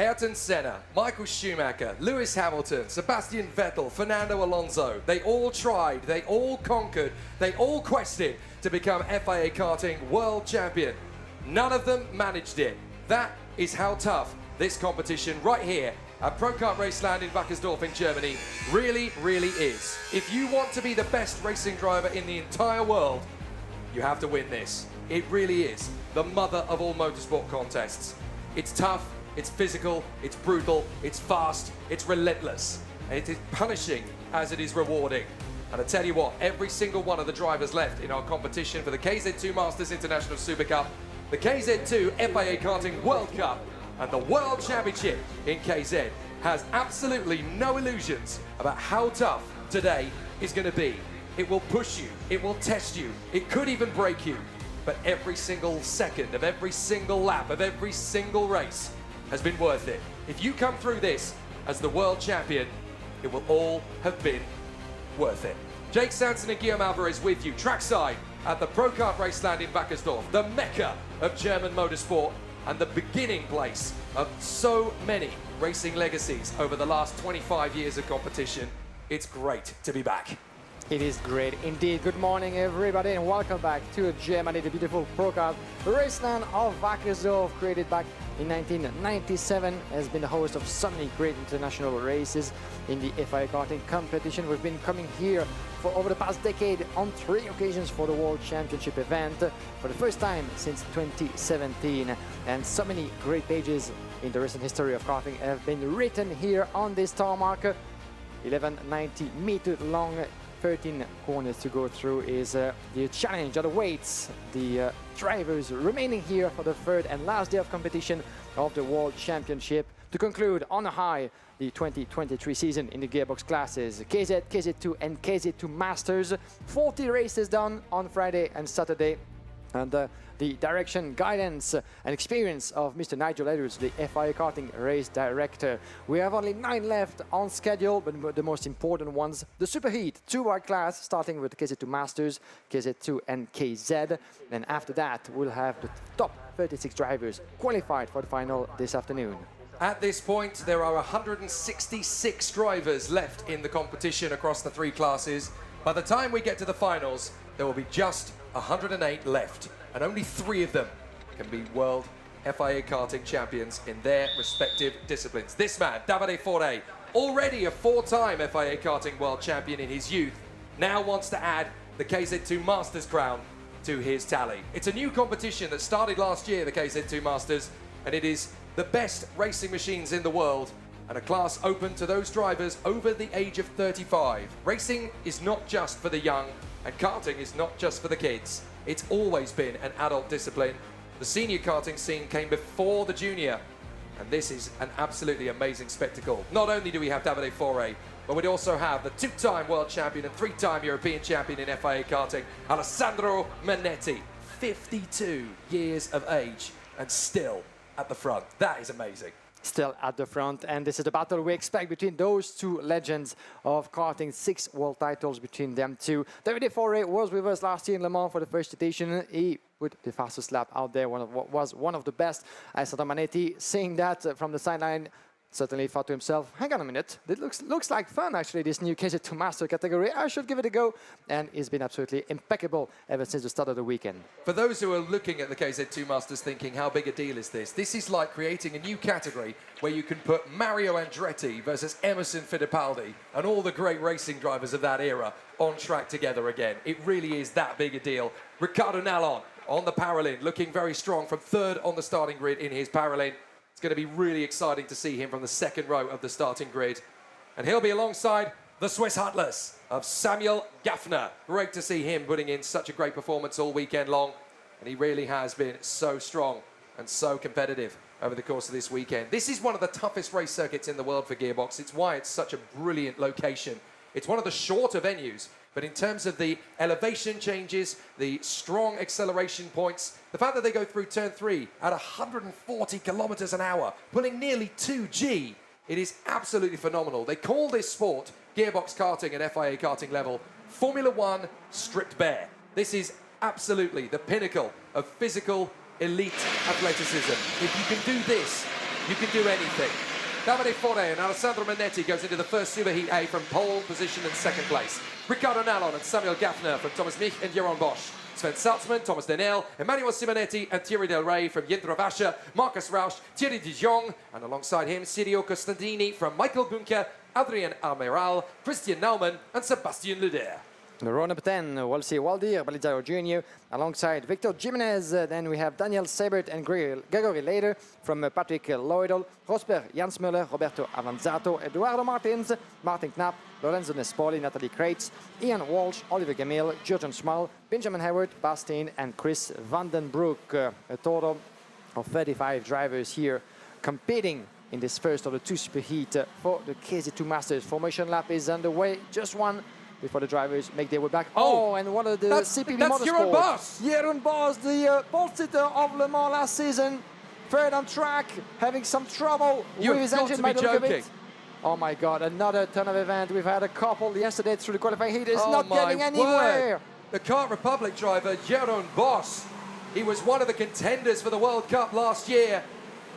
Ayrton Senna, Michael Schumacher, Lewis Hamilton, Sebastian Vettel, Fernando Alonso, they all tried, they all conquered, they all quested to become FIA Karting World Champion. None of them managed it. That is how tough this competition right here at Pro Kart Raceland in Wackersdorf in Germany really, really is. If you want to be the best racing driver in the entire world, you have to win this. It really is the mother of all motorsport contests. It's tough, it's physical, it's brutal, it's fast, it's relentless. And it is punishing as it is rewarding. And I tell you what, every single one of the drivers left in our competition for the KZ2 Masters International Super Cup, the KZ2 FIA Karting World Cup, and the World Championship in KZ has absolutely no illusions about how tough today is going to be. It will push you, it will test you, it could even break you, but every single second of every single lap of every single race has been worth it. If you come through this as the world champion, it will all have been worth it. Jake Sanson and Guillaume Alvarez with you, trackside at the Pro Kart Raceland in Wackersdorf, the mecca of German motorsport and the beginning place of so many racing legacies over the last 25 years of competition. It's great to be back. It is great indeed. Good morning, everybody, and welcome back to Germany, the beautiful Pro Kart Raceland of Wackersdorf, created back in 1997, has been the host of so many great international races in the FIA Karting competition. We've been coming here for over the past decade on 3 occasions for the World Championship event for the first time since 2017. And so many great pages in the recent history of karting have been written here on this tarmac. 1190 meter long, 13 corners to go through is the challenge that awaits the drivers remaining here for the third and last day of competition of the World Championship to conclude on a high the 2023 season in the gearbox classes. KZ, KZ2 and KZ2 Masters. 40 races done on Friday and Saturday. And the direction, guidance and experience of Mr. Nigel Edwards, the FIA Karting Race Director. We have only 9 left on schedule, but the most important ones, the Superheat 2-wide class, starting with the KZ2 Masters, KZ2 and KZ. And after that, we'll have the top 36 drivers qualified for the final this afternoon. At this point, there are 166 drivers left in the competition across the 3 classes. By the time we get to the finals, there will be just 108 left, and only 3 of them can be world FIA karting champions in their respective disciplines. This man, Davide Fore, already a 4-time FIA karting world champion in his youth, now wants to add the KZ2 Masters crown to his tally. It's a new competition that started last year, the KZ2 Masters, and it is the best racing machines in the world, and a class open to those drivers over the age of 35. Racing is not just for the young, and karting is not just for the kids. It's always been an adult discipline. The senior karting scene came before the junior, and this is an absolutely amazing spectacle. Not only do we have Davide Fore, but we'd also have the 2-time world champion and 3-time European champion in FIA karting, Alessandro Manetti, 52 years of age, and still at the front. That is amazing. Still at the front, and this is the battle we expect between those 2 legends of karting. 6 world titles between them two. Davide Fore was with us last year in Le Mans for the first edition. He put the fastest lap out there, was one of the best. Alessandro Manetti, seeing that from the sideline, certainly thought to himself, hang on a minute, it looks like fun actually, this new KZ2 Master category. I should give it a go. And he's been absolutely impeccable ever since the start of the weekend. For those who are looking at the KZ2 Masters thinking, how big a deal is this? This is like creating a new category where you can put Mario Andretti versus Emerson Fittipaldi and all the great racing drivers of that era on track together again. It really is that big a deal. Ricardo Nallon on the Paralin, looking very strong from 3rd on the starting grid in his Paralin. It's going to be really exciting to see him from the 2nd row of the starting grid. And he'll be alongside the Swiss Atlas of Samuel Gaffner. Great to see him putting in such a great performance all weekend long. And he really has been so strong and so competitive over the course of this weekend. This is one of the toughest race circuits in the world for Gearbox. It's why it's such a brilliant location. It's one of the shorter venues, but in terms of the elevation changes, the strong acceleration points, the fact that they go through turn 3 at 140 kilometers an hour, pulling nearly 2G, it is absolutely phenomenal. They call this sport, Gearbox karting at FIA karting level, Formula 1 stripped bare. This is absolutely the pinnacle of physical elite athleticism. If you can do this, you can do anything. Davide Forre and Alessandro Manetti goes into the first Superheat A from pole position and second place. Ricardo Nallon and Samuel Gaffner from Thomas Mich and Jeroen Bosch. Sven Salzman, Thomas Denel, Emmanuel Simonetti and Thierry Del Rey from Jendro Vascher, Marcus Rausch, Thierry de Jong, and alongside him, Sirio Costantini from Michael Bunker, Adrien Almeral, Christian Naumann and Sebastian Leder. Row number 10, Walsey Waldir, Balizaro Jr. alongside Victor Jimenez. Then we have Daniel Sebert and Gregory Leder from Patrick Lloydel, Rosberg, Jans Müller, Roberto Avanzato, Eduardo Martins, Martin Knapp, Lorenzo Nespoli, Natalie Kreitz, Ian Walsh, Oliver Gamil, Jurgen Schmal, Benjamin Howard, Bastien and Chris Vandenbroek. A total of 35 drivers here competing in this first of the two superheat for the KZ2 Masters. Formation lap is underway, just one before the drivers make their way back. Oh, and one of the CPB Motorsport. That's Jeroen Bosch. Jeroen Bosch, the pole sitter of Le Mans last season. Third on track, having some trouble with his engine by the look of it. Oh my God, another ton of event. We've had a couple yesterday through the qualifying heat. It's not getting anywhere. Word. The Kart Republic driver, Jeroen Bosch, he was one of the contenders for the World Cup last year.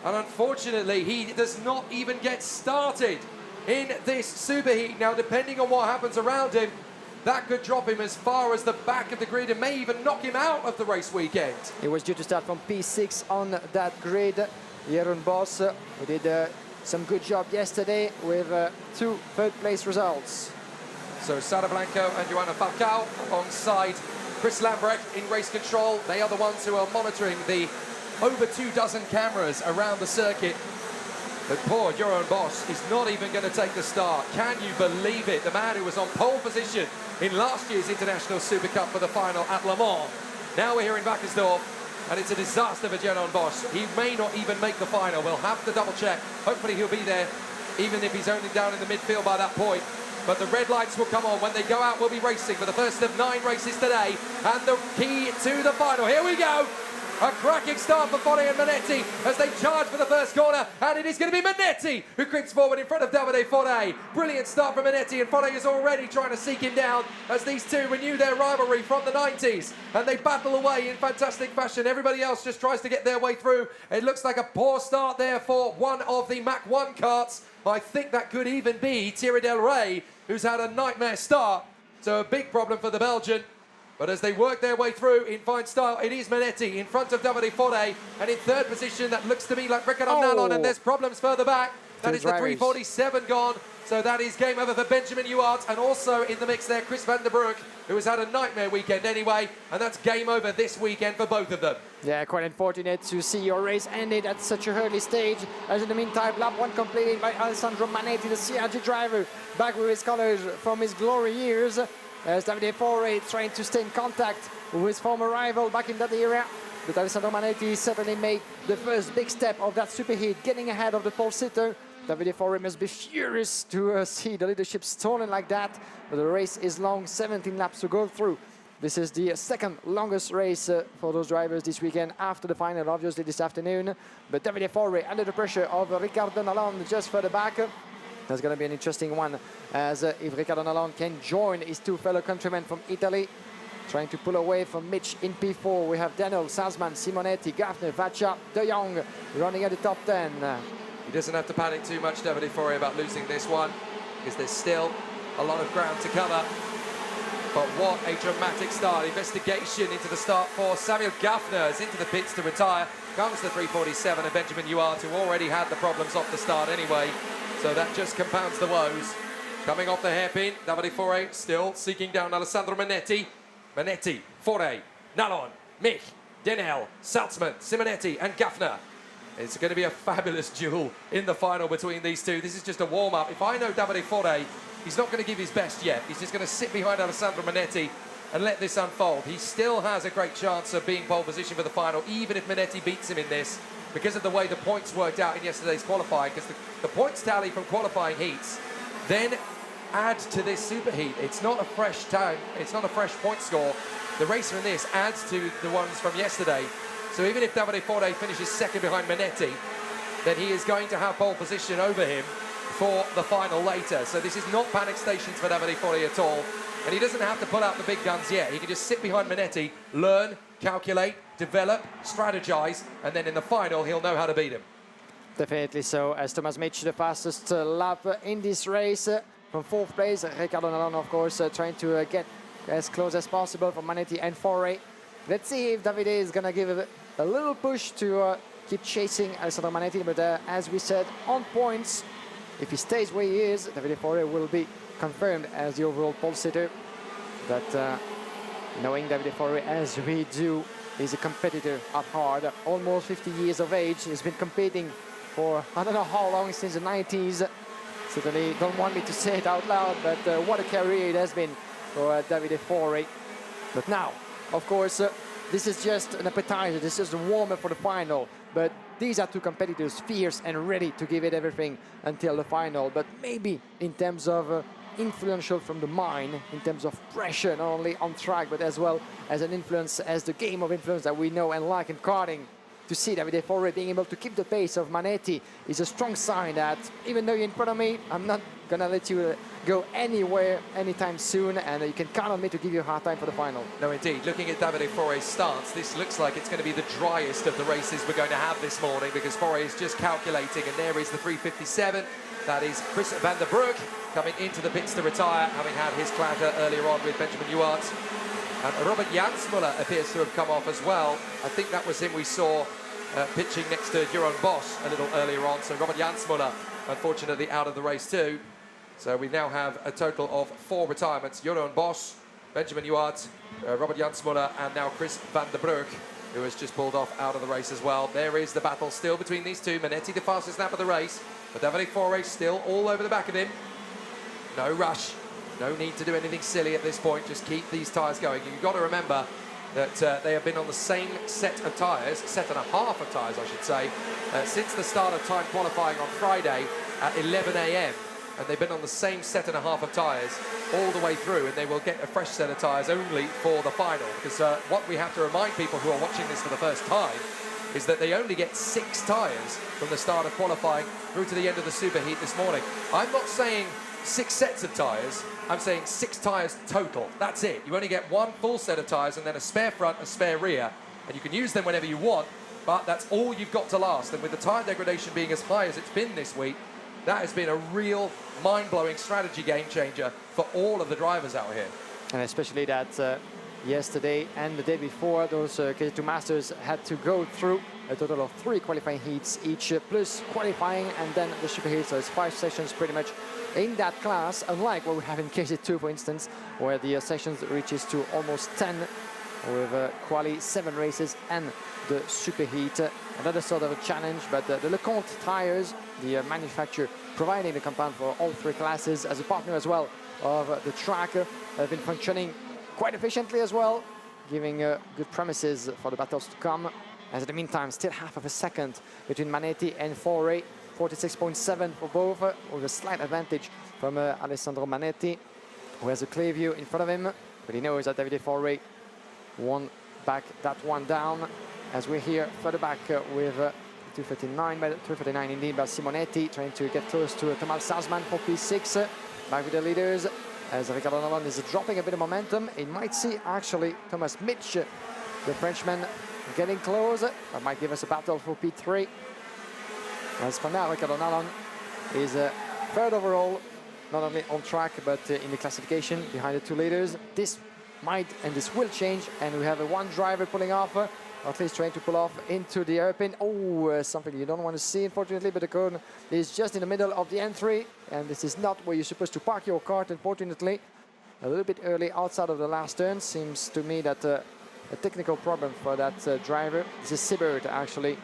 And unfortunately, he does not even get started in this superheat. Now, depending on what happens around him, that could drop him as far as the back of the grid and may even knock him out of the race weekend. He was due to start from P6 on that grid. Jeroen Bosch, who did some good job yesterday with 2 third-place results. So Sara Blanco and Joanna Falcao alongside Chris Lambrecht in race control. They are the ones who are monitoring the over 24 cameras around the circuit. But poor Jeroen Bosch is not even going to take the start. Can you believe it? The man who was on pole position in last year's International Super Cup for the final at Le Mans. Now we're here in Wackersdorf, and it's a disaster for Jeroen Bosch. He may not even make the final. We'll have to double check. Hopefully he'll be there, even if he's only down in the midfield by that point. But the red lights will come on. When they go out, we'll be racing for the first of 9 races today. And the key to the final. Here we go. A cracking start for Forre and Manetti as they charge for the first corner, and it is going to be Manetti who creeps forward in front of Davide Forre. Brilliant start from Manetti, and Forre is already trying to seek him down as these two renew their rivalry from the 90s, and they battle away in fantastic fashion. Everybody else just tries to get their way through. It looks like a poor start there for one of the Mach 1 karts. I think that could even be Thierry Del Rey, who's had a nightmare start, so a big problem for the Belgian. But as they work their way through in fine style, it is Manetti in front of Davide Forre, and in third position, that looks to me like Ricardo Nallon, and there's problems further back. That is the 347 gone, so that is game over for Benjamin Huart, and also in the mix there, Chris Vandenbroek, who has had a nightmare weekend anyway, and that's game over this weekend for both of them. Yeah, quite unfortunate to see your race ended at such an early stage, as in the meantime, lap 1 completed by Alessandro Manetti, the CRG driver, back with his colors from his glory years. As Davide Forre trying to stay in contact with his former rival back in that era. But Alessandro Manetti certainly made the first big step of that superheat, getting ahead of the pole sitter. Davide Forre must be furious to see the leadership stolen like that. But the race is long, 17 laps to go through. This is the second longest race for those drivers this weekend after the final, obviously this afternoon. But Davide Forre under the pressure of Ricardo Nallon just further back. That's going to be an interesting one, as if Ricardo Nallon can join his 2 fellow countrymen from Italy, trying to pull away from Mitch in P4. We have Daniel, Salzman, Simonetti, Gaffner, Vacha, De Jong running at the top 10. He doesn't have to panic too much, Davide Forre, about losing this one, because there's still a lot of ground to cover. But what a dramatic start. Investigation into the start for Samuel Gaffner is into the pits to retire. Comes the 347 and Benjamin Huart, who already had the problems off the start anyway. So that just compounds the woes. Coming off the hairpin, Davide Forre still seeking down Alessandro Manetti. Manetti, Forre, Nallon, Mich, Denel, Salzman, Simonetti and Gaffner. It's going to be a fabulous duel in the final between these two. This is just a warm-up. If I know Davide Forre, he's not going to give his best yet. He's just going to sit behind Alessandro Manetti and let this unfold. He still has a great chance of being pole position for the final, even if Manetti beats him in this, because of the way the points worked out in yesterday's qualifying, because the points tally from qualifying heats then add to this superheat. It's not a fresh time, it's not a fresh point score. The racer in this adds to the ones from yesterday. So even if Davide Forre finishes second behind Manetti, then he is going to have pole position over him for the final later. So this is not panic stations for Davide Forre at all. And he doesn't have to pull out the big guns yet. He can just sit behind Manetti, learn, calculate, develop, strategize, and then in the final, he'll know how to beat him. Definitely so, as Thomas Mitch, the fastest lap in this race from 4th place. Ricardo Nalon, of course, trying to get as close as possible for Manetti and Foray. Let's see if Davide is going to give a little push to keep chasing Alessandro Manetti, but as we said, on points, if he stays where he is, Davide Foray will be confirmed as the overall pole sitter. But knowing Davide Foray as we do, he's a competitor at heart, almost 50 years of age. He's been competing for I don't know how long, since the 90s. Certainly don't want me to say it out loud, but what a career it has been for Davide Foray. But now, of course, this is just an appetizer, this is a warm-up for the final. But these are two competitors, fierce and ready to give it everything until the final. But maybe in terms of influential from the mind, in terms of pressure, not only on track, but as well as an influence, as the game of influence that we know and like in karting. To see Davide Foray being able to keep the pace of Manetti is a strong sign that even though you're in front of me, I'm not gonna let you go anywhere anytime soon, and you can count on me to give you a hard time for the final. No, indeed. Looking at Davide Foray's stance, this looks like it's going to be the driest of the races we're going to have this morning, because Foray is just calculating, and there is the 357. That is Chris van der Broek coming into the pits to retire, having had his clatter earlier on with Benjamin Juart. And Robert Jansmuller appears to have come off as well. I think that was him we saw pitching next to Jeroen Bosch a little earlier on. So Robert Jansmuller, unfortunately, out of the race too. So we now have a total of 4 retirements. Jeroen Bosch, Benjamin Juart, Robert Jansmuller, and now Chris van der Broek, who has just pulled off out of the race as well. There is the battle still between these two. Manetti, the fastest lap of the race, but Davide Foray still all over the back of him. No rush. No need to do anything silly at this point. Just keep these tyres going. You've got to remember that they have been on the same set of tyres, set and a half of tyres, I should say, since the start of time qualifying on Friday at 11 AM. And they've been on the same set and a half of tyres all the way through, and they will get a fresh set of tyres only for the final. Because what we have to remind people who are watching this for the first time is that they only get 6 tyres from the start of qualifying through to the end of the superheat this morning. I'm not saying 6 sets of tyres, I'm saying 6 tyres total. That's it. You only get 1 full set of tyres and then a spare front, a spare rear, and you can use them whenever you want, but that's all you've got to last. And with the tyre degradation being as high as it's been this week, that has been a real mind-blowing strategy game changer for all of the drivers out here. And especially that yesterday and the day before, those KZ2 Masters had to go through a total of 3 qualifying heats each, plus qualifying and then the super heat. So it's 5 sessions pretty much in that class, unlike what we have in KZ2, for instance, where the sessions reaches to almost 10 with quali 7 races and the super heat. Another sort of a challenge, but the LeConte tires, the manufacturer providing the compound for all 3 classes as a partner as well of the track, have been functioning quite efficiently as well, giving good premises for the battles to come. As in the meantime, still half of a second between Manetti and Foray, 46.7 for both, with a slight advantage from Alessandro Manetti, who has a clear view in front of him, but he knows that Davide Foray won't back that one down, as we're here further back with 239 indeed by Simonetti, trying to get close to Thomas Salzman for P6, back with the leaders, as Ricardo Nalon is dropping a bit of momentum. He might see actually Thomas Mitch, the Frenchman, getting close. That might give us a battle for P3. As for now, Ricardo Nalon is third overall, not only on track but in the classification behind the 2 leaders. This might and this will change, and we have one driver pulling off, or at least trying to pull off into the hairpin. Oh, something you don't want to see, unfortunately, but the cone is just in the middle of the entry, and this is not where you're supposed to park your kart, unfortunately. A little bit early outside of the last turn. Seems to me that a technical problem for that driver. This is Siebert, actually,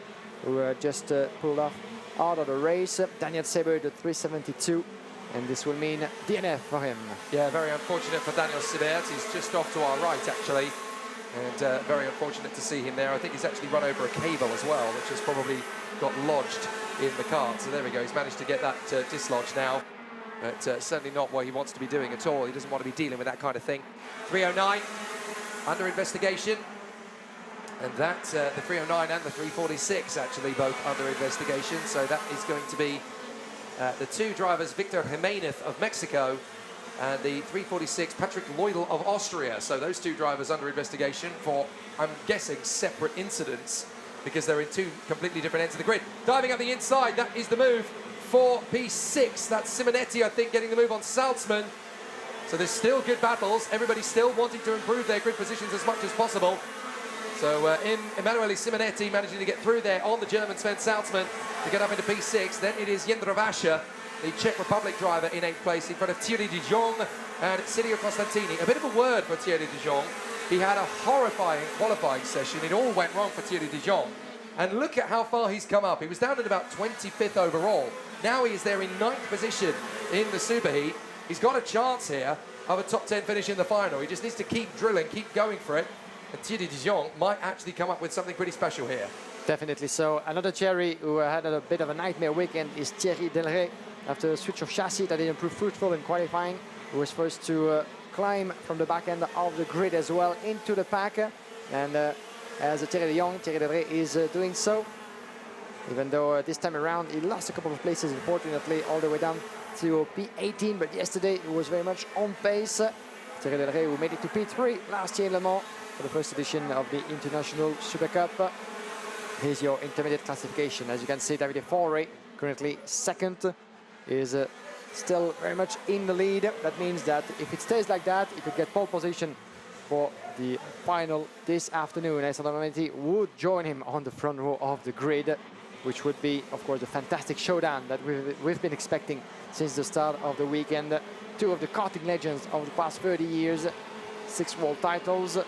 who just pulled off out of the race. Daniel Siebert at 372, and this will mean DNF for him. Yeah, very unfortunate for Daniel Siebert. He's just off to our right, actually, and very unfortunate to see him there. I think he's actually run over a cable as well, which has probably got lodged in the kart. So there we go, he's managed to get that dislodged now, but certainly not what he wants to be doing at all. He doesn't want to be dealing with that kind of thing. 309 under investigation, and that the 309 and the 346 actually both under investigation. So that is going to be the 2 drivers, Victor Jimenez of Mexico and the 346 Patrick Leudel of Austria. So those 2 drivers under investigation for, I'm guessing, separate incidents because they're in two completely different ends of the grid. Diving up the inside, that is the move for P6. That's Simonetti, I think, getting the move on Salzman. So there's still good battles. Everybody's still wanting to improve their grid positions as much as possible. So Emanuele Simonetti managing to get through there on the German Sven Salzman to get up into P6. Then it is Jędrowasza, the Czech Republic driver, in 8th place in front of Thierry de Jong and Sergio Costantini. A bit of a word for Thierry de Jong. He had a horrifying qualifying session. It all went wrong for Thierry de Jong. And look at how far he's come up. He was down at about 25th overall. Now he is there in 9th position in the superheat. He's got a chance here of a top 10 finish in the final. He just needs to keep drilling, keep going for it. And Thierry de Jong might actually come up with something pretty special here. Definitely so. Another Thierry who had a bit of a nightmare weekend is Thierry Delray. After a switch of chassis that didn't prove fruitful in qualifying, he was forced to climb from the back end of the grid as well into the pack. And as Thierry de Jong, Thierry Delray is doing so. Even though this time around he lost a couple of places, unfortunately, all the way down to P18. But yesterday he was very much on pace. Thierry Delray, who made it to P3 last year in Le Mans for the first edition of the International Super Cup. Here's your intermediate classification. As you can see, Davide Forey, currently second, is still very much in the lead. That means that if it stays like that, he could get pole position for the final this afternoon. Alessandro Monetti would join him on the front row of the grid, which would be, of course, a fantastic showdown that we've been expecting since the start of the weekend. Two of the karting legends of the past 30 years, 6 world titles,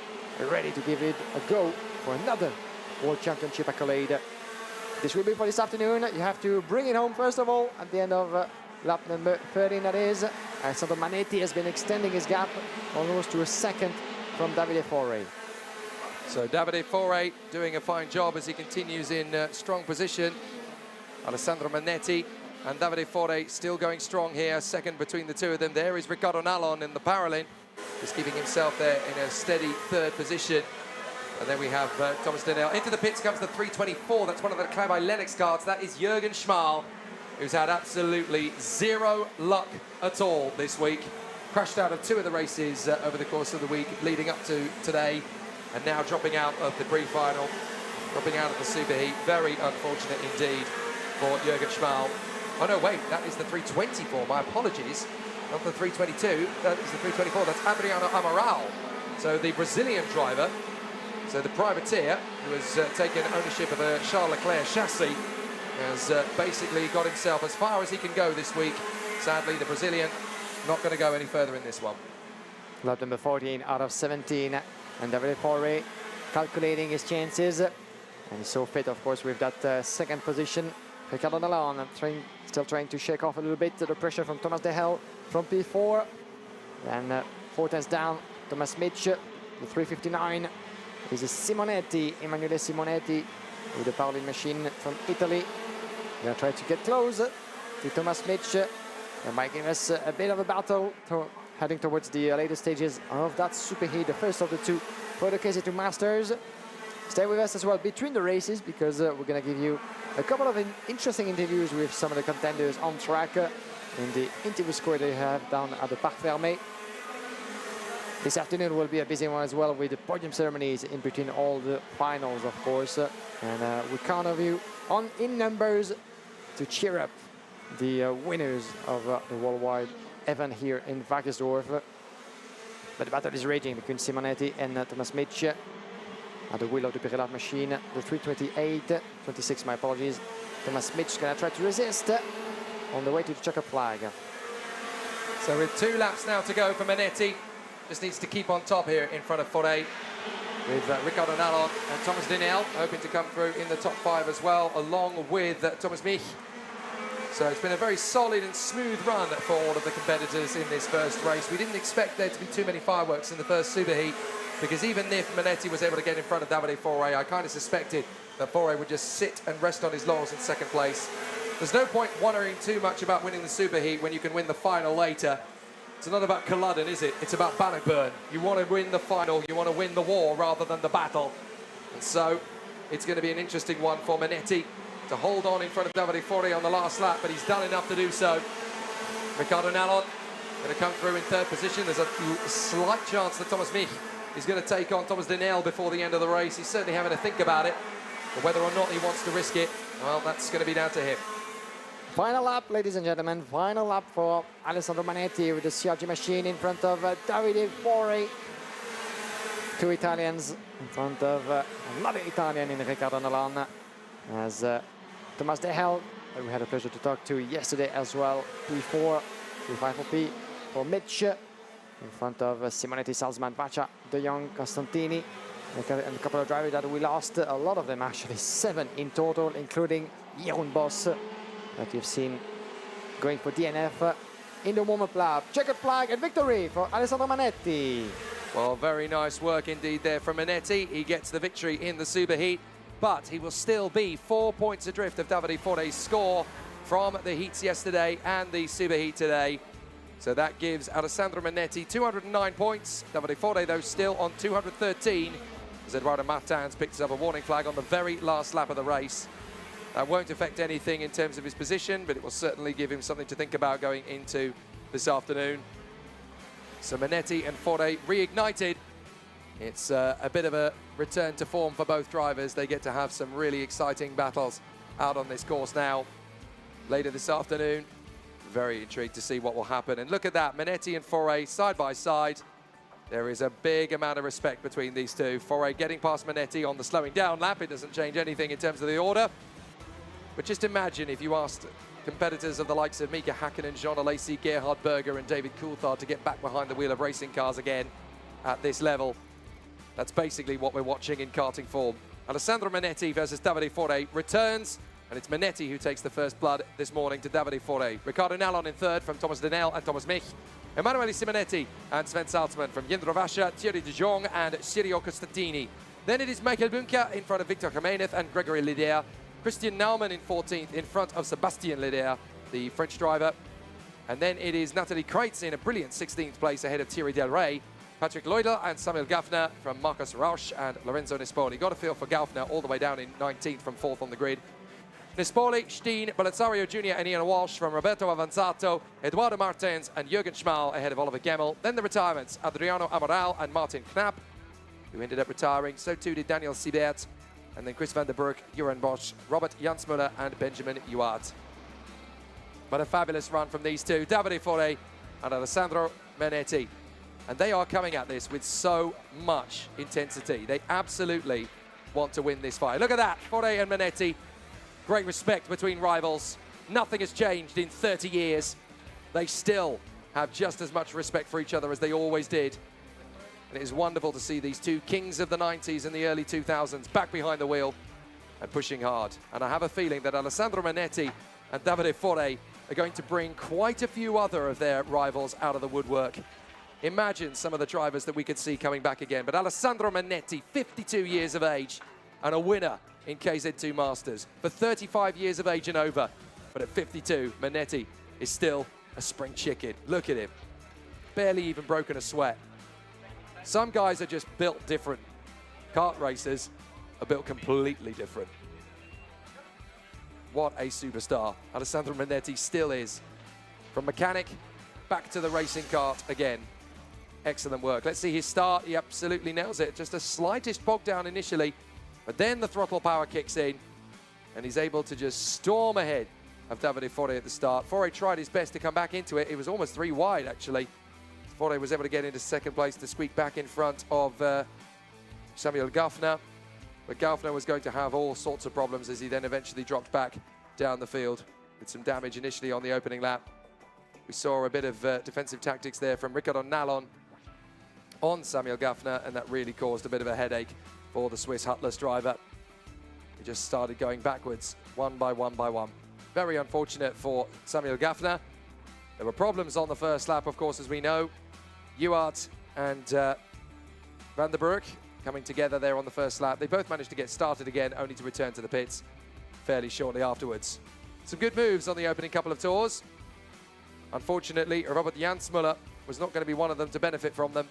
ready to give it a go for another World Championship accolade. This will be for this afternoon. You have to bring it home first of all at the end of lap number 13, that is. Alessandro Monetti has been extending his gap almost to a second from Davide Forey. So Davide Forey doing a fine job as he continues in strong position. Alessandro Monetti and Davide Forey still going strong here, second between the two of them. There is Riccardo Nallon in the Paralin, just keeping himself there in a steady third position. And then we have Thomas Denel. Into the pits comes the 324. That's one of the Clay by Lennox cards. That is Jürgen Schmal, who's had absolutely zero luck at all this week. Crashed out of 2 of the races over the course of the week leading up to today. And now dropping out of the pre-final, dropping out of the superheat. Very unfortunate indeed for Jürgen Schmal. Oh no, wait, that is the 324. My apologies. Not the 322, that is the 324. That's Adriano Amaral. So the Brazilian driver, so the privateer, who has taken ownership of a Charles Leclerc chassis, has basically got himself as far as he can go this week. Sadly, the Brazilian not going to go any further in this one. Lap number 14 out of 17. And Davide Forey calculating his chances. And he's so fit, of course, with that second position. Riccardo Nallon still trying to shake off a little bit the pressure from Thomas Dehel from P4. And 4 tenths down, Thomas Mitch, the 359. Is Simonetti, Emanuele Simonetti, with the Parolin machine from Italy. Gonna try to get close to Thomas Mitch. That might give us a bit of a battle heading towards the later stages of that superheat, the first of the two for the KZ2 Masters. Stay with us as well between the races, because we're going to give you a couple of interesting interviews with some of the contenders on track in the interview square they have down at the Parc Fermé. This afternoon will be a busy one as well, with the podium ceremonies in between all the finals, of course. And we count on you in numbers to cheer up the winners of the worldwide event here in Wackersdorf. But the battle is raging between Simonetti and Thomas Mitch at the wheel of the Pirelli machine. The 328, 26, my apologies. Thomas Mitch gonna try to resist on the way to the checkered flag. So with 2 laps now to go for Monetti, just needs to keep on top here in front of Forey, with Riccardo Nallon and Thomas Denel hoping to come through in the top 5 as well, along with Thomas Mich. So it's been a very solid and smooth run for all of the competitors in this first race. We didn't expect there to be too many fireworks in the first superheat, because even if Monetti was able to get in front of Davide Forey, I kind of suspected that Forey would just sit and rest on his laurels in second place. There's no point worrying too much about winning the superheat when you can win the final later. It's not about Culloden, is it? It's about Bannockburn. You want to win the final, you want to win the war rather than the battle. And so it's going to be an interesting one for Monetti to hold on in front of Davide Forey on the last lap, but he's done enough to do so. Riccardo Nallon going to come through in third position. There's a slight chance that Thomas Mich is going to take on Thomas Denel before the end of the race. He's certainly having to think about it. But whether or not he wants to risk it, well, that's going to be down to him. Final lap, ladies and gentlemen, final lap for Alessandro Manetti with the CRG machine in front of Davide Fore. Two Italians in front of another Italian in Riccardo Nalan, as Thomas De Hel, we had a pleasure to talk to yesterday as well, P4, P5 for Mitch, in front of Simonetti, Salzman, Vacha, De Jong, Costantini, and a couple of drivers that we lost, a lot of them actually, 7 in total, including Jeroen Bos, that you've seen going for DNF in the warm-up lap. Checkered flag and victory for Alessandro Manetti. Well, very nice work indeed there from Manetti. He gets the victory in the superheat, but he will still be 4 points adrift of Davide Fore's score from the heats yesterday and the superheat today. So that gives Alessandro Manetti 209 points. Davide Fore, though, still on 213, as Eduardo Martins picks up a warning flag on the very last lap of the race. That won't affect anything in terms of his position, but it will certainly give him something to think about going into this afternoon. So Manetti and Fore reignited. It's a bit of a return to form for both drivers. They get to have some really exciting battles out on this course now. Later this afternoon, very intrigued to see what will happen. And look at that, Manetti and Fore side by side. There is a big amount of respect between these two. Fore getting past Manetti on the slowing down lap. It doesn't change anything in terms of the order. But just imagine if you asked competitors of the likes of Mika Hakkinen, Jean Alesi, Gerhard Berger and David Coulthard to get back behind the wheel of racing cars again at this level. That's basically what we're watching in karting form. Alessandro Manetti versus Davide Fore returns, and it's Manetti who takes the first blood this morning to Davide Fore. Riccardo Nalan in third from Thomas Denel and Thomas Mich. Emanuele Simonetti and Sven Salzman from Jindro Vasha, Thierry de Jong and Sirio Costantini. Then it is Michael Bunker in front of Victor Jimenez and Gregory Lider. Christian Naumann in 14th in front of Sebastien Lider, the French driver. And then it is Nathalie Kreitz in a brilliant 16th place ahead of Thierry Del Rey. Patrick Leudel and Samuel Gaffner from Marcus Rausch and Lorenzo Nespoli. Got a feel for Gaffner all the way down in 19th from 4th on the grid. Nespoli, Steen, Belisario Jr. and Ian Walsh from Roberto Avanzato, Eduardo Martins and Jürgen Schmal ahead of Oliver Gemmel. Then the retirements, Adriano Amaral and Martin Knapp, who ended up retiring. So too did Daniel Siebert. And then Chris van der Broek, Joran Bosch, Robert Jansmuller and Benjamin Huart. But a fabulous run from these two, Davide Fore and Alessandro Manetti. And they are coming at this with so much intensity. They absolutely want to win this fight. Look at that, Fore and Manetti. Great respect between rivals. Nothing has changed in 30 years. They still have just as much respect for each other as they always did. And it is wonderful to see these two kings of the 90s and the early 2000s back behind the wheel and pushing hard. And I have a feeling that Alessandro Manetti and Davide Fore are going to bring quite a few other of their rivals out of the woodwork. Imagine some of the drivers that we could see coming back again. But Alessandro Manetti, 52 years of age and a winner in KZ2 Masters for 35 years of age and over. But at 52, Manetti is still a spring chicken. Look at him. Barely even broken a sweat. Some guys are just built different. Kart racers are built completely different. What a superstar Alessandro Manetti still is. From mechanic back to the racing kart again. Excellent work. Let's see his start. He absolutely nails it. Just a slightest bog down initially, but then the throttle power kicks in and he's able to just storm ahead of Davide Fore at the start. Fore tried his best to come back into it. It was almost 3 wide actually. Fore was able to get into second place to squeak back in front of Samuel Gaffner. But Gaffner was going to have all sorts of problems as he then eventually dropped back down the field with some damage initially on the opening lap. We saw a bit of defensive tactics there from Riccardo Nalan on Samuel Gaffner, and that really caused a bit of a headache for the Swiss Hutless driver. He just started going backwards, one by one by one. Very unfortunate for Samuel Gaffner. There were problems on the first lap, of course, as we know. Huart and Van der Broek coming together there on the first lap. They both managed to get started again, only to return to the pits fairly shortly afterwards. Some good moves on the opening couple of tours. Unfortunately, Robert Jansmuller was not going to be one of them to benefit from them,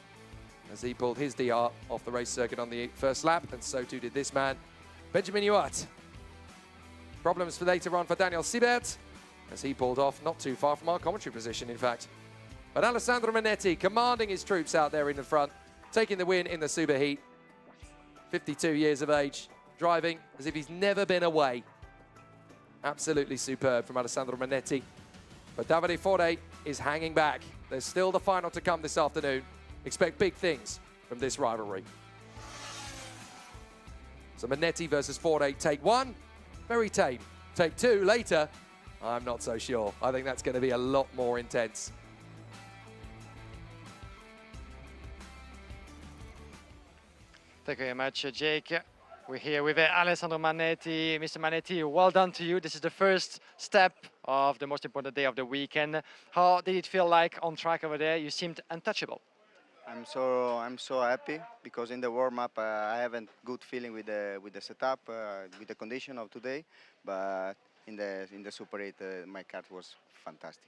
as he pulled his DR off the race circuit on the first lap, and so too did this man, Benjamin Huart. Problems for later on for Daniel Siebert, as he pulled off not too far from our commentary position, in fact. But Alessandro Manetti commanding his troops out there in the front, taking the win in the superheat. 52 years of age, driving as if he's never been away. Absolutely superb from Alessandro Manetti. But Davide Fore is hanging back. There's still the final to come this afternoon. Expect big things from this rivalry. So Manetti versus Fore, take one, very tame. Take two later, I'm not so sure. I think that's going to be a lot more intense. Thank you very much, Jake. We're here with Alessandro Manetti. Mr. Manetti, well done to you. This is the first step of the most important day of the weekend. How did it feel like on track over there? You seemed untouchable. I'm so happy because in the warm-up I have a good feeling with the setup, with the condition of today. But in the Super 8, my kart was fantastic.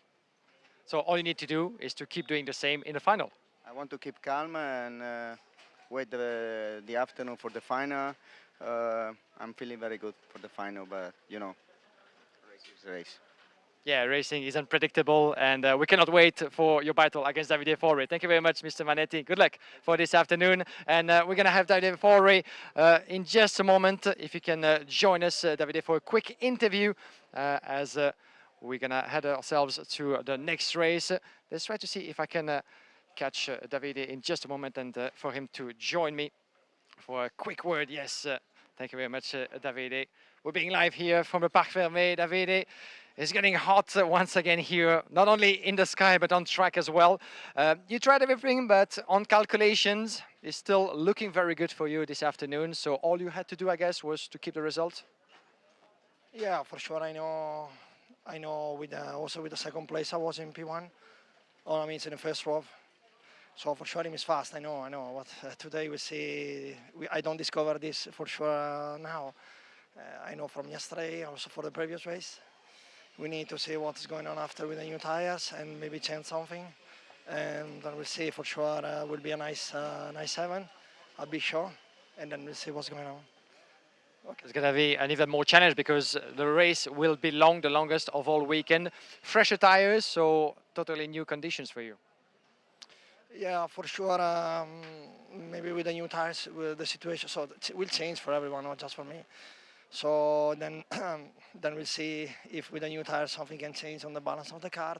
So all you need to do is to keep doing the same in the final. I want to keep calm and wait the afternoon for the final. I'm feeling very good for the final, but you know, race is a race. Yeah, racing is unpredictable, and we cannot wait for your battle against Davide Fore. Thank you very much, Mr. Manetti. Good luck for this afternoon, and we're going to have Davide Fore in just a moment. If you can join us, Davide, for a quick interview, as we're going to head ourselves to the next race. Let's try to see if I can catch Davide in just a moment, and for him to join me for a quick word. Yes, thank you very much, Davide. We're being live here from the Parc Fermé. Davide, it's getting hot once again here, not only in the sky, but on track as well. You tried everything, but on calculations, it's still looking very good for you this afternoon. So all you had to do, I guess, was to keep the result? Yeah, for sure. I know. Also with the second place, I was in P1. Oh, I mean, it's in the first row. So for sure, him is fast. I know. But today we see. I don't discover this for sure now. I know from yesterday, also for the previous race. We need to see what's going on after with the new tires and maybe change something. And then we'll see for sure. Will be a nice 7. I'll be sure. And then we'll see what's going on. Okay. It's going to be an even more challenge because the race will be long, the longest of all weekend. Fresher tires, so totally new conditions for you. Yeah, for sure. Maybe with the new tires, with the situation, so it will change for everyone, not just for me. So then, then we'll see if with the new tires something can change on the balance of the kart.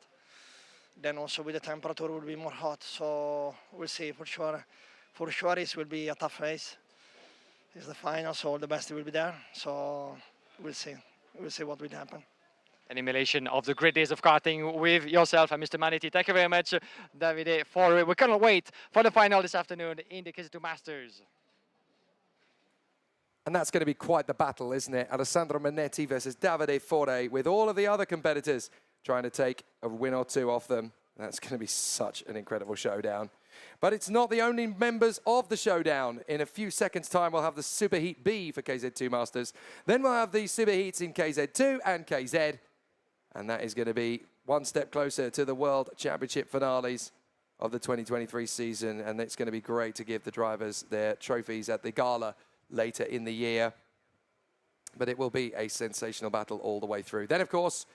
Then also with the temperature will be more hot. So we'll see for sure. For sure, it will be a tough race. It's the final, so all the best will be there. So we'll see. We'll see what will happen. An emulation of the great days of karting with yourself and Mr. Manetti. Thank you very much, Davide Fore. We cannot wait for the final this afternoon in the KZ2 Masters. And that's going to be quite the battle, isn't it? Alessandro Manetti versus Davide Fore, with all of the other competitors trying to take a win or two off them. That's going to be such an incredible showdown. But it's not the only members of the showdown. In a few seconds' time, we'll have the Superheat B for KZ2 Masters. Then we'll have the Superheats in KZ2 and KZ. And that is going to be one step closer to the World Championship finales of the 2023 season. And it's going to be great to give the drivers their trophies at the gala later in the year. But it will be a sensational battle all the way through. Then, of course,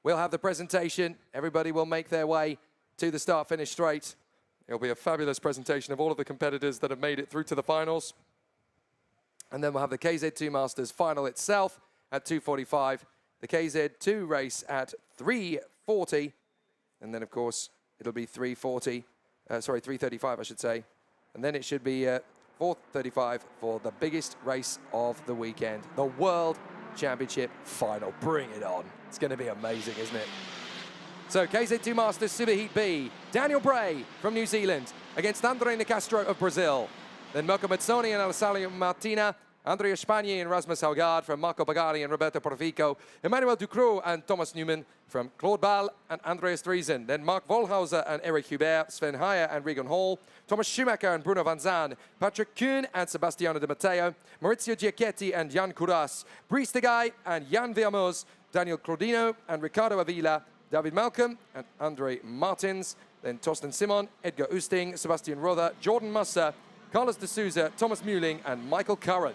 we'll have the presentation. Everybody will make their way to the start-finish straight. It'll be a fabulous presentation of all of the competitors that have made it through to the finals. And then we'll have the KZ2 Masters final itself at 2:45. The KZ2 race at 3:40. And then, of course, it'll be 3:35, I should say. And then it should be 4:35 for the biggest race of the weekend, the World Championship final. Bring it on. It's going to be amazing, isn't it? So KZ2 Masters Superheat B, Daniel Bray from New Zealand against Andre Nicastro of Brazil. Then Marco Mazzoni and Alessandro Martina, Andrea Spagni and Rasmus Haugaard from Marco Bagari and Roberto Porfico, Emmanuel Ducrot and Thomas Newman from Claude Ball and Andreas Driesen. Then Mark Volhauser and Eric Hubert, Sven Heyer and Regan Hall, Thomas Schumacher and Bruno Van Zaan, Patrick Kuhn and Sebastiano De Matteo, Maurizio Giacchetti and Jan Kuras, Brice de Guy and Jan Viamos, Daniel Crodino and Ricardo Avila, David Malcolm and Andre Martins, then Torsten Simon, Edgar Oosting, Sebastian Rother, Jordan Musser, Carlos de Souza, Thomas Muling and Michael Curran.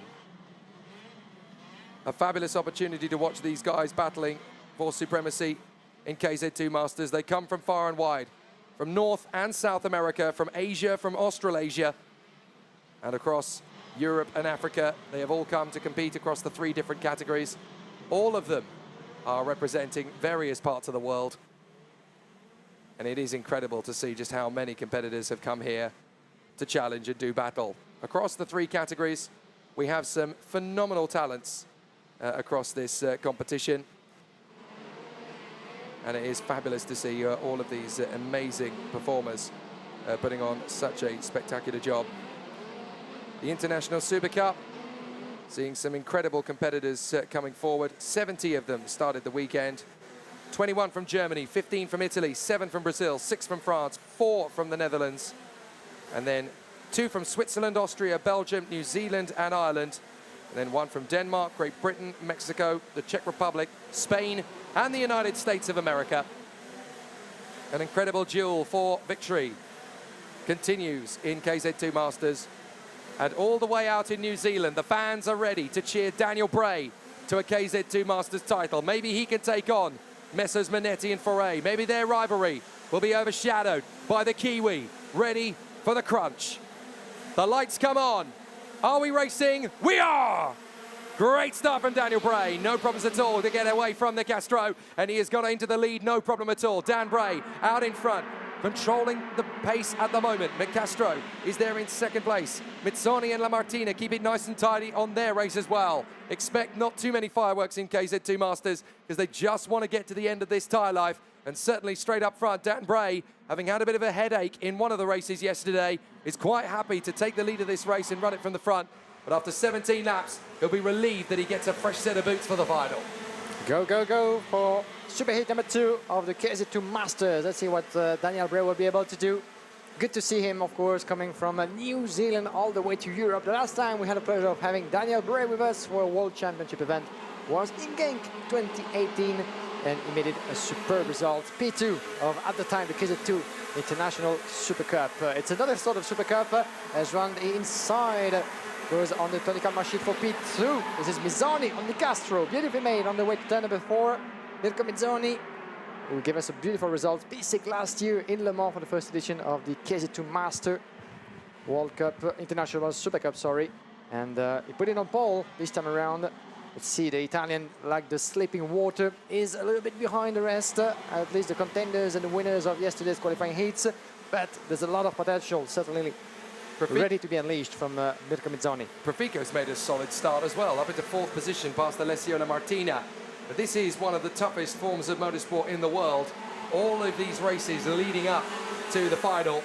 A fabulous opportunity to watch these guys battling for supremacy in KZ2 Masters. They come from far and wide, from North and South America, from Asia, from Australasia, and across Europe and Africa. They have all come to compete across the 3 different categories. All of them are representing various parts of the world. And it is incredible to see just how many competitors have come here to challenge and do battle. Across the 3 categories, we have some phenomenal talents across this competition. And it is fabulous to see all of these amazing performers putting on such a spectacular job. The International Super Cup, seeing some incredible competitors coming forward. 70 of them started the weekend. 21 from Germany, 15 from Italy, 7 from Brazil, 6 from France, 4 from the Netherlands, and then 2 from Switzerland, Austria, Belgium, New Zealand and Ireland, and then 1 from Denmark, Great Britain, Mexico, the Czech Republic, Spain and the United States of America. An incredible duel for victory continues in KZ2 Masters. And all the way out in New Zealand, the fans are ready to cheer Daniel Bray to a KZ2 Masters title. Maybe he can take on Messrs Manetti and Foray. Maybe their rivalry will be overshadowed by the Kiwi, ready for the crunch. The lights come on. Are we racing? We are! Great start from Daniel Bray. No problems at all to get away from the Castro. And he has got into the lead, no problem at all. Dan Bray out in front, controlling the pace at the moment. Castro is there in second place. Mizzoni and Lamartina keep it nice and tidy on their race as well. Expect not too many fireworks in KZ2 Masters because they just want to get to the end of this tyre life. And certainly straight up front, Dan Bray, having had a bit of a headache in one of the races yesterday, is quite happy to take the lead of this race and run it from the front. But after 17 laps, he'll be relieved that he gets a fresh set of boots for the final. Go, go, go for super heat number 2 of the KZ2 Masters. Let's see what Daniel Bray will be able to do. Good to see him, of course, coming from New Zealand all the way to Europe. The last time we had the pleasure of having Daniel Bray with us for a World Championship event was in Genk 2018, and he made it a superb result. P2 of, at the time, the KZ2 International Super Cup. It's another sort of Super Cup as run inside. Goes on the Tony Kart machine for P2. This is Mizzoni on the Castro. Beautifully made on the way to turn number 4. Mirko Mizzoni will give us a beautiful result. P6 last year in Le Mans for the first edition of the KZ2 Master World Cup, International Super Cup, sorry. And he put it on pole this time around. Let's see, the Italian, like the sleeping water, is a little bit behind the rest, at least the contenders and the winners of yesterday's qualifying heats. But there's a lot of potential, certainly ready to be unleashed from Mirko Mizzoni. Profico's made a solid start as well, up into 4th position past Alessio Lamartina. But this is one of the toughest forms of motorsport in the world. All of these races leading up to the final.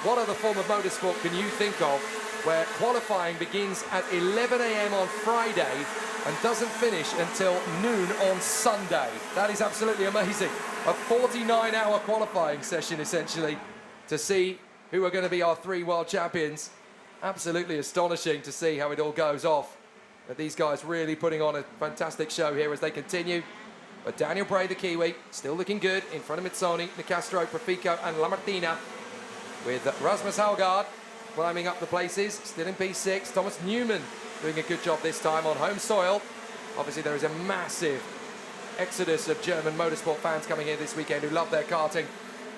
What other form of motorsport can you think of where qualifying begins at 11 a.m. on Friday and doesn't finish until noon on Sunday? That is absolutely amazing. A 49-hour qualifying session, essentially, to see who are going to be our 3 world champions. Absolutely astonishing to see how it all goes off. But these guys really putting on a fantastic show here as they continue. But Daniel Bray, the Kiwi, still looking good in front of Mizzoni, Nicastro, Profico and Lamartina. With Rasmus Haugaard climbing up the places, still in P6. Thomas Newman doing a good job this time on home soil. Obviously there is a massive exodus of German motorsport fans coming here this weekend who love their karting.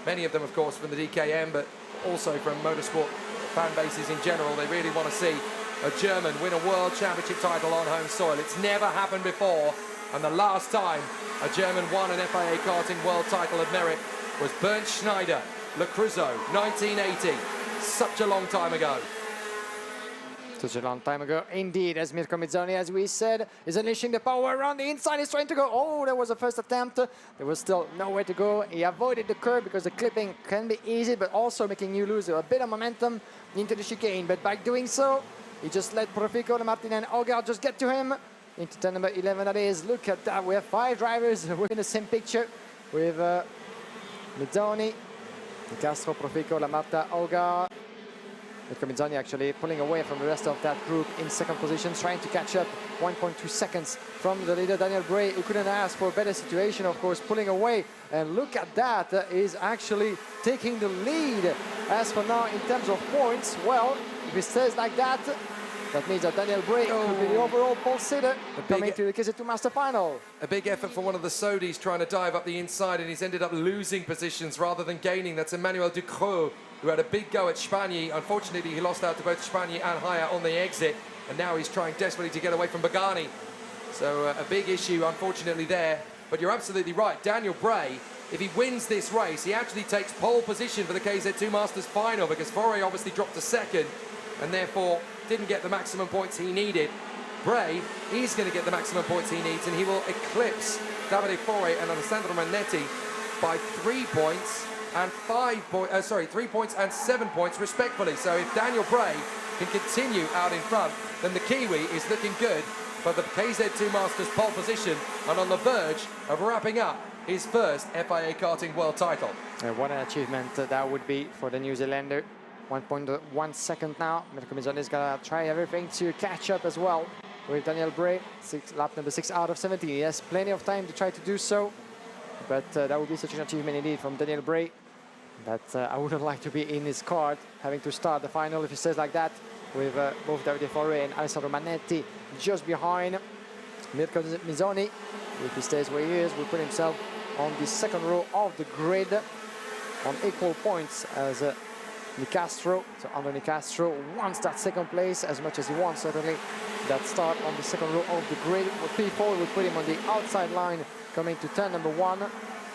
Many of them, of course, from the DKM, but also from motorsport fan bases in general. They really want to see a German win a World Championship title on home soil. It's never happened before, and the last time a German won an FIA Karting World title of merit was Bernd Schneider, Le Creusot, 1980. Such a long time ago. Such a long time ago, indeed, as Mirko Mizzoni, as we said, is unleashing the power around the inside. He's trying to go. Oh, there was a first attempt. There was still nowhere to go. He avoided the curb because the clipping can be easy, but also making you lose a bit of momentum into the chicane. But by doing so, he just let Profico, Lamartina and Haugaard just get to him. Into turn number 11, that is. Look at that. We have 5 drivers in the same picture with Mizzoni, Castro, Profico, Lamarta, Haugaard. Mirko Mizzoni actually pulling away from the rest of that group in second position, trying to catch up 1.2 seconds from the leader Daniel Bray, who couldn't ask for a better situation, of course, pulling away. And look at that, is actually taking the lead. As for now, in terms of points, well, if it stays like that, That means that Daniel Bray could be the overall pole sitter coming to the KZ2 Master Final. A big effort for one of the Saudis trying to dive up the inside, and he's ended up losing positions rather than gaining. That's Emmanuel Ducreux, who had a big go at Spagni. Unfortunately, he lost out to both Spagni and Haya on the exit, and now he's trying desperately to get away from Bagani. So a big issue, unfortunately, there. But you're absolutely right. Daniel Bray, if he wins this race, he actually takes pole position for the KZ2 Masters final, because Faure obviously dropped to second and therefore didn't get the maximum points he needed. Bray, he's going to get the maximum points he needs, and he will eclipse Davide Faure and Alessandro Manetti by 3 points and 3 points and 7 points respectfully. So if Daniel Bray can continue out in front, then the Kiwi is looking good for the KZ2 Masters pole position and on the verge of wrapping up his first FIA Karting World title. What an achievement that would be for the New Zealander. 1.1 second now. Mirko Mizoni is going to try everything to catch up as well with Daniel Bray. Lap number 6 out of 17. He has plenty of time to try to do so, but that would be such an achievement indeed from Daniel Bray. But I wouldn't like to be in his card, having to start the final if he stays like that, with both Davide Faure and Alessandro Manetti just behind. Mirko Mizoni, if he stays where he is, will put himself on the second row of the grid on equal points as Nicastro. So Andrea Nicastro wants that second place as much as he wants, certainly, that start on the second row of the grid. P4 will put him on the outside line coming to turn number 1.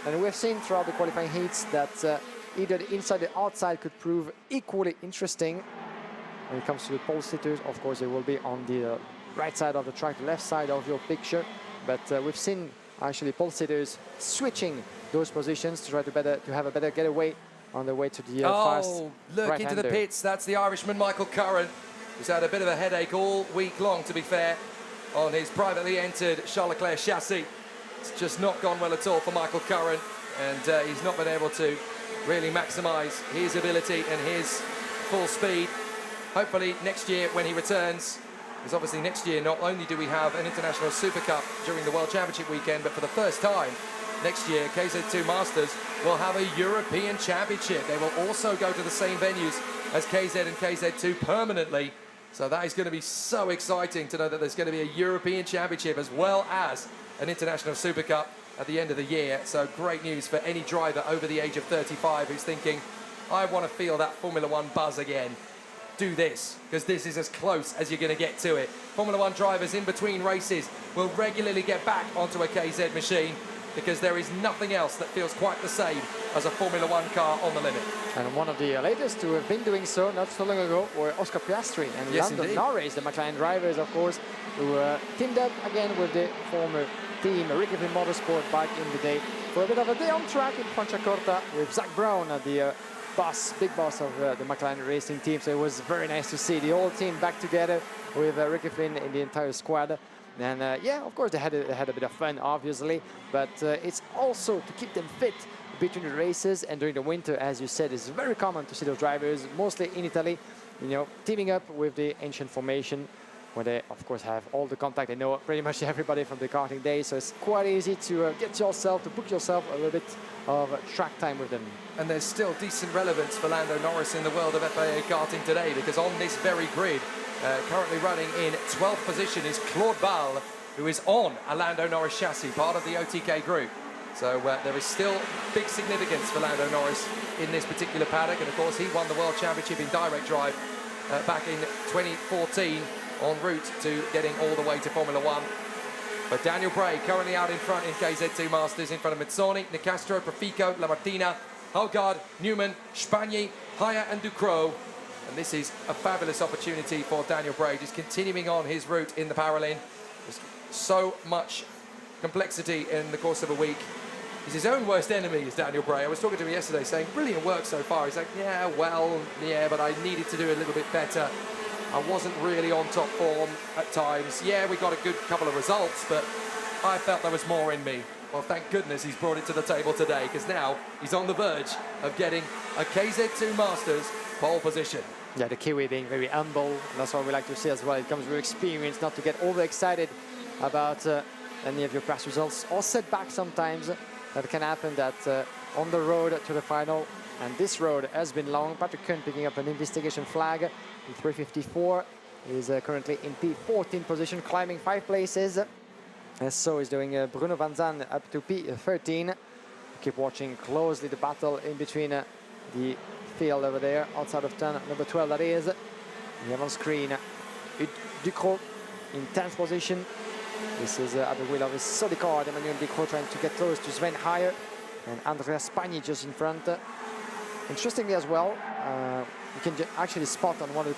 And we've seen throughout the qualifying heats that either the inside or the outside could prove equally interesting. When it comes to the pole sitters, of course, they will be on the right side of the track, the left side of your picture. But we've seen actually pole sitters switching those positions to try to have a better getaway on the way to the fast look into the pits. That's the Irishman Michael Curran, who's had a bit of a headache all week long, to be fair, on his privately entered Charles Leclerc chassis. It's just not gone well at all for Michael Curran, and he's not been able to really maximise his ability and his full speed. Hopefully next year when he returns, because obviously next year not only do we have an International Super Cup during the World Championship weekend, but for the first time next year, KZ2 Masters will have a European Championship. They will also go to the same venues as KZ and KZ2 permanently. So that is going to be so exciting to know that there's going to be a European Championship as well as an International Super Cup at the end of the year. So great news for any driver over the age of 35 who's thinking, I want to feel that Formula One buzz again. Do this, because this is as close as you're going to get to it. Formula One drivers in between races will regularly get back onto a KZ machine, because there is nothing else that feels quite the same as a Formula One car on the limit. And one of the latest to have been doing so not so long ago were Oscar Piastri and Lando Norris, the McLaren drivers, of course, who teamed up again with the former team Ricky Finn Motorsport back in the day for a bit of a day on track in Franciacorta with Zach Brown, the big boss of the McLaren racing team. So it was very nice to see the whole team back together with Ricky Finn in the entire squad. And yeah, of course, they had a bit of fun, obviously, but it's also to keep them fit between the races. And during the winter, as you said, it's very common to see those drivers, mostly in Italy, you know, teaming up with the ancient formation, where they, of course, have all the contact. They know pretty much everybody from the karting days, so it's quite easy to book yourself a little bit of track time with them. And there's still decent relevance for Lando Norris in the world of FIA karting today, because on this very grid, currently running in 12th position, is Claude Ball, who is on a Lando Norris chassis, part of the OTK group. So there is still big significance for Lando Norris in this particular paddock. And of course, he won the World Championship in direct drive back in 2014, en route to getting all the way to Formula One. But Daniel Bray currently out in front in KZ2 Masters, in front of Mazzoni, Nicastro, Profico, Lamartina, Haugaard, Newman, Spagni, Haya and Ducreux. And this is a fabulous opportunity for Daniel Bray, just continuing on his route in the Paralin. There's so much complexity in the course of a week. He's his own worst enemy, is Daniel Bray. I was talking to him yesterday saying, brilliant work so far. He's like, yeah, but I needed to do a little bit better. I wasn't really on top form at times. Yeah, we got a good couple of results, but I felt there was more in me. Well, thank goodness he's brought it to the table today, because now he's on the verge of getting a KZ2 Masters pole position. Yeah, the Kiwi being very humble, and that's what we like to see as well. It comes with experience, not to get overexcited about any of your past results or setbacks sometimes. That can happen that on the road to the final, and this road has been long. Patrick Kuhn picking up an investigation flag in 354. is currently in P14 position, climbing 5 places. And so is doing Bruno Van Zan up to P13. Keep watching closely the battle in between the field over there, outside of turn number 12 that is. We have on screen Ducrot in 10th position. This is at the wheel of his solid car, Emmanuel Ducrot trying to get close to Sven Heyer, and Andrea Spagni just in front. Interestingly as well, you can actually spot on one of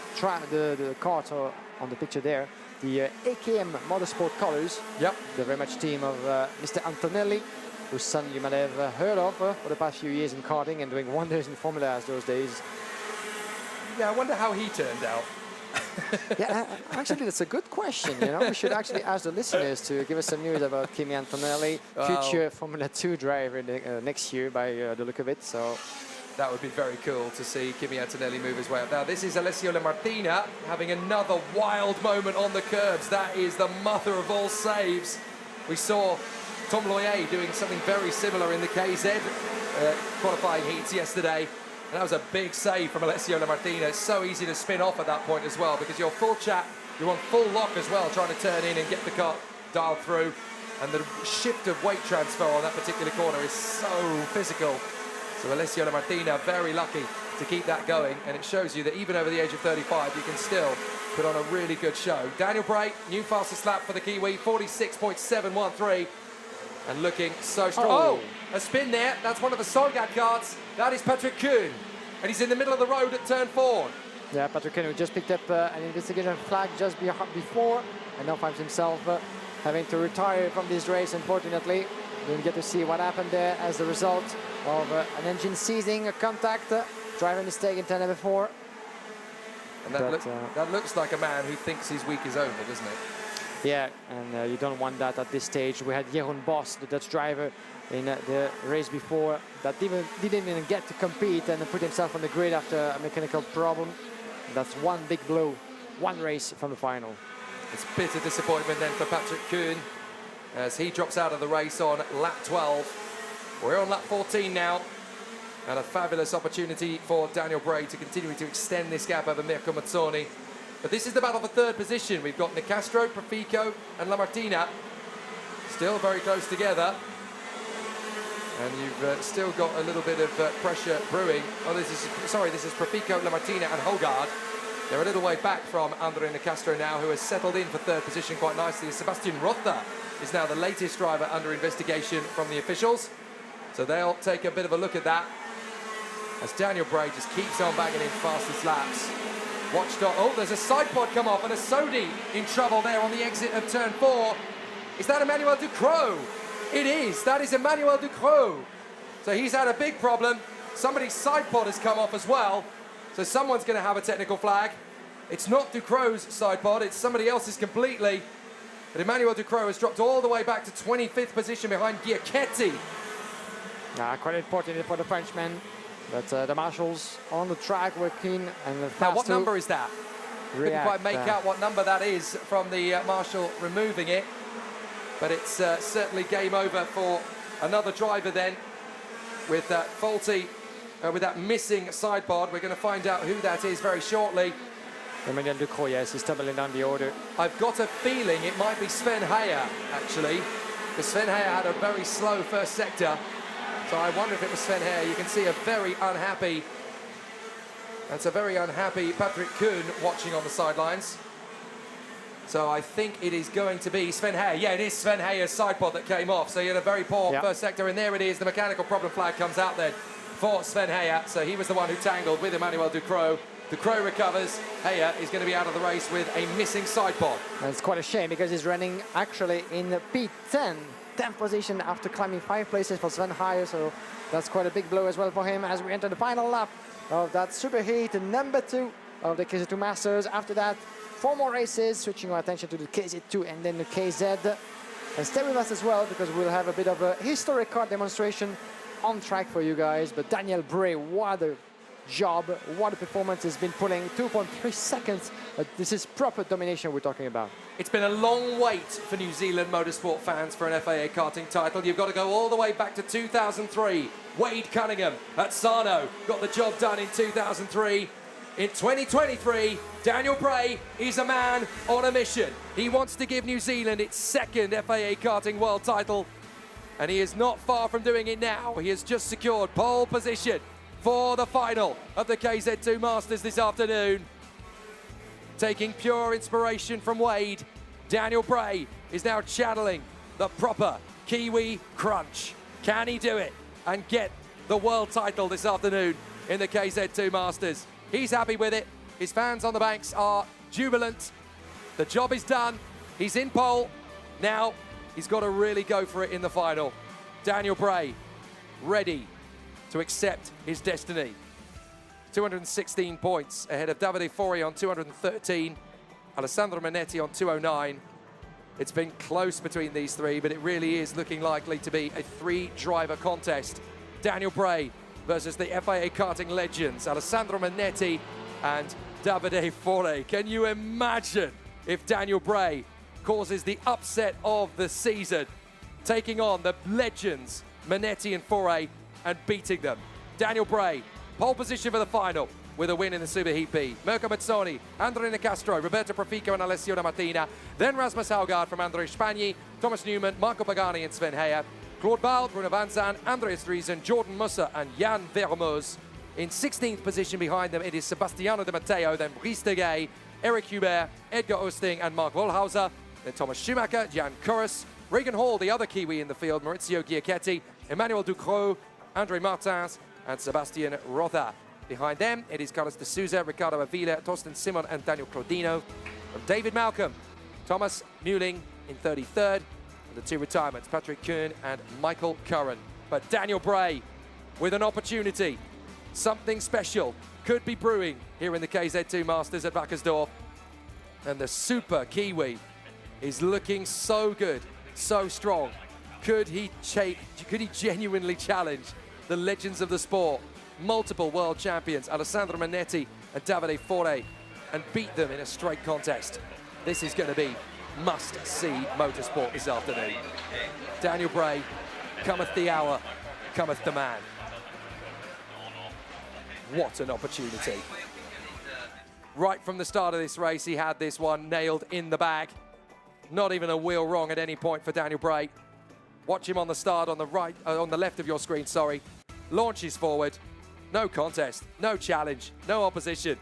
the carts on the picture there, the AKM Motorsport colors. Yep. The very much team of Mr. Antonelli, whose son you might have heard of for the past few years in karting and doing wonders in familiarise those days. Yeah, I wonder how he turned out. Yeah, actually, that's a good question. You know, we should actually ask the listeners to give us some news about Kimi Antonelli, future Formula 2 driver next year by the look of it. So that would be very cool to see Kimi Antonelli move his way up. Now, this is Alessio Lamartina having another wild moment on the curbs. That is the mother of all saves. We saw Tom Loyer doing something very similar in the KZ qualifying heats yesterday. And that was a big save from Alessio Lamartina. It's so easy to spin off at that point as well, because you're full chat, you're on full lock as well, trying to turn in and get the car dialed through. And the shift of weight transfer on that particular corner is so physical. So Alessio Lamartina very lucky to keep that going. And it shows you that even over the age of 35, you can still put on a really good show. Daniel Bray, new fastest lap for the Kiwi, 46.713. And looking so strong. Oh, a spin there. That's one of the Solgat carts. That is Patrick Kuhn. And he's in the middle of the road at turn 4. yeah, Patrick Kuhn just picked up an investigation flag just before, and now finds himself having to retire from this race, unfortunately. Didn't get to see what happened there as a result of an engine seizing, a contact, driver mistake in turn number 4. And that looks like a man who thinks his week is over, doesn't it? Yeah, and you don't want that at this stage. We had Jeroen Bos, the Dutch driver, in the race before that didn't even get to compete and put himself on the grid after a mechanical problem. That's one big blow, one race from the final. It's bitter disappointment then for Patrick Kuhn as he drops out of the race on lap 12. We're on lap 14 now, and a fabulous opportunity for Daniel Bray to continue to extend this gap over Mirko Mazzoni. But this is the battle for third position. We've got Nicastro, Profico and Lamartina still very close together. And you've still got a little bit of pressure brewing. Oh, this is Profico, Lamartina and Hogard. They're a little way back from Andre Nicastro now, who has settled in for third position quite nicely. Sebastian Rotha is now the latest driver under investigation from the officials. So they'll take a bit of a look at that as Daniel Bray just keeps on bagging in fastest laps. Watchdog. Oh, there's a side pod come off and a Sodi in trouble there on the exit of turn 4. Is that Emmanuel Ducrot? It is. That is Emmanuel Ducrot. So he's had a big problem. Somebody's side pod has come off as well. So someone's going to have a technical flag. It's not Ducrot's side pod. It's somebody else's completely. But Emmanuel Ducrot has dropped all the way back to 25th position behind Giacchetti. Quite important for the Frenchman. But the marshals on the track were keen and fast. Now, what number is that? Couldn't quite make out what number that is from the marshal removing it. But it's certainly game over for another driver then with that faulty, with that missing side pod. We're going to find out who that is very shortly. Emmanuel Ducrot, yes, he's tumbling down the order. I've got a feeling it might be Sven Heyer, actually, because Sven Heyer had a very slow first sector. So I wonder if it was Sven Heyer. You can see a very unhappy, that's a very unhappy Patrick Kuhn watching on the sidelines. So I think it is going to be Sven Heyer. Yeah, it is Sven Heyer's side pod that came off. So he had a very poor first sector, and there it is. The mechanical problem flag comes out then for Sven Heyer. So he was the one who tangled with Emmanuel Ducrot. Ducrot recovers. Heyer is going to be out of the race with a missing side pod. And it's quite a shame because he's running actually in P10. 10th position after climbing 5 places for Sven Heyer, so that's quite a big blow as well for him as we enter the final lap of that superheat number 2 of the KZ2 Masters. After that, 4 more races, switching our attention to the KZ2 and then the KZ. And stay with us as well because we'll have a bit of a historic car demonstration on track for you guys. But Daniel Bray, what a job, what a performance has been pulling. 2.3 seconds. This is proper domination we're talking about. It's been a long wait for New Zealand motorsport fans for an FIA karting title. You've got to go all the way back to 2003. Wade Cunningham at Sarno got the job done in 2003. In 2023, Daniel Bray is a man on a mission. He wants to give New Zealand its second FIA Karting World title, and he is not far from doing it now. He has just secured pole position for the final of the KZ2 Masters this afternoon. Taking pure inspiration from Wade, Daniel Bray is now channeling the proper Kiwi crunch. Can he do it and get the world title this afternoon in the KZ2 Masters? He's happy with it. His fans on the banks are jubilant. The job is done. He's in pole. Now he's got to really go for it in the final. Daniel Bray ready to accept his destiny. 216 points ahead of Davide Fori on 213, Alessandro Manetti on 209. It's been close between these three, but it really is looking likely to be a three-driver contest. Daniel Bray versus the FIA Karting legends, Alessandro Manetti and Davide Fori. Can you imagine if Daniel Bray causes the upset of the season, taking on the legends, Manetti and Fori, and beating them? Daniel Bray, pole position for the final, with a win in the Super Heat B. Mirko Mazzoni, Andrea Nicastro, Roberto Profico and Alessio Martina. Then Rasmus Haugaard from André Spagni, Thomas Newman, Marco Pagani and Sven Heyer. Claude Ball, Bruno Van Zan, Andreas Driesen, Jordan Musser and Jan Vermoes. In 16th position behind them, it is Sebastiano De Matteo, then Brice de Gay, Eric Hubert, Edgar Oosting and Mark Wohlhauser. Then Thomas Schumacher, Jan Kurus, Regan Hall, the other Kiwi in the field, Maurizio Giacchetti, Emmanuel Ducrot, Andre Martins and Sebastian Rotha. Behind them, it is Carlos de Souza, Ricardo Avila, Torsten Simon and Daniel Crodino. From David Malcolm, Thomas Muling in 33rd. The two retirements, Patrick Kuhn and Michael Curran. But Daniel Bray with an opportunity. Something special could be brewing here in the KZ2 Masters at Wackersdorf. And the super Kiwi is looking so good, so strong. Could he genuinely challenge the legends of the sport, multiple world champions, Alessandro Manetti and Davide Fori, and beat them in a straight contest? This is going to be must-see motorsport this afternoon. Daniel Bray, cometh the hour, cometh the man. What an opportunity. Right from the start of this race, he had this one nailed in the bag. Not even a wheel wrong at any point for Daniel Bray. Watch him on the start on the right, on the left of your screen, sorry. Launches forward, no contest, no challenge, no opposition.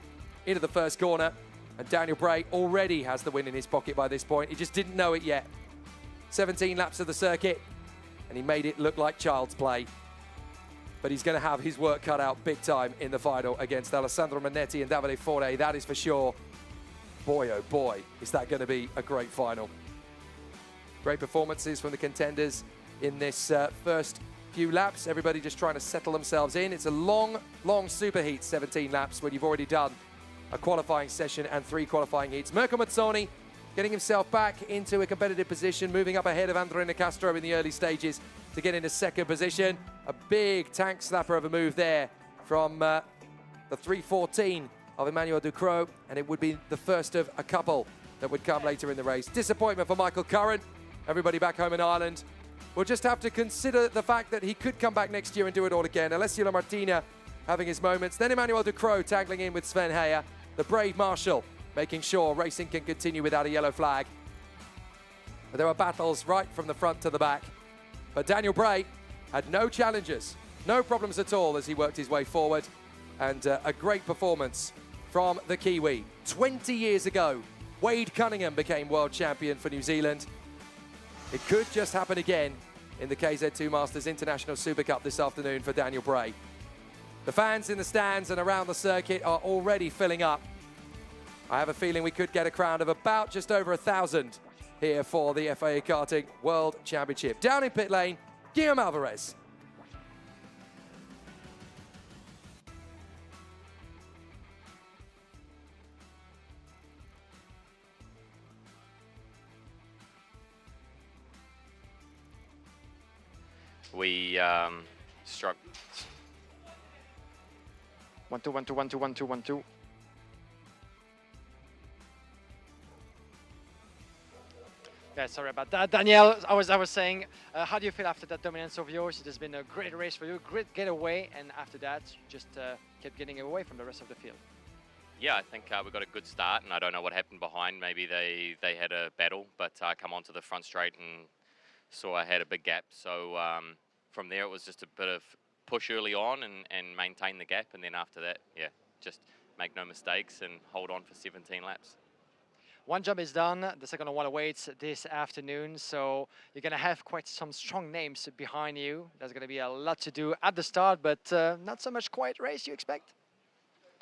Into the first corner. And Daniel Bray already has the win in his pocket by this point. He just didn't know it yet. 17 laps of the circuit, and he made it look like child's play. But he's going to have his work cut out big time in the final against Alessandro Manetti and Davide Fori, that is for sure. Boy, oh boy, is that going to be a great final. Great performances from the contenders in this first few laps. Everybody just trying to settle themselves in. It's a long, long super heat, 17 laps, when you've already done a qualifying session and 3 qualifying heats. Mirko Mazzoni getting himself back into a competitive position, moving up ahead of Andrea Nicastro in the early stages to get into second position. A big tank slapper of a move there from the 314 of Emmanuel Ducrot, and it would be the first of a couple that would come later in the race. Disappointment for Michael Curran. Everybody back home in Ireland will just have to consider the fact that he could come back next year and do it all again. Alessio Martina having his moments. Then Emmanuel Ducrot tangling in with Sven Heyer. The brave marshal making sure racing can continue without a yellow flag. But there were battles right from the front to the back. But Daniel Bray had no challenges, no problems at all as he worked his way forward. And a great performance from the Kiwi. 20 years ago, Wade Cunningham became world champion for New Zealand. It could just happen again in the KZ2 Masters International Super Cup this afternoon for Daniel Bray. The fans in the stands and around the circuit are already filling up. I have a feeling we could get a crowd of about just over 1,000 here for the FIA Karting World Championship. Down in pit lane, Guillaume Alvarez. We struck. 1-2, 1-2, 1-2, 1-2, 1-2. Yeah, sorry about that. Daniel, I was saying, how do you feel after that dominance of yours? It has been a great race for you, great getaway, and after that, you just kept getting away from the rest of the field. Yeah, I think we got a good start, and I don't know what happened behind. Maybe they had a battle, but I come onto the front straight and saw I had a big gap. So from there, it was just a bit of push early on and maintain the gap, and then after that, yeah, just make no mistakes and hold on for 17 laps. One job is done, the second one awaits this afternoon, so you're going to have quite some strong names behind you. There's going to be a lot to do at the start, but not so much quiet race, you expect?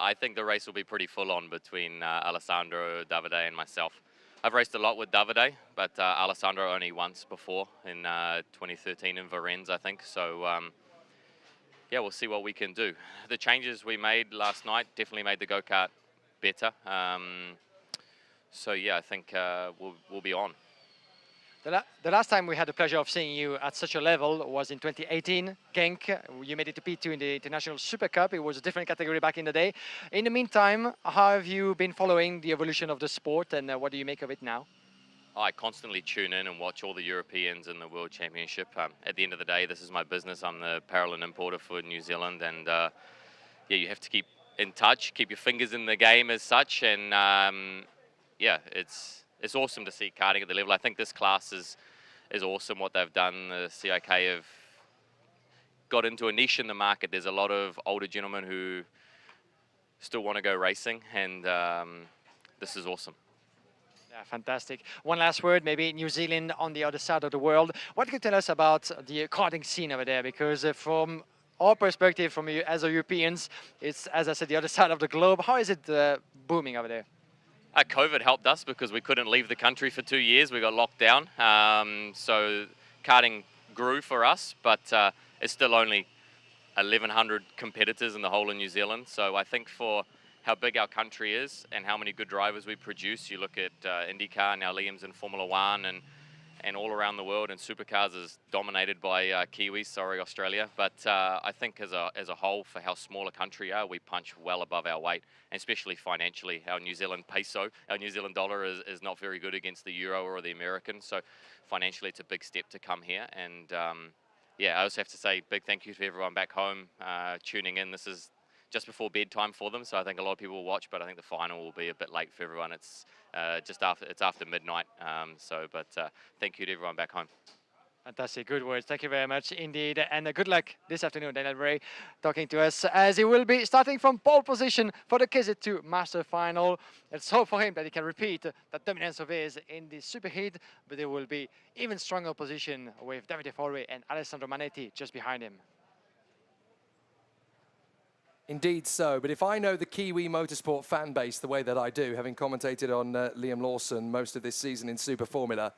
I think the race will be pretty full on between Alessandro, Davide and myself. I've raced a lot with Davide, but Alessandro only once before in 2013 in Varennes, I think. So yeah, we'll see what we can do. The changes we made last night definitely made the go-kart better. So yeah, I think we'll be on. The last time we had the pleasure of seeing you at such a level was in 2018. Genk, you made it to P2 in the International Super Cup. It was a different category back in the day. In the meantime, how have you been following the evolution of the sport, and what do you make of it now? I constantly tune in and watch all the Europeans in the World Championship. At the end of the day, this is my business. I'm the apparel importer for New Zealand, and yeah, you have to keep in touch, keep your fingers in the game as such, and yeah, it's awesome to see karting at the level. I think this class is awesome what they've done. The CIK have got into a niche in the market. There's a lot of older gentlemen who still want to go racing, and this is awesome. Yeah, fantastic. One last word, maybe New Zealand on the other side of the world. What can you tell us about the karting scene over there? Because from our perspective, from you as Europeans, it's, as I said, the other side of the globe. How is it booming over there? COVID helped us because we couldn't leave the country for 2 years. We got locked down. So karting grew for us, but it's still only 1,100 competitors in the whole of New Zealand. So I think for how big our country is and how many good drivers we produce, you look at IndyCar, now Liam's in Formula One, and all around the world, and supercars is dominated by Kiwis, sorry Australia. But I think as a whole, for how small a country we are, we punch well above our weight, and especially financially. Our New Zealand peso, our New Zealand dollar is not very good against the euro or the American, so financially it's a big step to come here. And yeah, I also have to say big thank you to everyone back home tuning in. This is just before bedtime for them, so I think a lot of people will watch, but I think the final will be a bit late for everyone. It's after midnight, but thank you to everyone back home. Fantastic, good words. Thank you very much indeed, and good luck this afternoon. Daniel Ray talking to us as he will be starting from pole position for the KZ2 Master Final. Let's hope for him that he can repeat that dominance of his in the superheat, but there will be even stronger position with Davide Forwe and Alessandro Manetti just behind him. Indeed so, but if I know the Kiwi motorsport fan base the way that I do, having commentated on Liam Lawson most of this season in Super Formula,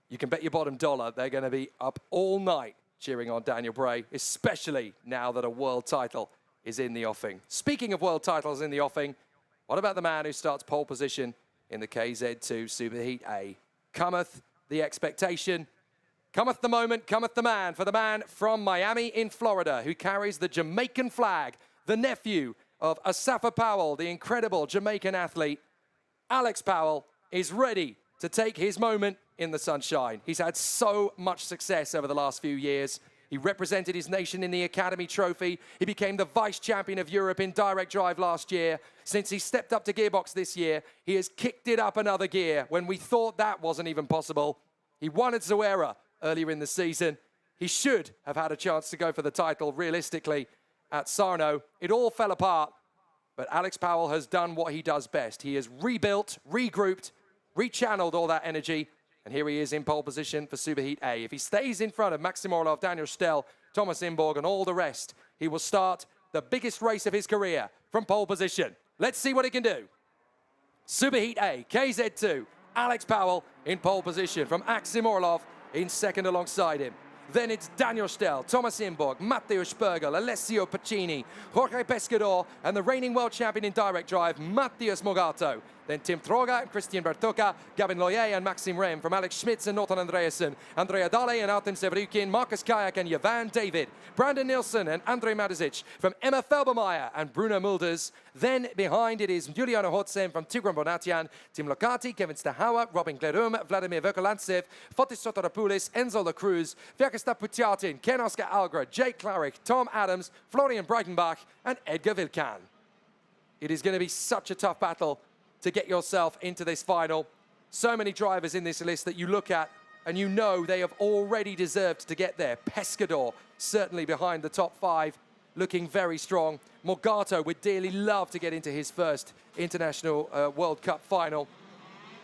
you can bet your bottom dollar they're going to be up all night cheering on Daniel Bray, especially now that a world title is in the offing. Speaking of world titles in the offing, what about the man who starts pole position in the KZ2 Superheat A? Cometh the expectation, cometh the moment, cometh the man, for the man from Miami in Florida who carries the Jamaican flag, the nephew of Asafa Powell, the incredible Jamaican athlete. Alex Powell is ready to take his moment in the sunshine. He's had so much success over the last few years. He represented his nation in the Academy Trophy. He became the vice champion of Europe in direct drive last year. Since he stepped up to gearbox this year, he has kicked it up another gear when we thought that wasn't even possible. He won at Zuera earlier in the season. He should have had a chance to go for the title realistically at Sarno. It all fell apart, but Alex Powell has done what he does best. He has rebuilt, regrouped, rechanneled all that energy, and here he is in pole position for Superheat A. If he stays in front of Maxim Orlov, Daniel Stell, Thomas Imborg, and all the rest, he will start the biggest race of his career from pole position. Let's see what he can do. Superheat A, KZ2, Alex Powell in pole position from Maxim Orlov in second alongside him. Then it's Daniel Stell, Thomas Imborg, Matteo Spergel, Alessio Pacini, Jorge Pescador, and the reigning world champion in direct drive, Matthias Mogato. Then Tim Troga and Christian Bertoka, Gavin Loyer and Maxim Rem from Alex Schmitz and Norton Andreasen, Andrea Dale and Artem Sevryukin, Marcus Kayak and Yvan David, Brandon Nilsson and Andrei Matuzic from Emma Felbermeyer and Bruno Mulders. Then behind it is Juliano Hotsen from Tigran Bonatian, Tim Locati, Kevin Stahawa, Robin Glerum, Vladimir Vokolantsev, Fotis Sotoropoulos, Enzo La Cruz, Vyacheslav Putyatin, Ken Oscar Algra, Jake Clarick, Tom Adams, Florian Breitenbach and Edgar Vilcan. It is going to be such a tough battle to get yourself into this final. So many drivers in this list that you look at and you know they have already deserved to get there. Pescador, certainly behind the top 5, looking very strong. Morgato would dearly love to get into his first International World Cup final.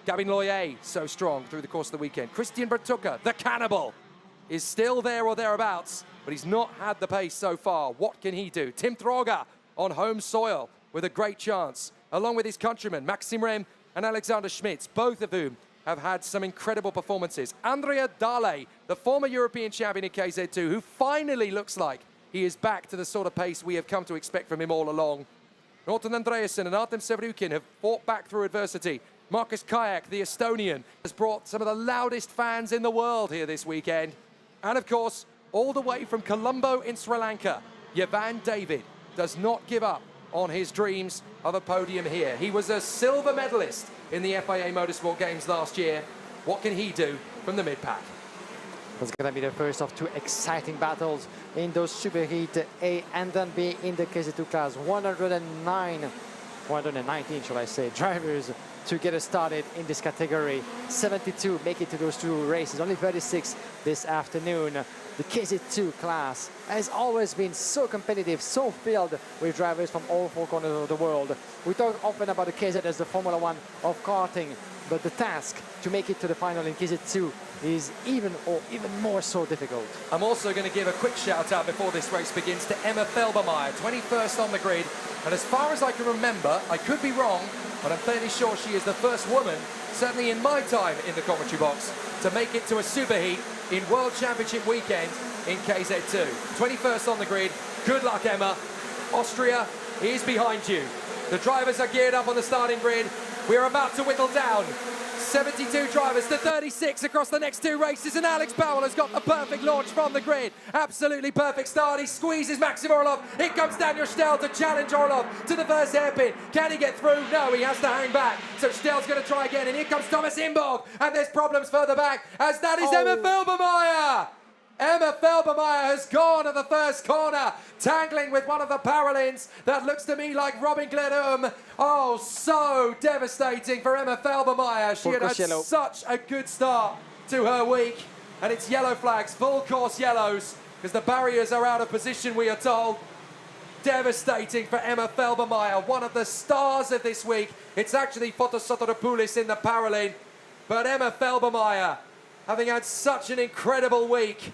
Gavin Loyer, so strong through the course of the weekend. Christian Bertucca, the cannibal, is still there or thereabouts, but he's not had the pace so far. What can he do? Tim Throga on home soil with a great chance, along with his countrymen, Maxim Rem and Alexander Schmitz, both of whom have had some incredible performances. Andrea Dale, the former European champion in KZ2, who finally looks like he is back to the sort of pace we have come to expect from him all along. Norton Andreasen and Artem Sevrukin have fought back through adversity. Markus Kayak, the Estonian, has brought some of the loudest fans in the world here this weekend. And of course, all the way from Colombo in Sri Lanka, Yavan David does not give up on his dreams of a podium here. He was a silver medalist in the FIA Motorsport Games last year. What can he do from the mid-pack? It's going to be the first of 2 exciting battles in those Superheat A and then B in the KZ2 class. 119, shall I say, drivers to get us started in this category. 72 make it to those 2 races, only 36 this afternoon. The KZ2 class has always been so competitive, so filled with drivers from all 4 corners of the world. We talk often about the KZ as the Formula 1 of karting, but the task to make it to the final in KZ2 is even more so difficult. I'm also going to give a quick shout out before this race begins to Emma Felbermeyer, 21st on the grid. And as far as I can remember, I could be wrong, but I'm fairly sure she is the first woman, certainly in my time in the commentary box, to make it to a superheat in World Championship weekend in KZ2. 21st on the grid. Good luck, Emma. Austria is behind you. The drivers are geared up on the starting grid. We're about to whittle down 72 drivers to 36 across the next 2 races, and Alex Powell has got the perfect launch from the grid. Absolutely perfect start. He squeezes Maxim Orlov. Here comes Daniel Stell to challenge Orlov to the first hairpin. Can he get through? No, he has to hang back. So Stell's going to try again, and here comes Thomas Imborg, and there's problems further back, as that is Emma Felbermeyer. Emma Felbermeyer has gone at the first corner, tangling with one of the Paralins that looks to me like Robin Gledum. Oh, so devastating for Emma Felbermeyer. She had such a good start to her week. And it's yellow flags, full course yellows, because the barriers are out of position, we are told. Devastating for Emma Felbermeyer, one of the stars of this week. It's actually Fotosoteropoulos in the Paralin. But Emma Felbermeyer, having had such an incredible week,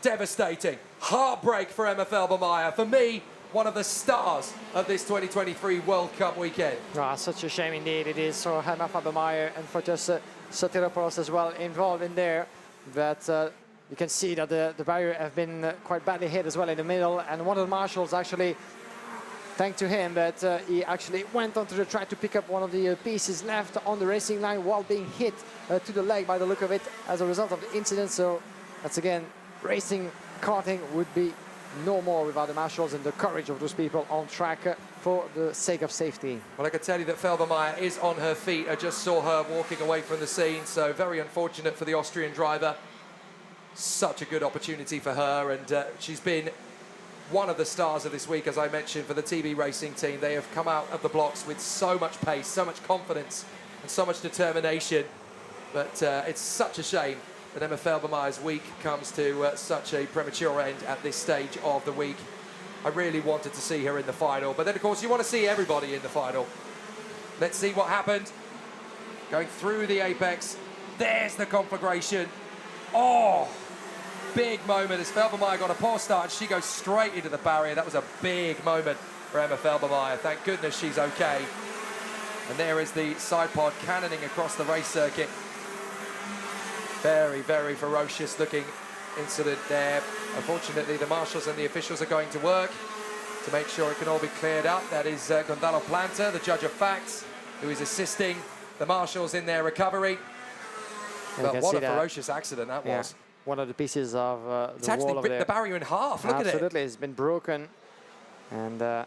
devastating. Heartbreak for Emma Felbermeyer. For me, one of the stars of this 2023 World Cup weekend. Oh, such a shame indeed it is. So Emma Felbermeyer and Fotos Soteropoulos as well involved in there. But you can see that the barrier have been quite badly hit as well in the middle. And one of the marshals actually, thanks to him, that he actually went onto the track to pick up one of the pieces left on the racing line while being hit to the leg by the look of it as a result of the incident. So that's again, racing, karting would be no more without the marshals and the courage of those people on track for the sake of safety. Well, I can tell you that Felbermeyer is on her feet. I just saw her walking away from the scene, so very unfortunate for the Austrian driver. Such a good opportunity for her, and she's been one of the stars of this week, as I mentioned, for the TB Racing team. They have come out of the blocks with so much pace, so much confidence, and so much determination. But it's such a shame that Emma Felbermeyer's week comes to such a premature end at this stage of the week. I really wanted to see her in the final, but then of course you want to see everybody in the final. Let's see what happened. Going through the apex, there's the conflagration. Oh, big moment as Felbermeyer got a poor start and she goes straight into the barrier. That was a big moment for Emma Felbermeyer. Thank goodness she's okay. And there is the side pod cannoning across the race circuit. Very, very ferocious looking incident there. Unfortunately, the marshals and the officials are going to work to make sure it can all be cleared up. That is Gonzalo Planta, the judge of facts, who is assisting the marshals in their recovery. But what a ferocious accident that was. One of the pieces of the wall it's actually ripped the barrier in half. Look at it. Absolutely, it's been broken. And we're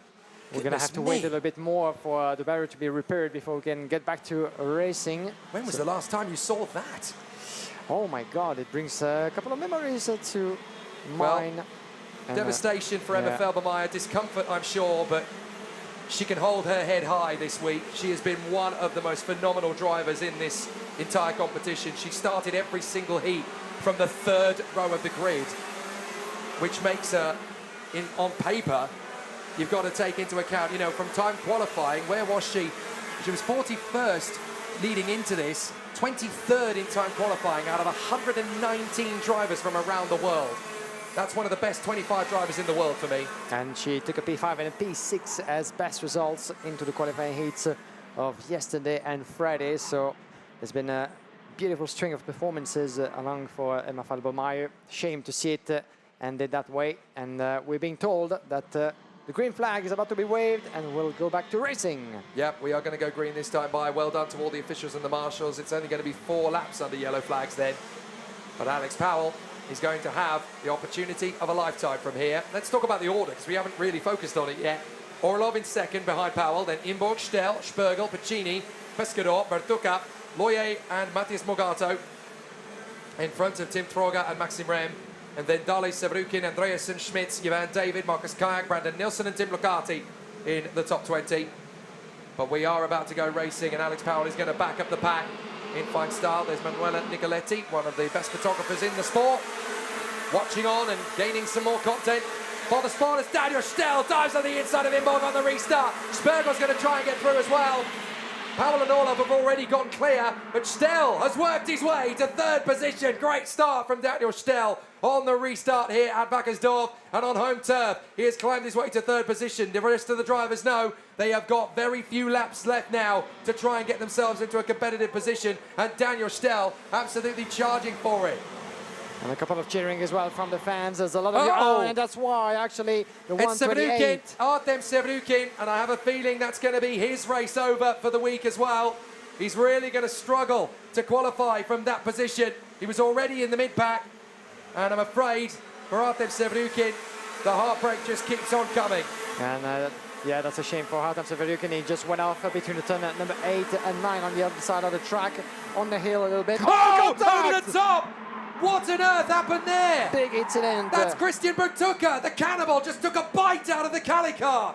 going to have to wait a little bit more for the barrier to be repaired before we can get back to racing. When was the last time you saw that? Oh my God, it brings a couple of memories to mind. Devastation for Emma Felbermeyer, discomfort I'm sure, but she can hold her head high this week. She has been one of the most phenomenal drivers in this entire competition. She started every single heat from the third row of the grid, which makes her, on paper, you've got to take into account, you know, from time qualifying, where was she? She was 41st leading into this, 23rd in time qualifying out of 119 drivers from around the world. That's one of the best 25 drivers in the world for me. And she took a P5 and a P6 as best results into the qualifying heats of yesterday and Friday. So there's been a beautiful string of performances along for Emma Falbo-Meyer. Shame to see it ended that way. And we're being told that the green flag is about to be waved and we'll go back to racing. Yep, we are going to go green this time by. Well done to all the officials and the marshals. It's only going to be 4 laps under yellow flags then. But Alex Powell is going to have the opportunity of a lifetime from here. Let's talk about the order, because we haven't really focused on it yet. Orlov in second behind Powell, then Imborg, Stell, Spergel, Pacini, Pescador, Bertuca, Loyer and Matthias Mogato in front of Tim Troga and Maxim Rem. And then Dale Sevrukin, Andreasen, Schmitz, Ivan David, Marcus Kayak, Brandon Nilsson and Tim Locati in the top 20. But we are about to go racing and Alex Powell is going to back up the pack in fine style. There's Manuela Nicoletti, one of the best photographers in the sport, watching on and gaining some more content. For the sport, as Daniel Stell dives on the inside of Imborg on the restart. Spergel's going to try and get through as well. Powell and Orlov have already gone clear, but Stell has worked his way to third position. Great start from Daniel Stell on the restart here at Wackersdorf and on home turf. He has climbed his way to third position. The rest of the drivers know they have got very few laps left now to try and get themselves into a competitive position, and Daniel Stell absolutely charging for it. And a couple of cheering as well from the fans. There's a lot of and that's why actually the 128. It's Artem Sevrukin, and I have a feeling that's going to be his race over for the week as well. He's really going to struggle to qualify from that position. He was already in the mid-pack, and I'm afraid for Artem Sevrukin, the heartbreak just keeps on coming. And yeah, that's a shame for Artem Sevrukin. He just went off between the turn at number 8 and 9 on the other side of the track, on the hill a little bit. Oh, over the top! What on earth happened there? Big incident. That's Christian Bertuca. The cannibal just took a bite out of the Cali car.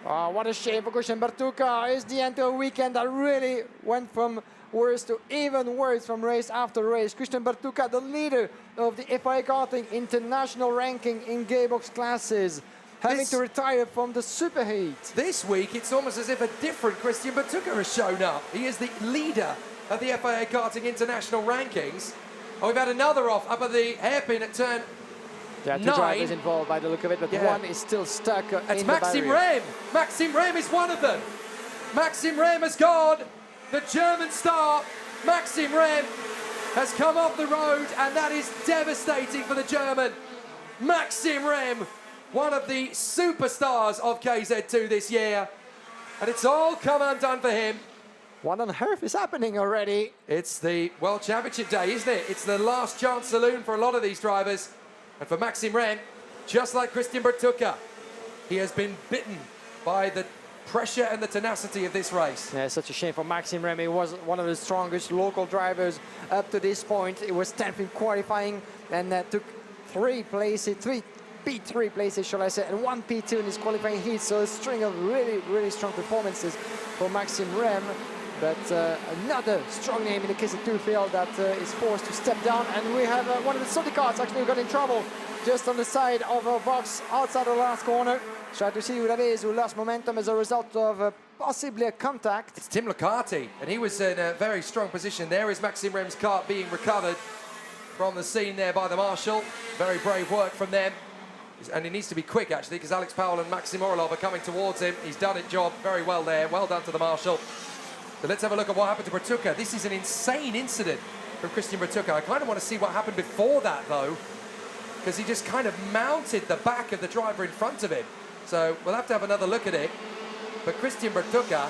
Oh, what a shame for Christian Bertuca. It's the end of a weekend that really went from worse to even worse from race after race. Christian Bertuca, the leader of the FIA Karting International ranking in gearbox classes, having to retire from the superheat. This week, it's almost as if a different Christian Bertuca has shown up. He is the leader of the FIA Karting International rankings. Oh, we've had another off up at the hairpin at turn 9. 2 drivers involved by the look of it, but one is still stuck It's in Maxim the barrier. Rem. Maxim Rem is one of them. Maxim Rem has gone. The German star, Maxim Rem, has come off the road, and that is devastating for the German. Maxim Rem, one of the superstars of KZ2 this year, and it's all come undone for him. What on earth is happening already? It's the World Championship day, isn't it? It's the last chance saloon for a lot of these drivers. And for Maxim Rem, just like Christian Bertuca, he has been bitten by the pressure and the tenacity of this race. Yeah, such a shame for Maxim Rem. He was one of the strongest local drivers up to this point. It was 10th in qualifying and took 3 P3 places, shall I say, and 1 P2 in his qualifying heat. So a string of really, really strong performances for Maxim Rem. But another strong name in the KZ2 field that is forced to step down. And we have one of the Sony cars actually got in trouble just on the side of our box outside the last corner. Try to see who that is, who lost momentum as a result of possibly a contact. It's Tim Locati, and he was in a very strong position. There is Maxim Rem's kart being recovered from the scene there by the marshal. Very brave work from them. And he needs to be quick, actually, because Alex Powell and Maxim Orlov are coming towards him. He's done his job very well there. Well done to the marshal. But let's have a look at what happened to Bertuca. This is an insane incident from Christian Bertuca. I kind of want to see what happened before that, though, because he just kind of mounted the back of the driver in front of him. So we'll have to have another look at it. But Christian Bertuca,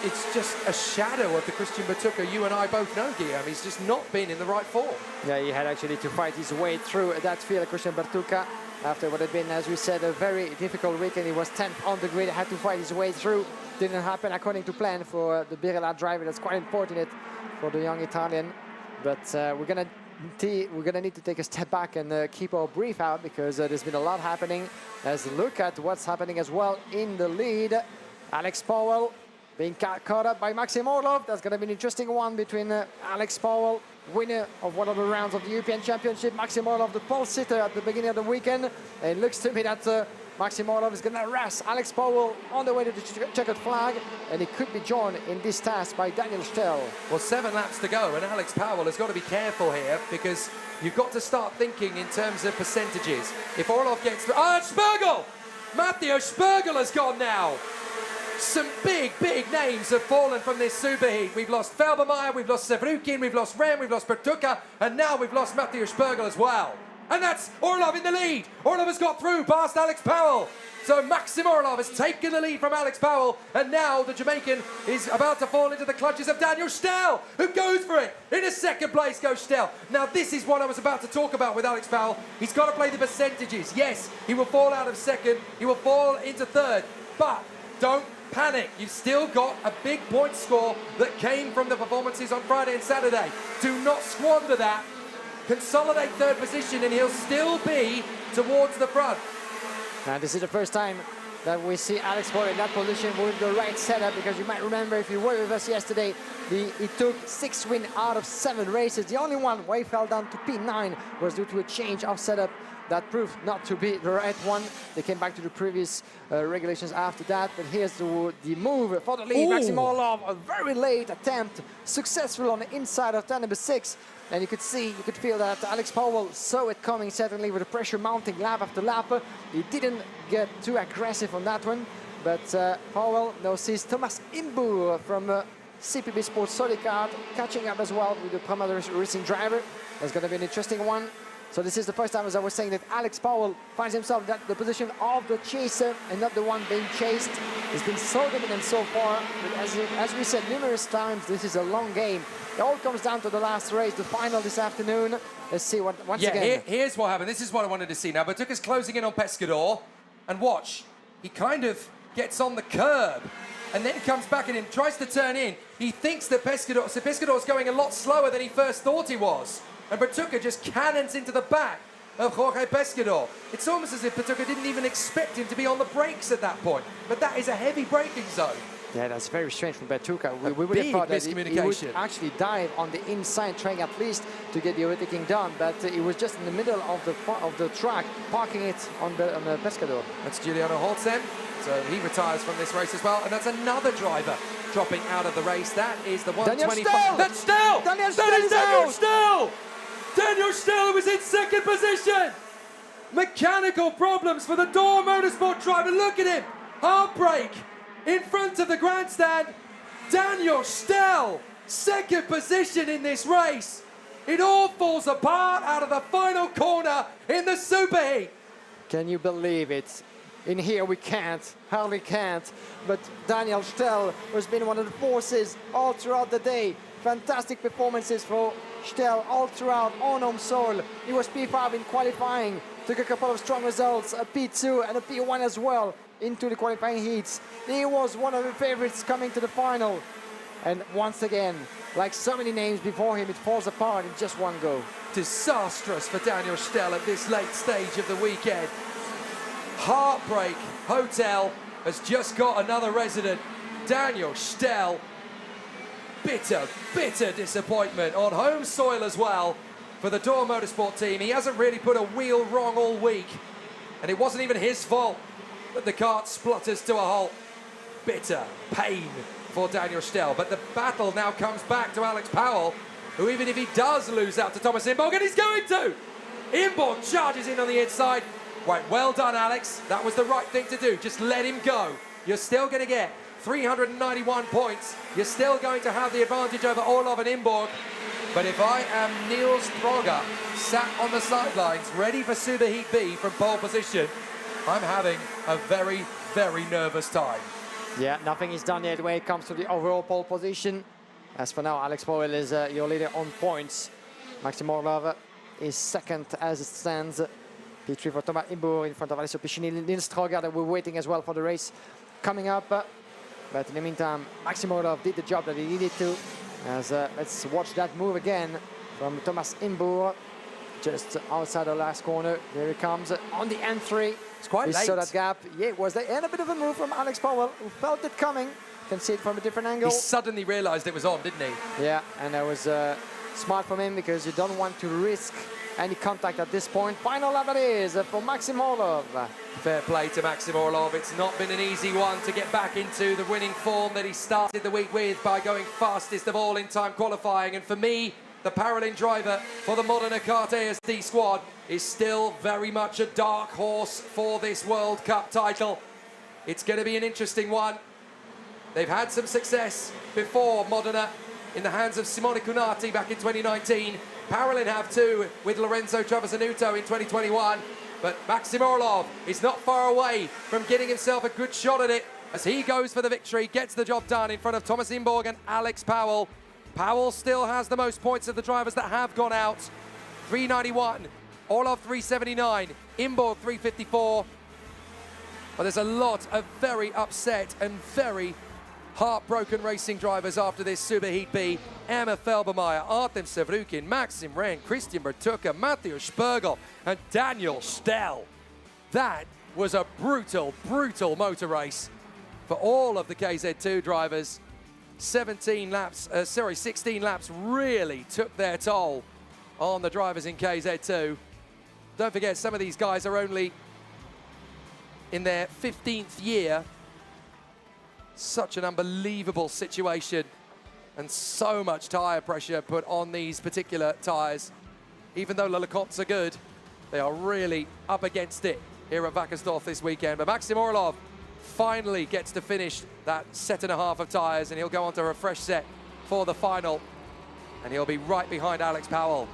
it's just a shadow of the Christian Bertuca you and I both know, Guillaume. He's just not been in the right form. Yeah, he had actually to fight his way through that field, Christian Bertuca, after what had been, as we said, a very difficult weekend. He was 10th on the grid, had to fight his way through. Didn't happen according to plan for the Birella driver. That's quite important for the young Italian. But we're going to we're gonna need to take a step back and keep our brief out because there's been a lot happening. Let's look at what's happening as well in the lead. Alex Powell being caught up by Maxim Orlov. That's gonna be an interesting one between Alex Powell, winner of one of the rounds of the European Championship, Maxim Orlov, the pole sitter at the beginning of the weekend. And it looks to me that Maxim Orlov is going to harass Alex Powell on the way to the checkered flag, and he could be joined in this task by Daniel Stell. Well, 7 laps to go, and Alex Powell has got to be careful here because you've got to start thinking in terms of percentages. If Orlov gets through... Oh, Spergel! Matthew Spergel has gone now. Some big names have fallen from this superheat. We've lost Felbermeyer, we've lost Sevrukin, we've lost Rem, we've lost Bertuka, and now we've lost Matthew Spergel as well. And that's Orlov in the lead. Orlov has got through past Alex Powell. So Maxim Orlov has taken the lead from Alex Powell, and now the Jamaican is about to fall into the clutches of Daniel Stell, who goes for it. In a second place goes Stell. Now this is what I was about to talk about with Alex Powell. He's got to play the percentages. Yes, he will fall out of second, he will fall into third, but don't panic. You've still got a big point score that came from the performances on Friday and Saturday. Do not squander that. Consolidate third position and he'll still be towards the front. And this is the first time that we see Alex Powell in that position with the right setup, because you might remember, if you were with us yesterday, he took 6 wins out of 7 races. The only one where he fell down to P9 was due to a change of setup that proved not to be the right one. They came back to the previous regulations after that, but here's the move for the lead. Maxim Orlov, a very late attempt, successful on the inside of turn number 6. And you could feel that Alex Powell saw it coming, certainly with the pressure mounting lap after lap. He didn't get too aggressive on that one, but Powell now sees Thomas Imbu from CPB Sports Solicard catching up as well with the Pramader Racing driver. That's going to be an interesting one. So this is the first time, as I was saying, that Alex Powell finds himself in the position of the chaser and not the one being chased. He's been so dominant so far, but as we said numerous times, this is a long game. It all comes down to the last race, the final this afternoon. Let's see what once again. Here's what happened. This is what I wanted to see now. Bertuca's closing in on Pescador, and watch, he kind of gets on the curb and then comes back and tries to turn in. He thinks that Pescador's going a lot slower than he first thought he was. And Bertuca just cannons into the back of Jorge Pescador. It's almost as if Bertuca didn't even expect him to be on the brakes at that point. But that is a heavy braking zone. Yeah, that's very strange from Bertuca. We would have thought that he would actually dive on the inside, trying at least to get the overtaking done. But he was just in the middle of the track, parking it on the Pescador. That's Giuliano Holtzen. So he retires from this race as well. And that's another driver dropping out of the race. That is the 125. That's Stell! That is Daniel Stell! Daniel Stell was in second position. Mechanical problems for the Door Motorsport driver. Look at him. Heartbreak in front of the grandstand. Daniel Stell, second position in this race. It all falls apart out of the final corner in the superheat. Can you believe it? In here we can't, hardly can't. But Daniel Stell has been one of the forces all throughout the day. Fantastic performances for Stell all throughout on home soil. He was P5 in qualifying, took a couple of strong results, a P2 and a P1 as well into the qualifying heats. He was one of the favorites coming to the final. And once again, like so many names before him, it falls apart in just one go. Disastrous for Daniel Stell at this late stage of the weekend. Heartbreak Hotel has just got another resident. Daniel Stell. Bitter disappointment on home soil as well for the Door Motorsport team. He hasn't really put a wheel wrong all week, and it wasn't even his fault that the kart splutters to a halt. Bitter pain for Daniel Stell, but the battle now comes back to Alex Powell, who, even if he does lose out to Thomas Imborg, and he's going to, Imborg charges in on the inside. Right, well done, Alex. That was the right thing to do. Just let him go. You're still going to get 391 points. You're still going to have the advantage over Orlov and Imborg. But if I am Niels Droger, sat on the sidelines, ready for Superheat B from pole position, I'm having a very, very nervous time. Yeah, nothing is done yet when it comes to the overall pole position. As for now, Alex Powell is your leader on points. Maxim Orlov is second as it stands. P3 for Thomas Imborg in front of Alessio Piscini. Niels Droger, that we're waiting as well for the race coming up. But in the meantime, Maxim Orlov did the job that he needed to. As let's watch that move again. from Thomas Imbourg, just outside the last corner. There he comes on the N3. It's quite we late. saw that gap. Yeah, it was there. And a bit of a move from Alex Powell, who felt it coming. Can see it from a different angle. He suddenly realised it was on, didn't he? Yeah, and that was smart from him because you don't want to risk any contact at this point. Final lap it is for Maxim Orlov. Fair play to Maxim Orlov. It's not been an easy one to get back into the winning form that he started the week with by going fastest of all in time qualifying. And for me, the Paralin driver for the Modena Kart ASD squad is still very much a dark horse for this World Cup title. It's going to be an interesting one. They've had some success before Modena in the hands of Simone Cunati back in 2019. Paralin have too with Lorenzo Travasanuto in 2021. But Maxim Orlov is not far away from getting himself a good shot at it as he goes for the victory, gets the job done in front of Thomas Imbourg and Alex Powell. Powell still has the most points of the drivers that have gone out. 391, Orlov 379, Imbourg 354. But there's a lot of very upset and very heartbroken racing drivers after this Superheat B. Emma Felbermeyer, Artem Sevrukin, Maxim Ren, Christian Bertucka, Matthias Spergel and Daniel Stell. That was a brutal, brutal motor race for all of the KZ2 drivers. 16 laps really took their toll on the drivers in KZ2. Don't forget, some of these guys are only in their 15th year. Such an unbelievable situation and so much tyre pressure put on these particular tyres. Even though the Lecomptes are good, they are really up against it here at Wackersdorf this weekend. But Maxim Orlov finally gets to finish that set and a half of tyres, and he'll go on to a fresh set for the final, and he'll be right behind Alex Powell.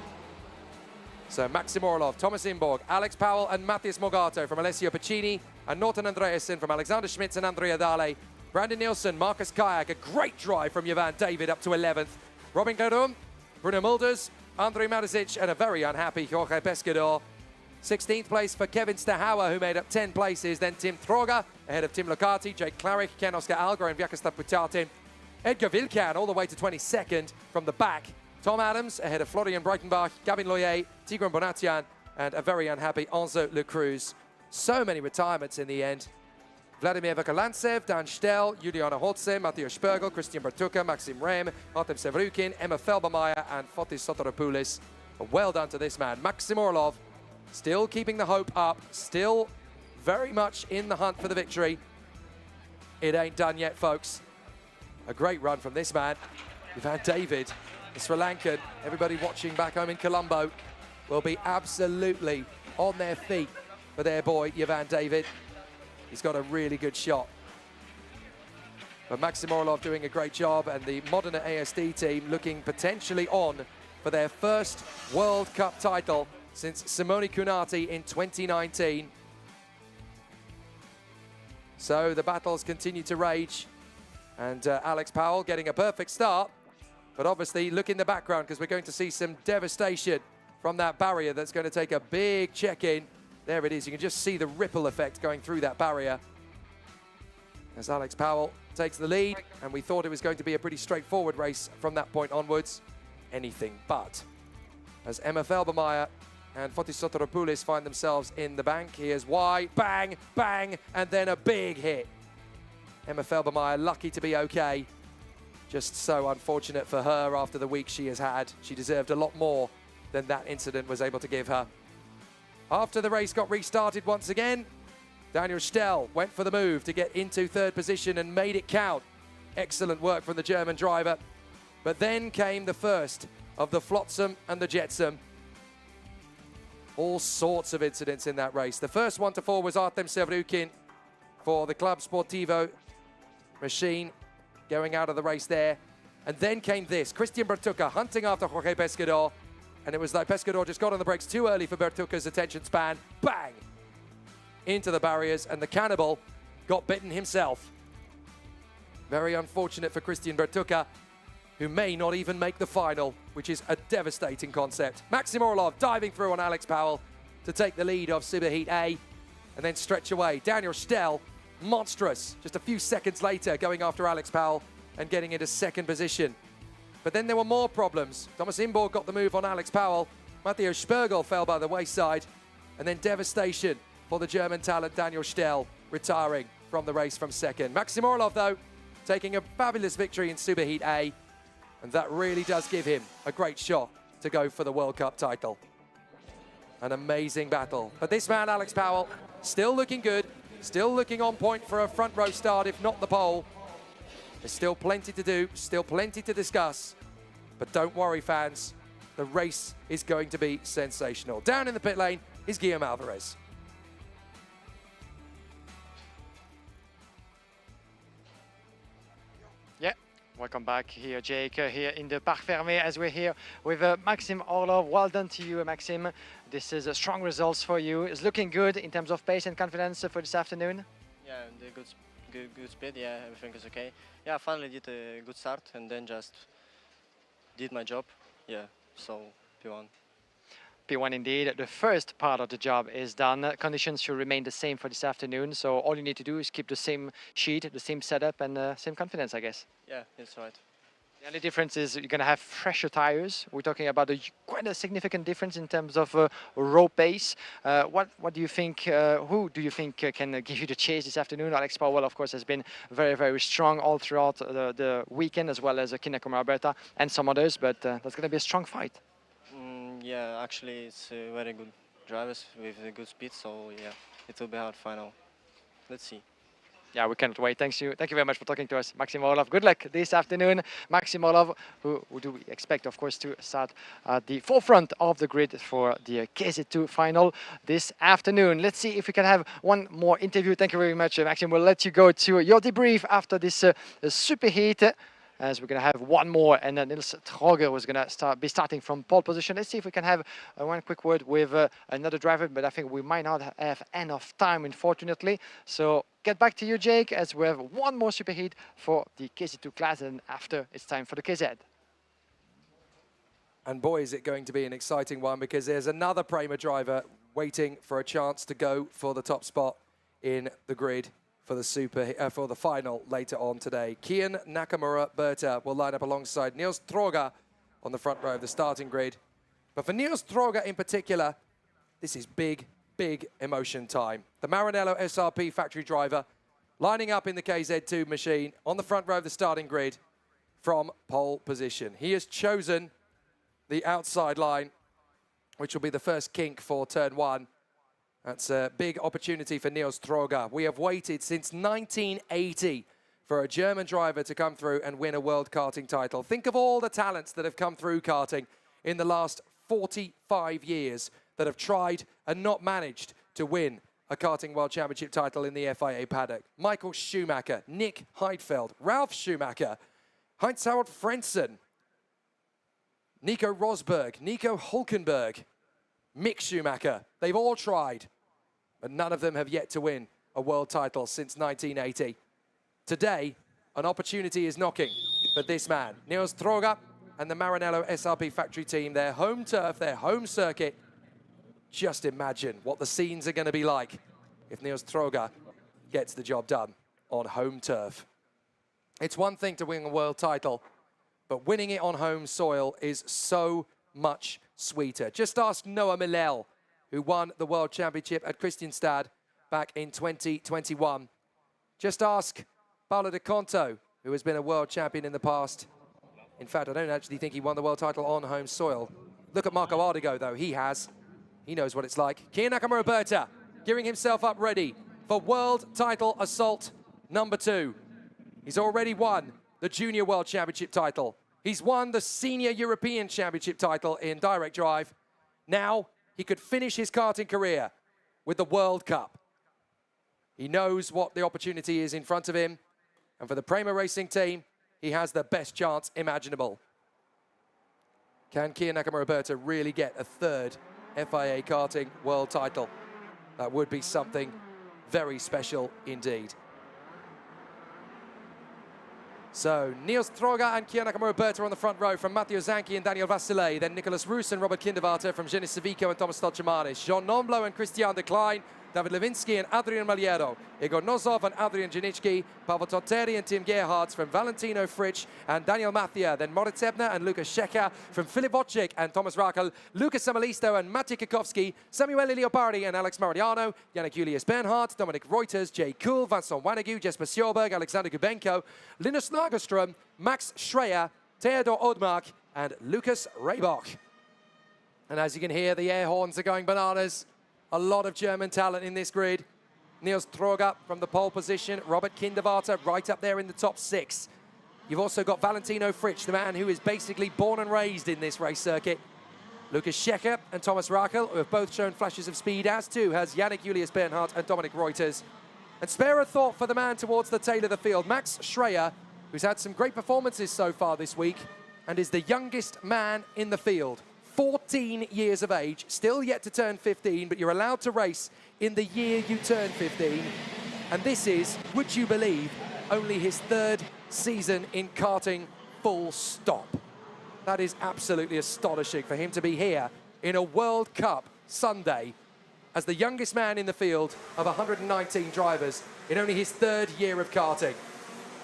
So Maxim Orlov, Thomas Imbourg, Alex Powell and Matthias Morgato from Alessio Piccini, and Norton Andreasen from Alexander Schmitz and Andrea Dale. Brandon Nielsen, Marcus Kayak, a great drive from Jovan David up to 11th. Robin Garum, Bruno Mulders, Andrei Marisic, and a very unhappy Jorge Pescador. 16th place for Kevin Stahauer, who made up 10 places. Then Tim Troga, ahead of Tim Locati, Jake Clarick, Ken Oscar Alger, and Vyacheslav Putatin. Edgar Vilcan all the way to 22nd from the back. Tom Adams, ahead of Florian Breitenbach, Gavin Loyer, Tigran Bonatian, and a very unhappy Enzo Le Cruz. So many retirements in the end. Vladimir Vakalantsev, Dan Stell, Juliana Holtze, Matthias Spergel, Christian Bertucka, Maxim Rem, Artem Sevrukin, Emma Felbermeyer, and Fotis Sotoropoulos. Well done to this man. Maxim Orlov still keeping the hope up, still very much in the hunt for the victory. It ain't done yet, folks. A great run from this man. Jovan David, the Sri Lankan, everybody watching back home in Colombo will be absolutely on their feet for their boy, Jovan David. He's got a really good shot. But Maxim Orlov doing a great job, and the Modena ASD team looking potentially on for their first World Cup title since Simone Cunati in 2019. So the battles continue to rage, and Alex Powell getting a perfect start, but obviously look in the background because we're going to see some devastation from that barrier that's going to take a big check-in. There it is, you can just see the ripple effect going through that barrier as Alex Powell takes the lead, and we thought it was going to be a pretty straightforward race from that point onwards. Anything but. As Emma Felbermeyer and Fotis Sotoropoulos find themselves in the bank. Here's why, bang, bang, and then a big hit. Emma Felbermeyer lucky to be okay. Just so unfortunate for her after the week she has had. She deserved a lot more than that incident was able to give her. After the race got restarted once again, Daniel Stell went for the move to get into third position and made it count. Excellent work from the German driver. But then came the first of the flotsam and the jetsam. All sorts of incidents in that race. The first one to fall was Artem Sevrukin for the Club Sportivo machine, going out of the race there. And then came this, Christian Bertucka hunting after Jorge Pescador. And it was like Pescador just got on the brakes too early for Bertucca's attention span. Bang! Into the barriers, and the cannibal got bitten himself. Very unfortunate for Christian Bertucka, who may not even make the final, which is a devastating concept. Maxim Orlov diving through on Alex Powell to take the lead of Superheat A, and then stretch away. Daniel Stell, monstrous, just a few seconds later, going after Alex Powell and getting into second position. But then there were more problems. Thomas Imborg got the move on Alex Powell. Matteo Spergel fell by the wayside. And then devastation for the German talent Daniel Stell, retiring from the race from second. Maxim Orlov, though, taking a fabulous victory in Superheat A. And that really does give him a great shot to go for the World Cup title. An amazing battle. But this man, Alex Powell, still looking good, still looking on point for a front row start, if not the pole. There's still plenty to do, still plenty to discuss. But don't worry, fans. The race is going to be sensational. Down in the pit lane is Guillaume Alvarez. Welcome back here, Jake, here in the Parc Fermé as we're here with Maxim Orlov. Well done to you, Maxim. This is a strong results for you. It's looking good in terms of pace and confidence for this afternoon. Yeah, the good speed. Yeah, everything is okay. Yeah, I finally did a good start and then just did my job. Yeah, so P1. P1 indeed. The first part of the job is done. Conditions should remain the same for this afternoon. So all you need to do is keep the same sheet, the same setup, and same confidence, I guess. Yeah, that's right. The only difference is you're going to have fresher tires. We're talking about quite a significant difference in terms of row pace. What do you think? Who do you think can give you the chase this afternoon? Alex Powell, of course, has been very, very strong all throughout the weekend, as well as Kian Nakamura Alberta and some others. But that's going to be a strong fight. Yeah, actually, it's very good drivers with a good speed. So yeah, it will be hard final. Let's see. Yeah, we cannot wait. Thank you very much for talking to us, Maxim Orlov. Good luck this afternoon. Maxim Orlov, who do we expect, of course, to start at the forefront of the grid for the KZ2 final this afternoon. Let's see if we can have one more interview. Thank you very much, Maxim. We'll let you go to your debrief after this superheat, as we're going to have one more, and then Nils Troger was going to be starting from pole position. Let's see if we can have one quick word with another driver, but I think we might not have enough time, unfortunately. So get back to you, Jake, as we have one more superheat for the KZ2 class, and after it's time for the KZ. And boy, is it going to be an exciting one, because there's another Prema driver waiting for a chance to go for the top spot in the grid for the for the final later on today. Kian Nakamura Berta will line up alongside Nils Troger on the front row of the starting grid. But for Nils Troger in particular, this is big, big emotion time. The Maranello SRP factory driver lining up in the KZ2 machine on the front row of the starting grid from pole position. He has chosen the outside line, which will be the first kink for turn one. That's a big opportunity for Nils Troger. We have waited since 1980 for a German driver to come through and win a world karting title. Think of all the talents that have come through karting in the last 45 years that have tried and not managed to win a karting world championship title in the FIA paddock. Michael Schumacher, Nick Heidfeld, Ralf Schumacher, Heinz-Harald Frentzen, Nico Rosberg, Nico Hulkenberg, Mick Schumacher. They've all tried, but none of them have yet to win a world title since 1980. Today, an opportunity is knocking for this man, Nils Troger, and the Maranello SRP factory team, their home turf, their home circuit. Just imagine what the scenes are going to be like if Nils Troger gets the job done on home turf. It's one thing to win a world title, but winning it on home soil is so much sweeter. Just ask Noah Millell, who won the World Championship at Kristianstad back in 2021. Just ask Paolo De Conto, who has been a world champion in the past. In fact, I don't actually think he won the world title on home soil. Look at Marco Ardigo, though. He has. He knows what it's like. Kian Nakamura Berta gearing himself up ready for world title assault number 2. He's already won the Junior World Championship title. He's won the Senior European Championship title in direct drive. Now he could finish his karting career with the World Cup. He knows what the opportunity is in front of him. And for the Prema Racing team, he has the best chance imaginable. Can Kian Nakamura Berta really get a third FIA Karting World title? That would be something very special indeed. So, Nils Troger and Kian Nakamura Berta on the front row from Matteo Zanchi and Daniel Vasile. Then Nicholas Roos and Robert Kinderwarter from Jennis Savico and Thomas Stolchemanis. Jean Nomblo and Christian de Klein David Lewinsky and Adrian Maliero, Igor Nozov and Adrian Janicki, Pavel Totteri and Tim Gerhardt from Valentino Fritsch and Daniel Mathia, then Moritz Ebner and Lukas Schecker from Filip Wojcik and Thomas Rakel, Lucas Samalisto and Maciej Kikowski, Samuele Leopardi and Alex Mariano, Yannick Julius Bernhardt, Dominic Reuters, Jay Kuhl, Vincent Wanagu, Jesper Sjorberg, Alexander Gubenko, Linus Lagerström, Max Schreyer, Theodor Odmark and Lucas Rehbock. And as you can hear, the air horns are going bananas. A lot of German talent in this grid. Niels Troger from the pole position, Robert Kinderwarter right up there in the top 6. You've also got Valentino Fritsch, the man who is basically born and raised in this race circuit. Lucas Schecker and Thomas Rakel, who have both shown flashes of speed, as too has Yannick Julius Bernhardt and Dominic Reuters. And spare a thought for the man towards the tail of the field, Max Schreyer, who's had some great performances so far this week and is the youngest man in the field. 14 years of age, still yet to turn 15, but you're allowed to race in the year you turn 15. And this is, would you believe, only his 3rd season in karting, full stop. That is absolutely astonishing for him to be here in a World Cup Sunday as the youngest man in the field of 119 drivers in only his 3rd year of karting.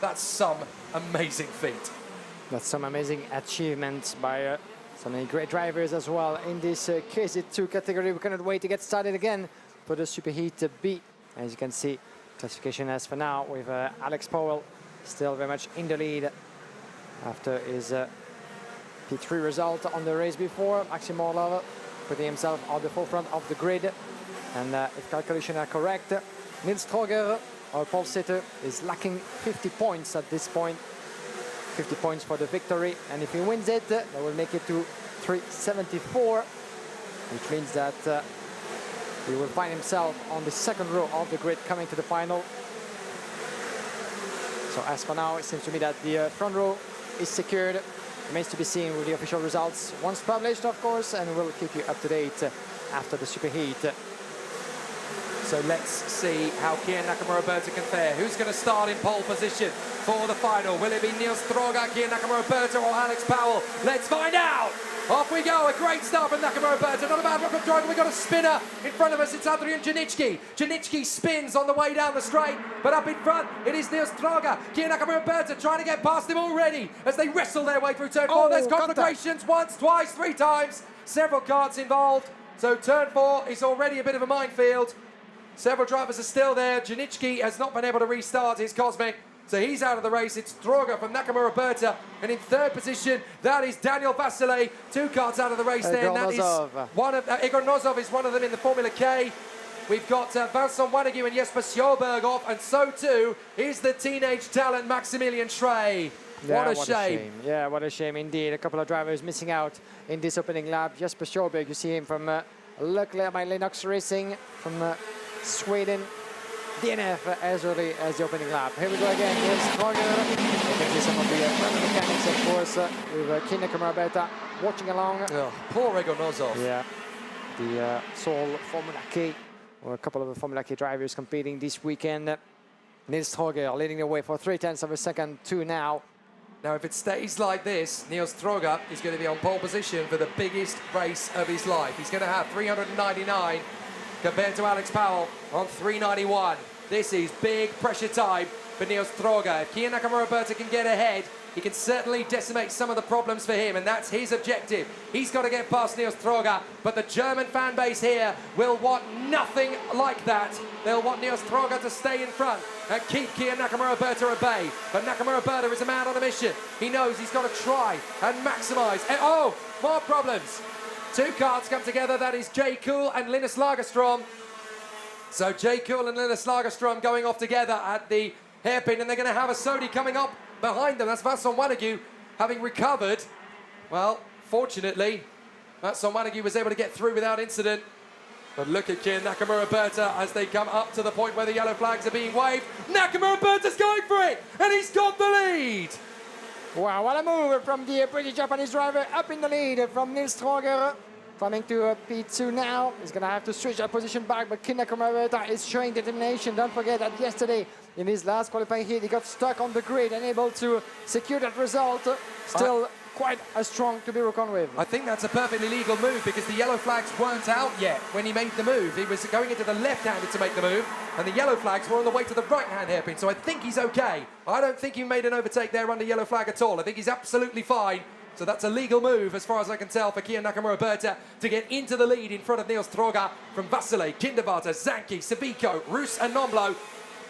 That's some amazing feat. That's some amazing achievement by so many great drivers as well in this KZ2 category. We cannot wait to get started again for the Superheat B. As you can see, classification as for now with Alex Powell still very much in the lead after his P3 result on the race before. Maxim Orlov putting himself on the forefront of the grid. And if calculations are correct, Niels Troger, our pole sitter, is lacking 50 points at this point. 50 points for the victory, and if he wins it, that will make it to 374, which means that he will find himself on the 2nd row of the grid coming to the final. So as for now, it seems to me that the front row is secured. Remains to be seen with the official results once published, of course, and we'll keep you up to date after the Superheat. So let's see how Kian Nakamura-Berta can fare. Who's going to start in pole position for the final? Will it be Niels Troger, Kian Nakamura-Berta or Alex Powell? Let's find out! Off we go, a great start from Nakamura-Berta. Not a bad rocket driver, we've got a spinner in front of us. It's Adrian Janicki. Janicki spins on the way down the straight, but up in front it is Niels Troger. Kian Nakamura-Berta trying to get past him already as they wrestle their way through turn 4. There's conflagrations once, twice, 3 times. Several karts involved. So turn 4 is already a bit of a minefield. Several drivers are still there. Janicki has not been able to restart his Cosmic, so he's out of the race. It's Troger from Nakamura-Berta, and in 3rd position, that is Daniel Vasile. 2 karts out of the race there. That is one of Igor Nozov is one of them in the Formula K. We've got Vincent Wanagu and Jesper Sjorberg off, and so too is the teenage talent Maximilian Schrey. Yeah, what a shame. Yeah, what a shame indeed. A couple of drivers missing out in this opening lap. Jesper Sjorberg, you see him from Leclerc by Lennox Racing from Sweden. DNF as early as the opening lap. Here we go again. Here's Troger. You can see some of the mechanics, of course, with Kian Nakamura-Berta watching along. Oh, poor Igor Nozov. Yeah, the sole Formula K, or a couple of the Formula K drivers competing this weekend. Niels Troger leading the way for 0.3 of a second to now. Now, if it stays like this, Niels Troger is going to be on pole position for the biggest race of his life. He's going to have 399 compared to Alex Powell on 391. This is big pressure time for Niels Troger. If Kian Nakamura-Berta can get ahead, he can certainly decimate some of the problems for him, and that's his objective. He's got to get past Niels Troger, but the German fan base here will want nothing like that. They'll want Niels Troger to stay in front and keep Kian Nakamura-Berta at bay. But Nakamura-Berta is a man on a mission. He knows he's got to try and maximise. Oh, more problems. 2 karts come together. That is Jay Kuhl and Linus Lagerström. So Jay Kuhl and Linus Lagerström going off together at the hairpin, and they're going to have a Sodi coming up behind them. That's Vincent Wanagu having recovered. Well, fortunately, Vincent Wanagu was able to get through without incident. But look at Kian Nakamura-Berta as they come up to the point where the yellow flags are being waved. Nakamura-Berta's going for it, and he's got the lead. Wow, what a move from the British-Japanese driver up in the lead from Niels Troger. Coming to P2 now. He's going to have to switch that position back, but Kian Nakamura-Berta is showing determination. Don't forget that yesterday, in his last qualifying heat, he got stuck on the grid, unable to secure that result. Still quite strong to be reckoned with. I think that's a perfectly legal move because the yellow flags weren't out yet when he made the move. He was going into the left-handed to make the move, and the yellow flags were on the way to the right-hand hairpin, so I think he's okay. I don't think he made an overtake there under yellow flag at all. I think he's absolutely fine. So that's a legal move, as far as I can tell, for Kiya Nakamura-Berta to get into the lead in front of Niels Troga from Vasile, Kinderwarter, Zanki, Savico, Roos and Nomblo.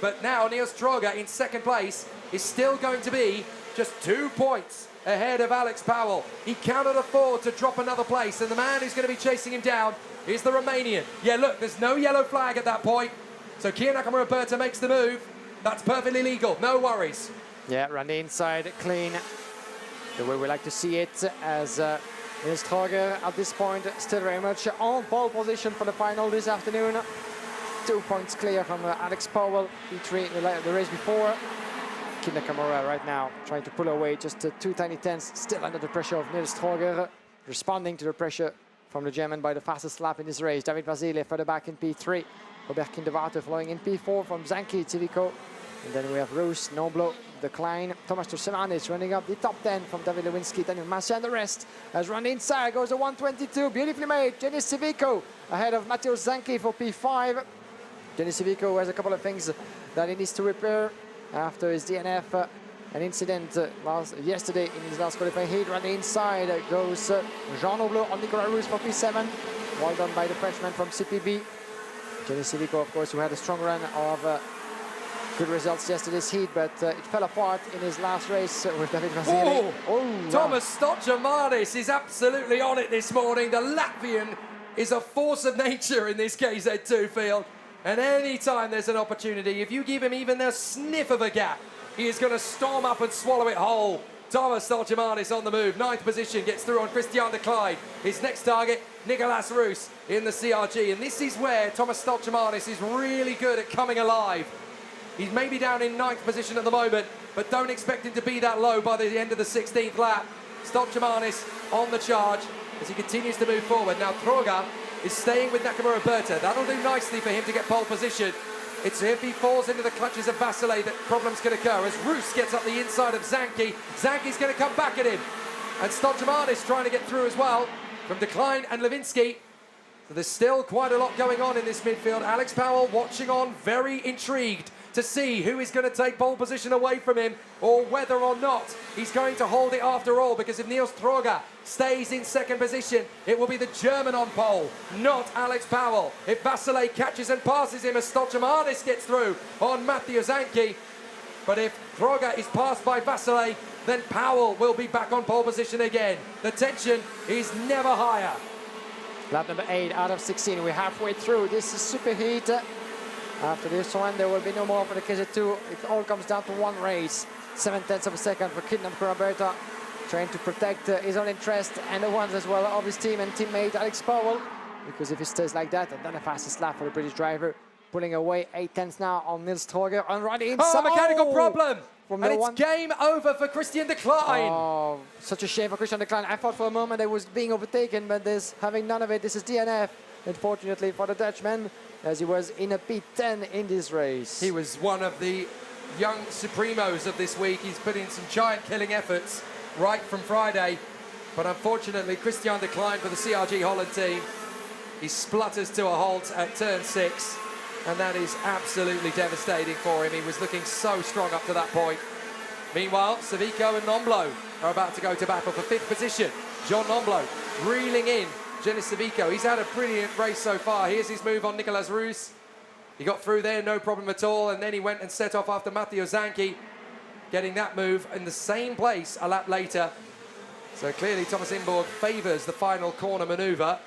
But now Niels Troga in second place is still going to be just 2 points ahead of Alex Powell. He cannot afford to drop another place, and the man who's going to be chasing him down is the Romanian. Yeah, look, there's no yellow flag at that point. So Kiya Nakamura-Berta makes the move. That's perfectly legal, no worries. Yeah, run the inside, clean. The way we like to see it, as Niels Troga at this point still very much on pole position for the final this afternoon. 2 points clear from Alex Powell, P3 the race before. Kiya Nakamura right now trying to pull away, just 2 tiny tenths, still under the pressure of Niels Troga, responding to the pressure from the German by the fastest lap in this race. David Vasile further back in P3. Robert Kinderwarter following in P4 from Zanki, Civico. And then we have Roos, Noblo, Decline, Thomas Tursemanis running up the top 10 from David Lewinsky, Daniel Massia and the rest. As run inside goes a 122, beautifully made. Jenny Civico ahead of Matteo Zanki for P5. Jenny Civico has a couple of things that he needs to repair after his DNF. An incident yesterday in his last qualifying heat. Run inside goes Jean Noblo on Nicolas Roos for P7. Well done by the Frenchman from CPB. Jenny Civico, of course, who had a strong run of good results yesterday's heat, but it fell apart in his last race with David Vasile. Thomas Stochamanis is absolutely on it this morning. The Latvian is a force of nature in this KZ2 field. And any time there's an opportunity, if you give him even a sniff of a gap, he is going to storm up and swallow it whole. Thomas Stochamanis on the move. 9th position, gets through on Christian de Clyde. His next target, Nicolas Roos in the CRG. And this is where Thomas Stochamanis is really good at coming alive. He's maybe down in 9th position at the moment, but don't expect him to be that low by the end of the 16th lap. Stochamanis on the charge as he continues to move forward. Now Troga is staying with Nakamura-Berta. That'll do nicely for him to get pole position. It's if he falls into the clutches of Vasile that problems can occur. As Roos gets up the inside of Zanki, Zanki's going to come back at him. And Stochamanis trying to get through as well from Decline and Lewinsky. So there's still quite a lot going on in this midfield. Alex Powell watching on, very intrigued to see who is going to take pole position away from him, or whether or not he's going to hold it after all, because if Niels Troga stays in second position, it will be the German on pole, not Alex Powell. If Vasile catches and passes him as Stochamanis gets through on Matteo Zanki, but if Troga is passed by Vasile, then Powell will be back on pole position again. The tension is never higher. Lap number 8 out of 16. We're halfway through. This is super heat. After this one, there will be no more for the KZ2. It all comes down to one race. 7/10 of a second for Kiya Nakamura-Berta, trying to protect his own interest and the ones as well of his team and teammate Alex Powell. Because if he stays like that, and then the fastest lap for the British driver, pulling away 8/10 now on Niels Troga on right inside. Oh, mechanical problem! And it's game over for Christian de Clyde. Oh, such a shame for Christian de Clyde. I thought for a moment it was being overtaken, but there's having none of it. This is DNF, unfortunately for the Dutchman, as he was in a P10 in this race. He was one of the young supremos of this week. He's put in some giant killing efforts right from Friday, but unfortunately Christian de Clyde for the CRG Holland team, he splutters to a halt at turn 6, and that is absolutely devastating for him. He was looking so strong up to that point. Meanwhile, Savico and Nomblo are about to go to battle for 5th position. John Nomblo reeling in Jenny Savico. He's had a brilliant race so far. Here's his move on Nicolas Roos. He got through there, no problem at all, and then he went and set off after Matteo Zanki, getting that move in the same place a lap later. So clearly Thomas Imborg favours the final corner manoeuvre,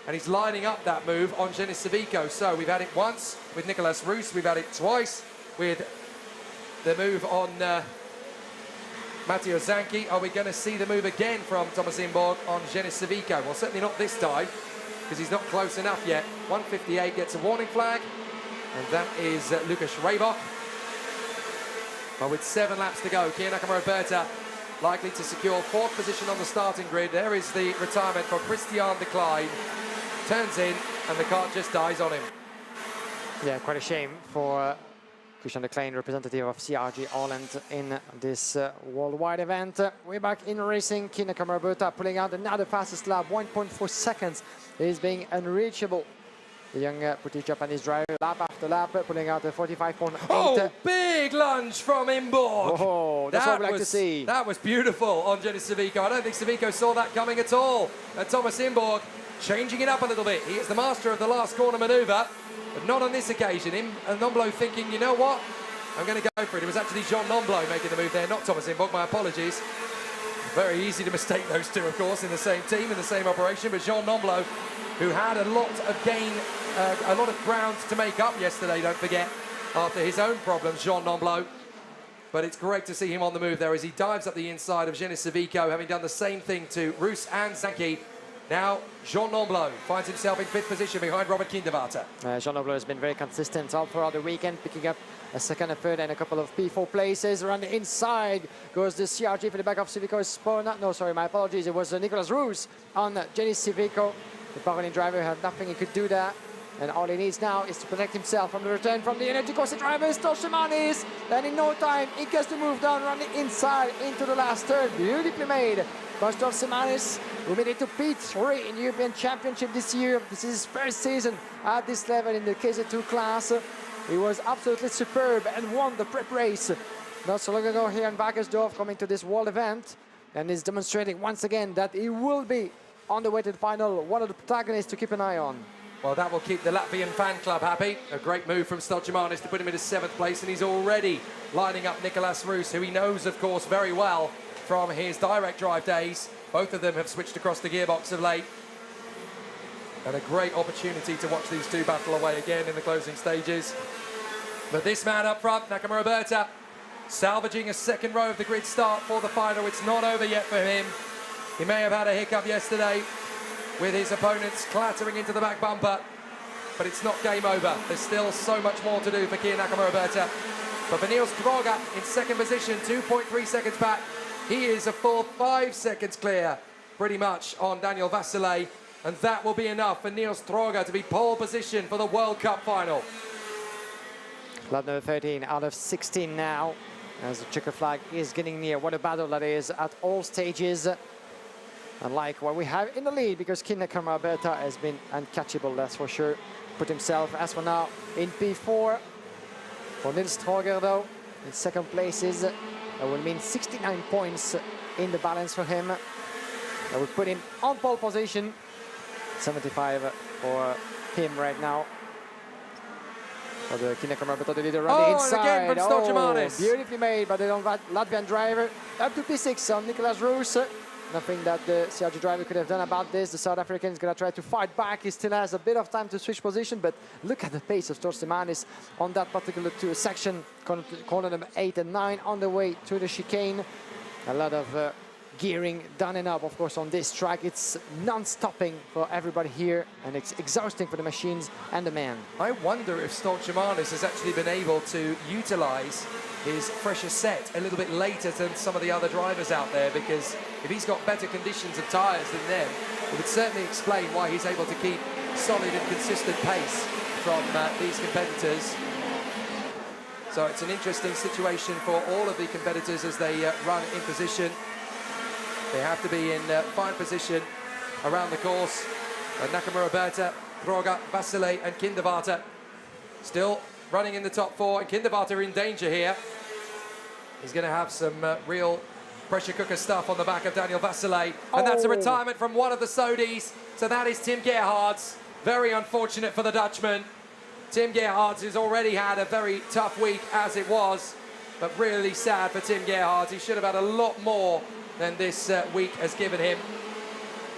and he's lining up that move on Jenny Savico. So we've had it once with Nicolas Roos, we've had it twice with the move on Matteo Zanki. Are we going to see the move again from Thomas Imborg on Jenny Savico? Well, certainly not this time, because he's not close enough yet. 158 gets a warning flag, and that is Lucas Reibach. But with 7 laps to go, Kiya Nakamura-Berta likely to secure 4th position on the starting grid. There is the retirement for Christian de Clyde. Turns in, and the kart just dies on him. Yeah, quite a shame for Christian De Klein, representative of CRG Holland in this worldwide event. We're back in racing. Kine Roberta pulling out another fastest lap, 1.4 seconds. Is being unreachable. The young British Japanese driver, lap after lap, pulling out a 45.8. Oh, big lunge from Imborg. Oh, that's what we like to see. That was beautiful on Jenny Savico. I don't think Savico saw that coming at all. And Thomas Imborg changing it up a little bit. He is the master of the last corner manoeuvre, but not on this occasion. Nomblo thinking, you know what? I'm going to go for it. It was actually Jean Nomblo making the move there, not Thomas Imborg. My apologies. Very easy to mistake those two, of course, in the same team, in the same operation. But Jean Nomblo, who had a lot of ground to make up yesterday, don't forget, after his own problems, Jean Nomblo. But it's great to see him on the move there as he dives up the inside of Genis Savico, having done the same thing to Roos and Zanki. Now, Jean Nomblo finds himself in 5th position behind Robert Kinderwater. Jean Nomblo has been very consistent all throughout the weekend, picking up a second, a third, and a couple of P4 places. Around the inside goes the CRG for the back of Savico's Spona. No, sorry, my apologies. It was Nicolas Roos on Genis Savico. The Bavarian driver had nothing he could do that. And all he needs now is to protect himself from the return from the energy corset driver, Stoshemanis. And in no time, he gets to move down around the inside into the last third. Beautifully made by Stoshemanis, who made it to P3 in the European Championship this year. This is his first season at this level in the KZ2 class. He was absolutely superb and won the prep race not so long ago here in Wackersdorf, coming to this world event. And is demonstrating once again that he will be on the way to the final, one of the protagonists to keep an eye on. Well, that will keep the Latvian fan club happy. A great move from Stoshemanis to put him in his 7th place, and he's already lining up Nicolas Roos, who he knows, of course, very well from his direct drive days. Both of them have switched across the gearbox of late. And a great opportunity to watch these two battle away again in the closing stages. But this man up front, Nakamura Berta, salvaging a 2nd row of the grid start for the final. It's not over yet for him. He may have had a hiccup yesterday with his opponents clattering into the back bumper, but it's not game over. There's still so much more to do for Kia Nakamura Berta. But for Niels Droga in 2nd position, 2.3 seconds back. He is a full 5 seconds clear, pretty much, on Daniel Vasile, and that will be enough for Niels Droga to be pole position for the World Cup final. Lap number 13 out of 16 now, as the checker flag is getting near. What a battle that is at all stages. Unlike what we have in the lead, because Kine Berta has been uncatchable, that's for sure. Put himself, as for now, in P4. For Niels Droger, though, in 2nd places, that will mean 69 points in the balance for him. That would put him on pole position. 75 for him right now. For the Kine Berta, the leader on the inside. And again from Stoshemanis. Beautifully made by the Latvian driver. Up to P6 on Nicolas Roos. Nothing that the CRG driver could have done about this. The South African is going to try to fight back. He still has a bit of time to switch position, but look at the pace of Stoshemanis on that particular section. Corner number 8 and 9 on the way to the chicane. A lot of gearing done and up, of course, on this track. It's non-stopping for everybody here, and it's exhausting for the machines and the man. I wonder if Stoshemanis has actually been able to utilize his fresher set a little bit later than some of the other drivers out there, because if he's got better conditions of tyres than them, it would certainly explain why he's able to keep solid and consistent pace from these competitors. So it's an interesting situation for all of the competitors as they run in position. They have to be in fine position around the course. Nakamura Berta, Droga, Vasile and Kinderwater still running in the top 4, and Kinderwater in danger here. He's going to have some real pressure cooker stuff on the back of Daniel Vasile, and that's a retirement from one of the Sodis. So that is Tim Gerhards. Very unfortunate for the Dutchman. Tim Gerhards has already had a very tough week as it was, but really sad for Tim Gerhards. He should have had a lot more than this week has given him.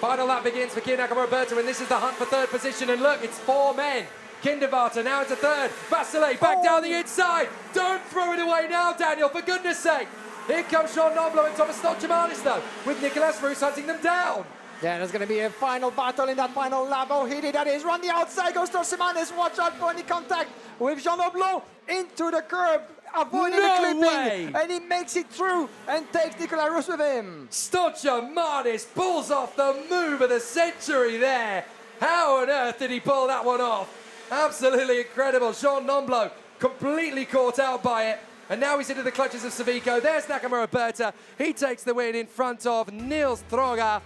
Final lap begins for Kia Nakamura Berta, and this is the hunt for 3rd position, and look, it's 4 men. Kinderwater now into 3rd. Vasile back down the inside. Don't throw it away now, Daniel, for goodness sake. Here comes Jean Nomblo and Thomas Stoshemanis, though, with Nicolas Roos hunting them down. Yeah, there's going to be a final battle in that final lap. Oh, heated that is. Run the outside, goes Stoshemanis. Watch out for any contact with Jean Nomblo into the curb, avoiding the clipping. And he makes it through and takes Nicolas Roos with him. Stoshemanis pulls off the move of the century there. How on earth did he pull that one off? Absolutely incredible. Jean Nomblo completely caught out by it. And now he's into the clutches of Savico. There's Nakamura Berta. He takes the win in front of Niels Droga.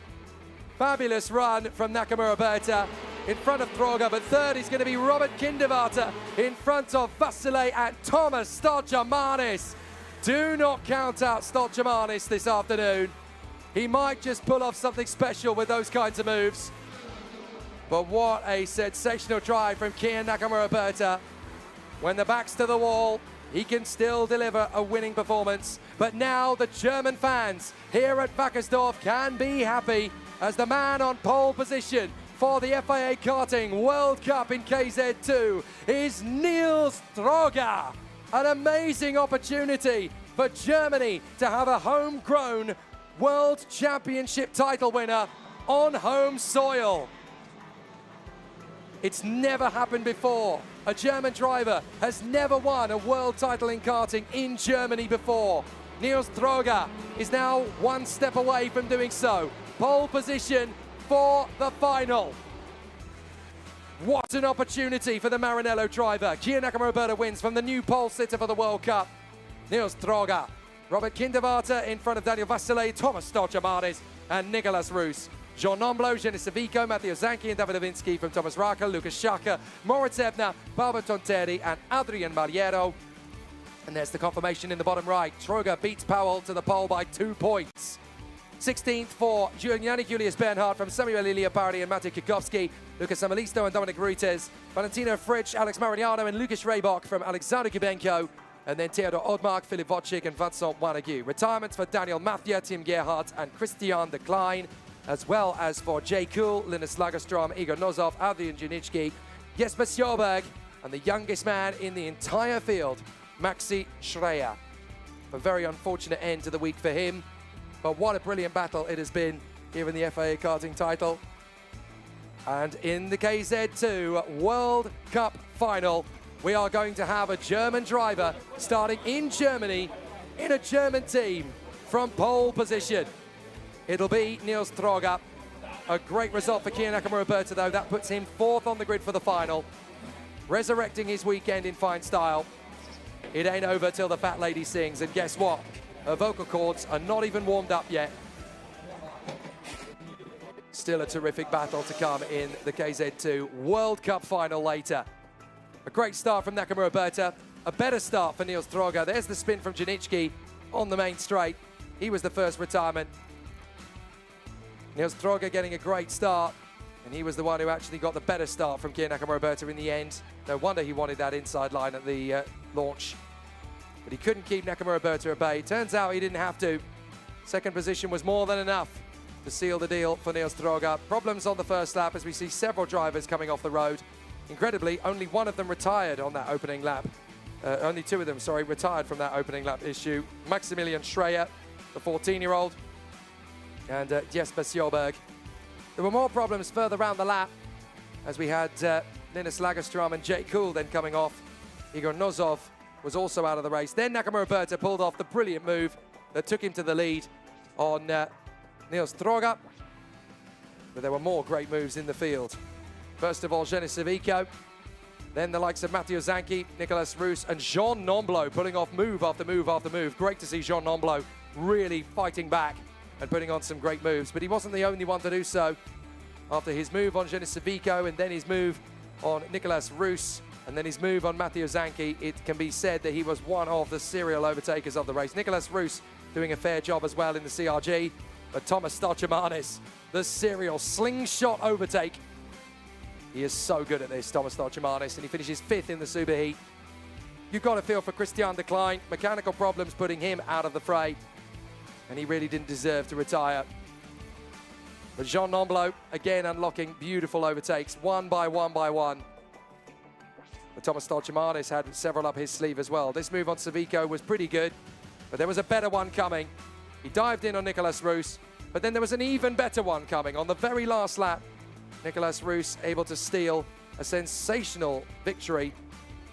Fabulous run from Nakamura Berta in front of Droga, but third is going to be Robert Kindervarter in front of Vasile and Thomas Stolchamanis. Do not count out Stolchamanis this afternoon. He might just pull off something special with those kinds of moves. But what a sensational drive from Kian Nakamura Berta. When the back's to the wall, he can still deliver a winning performance. But now the German fans here at Wackersdorf can be happy as the man on pole position for the FIA Karting World Cup in KZ2 is Niels Droga. An amazing opportunity for Germany to have a homegrown World Championship title winner on home soil. It's never happened before. A German driver has never won a world title in karting in Germany before. Niels Droga is now one step away from doing so. Pole position for the final. What an opportunity for the Maranello driver. Kian Nakamura Berta wins from the new pole sitter for the World Cup. Niels Droga, Robert Kindervarter in front of Daniel Vasile, Thomas Stolchamanis and Nicolas Roos. Jean Nomblo, Genis Savico, Matteo Zanchi and David Lewinsky from Thomas Rakel, Lucas Schaka, Moritz Ebner, Barbara Tonteri and Adrian Mariero. And there's the confirmation in the bottom right. Droga beats Powell to the pole by 2 points. 16th for Yannick Julius Bernhard from Samuel Ilia Pardi and Matej Kikowski, Lucas Samalisto and Dominic Ruites, Valentino Fritsch, Alex Mariano and Lucas Reybok from Alexander Kubenko, and then Theodor Odmark, Philip Wojcik and Vincent Wanagu. Retirements for Daniel Mathia, Tim Gerhardt and Christian de Klein, as well as for Jay Kuhl, Linus Lagerstrom, Igor Nozov, Adrian Janicki, Jesper Sjöberg, and the youngest man in the entire field, Maxi Schreier. A very unfortunate end to the week for him, but what a brilliant battle it has been here in the FIA Karting title. And in the KZ2 World Cup final, we are going to have a German driver starting in Germany in a German team from pole position. It'll be Niels Droga. A great result for Kian Nakamura Berta, though. That puts him 4th on the grid for the final, resurrecting his weekend in fine style. It ain't over till the fat lady sings, and guess what? Her vocal cords are not even warmed up yet. Still a terrific battle to come in the KZ2 World Cup final later. A great start from Nakamura Berta, a better start for Niels Droga. There's the spin from Janicki on the main straight. He was the first retirement. Niels Droga getting a great start, and he was the one who actually got the better start from Kian Nakamura Berta in the end. No wonder he wanted that inside line at the launch. But he couldn't keep Nakamura Berta at bay. Turns out he didn't have to. Second position was more than enough to seal the deal for Niels Droga. Problems on the first lap as we see several drivers coming off the road. Incredibly, only one of them retired on that opening lap. Only 2 of them, sorry, retired from that opening lap issue. Maximilian Schreier, the 14-year-old, and Jesper Sjöberg. There were more problems further around the lap as we had Linus Lagerstrom and Jake Kuhl then coming off. Igor Nozov was also out of the race. Then Nakamura Berta pulled off the brilliant move that took him to the lead on Niels Droga. But there were more great moves in the field. First of all, Genis Savico. Then the likes of Matteo Zanchi, Nicolas Roos, and Jean Nomblo pulling off move after move after move. Great to see Jean Nomblo really fighting back and putting on some great moves. But he wasn't the only one to do so. After his move on Genis Savico and then his move on Nicolas Roos, and then his move on Matteo Zanchi, it can be said that he was one of the serial overtakers of the race. Nicolas Roos doing a fair job as well in the CRG, but Thomas Stolchamanis, the serial slingshot overtake. He is so good at this, Thomas Stolchamanis, and he finishes 5th in the superheat. You've got to feel for Christian de Klein. Mechanical problems putting him out of the fray, and he really didn't deserve to retire. But Jean Nomblo, again, unlocking beautiful overtakes, one by one. But Thomas Stolchamanis had several up his sleeve as well. This move on Savico was pretty good, but there was a better one coming. He dived in on Nicolas Roos, but then there was an even better one coming on the very last lap. Nicolas Roos able to steal a sensational victory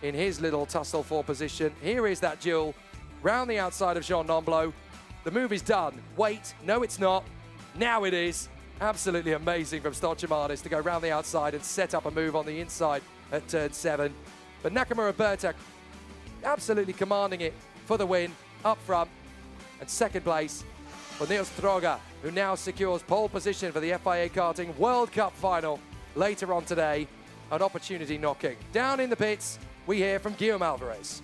in his little tussle for position. Here is that duel round the outside of Jean Nomblo. The move is done. Wait, no it's not. Now it is. Absolutely amazing from Stolchamanis to go round the outside and set up a move on the inside at turn 7. But Nakamura Berta absolutely commanding it for the win up front. And second place for Niels Troger, who now secures pole position for the FIA Karting World Cup final later on today. An opportunity knocking. Down in the pits, we hear from Guillaume Alvarez.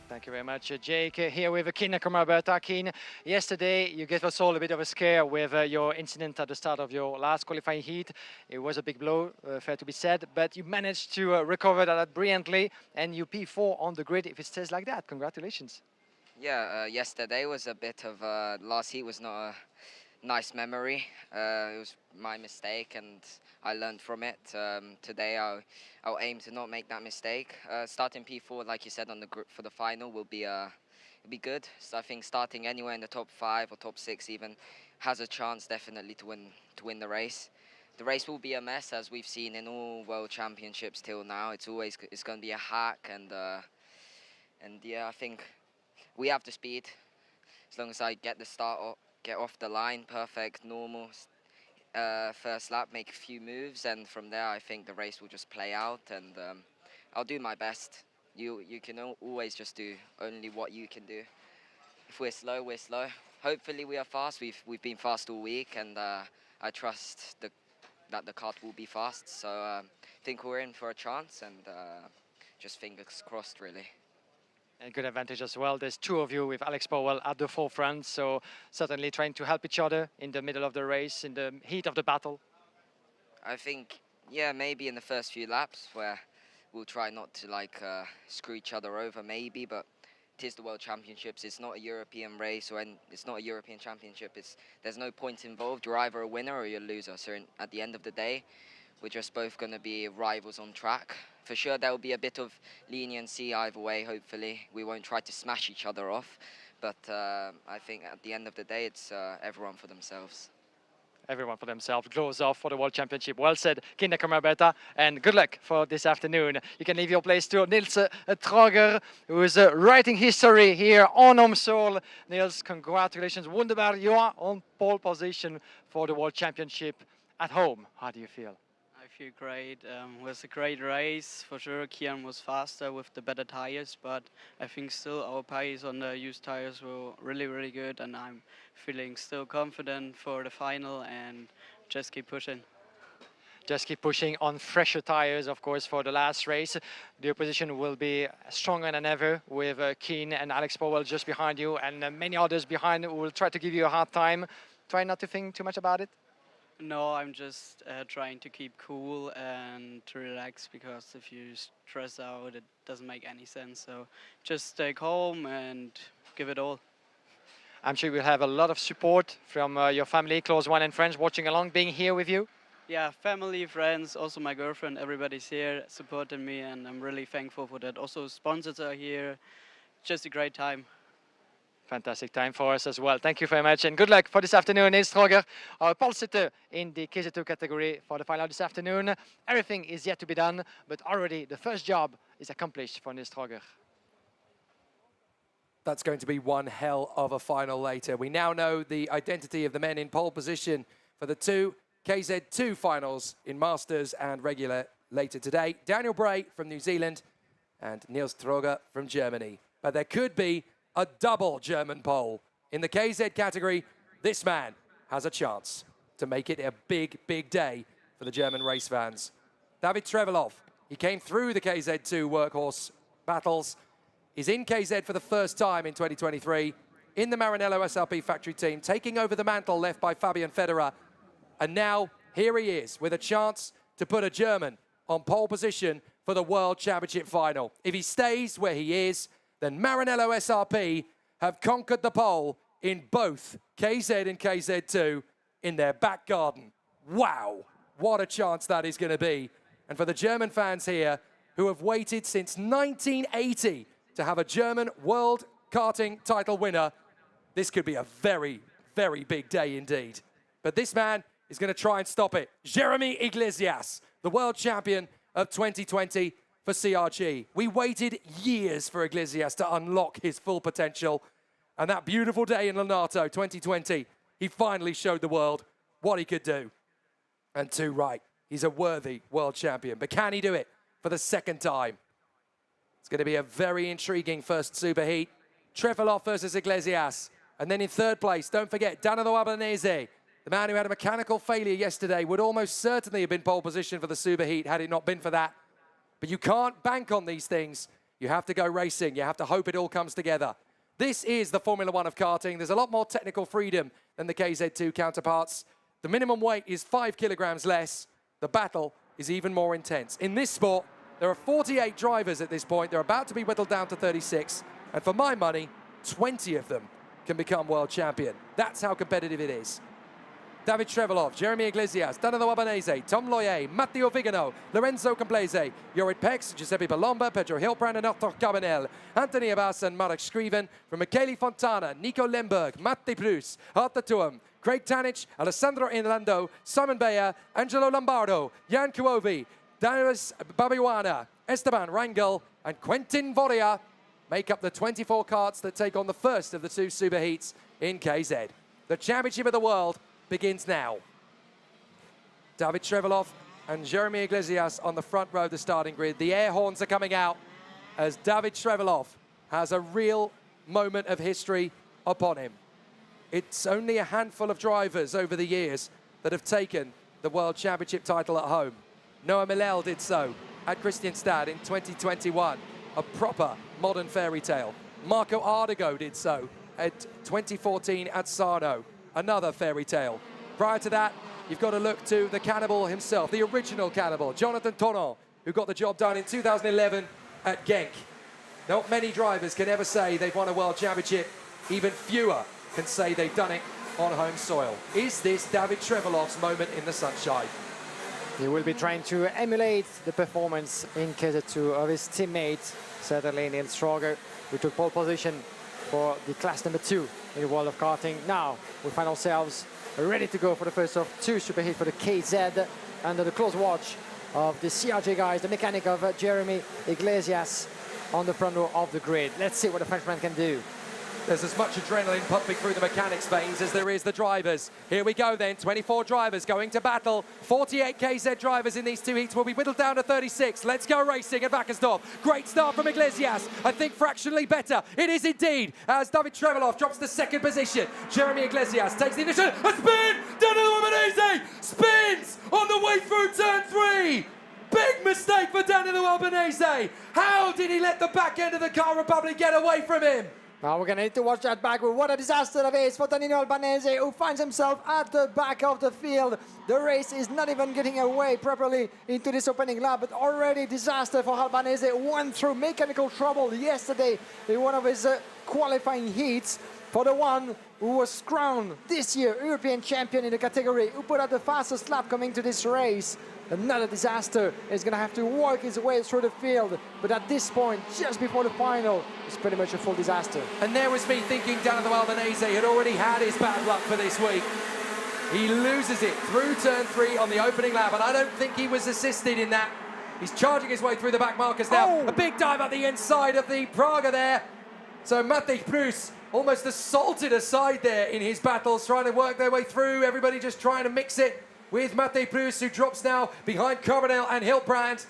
Thank you very much, Jake. Here with Keen Nakamura. Keen, yesterday you gave us all a bit of a scare with your incident at the start of your last qualifying heat. It was a big blow, fair to be said, but you managed to recover that brilliantly, and you P4 on the grid if it stays like that. Congratulations. Yeah, yesterday was a bit of last heat was not a nice memory. It was my mistake, and I learned from it. Today, I'll aim to not make that mistake. Starting P4, like you said, on the for the final will be good. So I think starting anywhere in the top 5 or top 6 even has a chance definitely to win the race. The race will be a mess, as we've seen in all World Championships till now. It's going to be a hack, and yeah, I think we have the speed. As long as I get off the line, perfect, normal first lap, make a few moves, and from there I think the race will just play out, and I'll do my best. You can always just do only what you can do. If we're slow, we're slow. Hopefully we are fast. We've been fast all week, and I trust that the kart will be fast. So I think we're in for a chance, and just fingers crossed, really. A good advantage as well. There's 2 of you with Alex Powell at the forefront, so certainly trying to help each other in the middle of the race, in the heat of the battle. I think, yeah, maybe in the first few laps where we'll try not to screw each other over, maybe, but it is the World Championships. It's not a European race, it's not a European Championship. There's no point involved. You're either a winner or you're a loser. So at the end of the day, we're just both going to be rivals on track. For sure, there will be a bit of leniency either way, hopefully. We won't try to smash each other off. But I think at the end of the day, it's everyone for themselves. Everyone for themselves. Gloves off for the World Championship. Well said, Keen Nakamura, and good luck for this afternoon. You can leave your place to Niels Troger, who is writing history here on Omsol. Niels, congratulations. Wunderbar, you are on pole position for the World Championship at home. How do you feel? I feel great. It was a great race. For sure, Kian was faster with the better tires, but I think still our pace on the used tires were really, really good, and I'm feeling still confident for the final, and just keep pushing. Just keep pushing on fresher tires, of course, for the last race. The opposition will be stronger than ever with Keen and Alex Powell just behind you, and many others behind who will try to give you a hard time. Try not to think too much about it. No, I'm just trying to keep cool and to relax, because if you stress out, it doesn't make any sense. So just stay calm and give it all. I'm sure you'll have a lot of support from your family, close one and friends watching along, being here with you. Yeah, family, friends, also my girlfriend, everybody's here supporting me, and I'm really thankful for that. Also sponsors are here. Just a great time. Fantastic time for us as well. Thank you very much, and good luck for this afternoon. Niels Troger, our pole sitter in the KZ2 category for the final this afternoon. Everything is yet to be done, but already the first job is accomplished for Niels Troger. That's going to be one hell of a final later. We now know the identity of the men in pole position for the 2 KZ2 finals in Masters and regular later today. Daniel Bray from New Zealand and Niels Troger from Germany. But there could be a double German pole. In the KZ category, this man has a chance to make it a big, big day for the German race fans. David Trevelov, he came through the KZ2 workhorse battles. He's in KZ for the first time in 2023, in the Maranello SRP factory team, taking over the mantle left by Fabian Federer. And now, here he is, with a chance to put a German on pole position for the World Championship final. If he stays where he is, then Maranello SRP have conquered the pole in both KZ and KZ2 in their back garden. Wow, what a chance that is going to be. And for the German fans here, who have waited since 1980 to have a German World Karting title winner, this could be a very, very big day indeed. But this man is going to try and stop it. Jeremy Iglesias, the world champion of 2020 for CRG. We waited years for Iglesias to unlock his full potential. And that beautiful day in Lonato 2020, he finally showed the world what he could do. And too right, he's a worthy world champion. But can he do it for the second time? It's going to be a very intriguing first superheat. Trefeloff versus Iglesias. And then in third place, don't forget, Danilo Albanese, the man who had a mechanical failure yesterday, would almost certainly have been pole position for the superheat had it not been for that. But you can't bank on these things. You have to go racing. You have to hope it all comes together. This is the Formula One of karting. There's a lot more technical freedom than the KZ2 counterparts. The minimum weight is 5 kilograms less. The battle is even more intense. In this sport, there are 48 drivers at this point. They're about to be whittled down to 36. And for my money, 20 of them can become world champion. That's how competitive it is. David Trefeloff, Jeremy Iglesias, Danilo Albanese, Tom Loyer, Matteo Vigano, Lorenzo Complese, Jorrit Pex, Giuseppe Palomba, Pedro Hilbrand and Arthur Carbonell, Anthony Abbas and Marek Skriven, from Michele Fontana, Nico Lemberg, Matti Prus, Arthur Tuam, Craig Tanich, Alessandro Inlando, Simon Bayer, Angelo Lombardo, Jan Kuovi, Darius Babiwana, Esteban Rangel and Quentin Voria make up the 24 karts that take on the first of the 2 superheats in KZ. The Championship of the World begins now. David Trefeloff and Jeremy Iglesias on the front row of the starting grid. The air horns are coming out as David Trefeloff has a real moment of history upon him. It's only a handful of drivers over the years that have taken the World Championship title at home. Noah Milel did so at Kristianstad in 2021, a proper modern fairy tale. Marco Ardigo did so at 2014 at Sarno. Another fairy tale. Prior to that, you've got to look to the cannibal himself, the original cannibal, Jonathan Tonon, who got the job done in 2011 at Genk. Not many drivers can ever say they've won a world championship. Even fewer can say they've done it on home soil. Is this David Trefeloff's moment in the sunshine? He will be trying to emulate the performance in KZ2 of his teammate, certainly Neil Stroger, who took pole position for the class number 2 in the world of karting. Now we find ourselves ready to go for the first of 2 superheats for the KZ under the close watch of the CRJ guys, the mechanic of Jeremy Iglesias on the front row of the grid. Let's see what the Frenchman can do. There's as much adrenaline pumping through the mechanics' veins as there is the drivers. Here we go then, 24 drivers going to battle. 48 KZ drivers in these 2 heats will be whittled down to 36. Let's go racing at Wackersdorf. Great start from Iglesias. I think fractionally better. It is indeed, as David Trefeloff drops to 2nd position. Jeremy Iglesias takes the initiative. A spin! Danilo Albanese spins on the way through turn 3. Big mistake for Danilo Albanese. How did he let the back end of the Car Republic get away from him? Now we're going to need to watch that back. What a disaster that is for Danilo Albanese, who finds himself at the back of the field. The race is not even getting away properly into this opening lap, but already disaster for Albanese. Went through mechanical trouble yesterday in one of his qualifying heats for the one who was crowned this year European champion in the category, who put out the fastest lap coming to this race. Another disaster. Is going to have to work his way through the field, but at this point, just before the final, it's pretty much a full disaster. And there was me thinking Danilo Albanese had already had his bad luck for this week. He loses it through turn 3 on the opening lap, and I don't think he was assisted in that. He's charging his way through the back markers now. Oh. A big dive at the inside of the Praga there. So Matti Prus almost assaulted aside there in his battles, trying to work their way through. Everybody just trying to mix it with Matti Prus, who drops now behind Carbonell and Hilbrand. So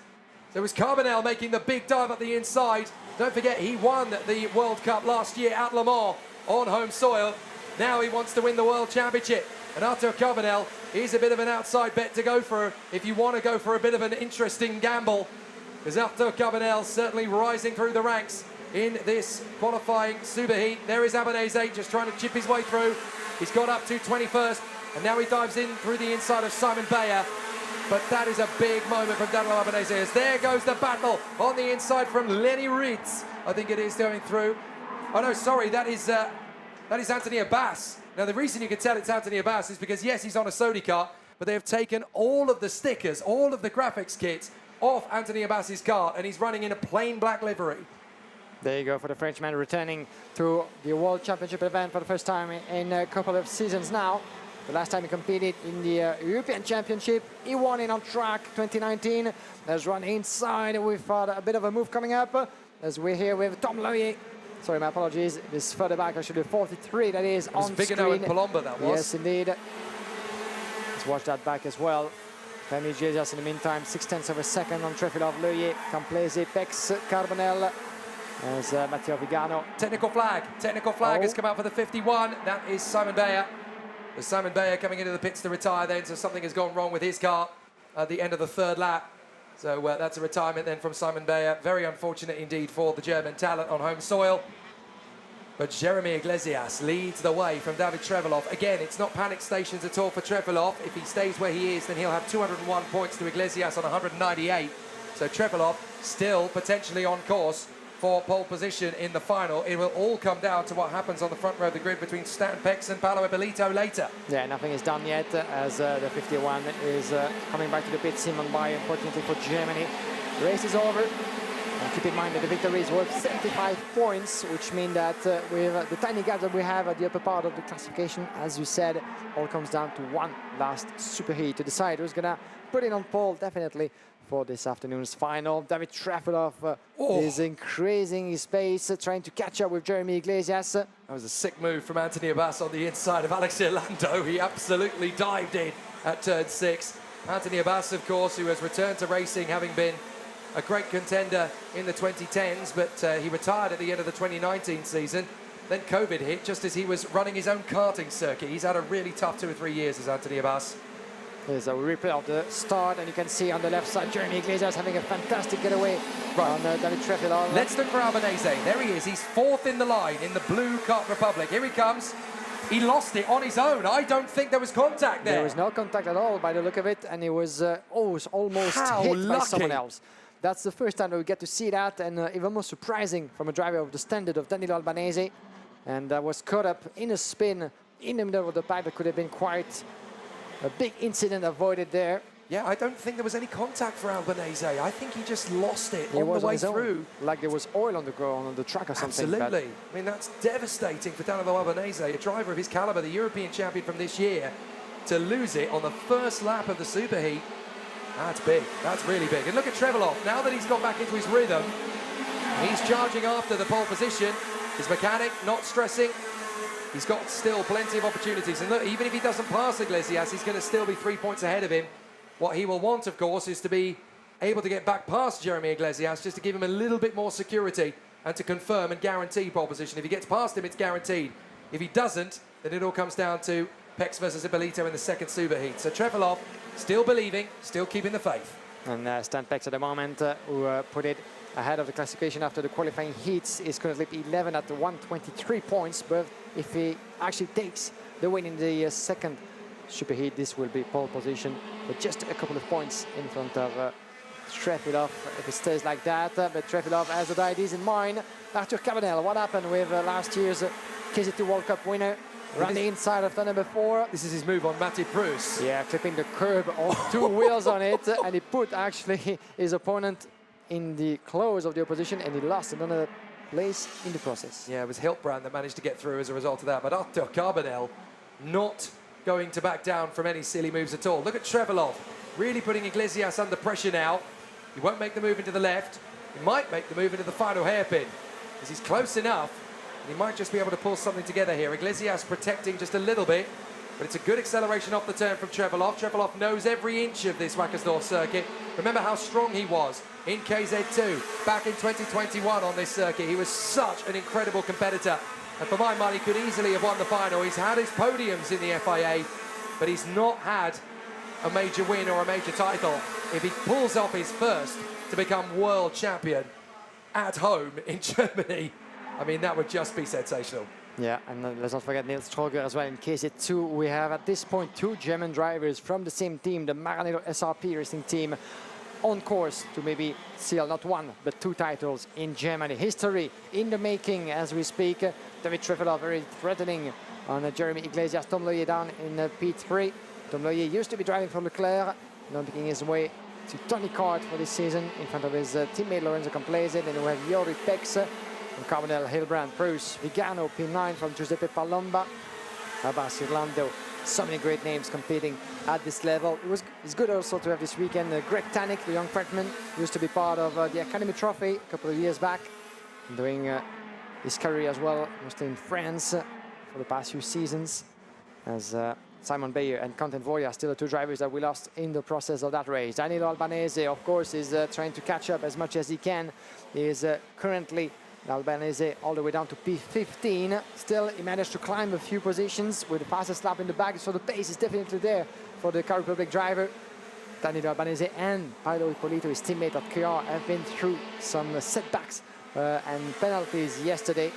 it was Carbonell making the big dive at the inside. Don't forget, he won the World Cup last year at Le Mans on home soil. Now he wants to win the World Championship. And Arthur Carbonell is a bit of an outside bet to go for if you want to go for a bit of an interesting gamble. Because Arthur Carbonell certainly rising through the ranks in this qualifying superheat. There is Albanese just trying to chip his way through. He's got up to 21st. And now he dives in through the inside of Simon Bayer. But that is a big moment from Danilo Albanese. As there goes the battle on the inside from Lenny Ritz. I think it is going through. Oh no, sorry, that is Anthony Abbas. Now the reason you can tell it's Anthony Abbas is because yes, he's on a Sodi kart, but they have taken all of the stickers, all of the graphics kits off Anthony Abbas's kart, and he's running in a plain black livery. There you go for the Frenchman returning to the World Championship event for the first time in a couple of seasons now. The last time he competed in the European Championship, he won it on track 2019. There's run inside with a bit of a move coming up as we're here with Tom Loyer. Sorry, my apologies. This further back, actually, the 43 that is on screen. Vigano and Palomba, that was. Yes, indeed. Let's watch that back as well. Family Jesus in the meantime, 0.6 of a second on Trefilov, Leyer, Camplese, Pex, Carbonell, as Matteo Vigano. Technical flag has come out for the 51. That is Simon Bayer. There's Simon Bayer coming into the pits to retire then, so something has gone wrong with his car at the end of the third lap. So that's a retirement then from Simon Bayer. Very unfortunate indeed for the German talent on home soil. But Jeremy Iglesias leads the way from David Trevilov. Again, it's not panic stations at all for Trevilov. If he stays where he is, then he'll have 201 points to Iglesias on 198. So Trevilov still potentially on course for pole position in the final. It will all come down to what happens on the front row of the grid between Stan Pex and Paolo Ippolito later. Yeah, nothing is done yet as the 51 is coming back to the pit. Simon Bayer, unfortunately for Germany. The race is over. And keep in mind that the victory is worth 75 points, which means that with the tiny gap that we have at the upper part of the classification, as you said, all comes down to one last superheat to decide who's going to put it on pole, definitely, for this afternoon's final. David Trevilov is increasing his pace, trying to catch up with Jeremy Iglesias. That was a sick move from Anthony Abbas on the inside of Alex Orlando. He absolutely dived in at turn 6. Anthony Abbas, of course, who has returned to racing, having been a great contender in the 2010s, but he retired at the end of the 2019 season. Then COVID hit just as he was running his own karting circuit. He's had a really tough 2 or 3 years as Anthony Abbas. There's a replay of the start, and you can see on the left side Jeremy Iglesias having a fantastic getaway on David Trevilov. Let's look for Albanese. There he is. He's 4th in the line in the blue Kart Republic. Here he comes. He lost it on his own. I don't think there was contact there. There was no contact at all by the look of it, and he was almost hit by someone else. That's the first time that we get to see that, and even more surprising from a driver of the standard of Danilo Albanese. And was caught up in a spin in the middle of the pipe. That could have been quite a big incident avoided there. Yeah, I don't think there was any contact for Albanese. I think he just lost it on the way through. Like there was oil on the ground, on the track or something. Absolutely. I mean, that's devastating for Danilo Albanese, a driver of his caliber, the European champion from this year, to lose it on the first lap of the superheat. That's big. That's really big. And look at Trevilov. Now that he's got back into his rhythm, he's charging after the pole position. His mechanic not stressing. He's got still plenty of opportunities. And look, even if he doesn't pass Iglesias, he's going to still be 3 points ahead of him. What he will want, of course, is to be able to get back past Jeremy Iglesias just to give him a little bit more security and to confirm and guarantee pole position. If he gets past him, it's guaranteed. If he doesn't, then it all comes down to Pex versus Ippolito in the second superheat. So Trevilov still believing, still keeping the faith. And Stan Pex at the moment, who put it ahead of the classification after the qualifying heats, is currently 11 at 123 points. But if he actually takes the win in the second superheat, this will be pole position, but just a couple of points in front of Trevilov if it stays like that. But Trevilov has the ideas in mind. Arthur Carbonell, what happened with last year's KZ2 World Cup winner? Around the inside of turn number 4. This is his move on Matty Proust. Yeah, clipping the curb on 2 wheels on it, and he put actually his opponent in the close of the opposition, and he lost another place in the process. Yeah, it was Hiltbrand that managed to get through as a result of that, but Arthur Carbonell not going to back down from any silly moves at all. Look at Trevilov, really putting Iglesias under pressure now. He won't make the move into the left. He might make the move into the final hairpin, because he's close enough. He might just be able to pull something together here. Iglesias protecting just a little bit, but it's a good acceleration off the turn from Trevilov. Trevilov knows every inch of this Wackersdorf circuit. Remember how strong he was in KZ2 back in 2021 on this circuit. He was such an incredible competitor. And for my money, could easily have won the final. He's had his podiums in the FIA, but he's not had a major win or a major title. If he pulls off his first to become world champion at home in Germany, I mean, that would just be sensational. Yeah, and let's not forget Nils Stroger as well in KZ2. We have at this point 2 German drivers from the same team, the Maranello SRP racing team, on course to maybe seal not 1 but 2 titles in Germany. History in the making as we speak. David Trevilov very threatening on Jeremy Iglesias. Tom Leyer down in P3. Tom Leyer used to be driving for Leclerc, now making his way to Tony Kart for this season in front of his teammate Lorenzo Camplese. Then we have Jori Pex, Carbonell, Hilbrand, Proust, Vigano, P9 from Giuseppe Palomba, Abbas, Orlando. So many great names competing at this level. It's good also to have this weekend Greg Tannick, the young Frenchman, used to be part of the Academy Trophy a couple of years back, doing his career as well, mostly in France for the past few seasons, as Simon Bayer and Quentin Voya are still the two drivers that we lost in the process of that race. Danilo Albanese, of course, is trying to catch up as much as he can. He is currently Albanese all the way down to P15. Still, he managed to climb a few positions with the fastest lap in the bag, so the pace is definitely there for the Car Republic driver. Danilo Albanese and Paolo Ippolito, his teammate at KR, have been through some setbacks and penalties yesterday.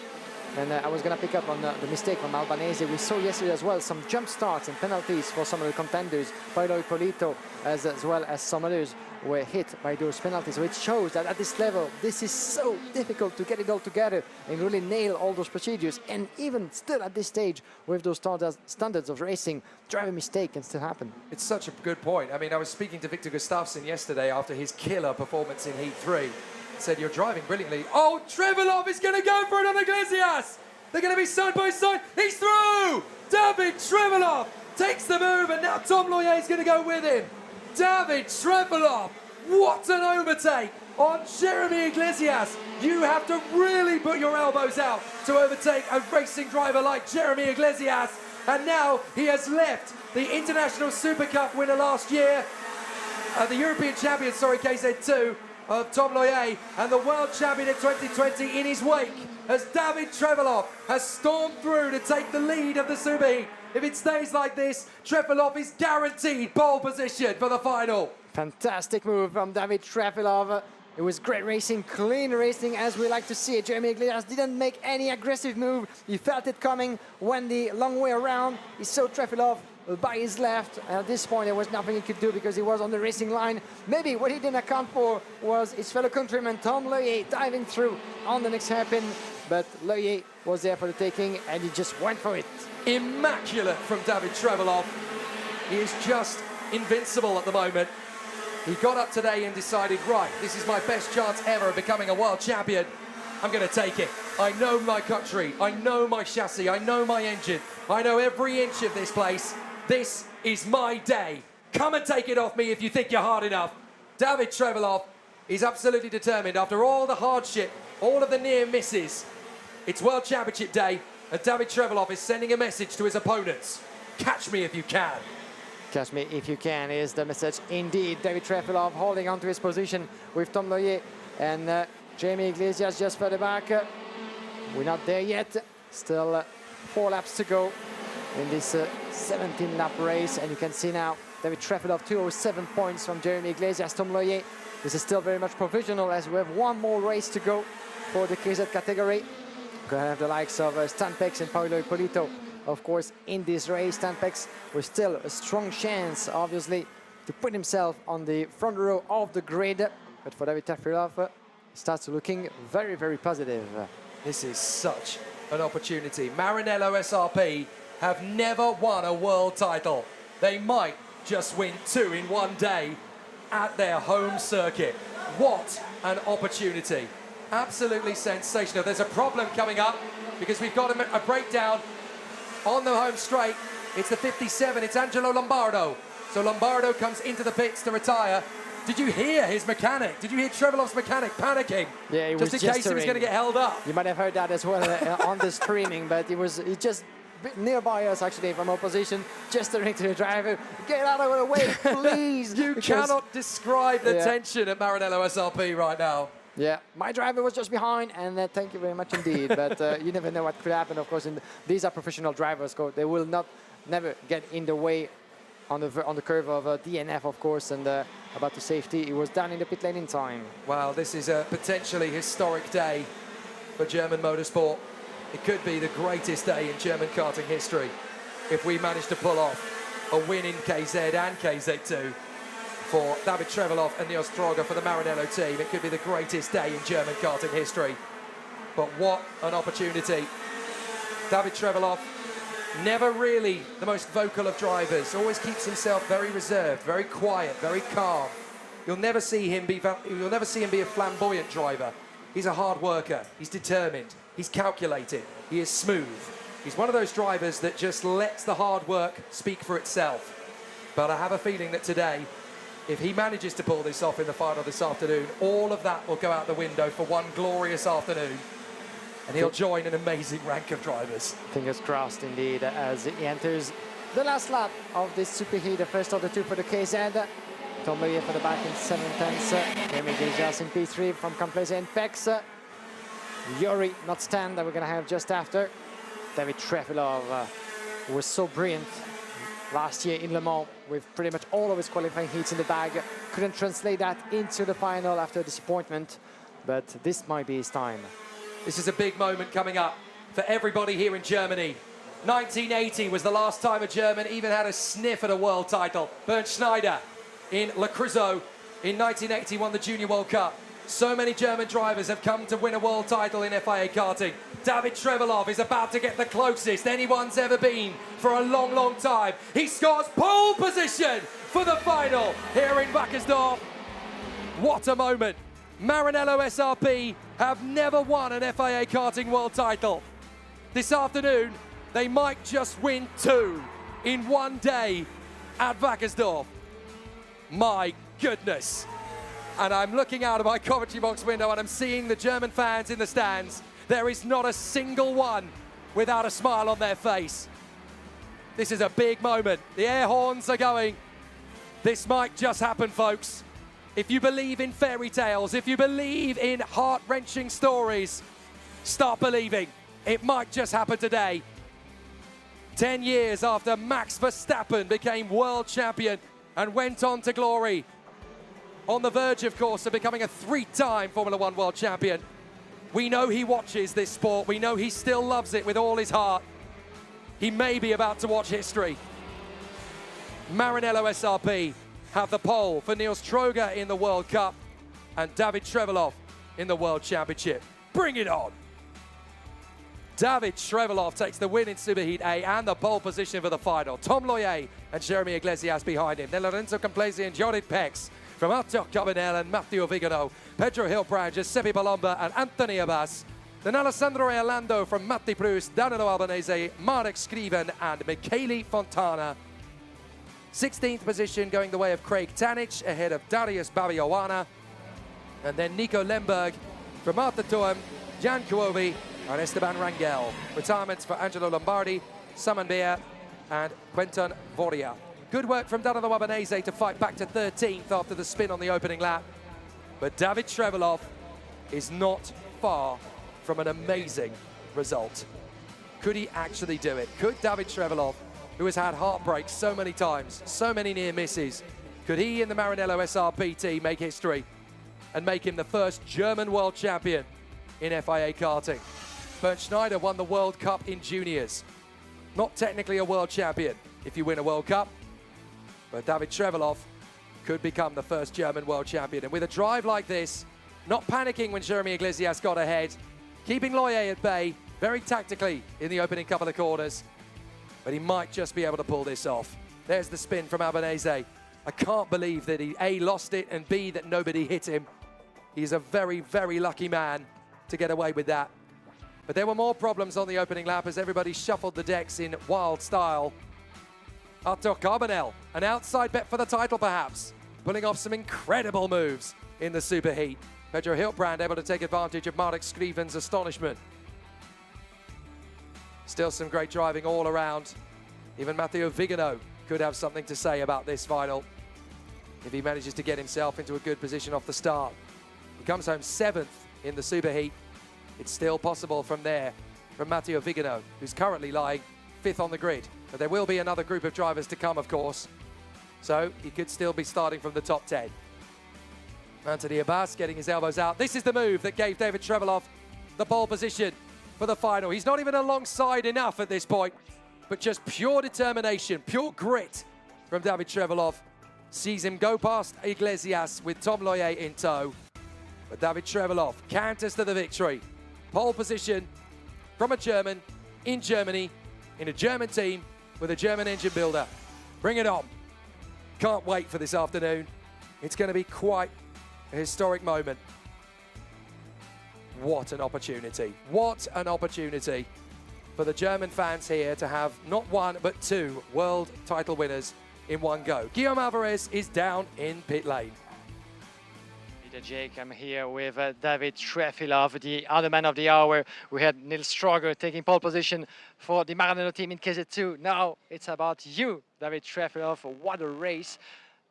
And I was going to pick up on the mistake from Albanese. We saw yesterday as well some jump starts and penalties for some of the contenders. Paolo Ippolito as well as some others were hit by those penalties. So it shows that at this level, this is so difficult to get it all together and really nail all those procedures. And even still at this stage, with those standards of racing, driving mistake can still happen. It's such a good point. I mean, I was speaking to Victor Gustafsson yesterday after his killer performance in Heat 3. Said, you're driving brilliantly. Oh, Trevelov is going to go for it on Iglesias. They're going to be side by side. He's through. David Trevelov takes the move, and now Tom Loyer is going to go with him. David Trevelov, what an overtake on Jeremy Iglesias. You have to really put your elbows out to overtake a racing driver like Jeremy Iglesias. And now he has left the International Super Cup winner last year, the European champion, KZ2, of Tom Loyer, and the world champion in 2020 in his wake as David Trevelov has stormed through to take the lead of the Super Heat. If it stays like this, Trevelov is guaranteed pole position for the final. Fantastic move from David Trevelov. It was great racing, clean racing, as we like to see it. Jeremy Iglesias didn't make any aggressive move. He felt it coming, went the long way around. He saw Trevelov by his left. At this point, there was nothing he could do because he was on the racing line. Maybe what he didn't account for was his fellow countryman Tom Loyer diving through on the next hairpin. But Loyer was there for the taking, and he just went for it. Immaculate from David Trevelov. He is just invincible at the moment. He got up today and decided, right, this is my best chance ever of becoming a world champion. I'm going to take it. I know my country. I know my chassis. I know my engine. I know every inch of this place. This is my day. Come and take it off me if you think you're hard enough. David Trevelov is absolutely determined after all the hardship, all of the near misses. It's World Championship Day, and David Trevelov is sending a message to his opponents. Catch me if you can. Catch me if you can is the message indeed. David Trevelov holding on to his position with Tom Loyer and Jeremy Iglesias just further back. We're not there yet. Still 4 laps to go in this 17-lap race, and you can see now David Trevelov 207 points from Jeremy Iglesias. Tom Loyer, this is still very much provisional as we have one more race to go for the KZ category. We're gonna have the likes of Stan Pex and Paolo Ippolito, of course, in this race. Stan Pex with still a strong chance, obviously, to put himself on the front row of the grid. But for David Trevelov, it starts looking very, very positive. This is such an opportunity. Maranello SRP have never won a world title. They might just win 2 in one day at their home circuit. What an opportunity. Absolutely sensational. There's a problem coming up because we've got a breakdown on the home straight. It's the 57, it's Angelo Lombardo. So Lombardo comes into the pits to retire. Did you hear his mechanic? Did you hear Trevelov's mechanic panicking? Yeah, he was just in case he was going to get held up. You might have heard that as well on the streaming, but he just nearby us actually from our position, gesturing to the driver, get out of the way, please. You cannot describe the tension at Maranello SRP right now. Yeah, my driver was just behind, and thank you very much indeed. But you never know what could happen, of course. These are professional drivers, so they will never get in the way on the curve of DNF, of course, and about the safety. He was down in the pit lane in time. Wow, this is a potentially historic day for German motorsport. It could be the greatest day in German karting history if we manage to pull off a win in KZ and KZ2 for David Trevelov and Niels Droger for the Maranello team. It could be the greatest day in German karting history. But what an opportunity. David Trevelov, never really the most vocal of drivers, always keeps himself very reserved, very quiet, very calm. You'll never see him be a flamboyant driver. He's a hard worker, he's determined, he's calculated, he is smooth. He's one of those drivers that just lets the hard work speak for itself. But I have a feeling that today, if he manages to pull this off in the final this afternoon, all of that will go out the window for one glorious afternoon. And he'll join an amazing rank of drivers. Fingers crossed indeed as he enters The last lap of this superheat, the first of the two for the KZ. Tom Loyer for the back in 7/10. German Iglesias in P3 from Complese and Pex. Yuri, not Stan, that we're going to have just after. David Trefilov was so brilliant last year in Le Mans with pretty much all of his qualifying heats in the bag. Couldn't translate that into the final after a disappointment, but this might be his time. This is a big moment coming up for everybody here in Germany. 1980 was the last time a German even had a sniff at a world title. Bernd Schneider in Le Creusot in 1980 won the Junior World Cup. So many German drivers have come to win a world title in FIA karting. David Trefilov is about to get the closest anyone's ever been for a long, long time. He scores pole position for the final here in Wackersdorf. What a moment. Maranello SRP have never won an FIA Karting World title. This afternoon, they might just win 2 in one day at Wackersdorf. My goodness. And I'm looking out of my commentary box window and I'm seeing the German fans in the stands. There is not a single one without a smile on their face. This is a big moment. The air horns are going. This might just happen, folks. If you believe in fairy tales, if you believe in heart-wrenching stories, start believing. It might just happen today. 10 years after Max Verstappen became world champion and went on to glory. On the verge, of course, of becoming a 3-time Formula One world champion. We know he watches this sport. We know he still loves it with all his heart. He may be about to watch history. Maranello SRP have the pole for Niels Troger in the World Cup and David Trefilov in the World Championship. Bring it on! David Trefilov takes the win in Superheat A and the pole position for the final. Tom Loyer and Jeremy Iglesias behind him. Then Lorenzo Complesi and Jorrit Pex from Arthur Carbonell and Matteo Vigano, Pedro Hilbrand, Giuseppe Palomba and Anthony Abbas. Then Alessandro Orlando from Matti Proust, Danilo Albanese, Marek Skriven and Michele Fontana. 16th position going the way of Craig Tanich ahead of Darius Babiowana. And then Nico Lemberg from Marta Tuam, Jan Kuovi and Esteban Rangel. Retirements for Angelo Lombardi, Saman Beer and Quentin Voria. Good work from Danilo Albanese to fight back to 13th after the spin on the opening lap. But David Trefilov is not far from an amazing result. Could he actually do it? Could David Trefilov, who has had heartbreaks so many times, so many near misses, could he in the Maranello SRP team make history and make him the first German world champion in FIA karting? Bernd Schneider won the World Cup in juniors. Not technically a world champion if you win a World Cup, but David Trefilov could become the first German world champion. And with a drive like this, not panicking when Jeremy Iglesias got ahead, keeping Loyer at bay very tactically in the opening couple of corners, but he might just be able to pull this off. There's the spin from Albanese. I can't believe that he A, lost it, and B, that nobody hit him. He's a very, very lucky man to get away with that. But there were more problems on the opening lap as everybody shuffled the decks in wild style. Arthur Carbonell, an outside bet for the title perhaps, pulling off some incredible moves in the superheat. Pedro Hilbrand able to take advantage of Marek Skriven's astonishment. Still some great driving all around. Even Matteo Vigano could have something to say about this final if he manages to get himself into a good position off the start. He comes home 7th in the superheat. It's still possible from there from Matteo Vigano, who's currently lying 5th on the grid. But there will be another group of drivers to come, of course. So he could still be starting from the top 10. Anthony Abbas getting his elbows out. This is the move that gave David Trefilov the pole position for the final. He's not even alongside enough at this point, but just pure determination, pure grit from David Trefilov. Sees him go past Iglesias with Tom Loyer in tow. But David Trefilov canters to the victory. Pole position from a German in Germany, in a German team with a German engine builder. Bring it on. Can't wait for this afternoon. It's going to be quite a historic moment. What an opportunity. What an opportunity for the German fans here to have not one but 2 world title winners in one go. Guillaume Alvarez is down in pit lane. Indeed, Jake, I'm here with David Trefilov, the other man of the hour. We had Nils Stroger taking pole position for the Maranello team in KZ2. Now it's about you, David Trefilov. What a race,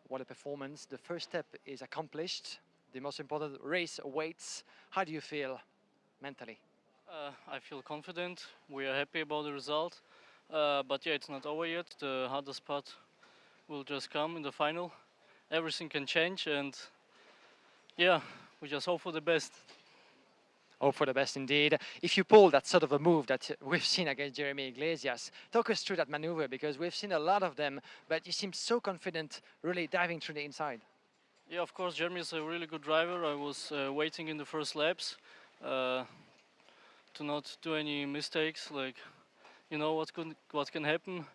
what a performance. The first step is accomplished. The most important race awaits. How do you feel mentally? I feel confident. We are happy about the result. But yeah, it's not over yet. The hardest part will just come in the final. Everything can change, and yeah, we just hope for the best. Hope for the best indeed. If you pull that sort of a move that we've seen against German Iglesias, talk us through that maneuver, because we've seen a lot of them, but you seem so confident really diving through the inside. Yeah, of course, Jeremy is a really good driver. I was waiting in the first laps to not do any mistakes, like, you know, what can happen.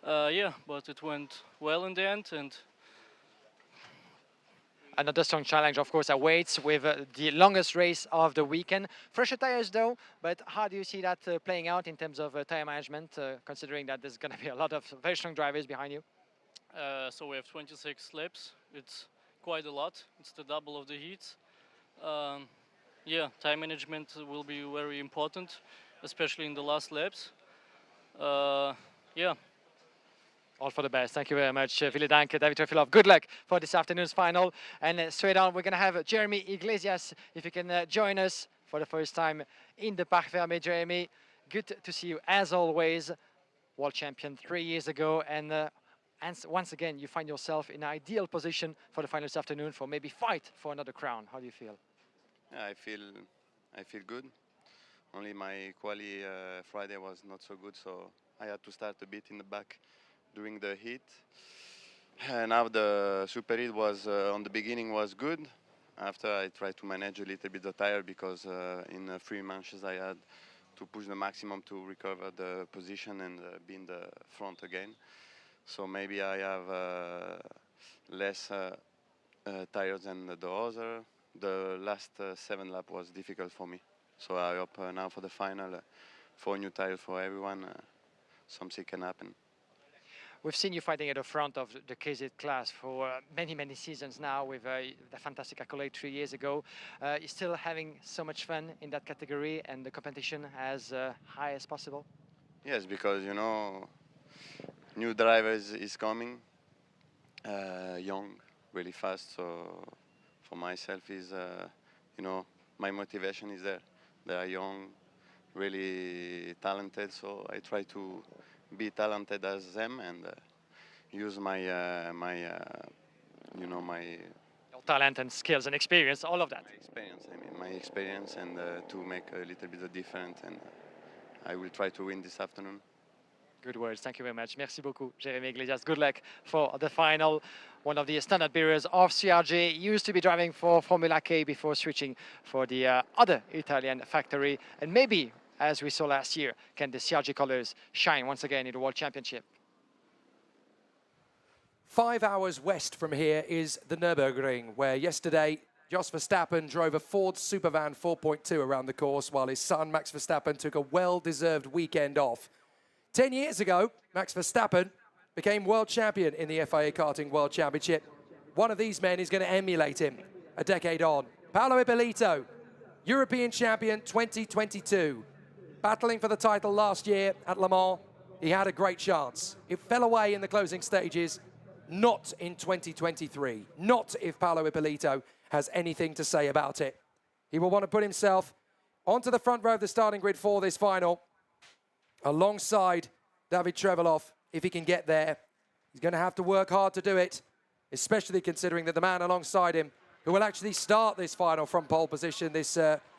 Yeah, but it went well in the end, and another strong challenge, of course, awaits with the longest race of the weekend. Fresher tires, though, but how do you see that playing out in terms of tire management, considering that there's going to be a lot of very strong drivers behind you? so we have 26 laps. It's quite a lot. It's the double of the heats. Yeah, time management will be very important, especially in the last laps. Yeah. All for the best. Thank you very much, Ville Dank, David Trefilov. Good luck for this afternoon's final. And straight on, we're going to have Jeremy Iglesias, if you can join us for the first time in the Parc Fermé. Jeremy, good to see you as always. World champion 3 years ago. And once again, you find yourself in an ideal position for the final this afternoon for maybe fight for another crown. How do you feel? Yeah, I feel good. Only my quali Friday was not so good, so I had to start a bit in the back during the heat. Now the super heat was on the beginning was good. After I tried to manage a little bit the tire, because in 3 manches I had to push the maximum to recover the position and be in the front again. So maybe I have less tires than the other. The last 7 lap was difficult for me. So I hope now for the final, 4 new tires for everyone, something can happen. We've seen you fighting at the front of the KZ class for many, many seasons now, with the fantastic accolade 3 years ago. You're still having so much fun in that category and the competition as high as possible? Yes, because, you know, new drivers is coming, young, really fast. So for myself is, you know, my motivation is there. They are young, really talented, so I try to be talented as them and use my, you know, my Your talent and skills and experience, all of that. my experience, and to make a little bit of difference. And I will try to win this afternoon. Good words. Thank you very much. Merci beaucoup, Jeremy Iglesias. Good luck for the final. One of the standard bearers of CRJ, used to be driving for Formula K before switching for the other Italian factory. And maybe, as we saw last year, can the CRJ colors shine once again in the World Championship? 5 hours west from here is the Nürburgring, where yesterday Jos Verstappen drove a Ford Supervan 4.2 around the course, while his son Max Verstappen took a well-deserved weekend off. 10 years ago, Max Verstappen became world champion in the FIA Karting World Championship. One of these men is going to emulate him a decade on. Paolo Ippolito, European champion 2022. Battling for the title last year at Le Mans, he had a great chance. It fell away in the closing stages. Not in 2023. Not if Paolo Ippolito has anything to say about it. He will want to put himself onto the front row of the starting grid for this final, alongside David Trefilov, if he can get there. He's going to have to work hard to do it, especially considering that the man alongside him, who will actually start this final from pole position, this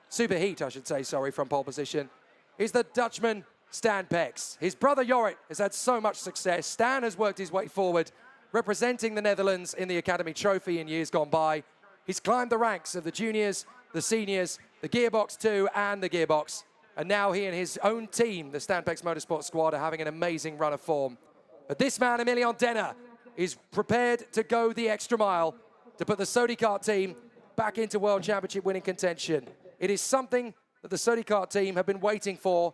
super heat, I should say, sorry, from pole position, is the Dutchman Stan Pex. His brother Jorrit has had so much success. Stan has worked his way forward, representing the Netherlands in the Academy Trophy in years gone by. He's climbed the ranks of the juniors, the seniors, the Gearbox 2 and the Gearbox. And now he and his own team, the Stan Pex Motorsport squad, are having an amazing run of form. But this man, Emilian Denner, is prepared to go the extra mile to put the Sodi Kart team back into World Championship winning contention. It is something that the Sodi Kart team have been waiting for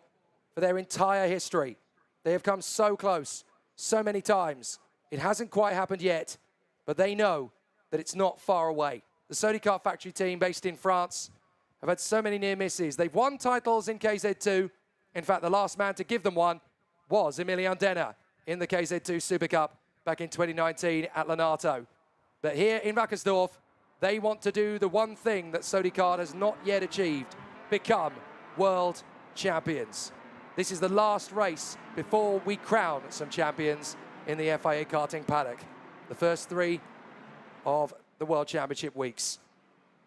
their entire history. They have come so close, so many times. It hasn't quite happened yet, but they know that it's not far away. the Sony Kart factory team based in France, have had so many near misses. They've won titles in KZ2. In fact, the last man to give them one was Emilian Denner in the KZ2 Super Cup back in 2019 at Lonato. But here in Wackersdorf, they want to do the one thing that Sony Kart has not yet achieved, become world champions. This is the last race before we crown some champions in the FIA Karting paddock. The first 3 of the World Championship weeks.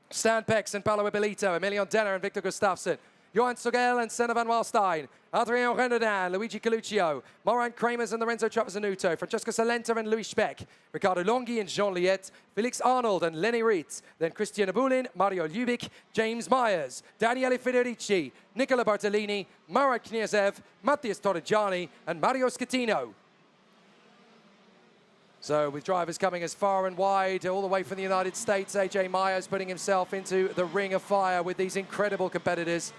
Stan Pex and Paolo Ippolito, Emilian Denner and Victor Gustafsson, Johan Sogel and Senna van Walstein, Adrien Renaudin, Luigi Coluccio, Moran Kramers and Lorenzo Trapazanuto, Francesco Salenta and Louis Speck, Ricardo Longhi and Jean Liette, Felix Arnold and Lenny Ritz, then Christian Abulin, Mario Lubic, James Myers, Daniele Federici, Nicola Bartolini, Marat Kniazev, Mattias Torrigiani and Mario Schettino. So with drivers coming as far and wide, all the way from the United States, AJ Myers putting himself into the ring of fire with these incredible competitors.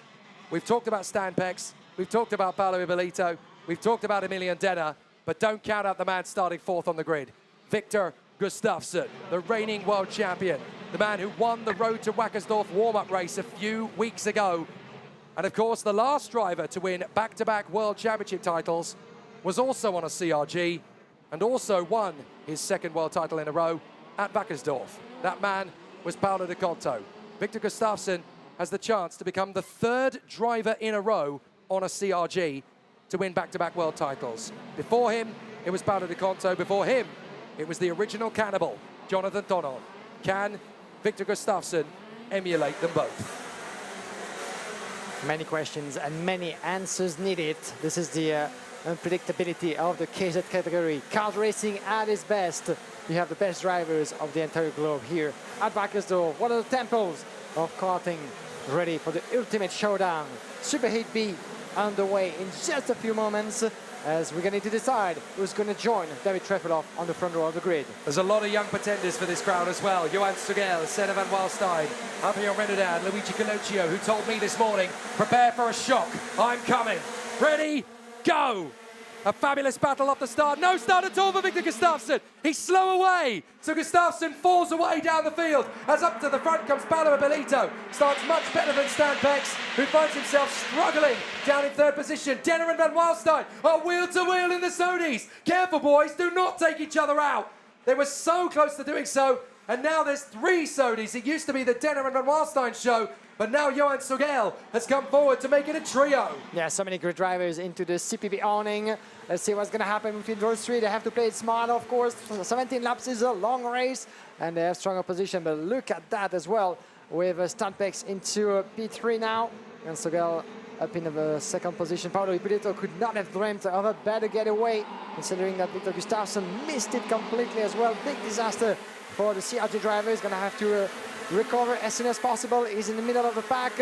We've talked about Stan Pex, we've talked about Paolo Ippolito, we've talked about Emilian Denner, but don't count out the man starting 4th on the grid. Victor Gustafsson, the reigning world champion, the man who won the Road to Wackersdorf warm-up race a few weeks ago. And of course, the last driver to win back-to-back world championship titles was also on a CRG, and also won his 2nd world title in a row at Wackersdorf. That man was Paolo Di Conto. Victor Gustafsson has the chance to become the 3rd driver in a row on a CRG to win back-to-back world titles. Before him, it was Paolo Di Conto. Before him, it was the original cannibal, Jonathan Tonon. Can Victor Gustafsson emulate them both? Many questions and many answers needed. This is the unpredictability of the KZ category. Kart racing at its best. We have the best drivers of the entire globe here at Wackersdorf, one of the temples of karting, ready for the ultimate showdown. Super Heat B underway in just a few moments, as we're going to decide who's going to join David Trefilov on the front row of the grid. There's a lot of young pretenders for this crowd as well. Johan Sogel, Senna van Walstein, Adrien Renaudin, Luigi Coluccio, who told me this morning, prepare for a shock, I'm coming. Ready, go! A fabulous battle off the start. No start at all for Victor Gustafsson. He's slow away. So Gustafsson falls away down the field. As up to the front comes Paolo Ippolito. Starts much better than Stan Pex, who finds himself struggling down in 3rd position. Denner and Van Walstein are wheel to wheel in the Sonys. Careful, boys. Do not take each other out. They were so close to doing so. And now there's 3 Sonys. It used to be the Denner and Van Walstein show. But now Johan Sogel has come forward to make it a trio. Yeah, so many good drivers into the CPB awning. Let's see what's going to happen between those 3. They have to play it smart, of course. 17 laps is a long race, and they have strong opposition. But look at that as well, with Stan Pex into P3 now. And Sogel up in the 2nd position. Paolo Ippolito could not have dreamt of a better getaway, considering that Victor Gustafsson missed it completely as well. Big disaster for the CRG driver. He's going to have to recover as soon as possible. He's in the middle of the pack.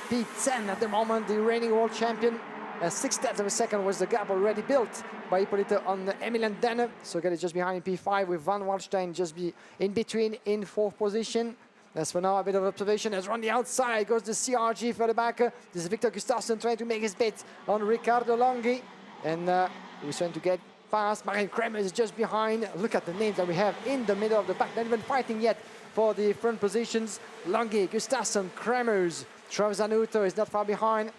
P10 at the moment, the reigning world champion. 6/10 of a second was the gap already built by Ippolito on Emilian Denner. Sogel is just behind P5 with Van Walstein just in between in 4th position. As for now, a bit of observation. As on the outside goes the CRG further back. This is Victor Gustafsson trying to make his bit on Ricardo Longhi. And he's trying to get past. Marin Kramer is just behind. Look at the names that we have in the middle of the pack. Not even fighting yet for the front positions. Longhi, Gustafsson, Kramers. Trapazanuto is not far behind.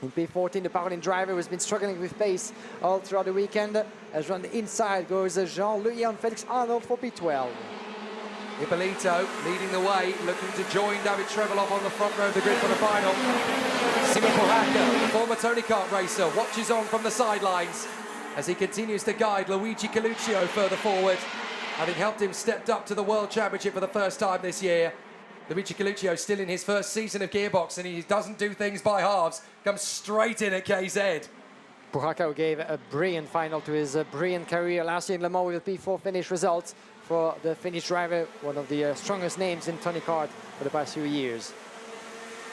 In P14, the Bavarian driver who has been struggling with pace all throughout the weekend. As on the inside goes Jean-Louis and Felix Arnold for P12. Ippolito leading the way, looking to join David Trefilov on the front row of the grid for the final. Simon Poracca, former Tony Kart racer, watches on from the sidelines as he continues to guide Luigi Coluccio further forward, having helped him stepped up to the World Championship for the first time this year. Luigi Coluccio still in his first season of Gearbox, and he doesn't do things by halves, comes straight in at KZ. Poracca gave a brilliant final to his brilliant career last year in Le Mans with a P4 finish result for the Finnish driver, one of the strongest names in Tony Kart for the past few years.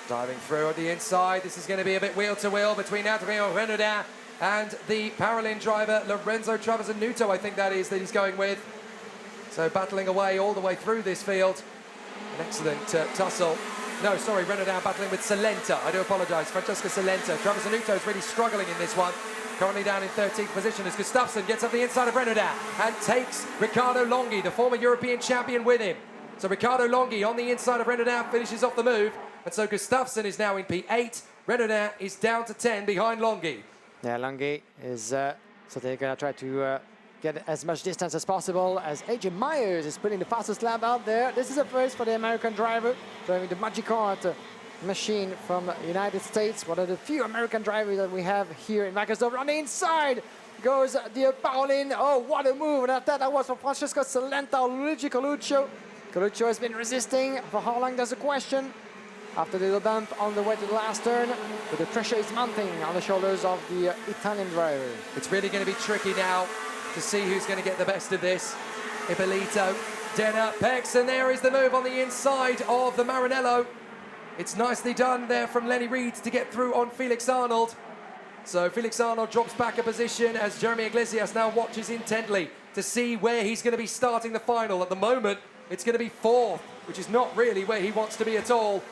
Diving through at the inside, this is going to be a bit wheel-to-wheel between Adrien Renaudin and the Paralin driver, Lorenzo Trapazanuto, I think that is, that he's going with. So battling away all the way through this field. An excellent tussle. No, sorry, Renaudin battling with Salenta. I do apologise, Francesco Salenta. Trapazanuto is really struggling in this one. Currently down in 13th position as Gustafsson gets up the inside of Renaudin and takes Ricardo Longhi, the former European champion, with him. So Ricardo Longhi on the inside of Renaudin finishes off the move. And so Gustafsson is now in P8. Renaudin is down to 10 behind Longhi. Yeah, Longhi is, so they're going to try to get as much distance as possible as AJ Myers is putting the fastest lap out there. This is a first for the American driver, driving the Magic Kart machine from the United States. One of the few American drivers that we have here in Wackersdorf. On the inside goes the Paulin. Oh, what a move. And that was for Francesco Salenta, Luigi Coluccio. Coluccio has been resisting. For how long, there's a question. After the little bump on the way to the last turn, but the pressure is mounting on the shoulders of the Italian driver. It's really going to be tricky now to see who's going to get the best of this. Ippolito, Denner, Pex, and there is the move on the inside of the Maranello. It's nicely done there from Lenny Reed to get through on Felix Arnold. So Felix Arnold drops back a position as Jeremy Iglesias now watches intently to see where he's going to be starting the final. At the moment, it's going to be fourth, which is not really where he wants to be at all.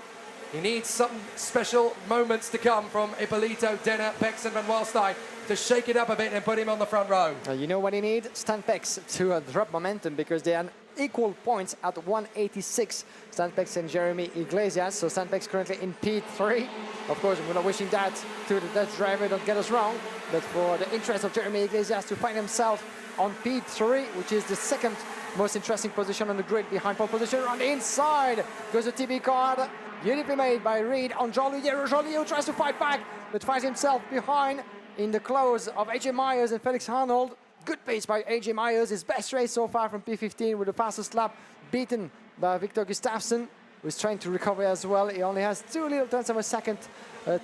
He needs some special moments to come from Ippolito, Denner, Pex and Van Waalstein to shake it up a bit and put him on the front row. You know what he needs? Stan Pex to drop momentum because they are equal points at 186. Stan Pex and Jeremy Iglesias. So Stan Pex currently in P3. Of course, we're not wishing that to the Dutch driver, don't get us wrong. But for the interest of Jeremy Iglesias to find himself on P3, which is the second most interesting position on the grid behind pole position. On the inside goes the TB card. Beautifully made by Reed on Jean-Louis. Jean-Louis tries to fight back, but finds himself behind in the close of AJ Myers and Felix Arnold. Good pace by AJ Myers, his best race so far from P15 with the fastest lap, beaten by Victor Gustafsson, who's trying to recover as well. He only has 2 little tenths of a second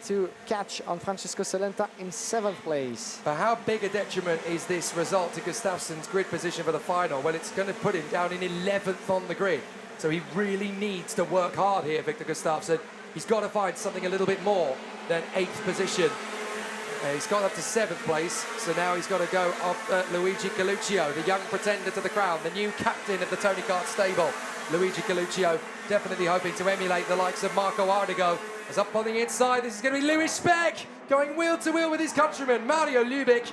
to catch on Francesco Salenta in 7th place. But how big a detriment is this result to Gustafsson's grid position for the final? Well, it's going to put him down in 11th on the grid. So he really needs to work hard here, Victor Gustafsson. He's got to find something a little bit more than 8th position. He's got up to 7th place, so now he's got to go up Luigi Coluccio, the young pretender to the crown, the new captain of the Tony Kart stable. Luigi Coluccio definitely hoping to emulate the likes of Marco Ardigo. As up on the inside, this is going to be Louis Speck going wheel to wheel with his countryman, Mario Lubick.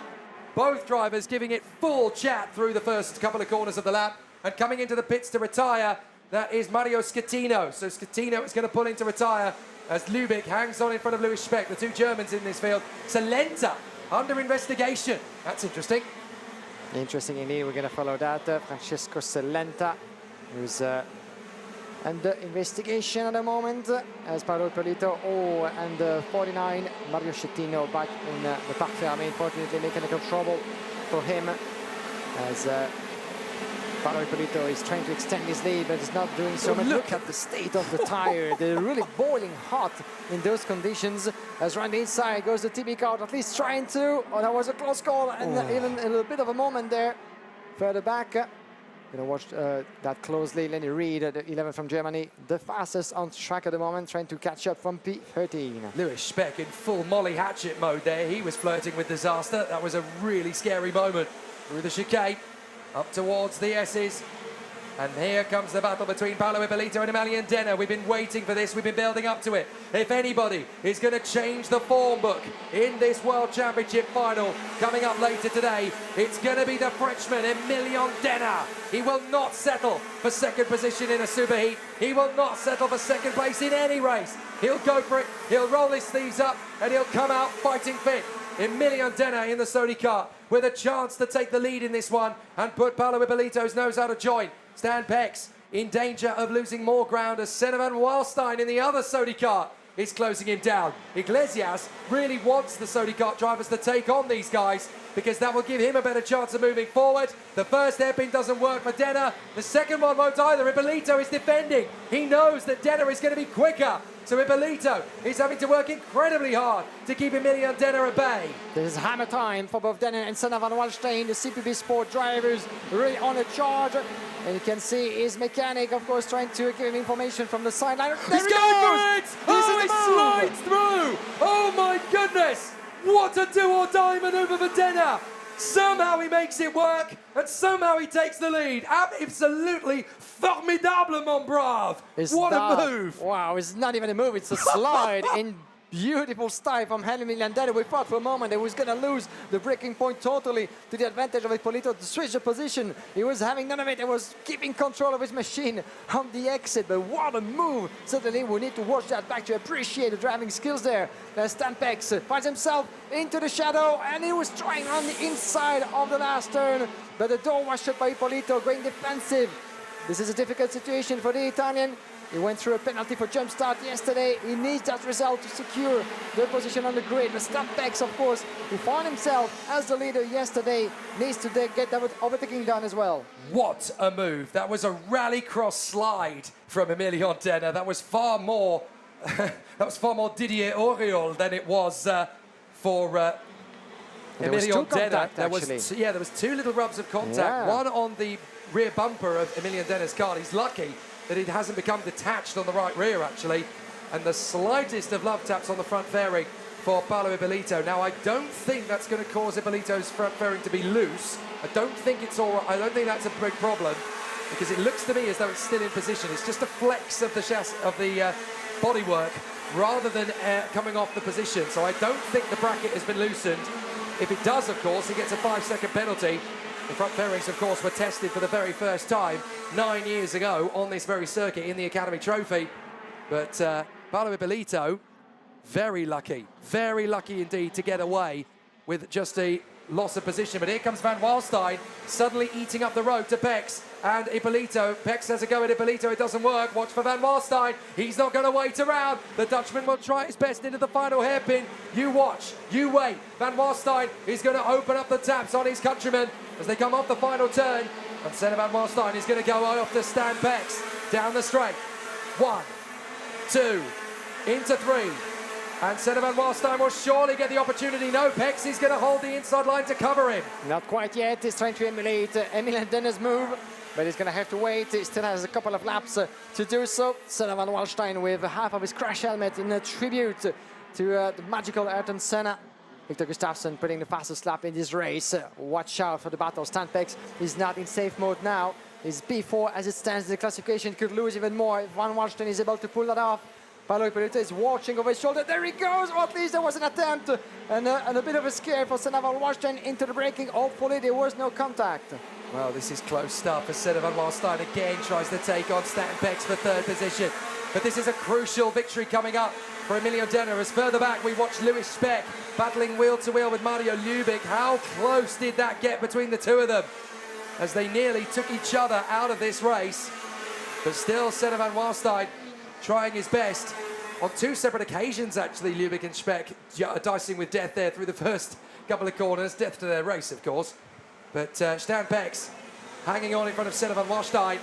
Both drivers giving it full chat through the first couple of corners of the lap. And coming into the pits to retire, that is Mario Schettino. So Schettino is going to pull in to retire as Lubick hangs on in front of Louis Speck, the two Germans in this field. Salenta under investigation. That's interesting. Interesting indeed. We're going to follow that. Francesco Salenta, who's under investigation at the moment, as Paolo Ippolito. Oh, and 49, Mario Schettino back in the Parc Fermé. Unfortunately, mechanical trouble for him, as Paolo Ippolito is trying to extend his lead, but is not doing so much. Look at the state of the tire. They're really boiling hot in those conditions. As around the inside goes the TB card, at least trying to. Oh, that was a close call, and even a little bit of a moment there. Further back, gonna watch that closely. Lenny Reed, the 11 from Germany, the fastest on track at the moment, trying to catch up from P13. Louis Speck in full Molly Hatchet mode there. He was flirting with disaster. That was a really scary moment through the chicane. Up towards the S's. And here comes the battle between Paolo Ippolito and Emilian Denner. We've been waiting for this. We've been building up to it. If anybody is going to change the form book in this World Championship final coming up later today, it's going to be the Frenchman, Emilian Denner. He will not settle for second position in a superheat. He will not settle for second place in any race. He'll go for it. He'll roll his sleeves up and he'll come out fighting fit. Emilian Denner in the Sony car with a chance to take the lead in this one and put Paolo Ippolito's nose out of joint. Stan Pex in danger of losing more ground as Senna Van Waalstein in the other Sony car is closing him down. Iglesias really wants the Sony kart drivers to take on these guys because that will give him a better chance of moving forward. The first hairpin doesn't work for Denner. The second one won't either. Ippolito is defending. He knows that Denner is going to be quicker. So Ippolito is having to work incredibly hard to keep Emilian Denner at bay. This is hammer time for both Denner and Senna Van Waalstein, the CPB Sport drivers, really on a charge. And you can see his mechanic, of course, trying to give him information from the sideline. He's going for it! Oh, he slides through! Oh my goodness! What a do-or-die manoeuvre for Denner! Somehow he makes it work, and somehow he takes the lead. Absolutely formidable, mon brave! What a move! Wow, it's not even a move, it's a slide in Beautiful style from Emilian Denner. We thought for a moment he was going to lose the braking point totally to the advantage of Ippolito to switch the position. He was having none of it. He was keeping control of his machine on the exit. But what a move. Certainly we need to watch that back to appreciate the driving skills there. Stan Pex finds himself into the shadow and he was trying on the inside of the last turn. But the door was shut by Ippolito, going defensive. This is a difficult situation for the Italian. He went through a penalty for jump start yesterday. He needs that result to secure the position on the grid. But Stan Pex, of course, who found himself as the leader yesterday, needs to get that overtaking done as well. What a move. That was a rallycross slide from Emilian Denner. That was far more Didier Auriol than it was for Emilian Denner. There was two little rubs of contact. One on the rear bumper of Emilian Denner's car. He's lucky that it hasn't become detached on the right rear, actually. And the slightest of love taps on the front fairing for Paolo Ippolito. Now, I don't think that's going to cause Ippolito's front fairing to be loose. I don't think it's all right. I don't think that's a big problem, because it looks to me as though it's still in position. It's just a flex of the chassis, of the bodywork, rather than coming off the position. So I don't think the bracket has been loosened. If it does, of course, he gets a 5-second penalty. The front fairings, of course, were tested for the very first time 9 years ago on this very circuit in the Academy Trophy. But Paolo Ippolito, very lucky indeed to get away with just a loss of position. But here comes Van Waalstein, suddenly eating up the road to Pex and Ippolito. Pex has a go at Ippolito, it doesn't work. Watch for Van Waalstein, he's not going to wait around. The Dutchman will try his best into the final hairpin. You watch, you wait. Van Waalstein is going to open up the taps on his countrymen as they come off the final turn. And Senna Van Waalstein is going to go off to Stan Pex down the straight. 1, 2, into 3. And Senna Van Waalstein will surely get the opportunity. No, Pex is going to hold the inside line to cover him. Not quite yet. He's trying to emulate Emilian Denner's move, but he's going to have to wait. He still has a couple of laps to do so. Senna Van Waalstein with half of his crash helmet in a tribute to the magical Ayrton Senna. Victor Gustafsson putting the fastest lap in this race. Watch out for the battle. Stan Pex is not in safe mode now. He's P4 as it stands in the classification. Could lose even more if Van Waalstein is able to pull that off. Paolo Ippolito is watching over his shoulder. There he goes, or at least there was an attempt and a bit of a scare for Senna Van Waalstein into the braking. Hopefully there was no contact. Well, this is close stuff as Senna Van Waalstein again tries to take on Stan Pex for third position. But this is a crucial victory coming up for Emilian Denner. As further back we watch Lewis Speck battling wheel to wheel with Mario Lubick. How close did that get between the two of them as they nearly took each other out of this race? But still Senna Van Waalstein trying his best on two separate occasions, actually. Lubick and Speck dicing with death there through the first couple of corners. Death to their race, of course. But Stan Pex hanging on in front of Senna Van Waalstein.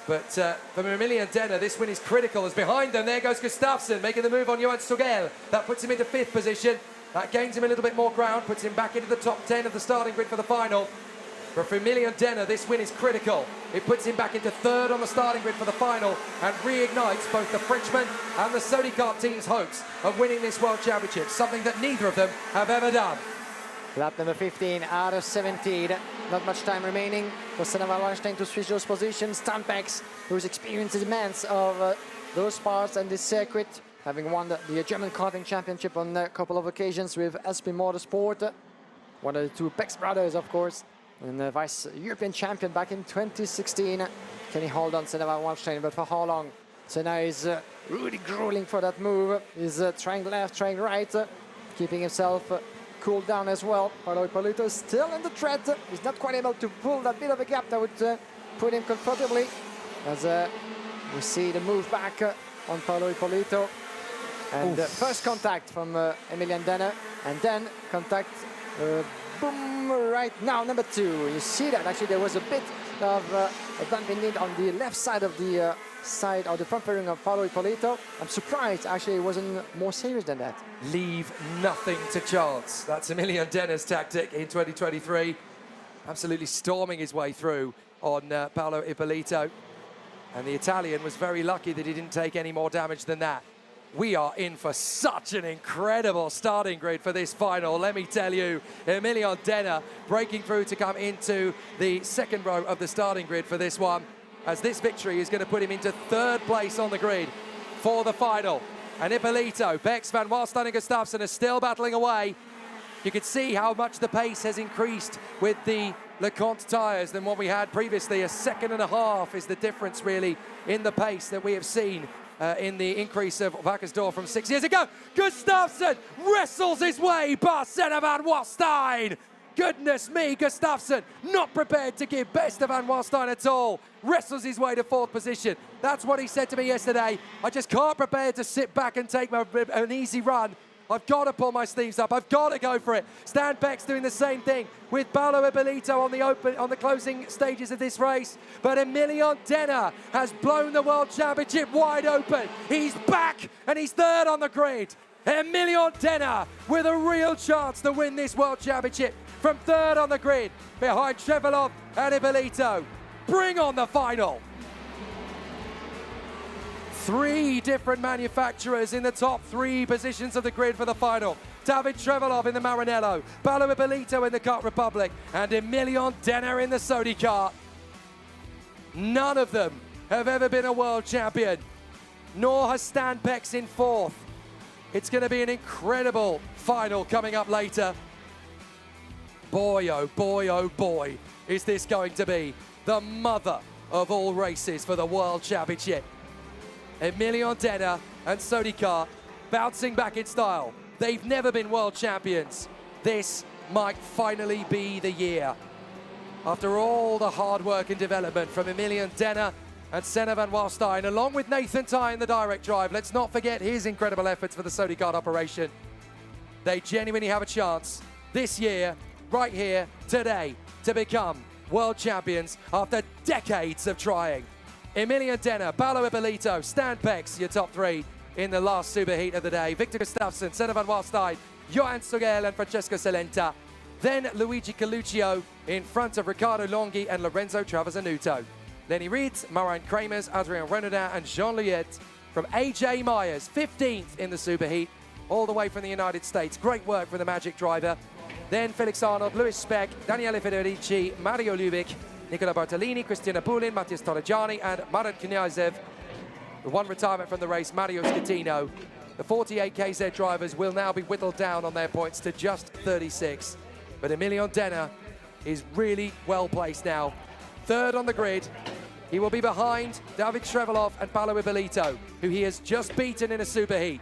But for Emilian Denner, this win is critical, as behind them, there goes Gustafsson, making the move on Johan Stogel. That puts him into 5th position. That gains him a little bit more ground, puts him back into the top 10 of the starting grid for the final. But for Emilian Denner, this win is critical. It puts him back into 3rd on the starting grid for the final and reignites both the Frenchman and the Sony Kart team's hopes of winning this World Championship, something that neither of them have ever done. Lap number 15 out of 17. Not much time remaining for Senna Van Waalstein to switch those positions. Stan Pex, whose experience is immense of those parts and this circuit, having won the German Karting Championship on a couple of occasions with SP Motorsport. One of the two Pex brothers, of course, and the vice European champion back in 2016. Can he hold on Senna Van Waalstein, but for how long? Senna is really grueling for that move. He's trying left, trying right, keeping himself cooled down as well. Paolo Ippolito is still in the threat. He's not quite able to pull that bit of a gap that would put him comfortably. As we see the move back on Paolo Ippolito. And first contact from Emilian Denner, and then contact boom, right now, number 2. You see that actually there was a bit of a bump indeed on the left side of the front fairing of Paolo Ippolito. I'm surprised actually it wasn't more serious than that. Leave nothing to chance. That's Emilian Denner's tactic in 2023. Absolutely storming his way through on Paolo Ippolito. And the Italian was very lucky that he didn't take any more damage than that. We are in for such an incredible starting grid for this final. Let me tell you, Emilian Denner breaking through to come into the 2nd row of the starting grid for this one, as this victory is going to put him into 3rd place on the grid for the final. and Ippolito. Bex, Van Walstein and Gustafsson are still battling away. You can see how much the pace has increased with the LeConte tyres than what we had previously. A second and a half is the difference really in the pace that we have seen in the increase of Wackersdorf from 6 years ago. Gustafsson wrestles his way past Senna Van Walstein. Goodness me, Gustafsson not prepared to give best to Van Walstein at all. Wrestles his way to 4th position. That's what he said to me yesterday. I just can't prepare to sit back and take an easy run. I've got to pull my sleeves up. I've got to go for it. Stan Beck's doing the same thing with Paolo Ippolito on the closing stages of this race. But Emilion Denner has blown the World Championship wide open. He's back and he's 3rd on the grid. Emilion Denner with a real chance to win this World Championship from 3rd on the grid behind Trevelov and Ippolito. Bring on the final. 3 different manufacturers in the top 3 positions of the grid for the final. David Trevelov in the Maranello, Paolo Ippolito in the Kart Republic, and Emilion Denner in the Sodi Kart. None of them have ever been a world champion, nor has Stan Bex in 4th. It's going to be an incredible final coming up later. Boy, oh boy, is this going to be the mother of all races for the World Championship. Emilion Denner and Sodi Kart bouncing back in style. They've never been world champions. This might finally be the year. After all the hard work and development from Emilion Denner and Senna Van Walstein, along with Nathan Tye in the direct drive, let's not forget his incredible efforts for the Sodi Kart operation. They genuinely have a chance this year, right here, today, to become world champions after decades of trying. Emilion Denner, Paolo Ippolito, Stan Bex, your top 3 in the last superheat of the day. Victor Gustafsson, Senna Van Walstein, Johan Sogel and Francesco Celenta. Then Luigi Coluccio in front of Riccardo Longhi and Lorenzo Travasanuto. Lenny Reeds, Marijn Kramers, Adrien Renaudin and Jean Liet from AJ Myers, 15th in the superheat, all the way from the United States. Great work from the Magic driver. Then Felix Arnold, Louis Speck, Daniele Federici, Mario Lubic, Nicola Bartolini, Christina Poulin, Matthias Torregiani, and Marat Knyazev. The one retirement from the race, Mario Schettino. The 48 KZ drivers will now be whittled down on their points to just 36. But Emilion Denner is really well placed now. 3rd on the grid. He will be behind David Trevelov and Paolo Ippolito, who he has just beaten in a superheat.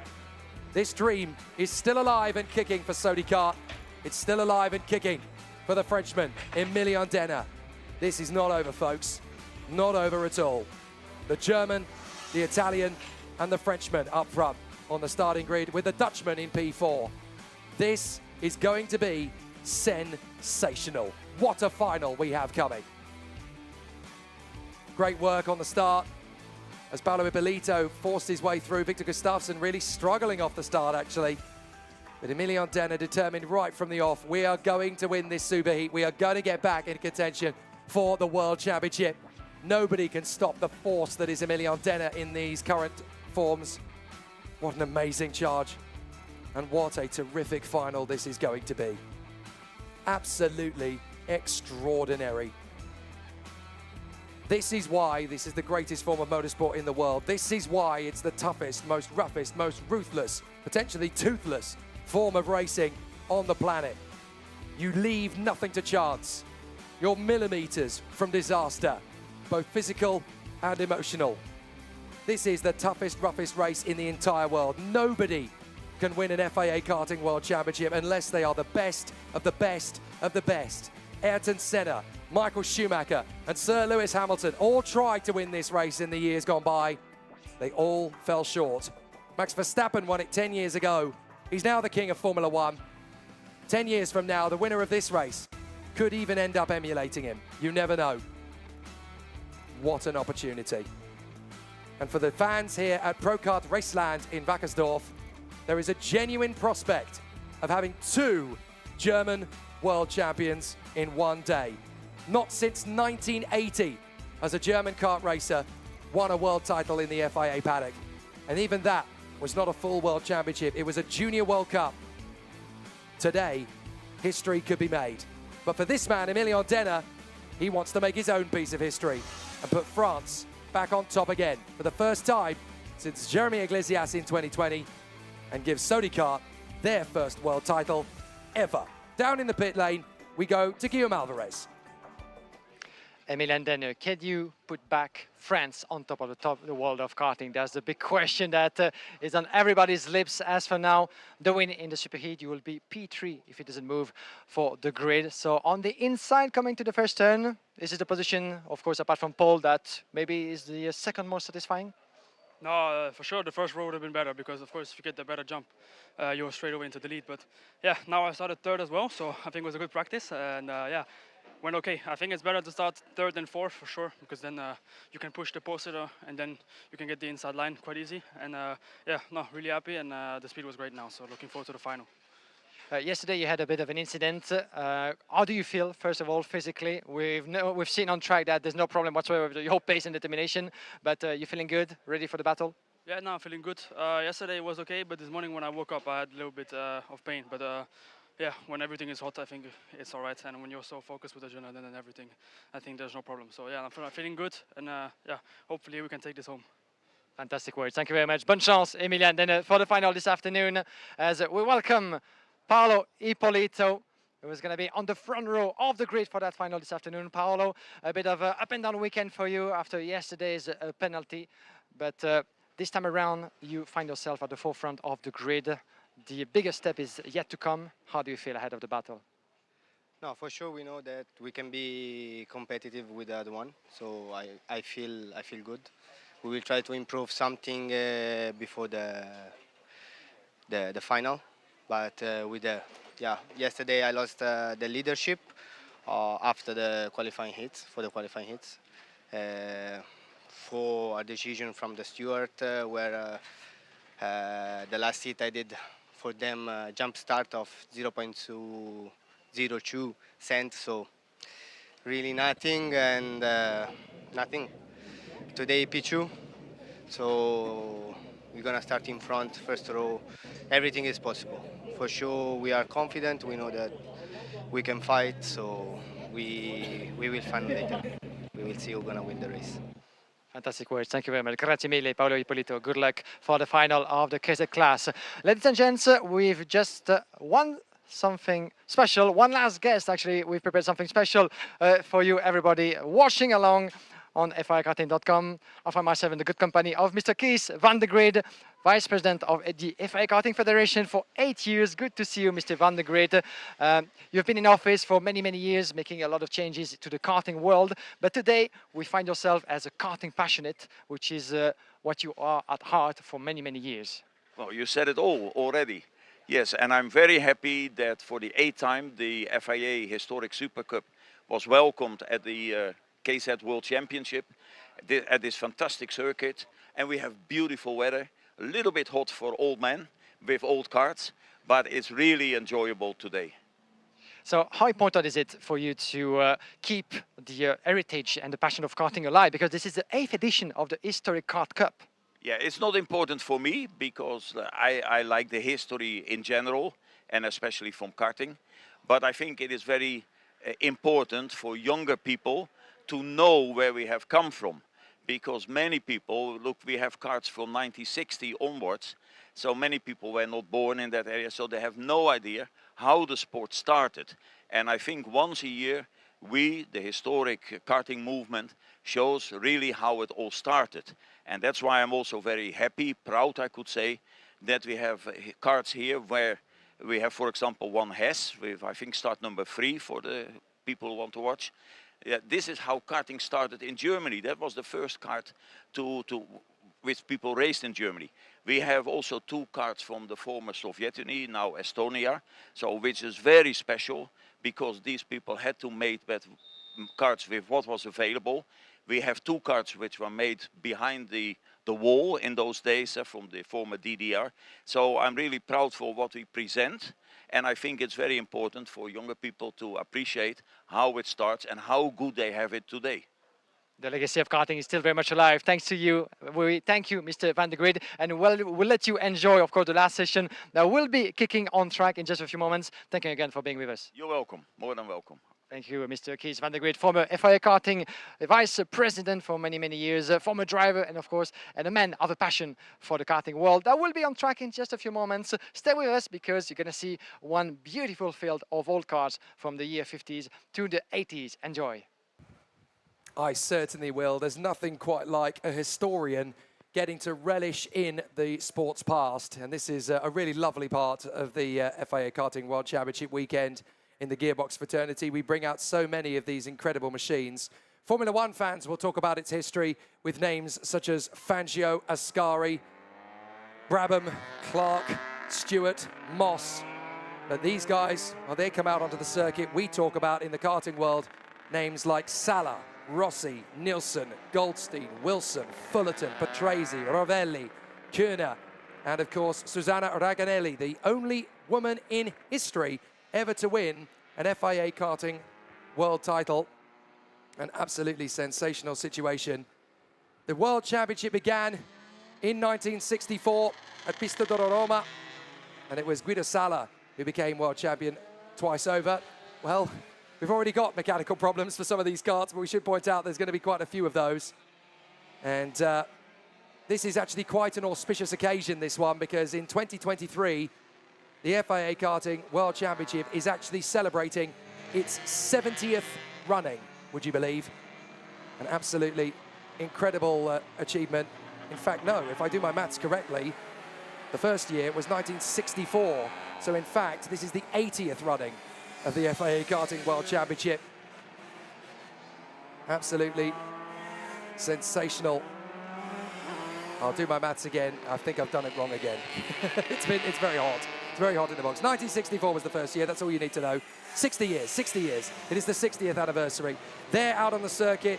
This dream is still alive and kicking for Sodi Kart. It's still alive and kicking for the Frenchman, Emilion Denner. This is not over, folks. Not over at all. The German, the Italian, and the Frenchman up front on the starting grid with the Dutchman in P4. This is going to be sensational. What a final we have coming. Great work on the start as Paolo Ippolito forced his way through. Victor Gustafsson really struggling off the start, actually. But Emilion Denner determined right from the off, we are going to win this superheat. We are going to get back in contention for the World Championship. Nobody can stop the force that is Emilion Denner in these current forms. What an amazing charge. And what a terrific final this is going to be. Absolutely extraordinary. This is why this is the greatest form of motorsport in the world. This is why it's the toughest, most roughest, most ruthless, potentially toothless form of racing on the planet. You leave nothing to chance. You're millimeters from disaster, both physical and emotional. This is the toughest, roughest race in the entire world. Nobody can win an FIA Karting World Championship unless they are the best of the best of the best. Ayrton Senna, Michael Schumacher, and Sir Lewis Hamilton all tried to win this race in the years gone by. They all fell short. Max Verstappen won it 10 years ago. He's now the king of Formula One. 10 years from now, the winner of this race could even end up emulating him. You never know. What an opportunity. And for the fans here at Pro Kart Raceland in Wackersdorf, there is a genuine prospect of having 2 German world champions in one day. Not since 1980 has a German kart racer won a world title in the FIA paddock. And even that was not a full world championship. It was a junior World Cup. Today, history could be made. But for this man, Emilion Denner, he wants to make his own piece of history and put France back on top again for the first time since Jeremy Iglesias in 2020 and gives Sony Kart their first world title ever. Down in the pit lane, we go to Guillaume Alvarez. Emilian, then can you put back France on top of the world of karting? That's the big question that is on everybody's lips. As for now, the win in the superheat, you will be P3 if it doesn't move for the grid. So on the inside, coming to the first turn, this is the position, of course, apart from pole, that maybe is the second most satisfying? No, for sure the first row would have been better because, of course, if you get the better jump, you're straight away into the lead. But yeah, now I started third as well, so I think it was a good practice. And yeah, went okay. I think it's better to start third than fourth for sure, because then you can push the poster and then you can get the inside line quite easy. And yeah, no, really happy, and the speed was great now, so looking forward to the final. Yesterday you had a bit of an incident. How do you feel, first of all, physically? We've seen on track that there's no problem whatsoever with your pace and determination, but you feeling good, ready for the battle? Yeah, no, I'm feeling good. Yesterday was okay, but this morning when I woke up I had a little bit of pain. But yeah, when everything is hot, I think it's all right. And when you're so focused with the adrenaline and everything, I think there's no problem. So yeah, I'm feeling good, and yeah, hopefully we can take this home. Fantastic words. Thank you very much. Bonne chance, Emilian. Then for the final this afternoon, as we welcome Paolo Ippolito, who is going to be on the front row of the grid for that final this afternoon. Paolo, a bit of an up and down weekend for you after yesterday's penalty, but this time around you find yourself at the forefront of the grid. The biggest step is yet to come. How do you feel ahead of the battle? No, for sure we know that we can be competitive with the other one. So I feel good. We will try to improve something before the final. But with the yesterday I lost the leadership after the qualifying hits for a decision from the steward where the last hit I did for them jump start of 0.202 cents, so really nothing, and nothing. Today P2, so we're gonna start in front, first row. Everything is possible. For sure we are confident, we know that we can fight, so we will find later. We will see who's gonna win the race. Fantastic words. Thank you very much. Grazie mille, Paolo Ippolito. Good luck for the final of the KZ class. Ladies and gents, we've just something special. One last guest, actually. We've prepared something special for you, everybody, watching along on FIAKarting.com. I find myself in the good company of Mr. Kees van de Grid, Vice President of the FIA Karting Federation for 8 years. Good to see you, Mr. van de Grid. You've been in office for many, many years, making a lot of changes to the karting world. But today, we find yourself as a karting passionate, which is what you are at heart for many, many years. Well, you said it all already. Yes, and I'm very happy that for the 8th time, the FIA Historic Super Cup was welcomed at the KZ World Championship at this fantastic circuit, and we have beautiful weather, a little bit hot for old men with old karts, but it's really enjoyable today. So how important is it for you to keep the heritage and the passion of karting alive, because this is the 8th edition of the Historic Kart Cup? Yeah, it's not important for me because I like the history in general, and especially from karting, but I think it is very important for younger people to know where we have come from, because many people, look, we have karts from 1960 onwards, so many people were not born in that area, so they have no idea how the sport started. And I think once a year, we, the historic karting movement, shows really how it all started. And that's why I'm also very happy, proud I could say, that we have karts here where we have, for example, one Hess with, I think, start number 3 for the people who want to watch. Yeah, this is how karting started in Germany. That was the first kart which people raced in Germany. We have also 2 karts from the former Soviet Union, now Estonia, so which is very special because these people had to make that karts with what was available. We have 2 karts which were made behind the wall in those days from the former DDR. So I'm really proud for what we present. And I think it's very important for younger people to appreciate how it starts and how good they have it today. The legacy of karting is still very much alive. Thanks to you. We thank you, Mr. van de Grid, and we'll let you enjoy, of course, the last session that will be kicking on track in just a few moments. Thank you again for being with us. You're welcome. More than welcome. Thank you, Mr. Kees van der Great, former FIA Karting Vice President for many, many years, former driver, and of course, and a man of a passion for the karting world. That will be on track in just a few moments. Stay with us because you're going to see one beautiful field of old cars from the year 50s to the 80s. Enjoy. I certainly will. There's nothing quite like a historian getting to relish in the sport's past. And this is a really lovely part of the FIA Karting World Championship weekend. In the gearbox fraternity, we bring out so many of these incredible machines. Formula One fans will talk about its history with names such as Fangio, Ascari, Brabham, Clark, Stewart, Moss. But these guys, well, they come out onto the circuit. We talk about in the karting world names like Sala, Rossi, Nilsson, Goldstein, Wilson, Fullerton, Patrese, Rovelli, Kuhner, and of course Susanna Raganelli, the only woman in history ever to win an FIA Karting World title. An absolutely sensational situation. The World Championship began in 1964 at Pista d'Oro Roma, and it was Guido Sala who became world champion twice over. Well, we've already got mechanical problems for some of these karts, but we should point out there's going to be quite a few of those. And this is actually quite an auspicious occasion, this one, because in 2023, the FIA Karting World Championship is actually celebrating its 70th running, would you believe? An absolutely incredible achievement. In fact, no, if I do my maths correctly, the first year was 1964. So in fact, this is the 80th running of the FIA Karting World Championship. Absolutely sensational. I'll do my maths again. I think I've done it wrong again. It's very hot. It's very hot in the box. 1964 was the first year. That's all you need to know. 60 years, 60 years. It is the 60th anniversary. There out on the circuit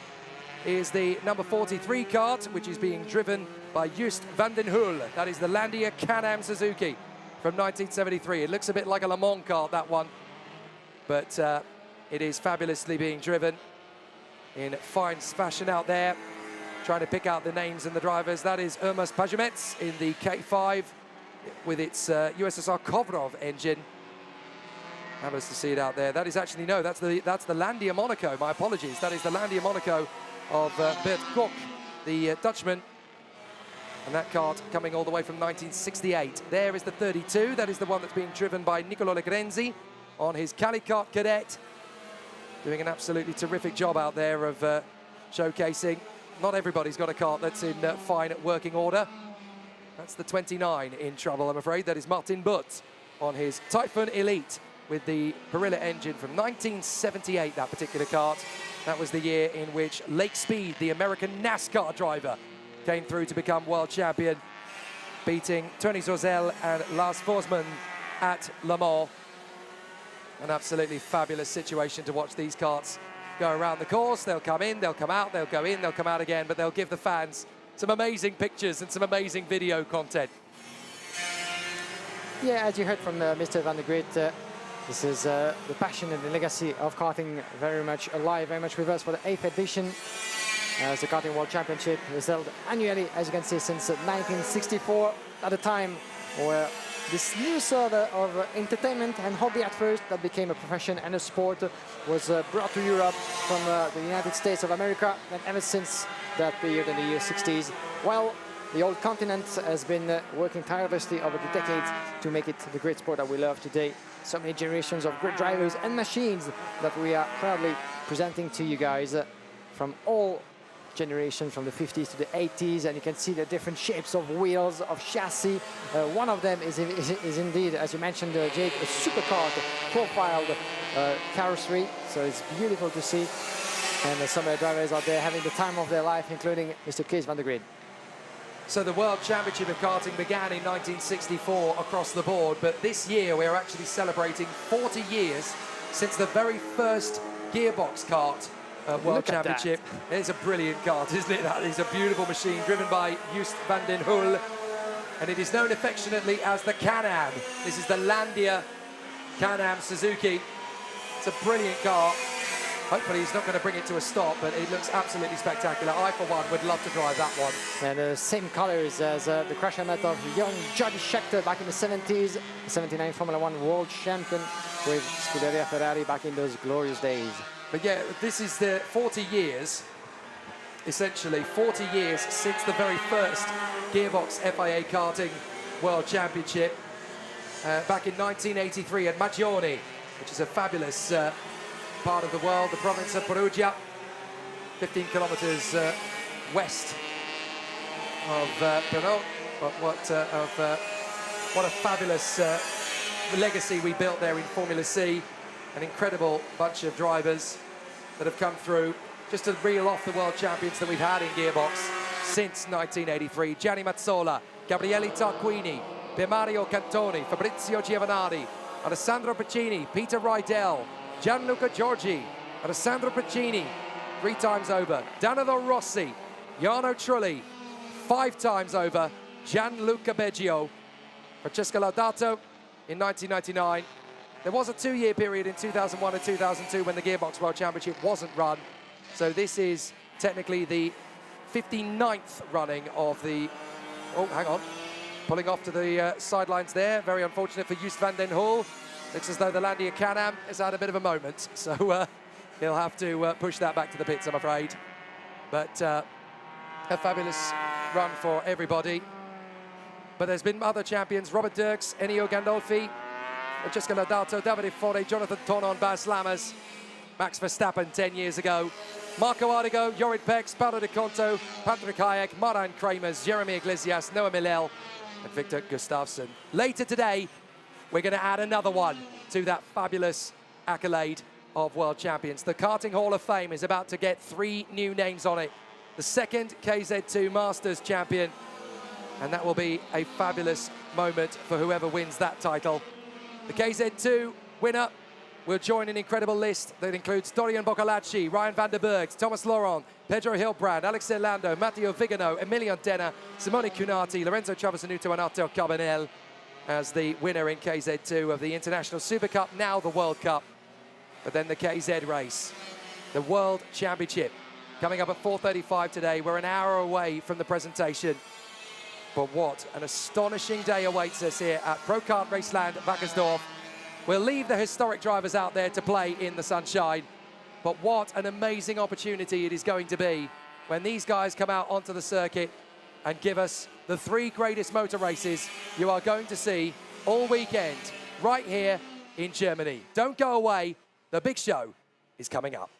is the number 43 kart, which is being driven by Just van den Hul. That is the Landia Can-Am Suzuki from 1973. It looks a bit like a Le Mans kart, that one. But it is fabulously being driven in fine fashion out there. Trying to pick out the names and the drivers. That is Urmas Pajamets in the K5 with its USSR Kovrov engine. Fabulous to see it out there. That is actually, no, that's the Landia Monaco. My apologies. That is the Landia Monaco of Bert Kok, the Dutchman. And that kart coming all the way from 1968. There is the 32. That is the one that's being driven by Nicolo Legrenzi on his Calicart Cadet. Doing an absolutely terrific job out there of showcasing. Not everybody's got a kart that's in fine working order. That's the 29 in trouble, I'm afraid. That is Martin Butt on his Typhoon Elite with the Barilla engine from 1978, that particular kart. That was the year in which Lake Speed, the American NASCAR driver, came through to become world champion, beating Tony Zozel and Lars Forsman at Le Mans. An absolutely fabulous situation to watch these karts go around the course. They'll come in, they'll come out, they'll go in, they'll come out again, but they'll give the fans some amazing pictures and some amazing video content. Yeah, as you heard from Mr. van der Great, this is the passion and the legacy of karting very much alive, very much with us for the 8th edition. As the Karting World Championship is held annually, as you can see, since 1964, at a time where this new sort of entertainment and hobby at first that became a profession and a sport was brought to Europe from the United States of America, and ever since that period in the year 60s, well, the old continent has been working tirelessly over the decades to make it the great sport that we love today. So many generations of great drivers and machines that we are proudly presenting to you guys from all generations, from the 50s to the 80s, and you can see the different shapes of wheels, of chassis. One of them is indeed, as you mentioned, Jake, a supercar profiled carrossery, so it's beautiful to see. And some drivers out there having the time of their life, including Mr. Kees van der Great. So the World Championship of Karting began in 1964 across the board, but this year we're actually celebrating 40 years since the very first gearbox kart World Championship. It's a brilliant kart, isn't it? That is a beautiful machine driven by Just van den Hul, and it is known affectionately as the Can-Am. This is the Landia Can-Am Suzuki. It's a brilliant car. Hopefully he's not going to bring it to a stop, but it looks absolutely spectacular. I, for one, would love to drive that one. And the same colors as the crash helmet of young Jody Scheckter back in the 70s, 79 Formula One world champion with Scuderia Ferrari back in those glorious days. But yeah, this is the 40 years, essentially 40 years since the very first gearbox FIA Karting World Championship back in 1983 at Maggioni, which is a fabulous part of the world, the province of Perugia, 15 kilometers west of Peru. But what a fabulous legacy we built there in Formula C. An incredible bunch of drivers that have come through. Just to reel off the world champions that we've had in gearbox since 1983. Gianni Mazzola, Gabriele Tarquini, Pier Mario Cantoni, Fabrizio Giovanardi, Alessandro Piccini, Peter Rydell, Gianluca Giorgi, Alessandro Piccini, 3 times over, Danilo Rossi, Jarno Trulli, 5 times over, Gianluca Beggio, Francesco Laudato in 1999. There was a 2-year period in 2001 and 2002 when the Gearbox World Championship wasn't run. So this is technically the 59th running of the... Oh, hang on. Pulling off to the sidelines there. Very unfortunate for Just van den Hul. Looks as though the Landia Can-Am has had a bit of a moment. So he'll have to push that back to the pits, I'm afraid. But a fabulous run for everybody. But there's been other champions. Robert Dirks, Ennio Gandolfi, Francesco Laudato, Davide Fore, Jonathan Tonon, Bas Lammers, Max Verstappen 10 years ago, Marco Ardigo, Jorid Pex, Paolo De Conto, Patrick Hayek, Maran Kramers, Jeremy Iglesias, Noah Milel, and Victor Gustafsson. Later today, we're going to add another one to that fabulous accolade of world champions. The Karting Hall of Fame is about to get 3 new names on it. The second KZ2 Masters champion, and that will be a fabulous moment for whoever wins that title. The KZ2 winner will join an incredible list that includes Dorian Boccolacci, Ryan van der Berg, Thomas Laurent, Pedro Hilbrand, Alex Orlando, Matteo Vigano, Emilion Denner, Simone Cunati, Lorenzo Travasanuto and Arteo Carbonell as the winner in KZ2 of the International Super Cup, now the World Cup. But then the KZ race, the World Championship, coming up at 4:35 today. We're an hour away from the presentation. But what an astonishing day awaits us here at Pro Kart Raceland, Wackersdorf. We'll leave the historic drivers out there to play in the sunshine. But what an amazing opportunity it is going to be when these guys come out onto the circuit and give us the 3 greatest motor races you are going to see all weekend right here in Germany. Don't go away. The big show is coming up.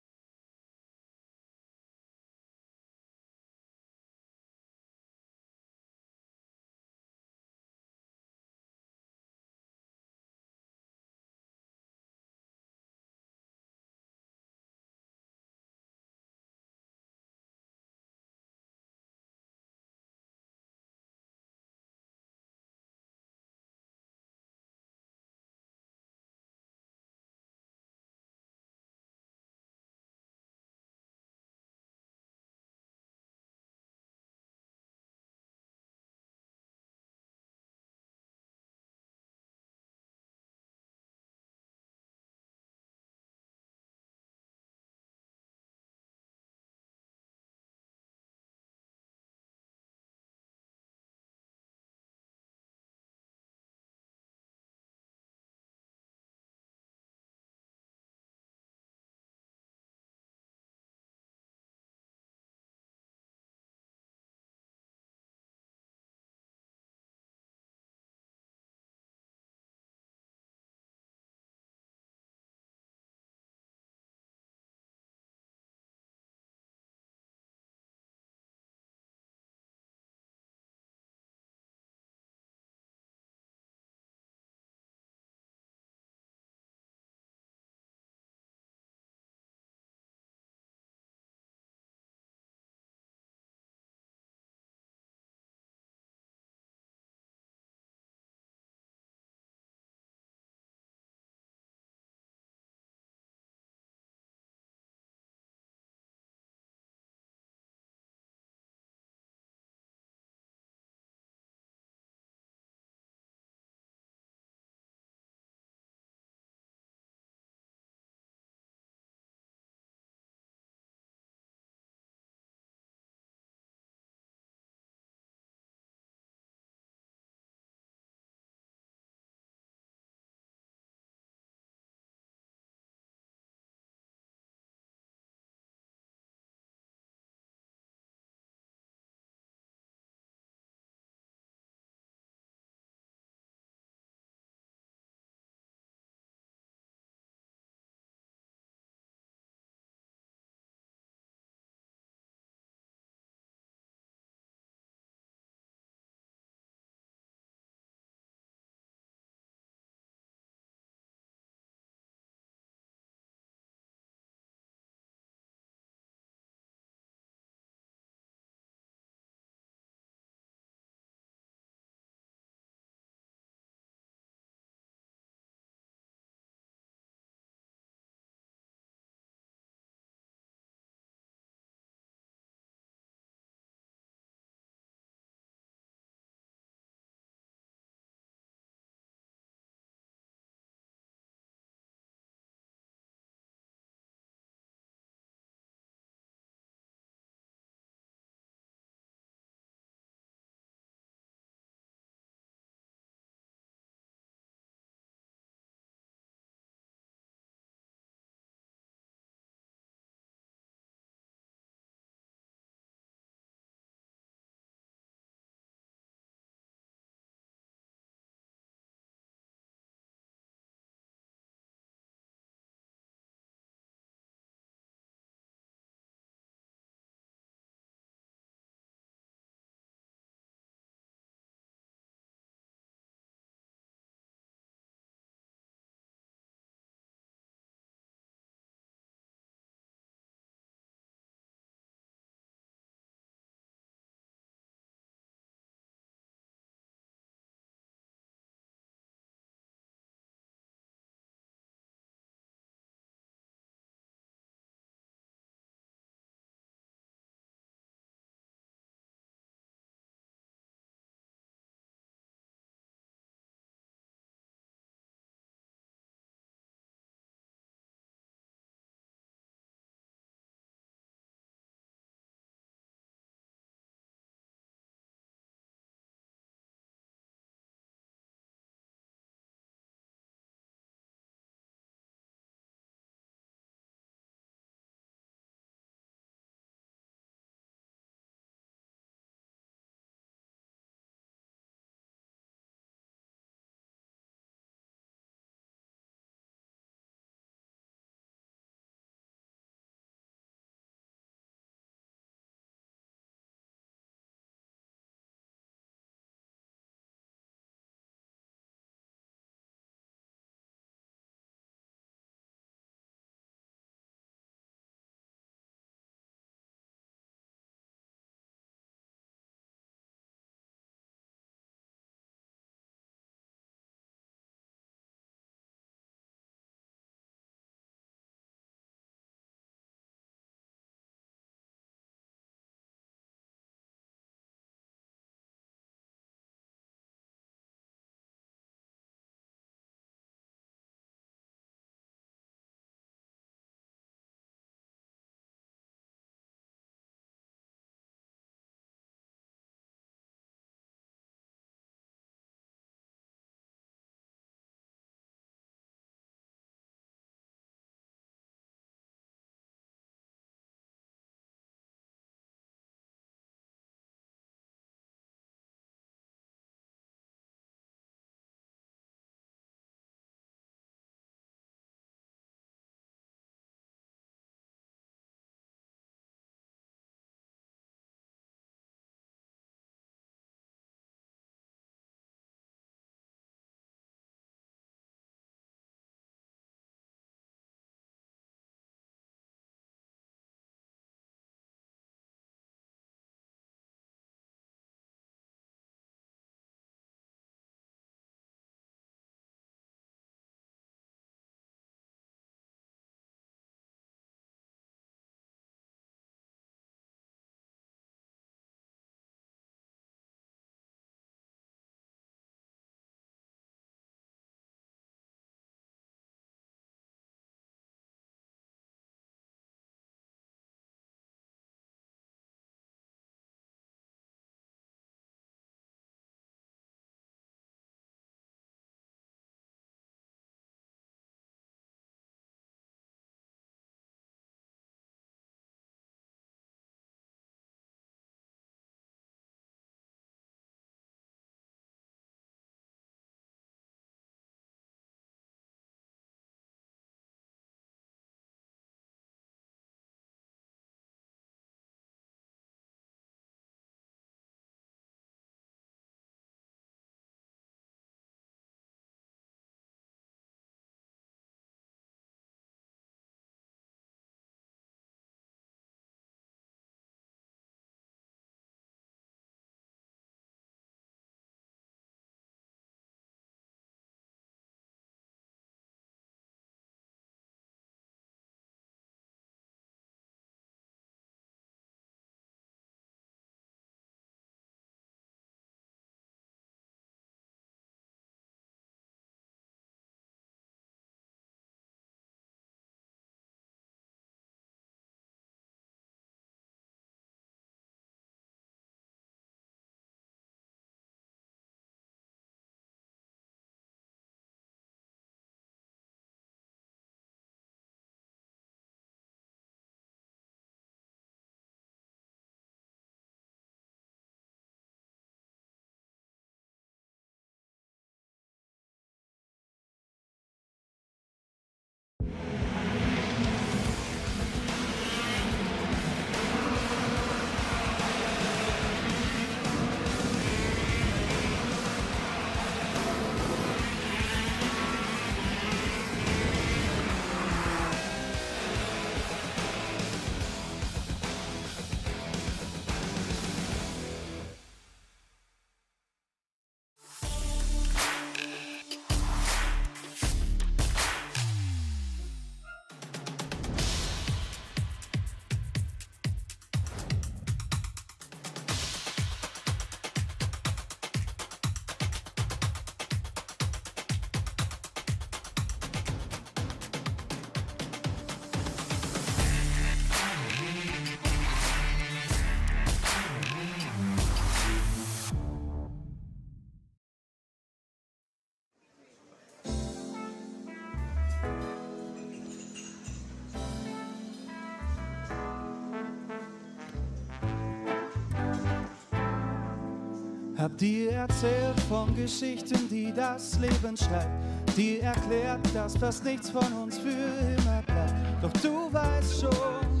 Hab dir erzählt von Geschichten, die das Leben schreibt. Dir erklärt, dass fast nichts von uns für immer bleibt. Doch du weißt schon,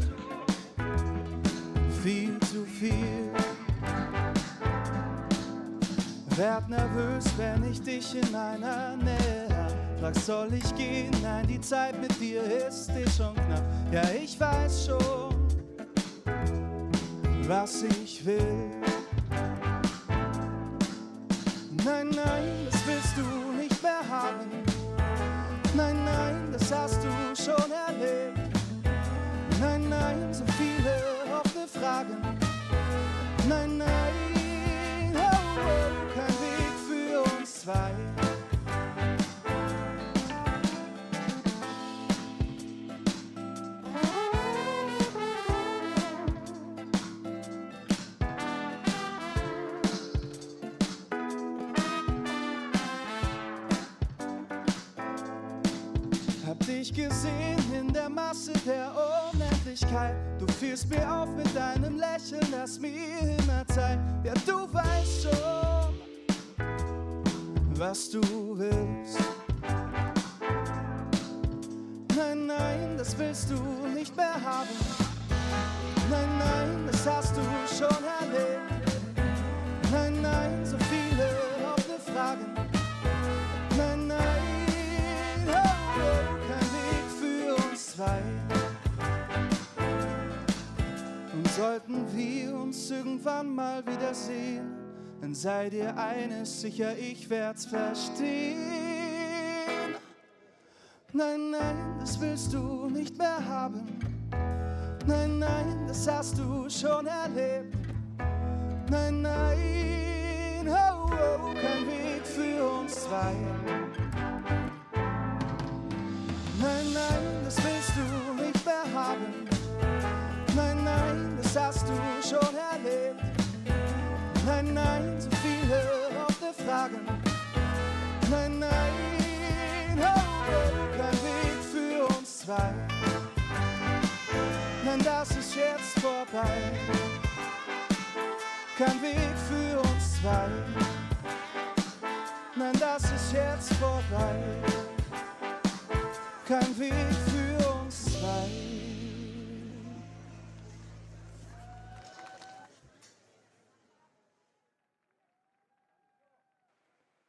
viel zu viel. Werd nervös, wenn ich dich in meiner Nähe hab. Frag, soll ich gehen? Nein, die Zeit mit dir ist schon knapp. Ja, ich weiß schon, was ich will. Nein, nein, das willst du nicht mehr haben. Nein, nein, das hast du schon erlebt. Nein, nein, so viele offene Fragen. Nein, nein, oh, oh, kein Weg für uns zwei. Hab dich gesehen in der Masse der Unendlichkeit. Du fielst mir auf mit deinem Lächeln, das mir immer zeigt. Ja, du weißt schon, was du willst. Nein, nein, das willst du nicht mehr haben. Nein, nein, das hast du schon erlebt. Nein, nein, so viele offene Fragen. Nein, nein, oh, oh, kein Weg für uns zwei. Und sollten wir uns irgendwann mal wiedersehen, dann sei dir eines sicher, ich werd's verstehen. Nein, nein, das willst du nicht mehr haben. Nein, nein, das hast du schon erlebt. Nein, nein, oh, oh, kein Weg für uns zwei. Nein, nein, das willst du nicht mehr haben. Nein, nein, das hast du schon erlebt. Nein, nein, so viele offene Fragen. Nein, nein, oh, oh, kein Weg für uns zwei. Nein, das ist jetzt vorbei. Kein Weg für uns zwei. Nein, das ist jetzt vorbei. Kein Weg für uns zwei.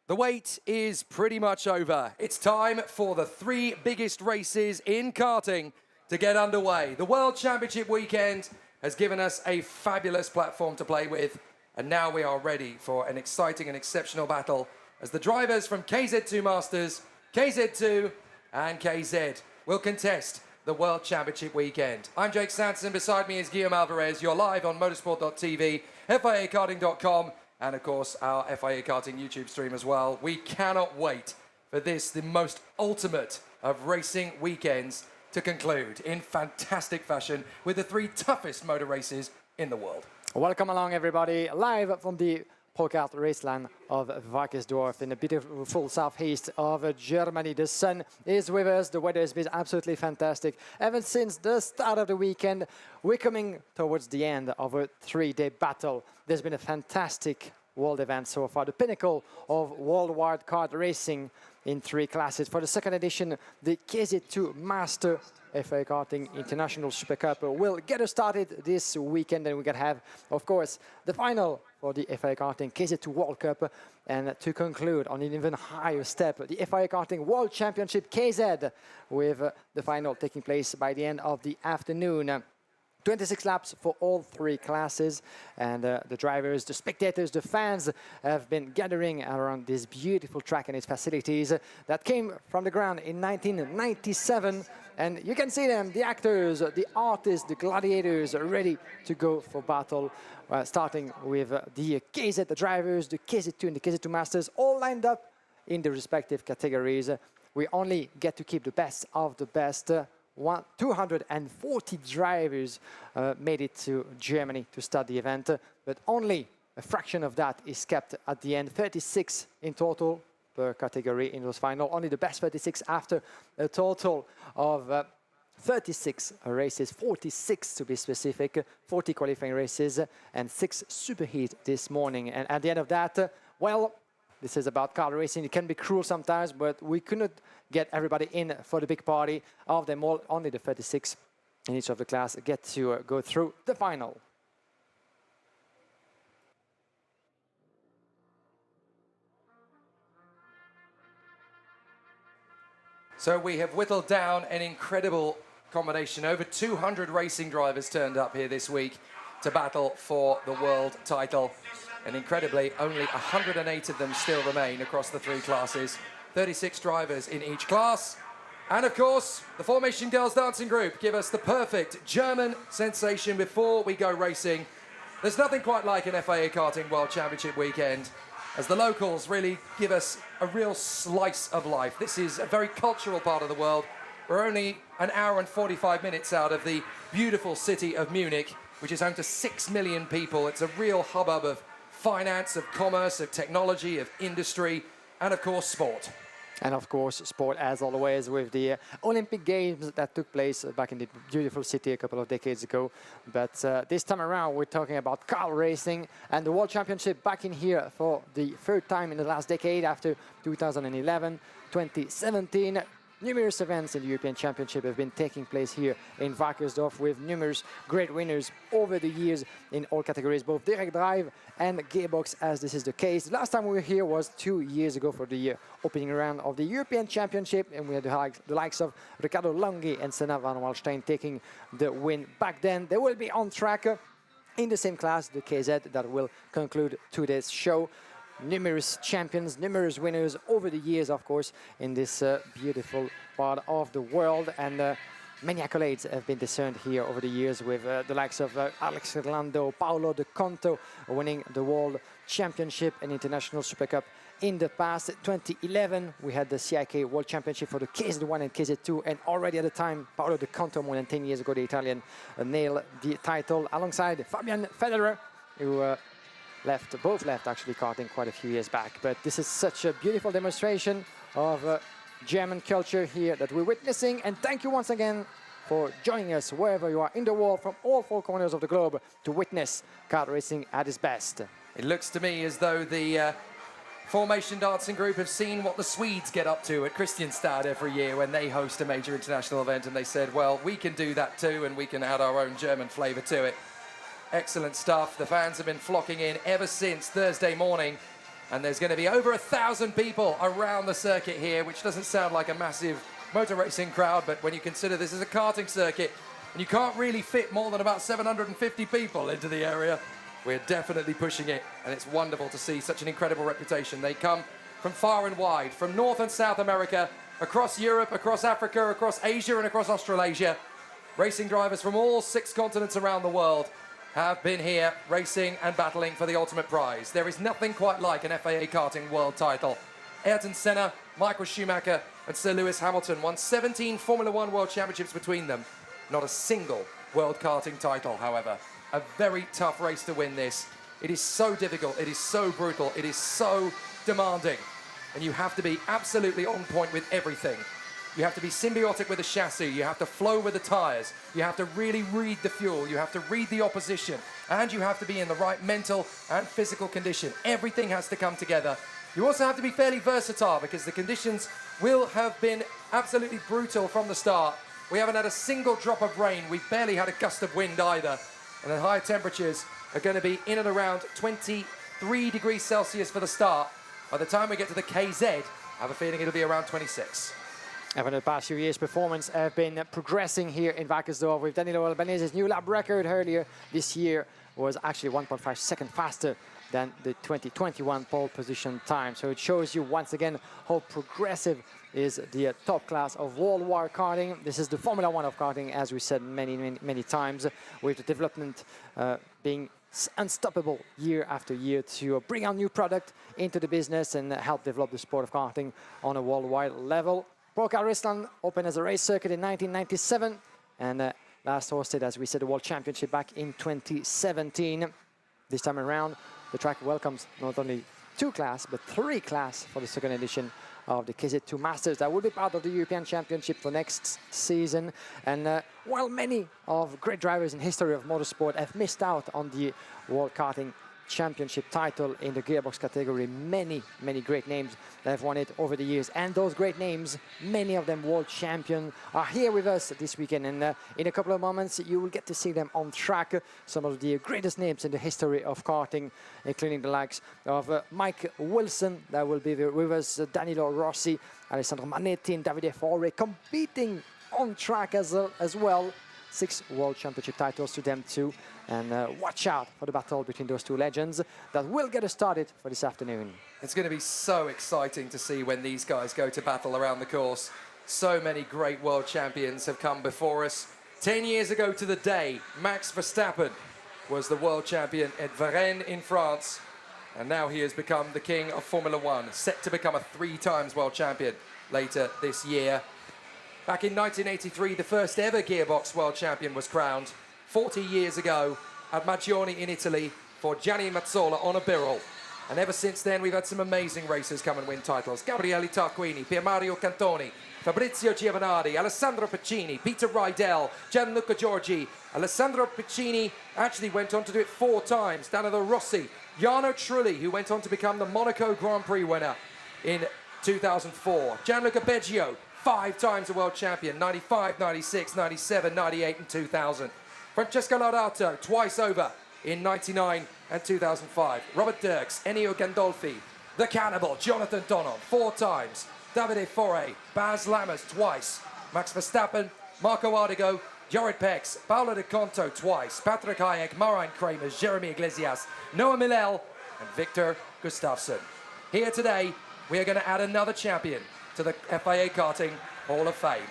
The wait is pretty much over. It's time for the three biggest races in karting to get underway. The World Championship weekend has given us a fabulous platform to play with, and now we are ready for an exciting and exceptional battle as the drivers from KZ2 Masters, KZ2 and KZ will contest the World Championship weekend. I'm Jake Sanson, beside me is Guillaume Alvarez. You're live on motorsport.tv, FIAKarting.com, and of course our FIA Karting YouTube stream as well. We cannot wait for this, the most ultimate of racing weekends, to conclude in fantastic fashion with the three toughest motor races in the world. Welcome along, everybody, live from the Pro Kart Raceland of Wackersdorf in the beautiful southeast of Germany. The sun is with us. The weather has been absolutely fantastic. Ever since the start of the weekend, we're coming towards the end of a three-day battle. There's been a fantastic world event so far, the pinnacle of worldwide kart racing in three classes. For the second edition, the KZ2 Master FIA Karting International Super Cup will get us started this weekend, and we're going to have, of course, the final for the FIA Karting KZ2 World Cup, and to conclude on an even higher step, the FIA Karting World Championship KZ, with the final taking place by the end of the afternoon. 26 laps for all three classes, and the drivers, the spectators, the fans have been gathering around this beautiful track and its facilities that came from the ground in 1997. And you can see them, the actors, the artists, the gladiators are ready to go for battle, starting with the KZ, the drivers, the KZ2 and the KZ2 Masters, all lined up in the respective categories. We only get to keep the best of the best. 240 drivers made it to Germany to start the event, but only a fraction of that is kept at the end. 36 in total per category in those final. Only the best 36 after a total of 36 races, 46 to be specific, 40 qualifying races and 6 superheat this morning. And at the end of that, well, this is about kart racing. It can be cruel sometimes, but we couldn't get everybody in for the big party of them all. Only the 36 in each of the class get to go through the final. So we have whittled down an incredible combination. Over 200 racing drivers turned up here this week to battle for the world title. And incredibly, only 108 of them still remain across the 3 classes. 36 drivers in each class. And of course, the Formation Girls Dancing Group give us the perfect German sensation before we go racing. There's nothing quite like an FIA Karting World Championship weekend, as the locals really give us a real slice of life. This is a very cultural part of the world. We're only an hour and 45 minutes out of the beautiful city of Munich, which is home to 6 million people. It's a real hubbub of finance, of commerce, of technology, of industry, and of course sport. And of course sport, as always, with the Olympic Games that took place back in the beautiful city a couple of decades ago. But this time around we're talking about kart racing and the World Championship back in here for the 3rd time in the last decade after 2011, 2017. Numerous events in the European Championship have been taking place here in Wackersdorf with numerous great winners over the years in all categories, both direct drive and gearbox, as this is the case. The last time we were here was 2 years ago for the opening round of the European Championship, and we had the likes of Riccardo Longhi and Senna van Wallstein taking the win back then. They will be on track in the same class, the KZ, that will conclude today's show. Numerous champions, numerous winners over the years, of course, in this beautiful part of the world. And many accolades have been discerned here over the years with the likes of Alex Orlando, Paolo De Conto winning the World Championship and International Super Cup in the past. 2011, we had the CIK World Championship for the KZ1 and KZ2, and already at the time, Paolo De Conto, more than 10 years ago, the Italian, nailed the title alongside Fabian Federer, who both left actually karting quite a few years back. But this is such a beautiful demonstration of German culture here that we're witnessing. And thank you once again for joining us wherever you are in the world, from all 4 corners of the globe, to witness kart racing at its best. It looks to me as though the Formation Dancing Group have seen what the Swedes get up to at Kristianstad every year when they host a major international event, and they said, well, we can do that too, and we can add our own German flavour to it. Excellent stuff. The fans have been flocking in ever since Thursday morning, and there's going to be over 1,000 people around the circuit here, which doesn't sound like a massive motor racing crowd, but when you consider this is a karting circuit and you can't really fit more than about 750 people into the area, we're definitely pushing it, and it's wonderful to see such an incredible reputation. They come from far and wide, from North and South America, across Europe, across Africa, across Asia and across Australasia. Racing drivers from all 6 continents around the world have been here racing and battling for the ultimate prize. There is nothing quite like an FIA Karting World title. Ayrton Senna, Michael Schumacher and Sir Lewis Hamilton won 17 Formula One World Championships between them. Not a single World Karting title, however. A very tough race to win this. It is so difficult, it is so brutal, it is so demanding. And you have to be absolutely on point with everything. You have to be symbiotic with the chassis, you have to flow with the tyres, you have to really read the fuel, you have to read the opposition, and you have to be in the right mental and physical condition. Everything has to come together. You also have to be fairly versatile because the conditions will have been absolutely brutal from the start. We haven't had a single drop of rain, we've barely had a gust of wind either, and the higher temperatures are going to be in and around 23 degrees Celsius for the start. By the time we get to the KZ, I have a feeling it'll be around 26. And for the past few years, performance have been progressing here in Wackersdorf with Danilo Albanese's new lap record earlier this year was actually 1.5 seconds faster than the 2021 pole position time. So it shows you once again how progressive is the top class of worldwide karting. This is the Formula One of karting, as we said many times, with the development being unstoppable year after year to bring out new product into the business and help develop the sport of karting on a worldwide level. Pro Kart Raceland opened as a race circuit in 1997 and last hosted, as we said, the World Championship back in 2017. This time around, the track welcomes not only 2 classes, but 3 classes for the 2nd edition of the KZ2 Masters that will be part of the European Championship for next season. And while many of great drivers in history of motorsport have missed out on the World Karting Championship title in the gearbox category, many great names that have won it over the years, and those great names, many of them world champion, are here with us this weekend. And in a couple of moments you will get to see them on track, some of the greatest names in the history of karting, including the likes of Mike Wilson that will be with us, Danilo Rossi, Alessandro Manetti and Davide Fore competing on track as well. 6 World Championship titles to them too. And watch out for the battle between those two legends that will get us started for this afternoon. It's going to be so exciting to see when these guys go to battle around the course. So many great world champions have come before us. 10 years ago to the day, Max Verstappen was the world champion at Varennes in France. And now he has become the king of Formula One, set to become a 3 times world champion later this year. Back in 1983, the first ever gearbox world champion was crowned 40 years ago at Maggioni in Italy for Gianni Mazzola on a Birol. And ever since then, we've had some amazing racers come and win titles. Gabriele Tarquini, Pier Mario Cantoni, Fabrizio Giovanardi, Alessandro Piccini, Peter Rydell, Gianluca Giorgi. Alessandro Piccini actually went on to do it 4 times. Danilo Rossi, Jarno Trulli, who went on to become the Monaco Grand Prix winner in 2004. Gianluca Beggio, 5 times a world champion, 95, 96, 97, 98 and 2000. Francesco Laudato, twice over in 99 and 2005. Robert Dirks, Ennio Gandolfi, the Cannibal, Jonathan Donald, 4 times. Davide Fore, Baz Lammers twice. Max Verstappen, Marco Ardigo, Jorid Pex, Paolo De Conto twice. Patrick Hayek, Marijn Kramers, Jeremy Iglesias, Noah Millel and Victor Gustafsson. Here today, we are going to add another champion to the FIA Karting Hall of Fame.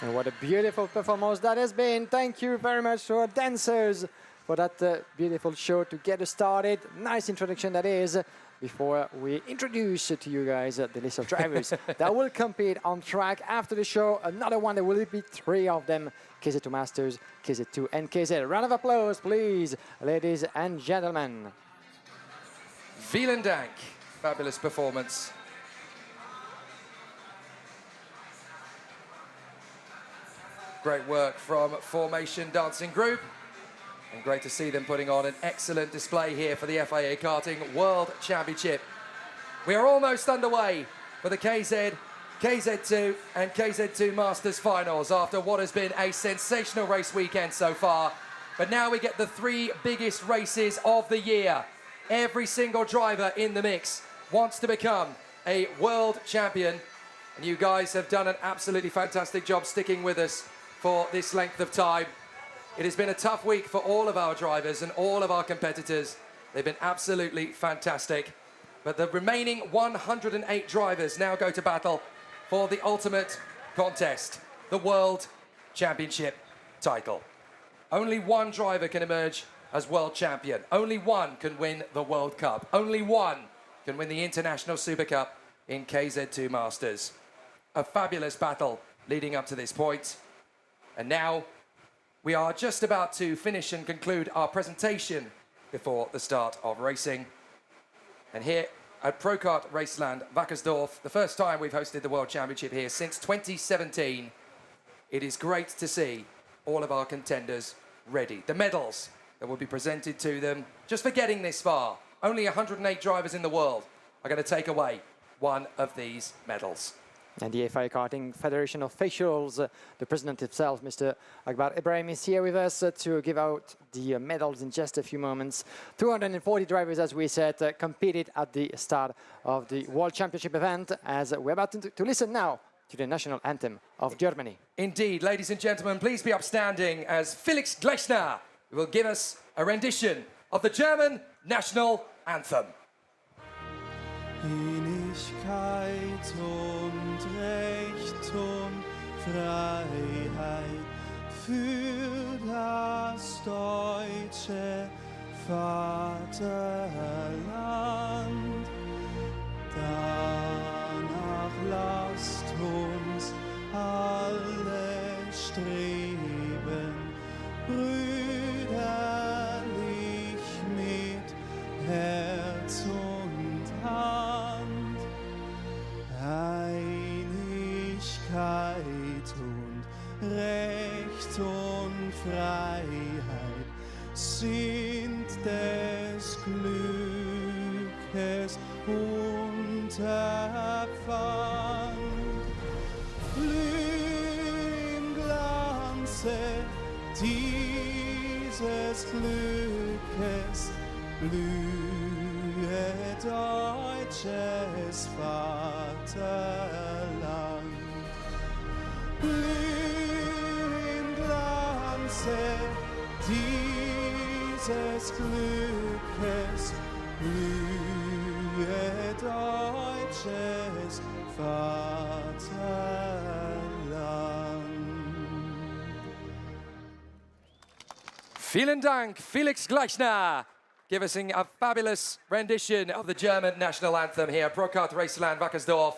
And what a beautiful performance that has been. Thank you very much to our dancers for that beautiful show to get us started. Nice introduction that is, before we introduce to you guys the list of drivers that will compete on track after the show. Another one, there will be 3 of them, KZ2 Masters, KZ2 and KZ. Round of applause, please, ladies and gentlemen. Vielen Dank. Fabulous performance. Great work from Formation Dancing Group. And great to see them putting on an excellent display here for the FIA Karting World Championship. We are almost underway for the KZ, KZ2 and KZ2 Masters finals after what has been a sensational race weekend so far. But now we get the 3 biggest races of the year. Every single driver in the mix wants to become a world champion. And you guys have done an absolutely fantastic job sticking with us for this length of time. It has been a tough week for all of our drivers and all of our competitors. They've been absolutely fantastic. But the remaining 108 drivers now go to battle for the ultimate contest, the World Championship title. Only 1 driver can emerge as world champion. Only 1 can win the World Cup. Only 1 can win the International Super Cup in KZ2 Masters. A fabulous battle leading up to this point. And now we are just about to finish and conclude our presentation before the start of racing. And here at Pro Kart Raceland, Wackersdorf, the first time we've hosted the World Championship here since 2017. It is great to see all of our contenders ready. The medals that will be presented to them just for getting this far. Only 108 drivers in the world are going to take away one of these medals. And the FIA Karting Federation officials, the president himself, Mr. Akbar Ibrahim, is here with us to give out the medals in just a few moments. 240 drivers, as we said, competed at the start of the World Championship event, as we're about to listen now to the national anthem of Germany. Indeed, ladies and gentlemen, please be upstanding as Felix Gleichner will give us a rendition of the German national anthem. Einigkeit und Recht und Freiheit für das deutsche Vaterland. Danach lasst uns alle streben, brüderlich mit Herz und Hand. Freiheit sind des Glückes Unterpfand. Blüh im Glanze dieses Glückes, blühe deutsches Vaterland. Blüh im Glanze dieses Glückes, blühe deutsches Vaterland. Vielen Dank, Felix Gleichner, giving us a fabulous rendition of the German national anthem here at Pro Kart Raceland, Wackersdorf.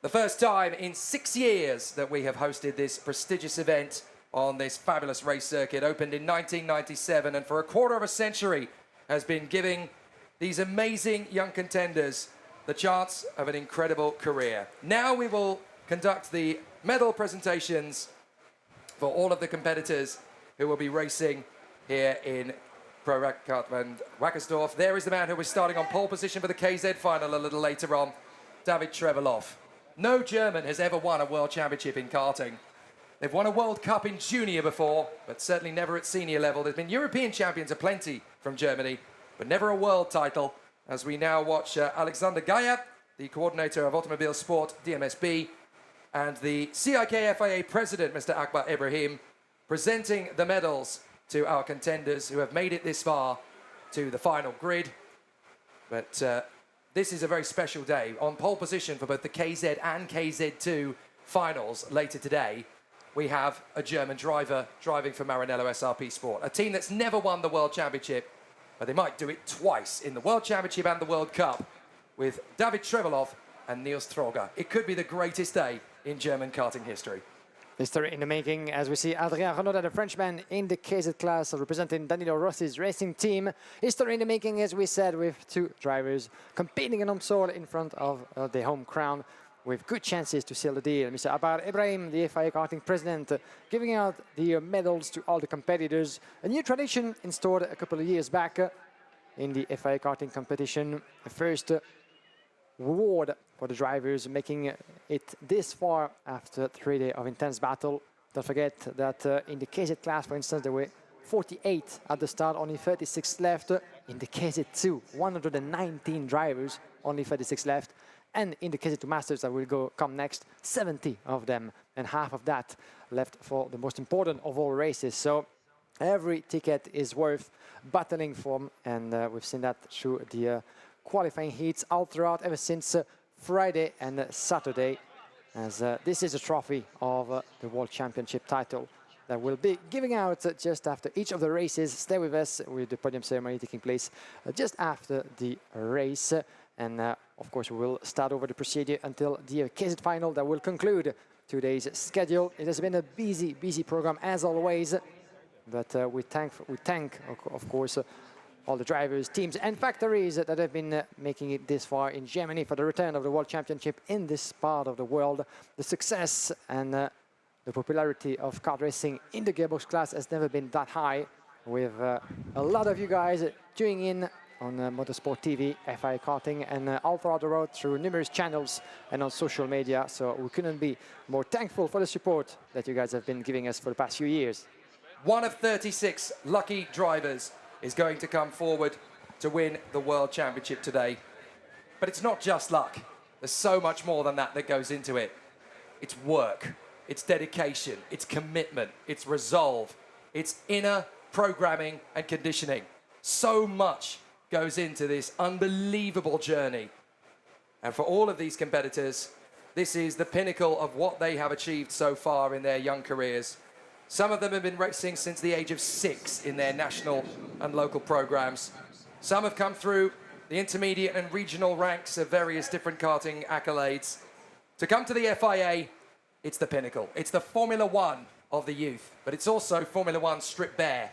The first time in 6 years that we have hosted this prestigious event on this fabulous race circuit. Opened in 1997 and for a quarter of a century has been giving these amazing young contenders the chance of an incredible career. Now we will conduct the medal presentations for all of the competitors who will be racing here in Pro Kart Wackersdorf. There is the man who was starting on pole position for the KZ final a little later on, David Treveloff. No German has ever won a world championship in karting. They've won a World Cup in junior before, but certainly never at senior level. There's been European champions aplenty from Germany, but never a world title, as we now watch Alexander Geier, the coordinator of automobile sport, DMSB, and the CIK FIA president, Mr. Akbar Ibrahim, presenting the medals to our contenders who have made it this far to the final grid. But this is a very special day. On pole position for both the KZ and KZ2 finals later today, we have a German driver driving for Maranello SRP Sport, a team that's never won the World Championship, but they might do it twice in the World Championship and the World Cup with David Treveloff and Niels Troger. It could be the greatest day in German karting history. History in the making, as we see Adrien Renaud, the Frenchman in the KZ class, representing Danilo Rossi's racing team. History in the making, as we said, with two drivers competing in Umsol in front of the home crown, with good chances to seal the deal. Mr. Akbar Ibrahim, the FIA Karting president, giving out the medals to all the competitors. A new tradition installed a couple of years back in the FIA Karting competition. The first reward for the drivers, making it this far after 3 days of intense battle. Don't forget that in the KZ class, for instance, there were 48 at the start, only 36 left. In the KZ2, 119 drivers, only 36 left. And in the KZ2 Masters that will come next, 70 of them, and half of that left for the most important of all races. So every ticket is worth battling for, and we've seen that through the qualifying heats all throughout ever since Friday and Saturday, as this is a trophy of the World Championship title that will be giving out just after each of the races. Stay with us with the podium ceremony taking place just after the race. And of course, we will start over the procedure until the KZ final that will conclude today's schedule. It has been a busy program as always, but we thank, of course, all the drivers, teams and factories that have been making it this far in Germany for the return of the World Championship in this part of the world. The success and the popularity of kart racing in the gearbox class has never been that high, with a lot of you guys tuning in on Motorsport TV, FIA Karting, and all throughout the road through numerous channels and on social media. So we couldn't be more thankful for the support that you guys have been giving us for the past few years. One of 36 lucky drivers is going to come forward to win the World Championship today. But it's not just luck. There's so much more than that goes into it. It's work, it's dedication, it's commitment, it's resolve, it's inner programming and conditioning. So much goes into this unbelievable journey. And for all of these competitors, this is the pinnacle of what they have achieved so far in their young careers. Some of them have been racing since the age of 6 in their national and local programs. Some have come through the intermediate and regional ranks of various different karting accolades. To come to the FIA, it's the pinnacle. It's the Formula One of the youth, but it's also Formula One stripped bare.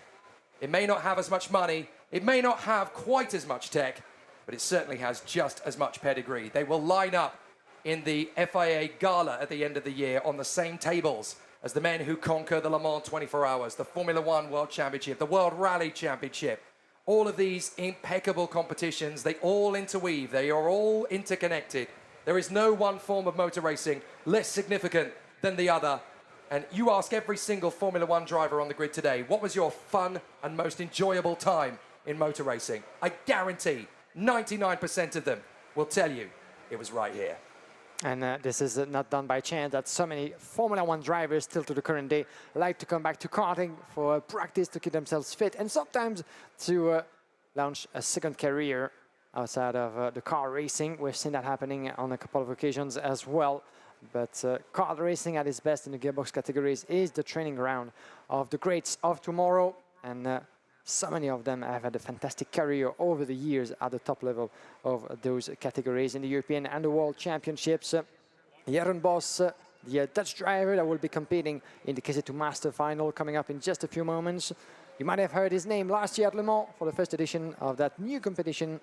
It may not have as much money, it may not have quite as much tech, but it certainly has just as much pedigree. They will line up in the FIA Gala at the end of the year on the same tables as the men who conquer the Le Mans 24 Hours, the Formula One World Championship, the World Rally Championship. All of these impeccable competitions, they all interweave, they are all interconnected. There is no one form of motor racing less significant than the other. And you ask every single Formula One driver on the grid today, what was your fun and most enjoyable time in motor racing? I guarantee 99% of them will tell you it was right here. And this is not done by chance, that so many Formula One drivers still to the current day like to come back to karting for practice to keep themselves fit and sometimes to launch a second career outside of the car racing. We've seen that happening on a couple of occasions as well. But kart racing at its best in the gearbox categories is the training ground of the greats of tomorrow. And so many of them have had a fantastic career over the years at the top level of those categories in the European and the World Championships. Jeroen Bos, the Dutch driver that will be competing in the KZ2 Masters final coming up in just a few moments. You might have heard his name last year at Le Mans for the first edition of that new competition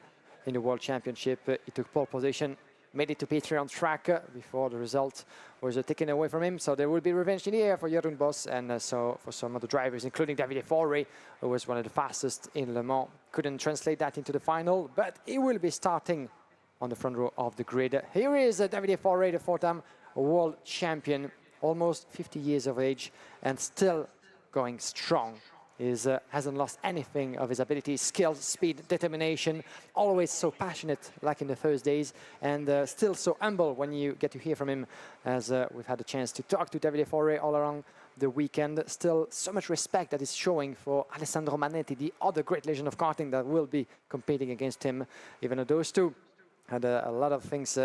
in the World Championship. He took pole position, made it to P3 on track before the result was taken away from him. So there will be revenge in the air for Jeroen Bos and so for some of the drivers, including Davide Forri, who was one of the fastest in Le Mans. Couldn't translate that into the final, but he will be starting on the front row of the grid. Here is Davide Forri, the four-time world champion, almost 50 years of age and still going strong. He hasn't lost anything of his abilities, skills, speed, determination, always so passionate like in the first days, and still so humble when you get to hear from him, as we've had the chance to talk to Davide Forri all around the weekend. Still so much respect that he's showing for Alessandro Manetti, the other great legend of karting that will be competing against him, even though those two had a lot of things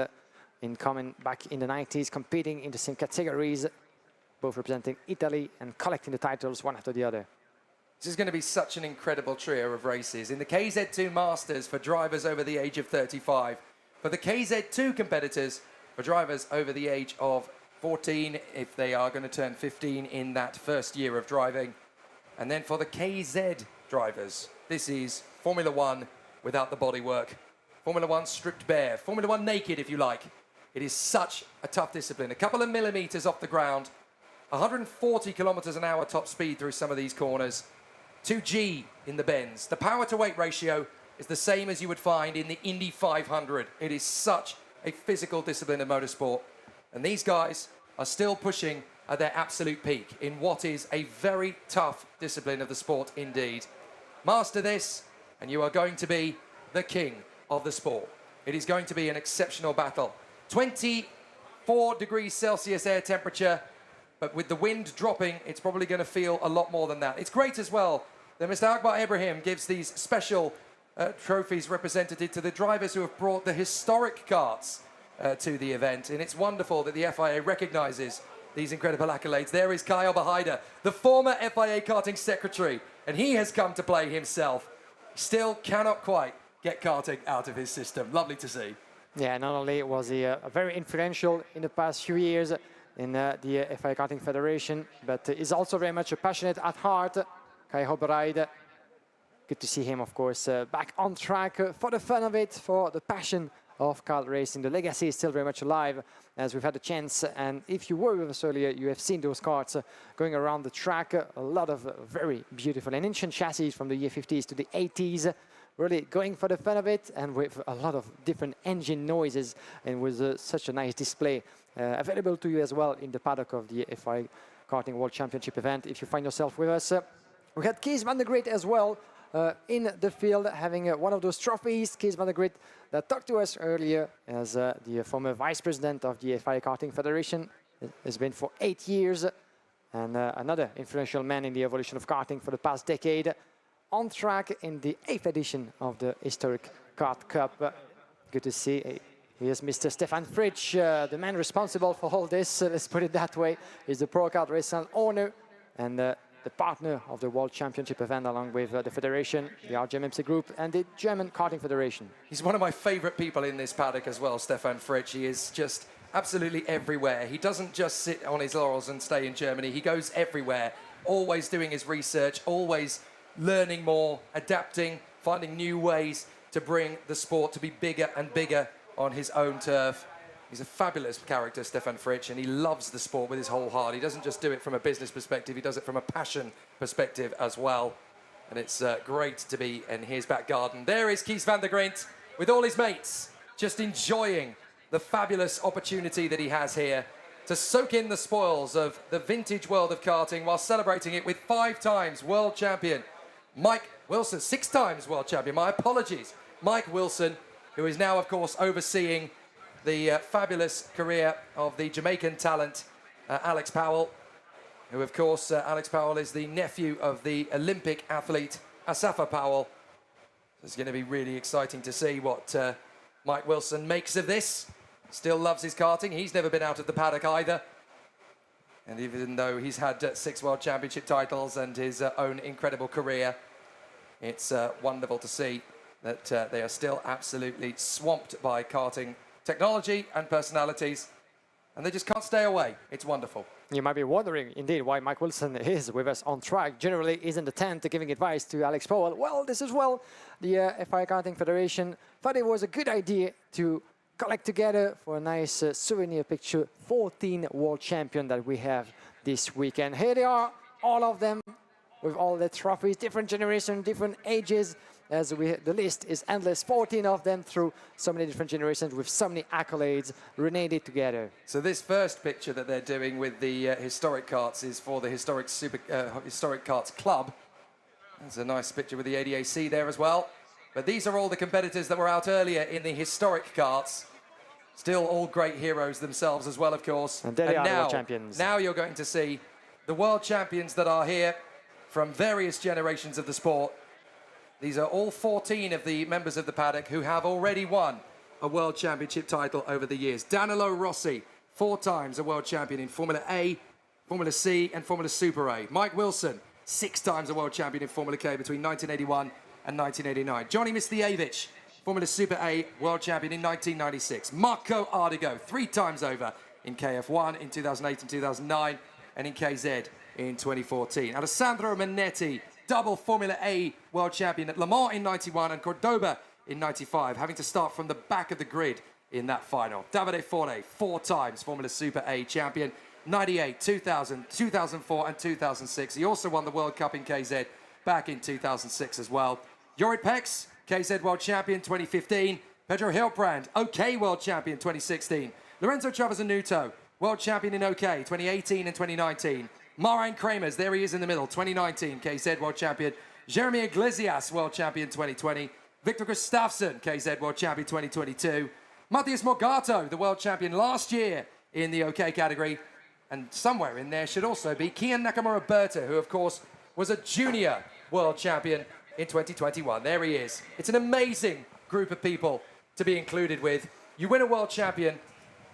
in common back in the 90s, competing in the same categories, both representing Italy and collecting the titles one after the other. This is going to be such an incredible trio of races. In the KZ2 Masters for drivers over the age of 35. For the KZ2 competitors, for drivers over the age of 14, if they are going to turn 15 in that first year of driving. And then for the KZ drivers, this is Formula One without the bodywork. Formula One stripped bare. Formula One naked, if you like. It is such a tough discipline. A couple of millimeters off the ground. 140 kilometers an hour top speed through some of these corners. 2G in the bends. The power to weight ratio is the same as you would find in the Indy 500. It is such a physical discipline of motorsport. And these guys are still pushing at their absolute peak in what is a very tough discipline of the sport indeed. Master this and you are going to be the king of the sport. It is going to be an exceptional battle. 24 degrees Celsius air temperature, but with the wind dropping, it's probably going to feel a lot more than that. It's great as well that Mr. Akbar Ibrahim gives these special trophies representative to the drivers who have brought the historic karts to the event. And it's wonderful that the FIA recognizes these incredible accolades. There is Kyle Bahida, the former FIA Karting Secretary, and he has come to play himself. Still cannot quite get karting out of his system. Lovely to see. Yeah, not only was he very influential in the past few years in the FIA Karting Federation, but is also very much a passionate at heart. Kai Hoberide, good to see him, of course, back on track for the fun of it, for the passion of kart racing. The legacy is still very much alive, as we've had the chance. And if you were with us earlier, you have seen those karts going around the track. A lot of very beautiful and ancient chassis from the year 50s to the 80s. Really going for the fun of it, and with a lot of different engine noises, and with such a nice display available to you as well in the paddock of the FIA Karting World Championship event, if you find yourself with us. We had Kees van der Grit as well in the field, having one of those trophies. Kees van der Grit that talked to us earlier as the former vice president of the FIA Karting Federation. Has been for 8 years, and another influential man in the evolution of karting for the past decade. On track in the 8th edition of the historic Kart Cup. Good to see. Here's Mr. Stefan Fritsch, the man responsible for all this, let's put it that way. He's the Pro Kart Raceland owner and the partner of the World Championship event, along with the Federation, the RGMMC Group, and the German Karting Federation. He's one of my favorite people in this paddock as well, Stefan Fritsch. He is just absolutely everywhere. He doesn't just sit on his laurels and stay in Germany. He goes everywhere, always doing his research, always learning more, adapting, finding new ways to bring the sport to be bigger and bigger on his own turf. He's a fabulous character, Stefan Fritsch, and he loves the sport with his whole heart. He doesn't just do it from a business perspective, he does it from a passion perspective as well. And it's great to be in his back garden. There is Kies van der Grint with all his mates, just enjoying the fabulous opportunity that he has here to soak in the spoils of the vintage world of karting while celebrating it with 5 times world champion Mike Wilson, 6 times world champion, my apologies, Mike Wilson, who is now, of course, overseeing the fabulous career of the Jamaican talent, Alex Powell, who, of course, Alex Powell is the nephew of the Olympic athlete Asafa Powell. It's going to be really exciting to see what Mike Wilson makes of this. Still loves his karting. He's never been out of the paddock either. And even though he's had 6 World Championship titles and his own incredible career, it's wonderful to see that they are still absolutely swamped by karting technology and personalities, and they just can't stay away. It's wonderful. You might be wondering, indeed, why Mike Wilson is with us on track. Generally, is in the tent giving advice to Alex Powell. Well, this is the FIA Karting Federation thought it was a good idea to collect together for a nice souvenir picture 14 world champions that we have this weekend. Here they are, all of them, with all the trophies, different generations, different ages. As the list is endless, 14 of them through so many different generations with so many accolades renated together. So this first picture that they're doing with the historic karts is for the historic karts club. There's a nice picture with the ADAC there as well. But these are all the competitors that were out earlier in the historic karts. Still all great heroes themselves as well, of course. And there they are, the world champions. Now you're going to see the world champions that are here from various generations of the sport. These are all 14 of the members of the paddock who have already won a World Championship title over the years. Danilo Rossi, 4 times a World Champion in Formula A, Formula C and Formula Super A. Mike Wilson, 6 times a World Champion in Formula K between 1981 and 1989. Johnny Mistievich, Formula Super A World Champion in 1996. Marco Ardigo, 3 times over in KF1 in 2008 and 2009 and in KZ in 2014. Alessandro Manetti, double Formula A World Champion at Le Mans in 91 and Cordoba in 95, having to start from the back of the grid in that final. Davide Forte, 4 times Formula Super A Champion, 98, 2000, 2004 and 2006. He also won the World Cup in KZ back in 2006 as well. Jorrit Pex, KZ World Champion 2015. Pedro Hilbrand, OK World Champion 2016. Lorenzo Travazanuto, World Champion in OK 2018 and 2019. Marijn Kramers, there he is in the middle, 2019, KZ World Champion. Jeremy Iglesias, World Champion 2020. Victor Gustafsson, KZ World Champion 2022. Matthias Morgato, the World Champion last year in the OK category. And somewhere in there should also be Kian Nakamura-Berta, who of course was a junior World Champion in 2021. There he is. It's an amazing group of people to be included with. You win a World Champion,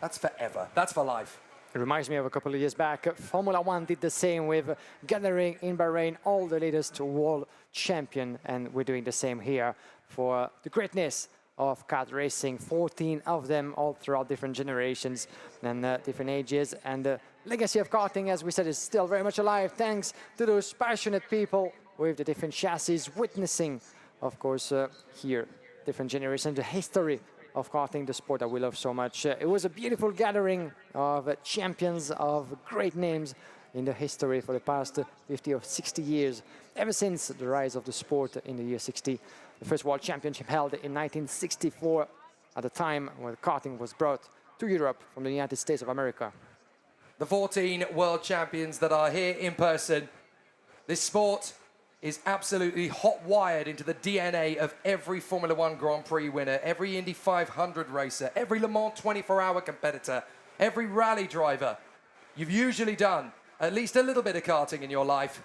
that's forever, that's for life. It reminds me of a couple of years back. Formula One did the same with gathering in Bahrain all the latest world champion, and we're doing the same here for the greatness of kart racing. 14 of them all throughout different generations and different ages. And the legacy of karting, as we said, is still very much alive thanks to those passionate people with the different chassis, witnessing, of course, here, different generations, the history of karting, the sport that we love so much. It was a beautiful gathering of champions, of great names in the history for the past 50 or 60 years, ever since the rise of the sport in the year 60. The first World Championship held in 1964, at the time when karting was brought to Europe from the United States of America. The 14 world champions that are here in person. This sport is absolutely hot-wired into the DNA of every Formula One Grand Prix winner, every Indy 500 racer, every Le Mans 24-hour competitor, every rally driver. You've usually done at least a little bit of karting in your life,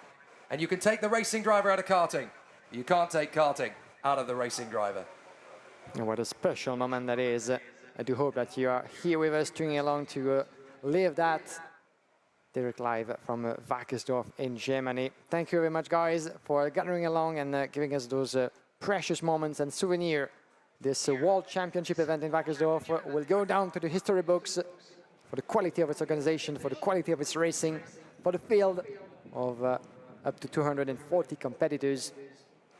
and you can take the racing driver out of karting. You can't take karting out of the racing driver. And what a special moment that is. I do hope that you are here with us, tuning along to live that direct live from Wackersdorf in Germany. Thank you very much, guys, for gathering along and giving us those precious moments and souvenir. This World Championship event in Wackersdorf will go down to the history books for the quality of its organization, for the quality of its racing, for the field of up to 240 competitors.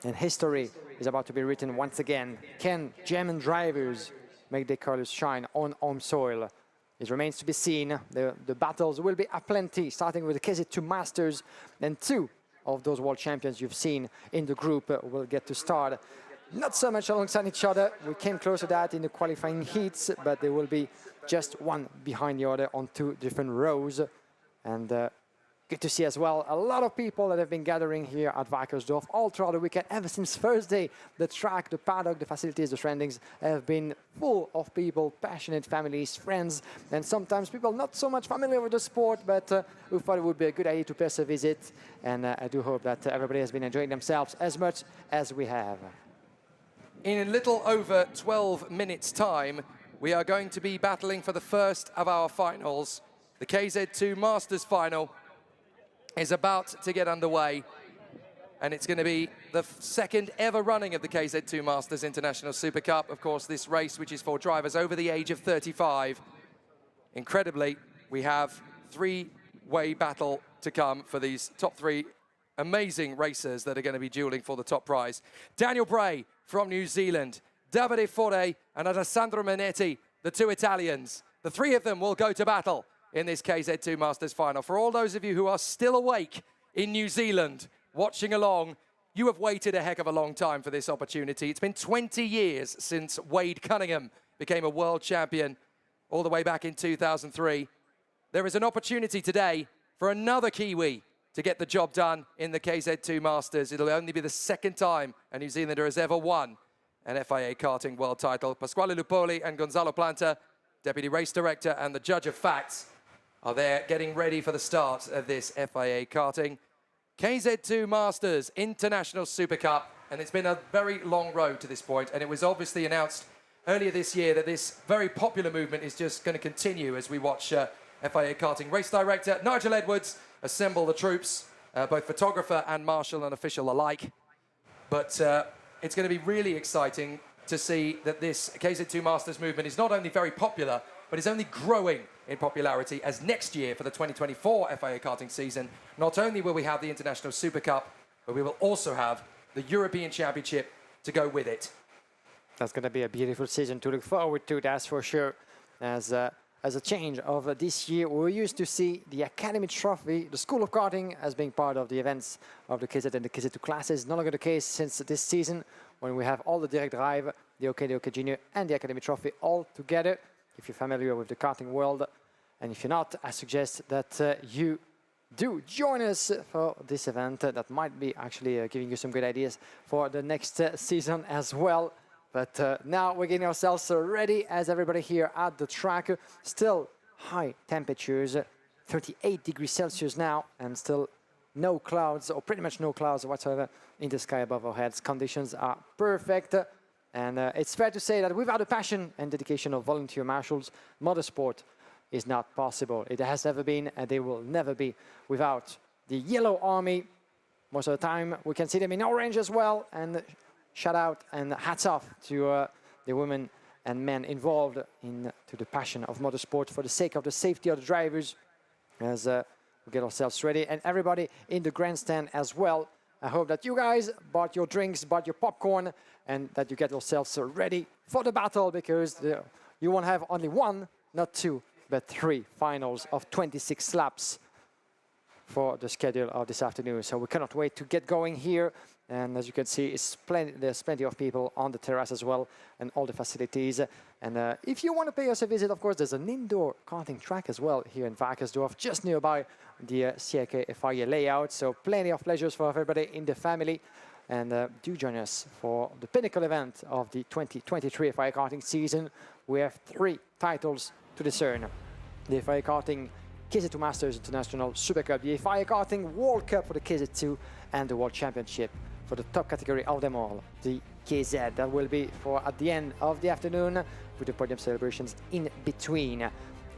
And history is about to be written once again. Can German drivers make their colors shine on home soil? It remains to be seen. The battles will be aplenty, starting with the KZ2 Masters, and 2 of those world champions you've seen in the group will get to start. Not so much alongside each other. We came close to that in the qualifying heats, but they will be just one behind the other on 2 different rows. And good to see as well a lot of people that have been gathering here at Wackersdorf all throughout the weekend. Ever since Thursday, the track, the paddock, the facilities, the surroundings have been full of people, passionate families, friends, and sometimes people not so much familiar with the sport, but who thought it would be a good idea to pay us a visit. And I do hope that everybody has been enjoying themselves as much as we have. In a little over 12 minutes' time, we are going to be battling for the first of our finals. The KZ2 Masters final is about to get underway, and it's going to be the second ever running of the KZ2 Masters International Super Cup. Of course, this race, which is for drivers over the age of 35. Incredibly, we have 3-way battle to come for these top 3 amazing racers that are going to be dueling for the top prize. Daniel Bray from New Zealand, Davide Fore and Alessandro Manetti, the 2 Italians. The 3 of them will go to battle in this KZ2 Masters final. For all those of you who are still awake in New Zealand, watching along, you have waited a heck of a long time for this opportunity. It's been 20 years since Wade Cunningham became a world champion, all the way back in 2003. There is an opportunity today for another Kiwi to get the job done in the KZ2 Masters. It'll only be the 2nd time a New Zealander has ever won an FIA Karting World title. Pasquale Lupoli and Gonzalo Planta, Deputy Race Director and the Judge of Facts, are there getting ready for the start of this FIA Karting KZ2 Masters International Super Cup. And it's been a very long road to this point, and it was obviously announced earlier this year that this very popular movement is just going to continue as we watch FIA Karting Race Director Nigel Edwards assemble the troops, both photographer and marshal and official alike. But it's going to be really exciting to see that this KZ2 Masters movement is not only very popular, but is only growing in popularity, as next year for the 2024 FIA Karting season, not only will we have the International Super Cup, but we will also have the European Championship to go with it. That's going to be a beautiful season to look forward to, that's for sure. As a change of this year, we used to see the Academy Trophy, the School of Karting, as being part of the events of the KZ and the KZ2 classes. No longer the case since this season, when we have all the Direct Drive, the OK Junior, and the Academy Trophy all together. If you're familiar with the karting world, and if you're not, I suggest that you do join us for this event. That might be actually giving you some good ideas for the next season as well. But now we're getting ourselves ready as everybody here at the track. Still high temperatures, 38 degrees Celsius now, and still no clouds, or pretty much no clouds whatsoever in the sky above our heads. Conditions are perfect. And it's fair to say that without the passion and dedication of volunteer marshals, motorsport is not possible. It has never been, and they will never be without the Yellow Army. Most of the time, we can see them in orange as well. And shout out and hats off to the women and men involved to the passion of motorsport for the sake of the safety of the drivers, as we get ourselves ready. And everybody in the grandstand as well. I hope that you guys bought your drinks, bought your popcorn, and that you get yourselves ready for the battle, because you won't have only 1, not 2, but 3 finals of 26 laps for the schedule of this afternoon. So we cannot wait to get going here. And as you can see, there's plenty of people on the terrace as well, and all the facilities. And if you want to pay us a visit, of course, there's an indoor karting track as well here in Wackersdorf, just nearby the CIK FIA layout. So plenty of pleasures for everybody in the family. And do join us for the pinnacle event of the 2023 FIA Karting season. We have 3 titles to discern: the FIA Karting KZ2 Masters International Super Cup, the FIA Karting World Cup for the KZ2, and the World Championship for the top category of them all, the KZ. That will be for at the end of the afternoon, with the podium celebrations in between.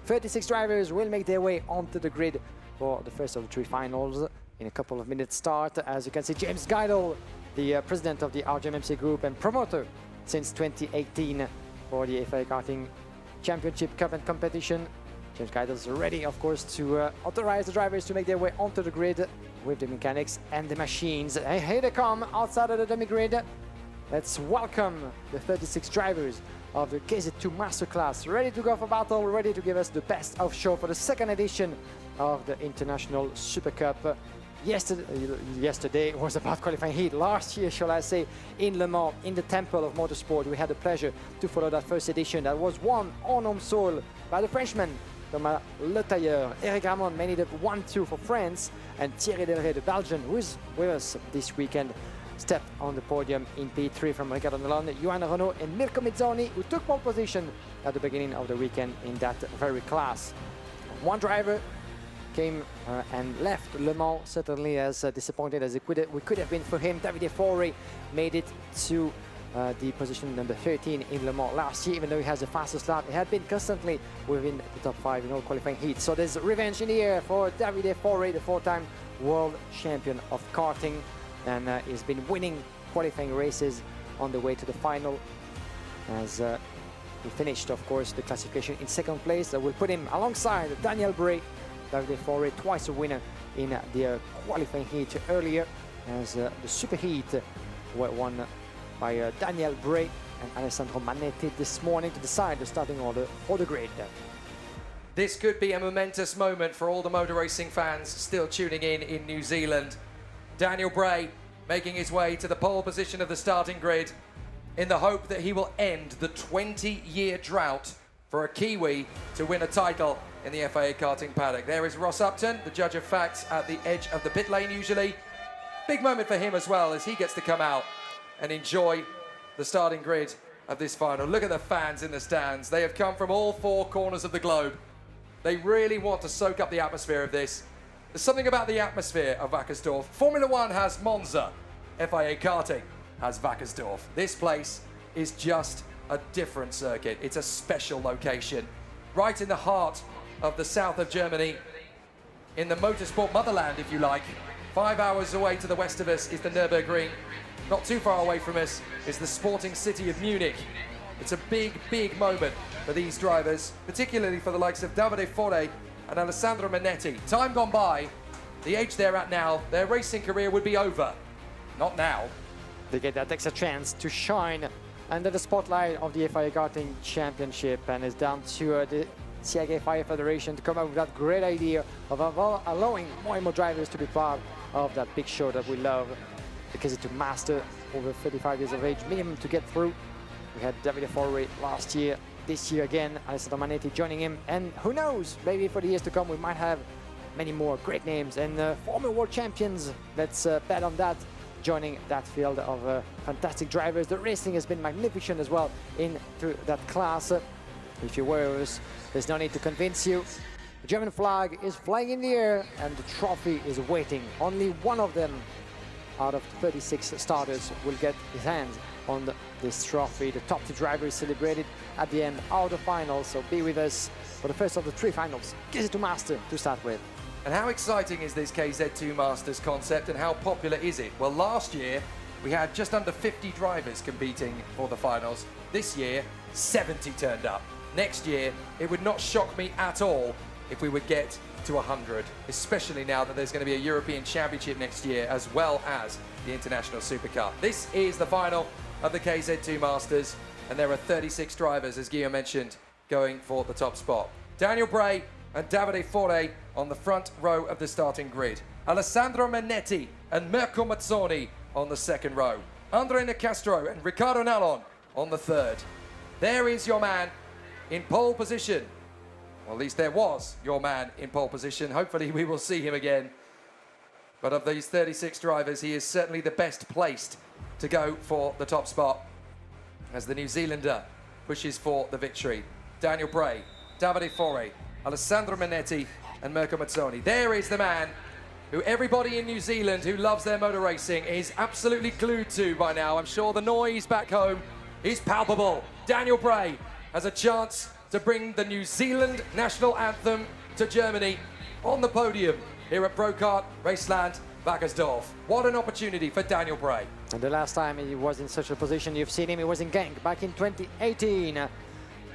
36 drivers will make their way onto the grid for the first of the 3 finals in a couple of minutes start. As you can see, James Geidel, the president of the RGMMC Group and promoter since 2018 for the FIA Karting Championship Cup and competition. James Geidel is ready, of course, to authorize the drivers to make their way onto the grid with the mechanics and the machines. And here they come outside of the dummy grid. Let's welcome the 36 drivers of the KZ2 Masterclass, ready to go for battle, ready to give us the best of show for the second edition of the International Super Cup. Yesterday was about qualifying heat. Last year, shall I say, in Le Mans, in the Temple of Motorsport, we had the pleasure to follow that first edition that was won en homme sole by the Frenchman Thomas Le Tailleur. Eric Ramon made it up 1-2 for France, and Thierry Delray, the Belgian, who is with us this weekend, stepped on the podium in P3 from Riccardo Nalone, Johan Renault and Mirko Mizzoni, who took pole position at the beginning of the weekend in that very class. One driver came and left Le Mans, certainly as disappointed as we could have been for him. Davide Forri made it to the position number 13 in Le Mans last year, even though he has the fastest lap. He had been constantly within the top 5 in all qualifying heats. So there's revenge in the air for Davide Forri, the 4-time world champion of karting, and he's been winning qualifying races on the way to the final, as he finished, of course, the classification in second place. That will put him alongside Daniel Bray. Davide Forri, twice a winner in the qualifying heat earlier, as the super heat were won by Daniel Bray and Alessandro Manetti this morning to decide the starting order for the grid. This could be a momentous moment for all the motor racing fans still tuning in New Zealand. Daniel Bray making his way to the pole position of the starting grid in the hope that he will end the 20-year drought for a Kiwi to win a title in the FIA Karting paddock. There is Ross Upton, the judge of facts at the edge of the pit lane usually. Big moment for him as well, as he gets to come out and enjoy the starting grid of this final. Look at the fans in the stands. They have come from all 4 corners of the globe. They really want to soak up the atmosphere of this. There's something about the atmosphere of Wackersdorf. Formula One has Monza. FIA Karting has Wackersdorf. This place is just a different circuit. It's a special location. Right in the heart of the south of Germany, in the motorsport motherland, if you like. 5 hours away to the west of us is the Nürburgring. Not too far away from us is the sporting city of Munich. It's a big, big moment for these drivers, particularly for the likes of Davide Forri and Alessandro Manetti. Time gone by, the age they're at now, their racing career would be over. Not now. They get that extra chance to shine under the spotlight of the FIA Karting Championship, and it's down to the CIK FIA Federation to come up with that great idea of allowing more and more drivers to be part of that big show that we love. The KZ2 Master, over 35 years of age, minimum to get through. We had Davide Forri last year, this year again, Alessandro Manetti joining him, and who knows, maybe for the years to come we might have many more great names and former world champions. Let's bet on that, joining that field of fantastic drivers. The racing has been magnificent as well into that class. If you were with us, there's no need to convince you. The German flag is flying in the air and the trophy is waiting. Only one of them out of 36 starters will get his hands on this trophy. The top 2 drivers celebrated at the end of the final, so be with us for the first of the 3 finals. KZ2 Master to start with. And how exciting is this KZ2 Masters concept, and how popular is it? Well, last year we had just under 50 drivers competing for the finals. This year, 70 turned up. Next year, it would not shock me at all if we would get to 100, especially now that there's going to be a European Championship next year, as well as the International Super Cup. This is the final of the KZ2 Masters, and there are 36 drivers, as Guillaume mentioned, going for the top spot. Daniel Bray and Davide Forri on the front row of the starting grid. Alessandro Manetti and Mirko Mazzoni on the second row. Andre Nicastro and Riccardo Nalone on the third. There is your man in pole position. Well, at least there was your man in pole position. Hopefully we will see him again. But of these 36 drivers, he is certainly the best placed to go for the top spot as the New Zealander pushes for the victory. Daniel Bray, Davide Forri, Alessandro Manetti and Mirko Mazzoni. There is the man who everybody in New Zealand who loves their motor racing is absolutely glued to by now. I'm sure the noise back home is palpable. Daniel Bray has a chance to bring the New Zealand national anthem to Germany on the podium here at Pro Kart Raceland, Wackersdorf. What an opportunity for Daniel Bray. And the last time he was in such a position, you've seen him, he was in Genk back in 2018.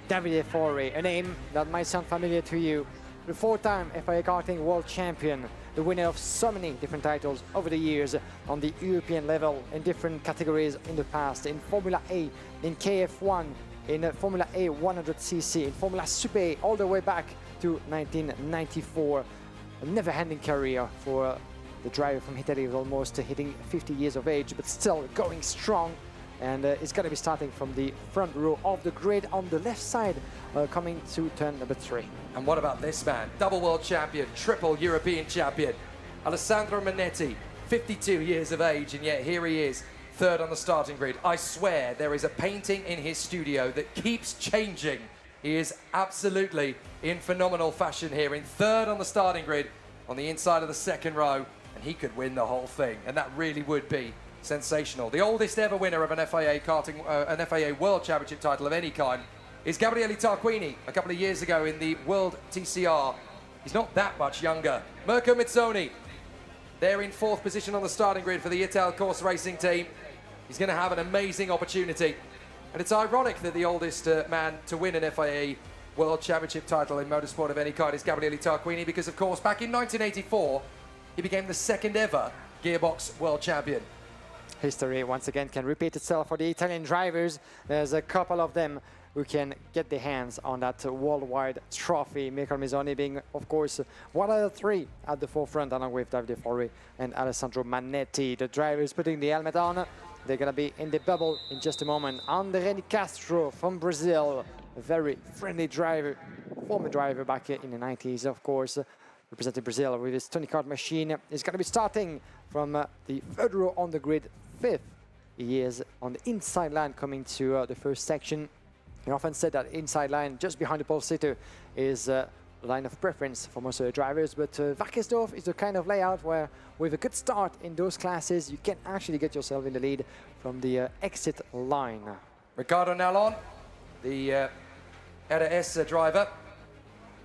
Davide Forri, a name that might sound familiar to you. The 4-time FIA Karting World Champion, the winner of so many different titles over the years on the European level in different categories in the past, in Formula A, in KF1, in Formula A 100cc, in Formula Super A, all the way back to 1994. A never-ending career for the driver from Italy, almost hitting 50 years of age, but still going strong. And it's going to be starting from the front row of the grid on the left side, coming to turn number 3. And what about this man? Double world champion, triple European champion, Alessandro Manetti, 52 years of age, and yet here he is, third on the starting grid. I swear there is a painting in his studio that keeps changing. He is absolutely in phenomenal fashion here, in third on the starting grid, on the inside of the second row, and he could win the whole thing, and that really would be sensational. The oldest ever winner of an FIA World Championship title of any kind is Gabriele Tarquini, a couple of years ago in the World TCR. He's not that much younger. Mirko Mizzoni, they're in fourth position on the starting grid for the Ital Course Racing team. He's going to have an amazing opportunity. And it's ironic that the oldest man to win an FIA World Championship title in motorsport of any kind is Gabriele Tarquini, because, of course, back in 1984, he became the second ever gearbox world champion. History, once again, can repeat itself for the Italian drivers. There's a couple of them who can get their hands on that worldwide trophy. Mirko Mizzoni being, of course, one of the three at the forefront, along with Davide Forri and Alessandro Manetti. The drivers putting the helmet on. They're going to be in the bubble in just a moment. André Castro from Brazil, a very friendly driver, former driver back in the 90s, of course, representing Brazil with his 20 kart machine. He's going to be starting from the third row on the grid, fifth. He is on the inside line coming to the first section. He often said that inside line just behind the pole sitter is a line of preference for most of the drivers, but Wackersdorf is the kind of layout where with a good start in those classes you can actually get yourself in the lead from the exit line. Ricardo Nallon, the RS driver.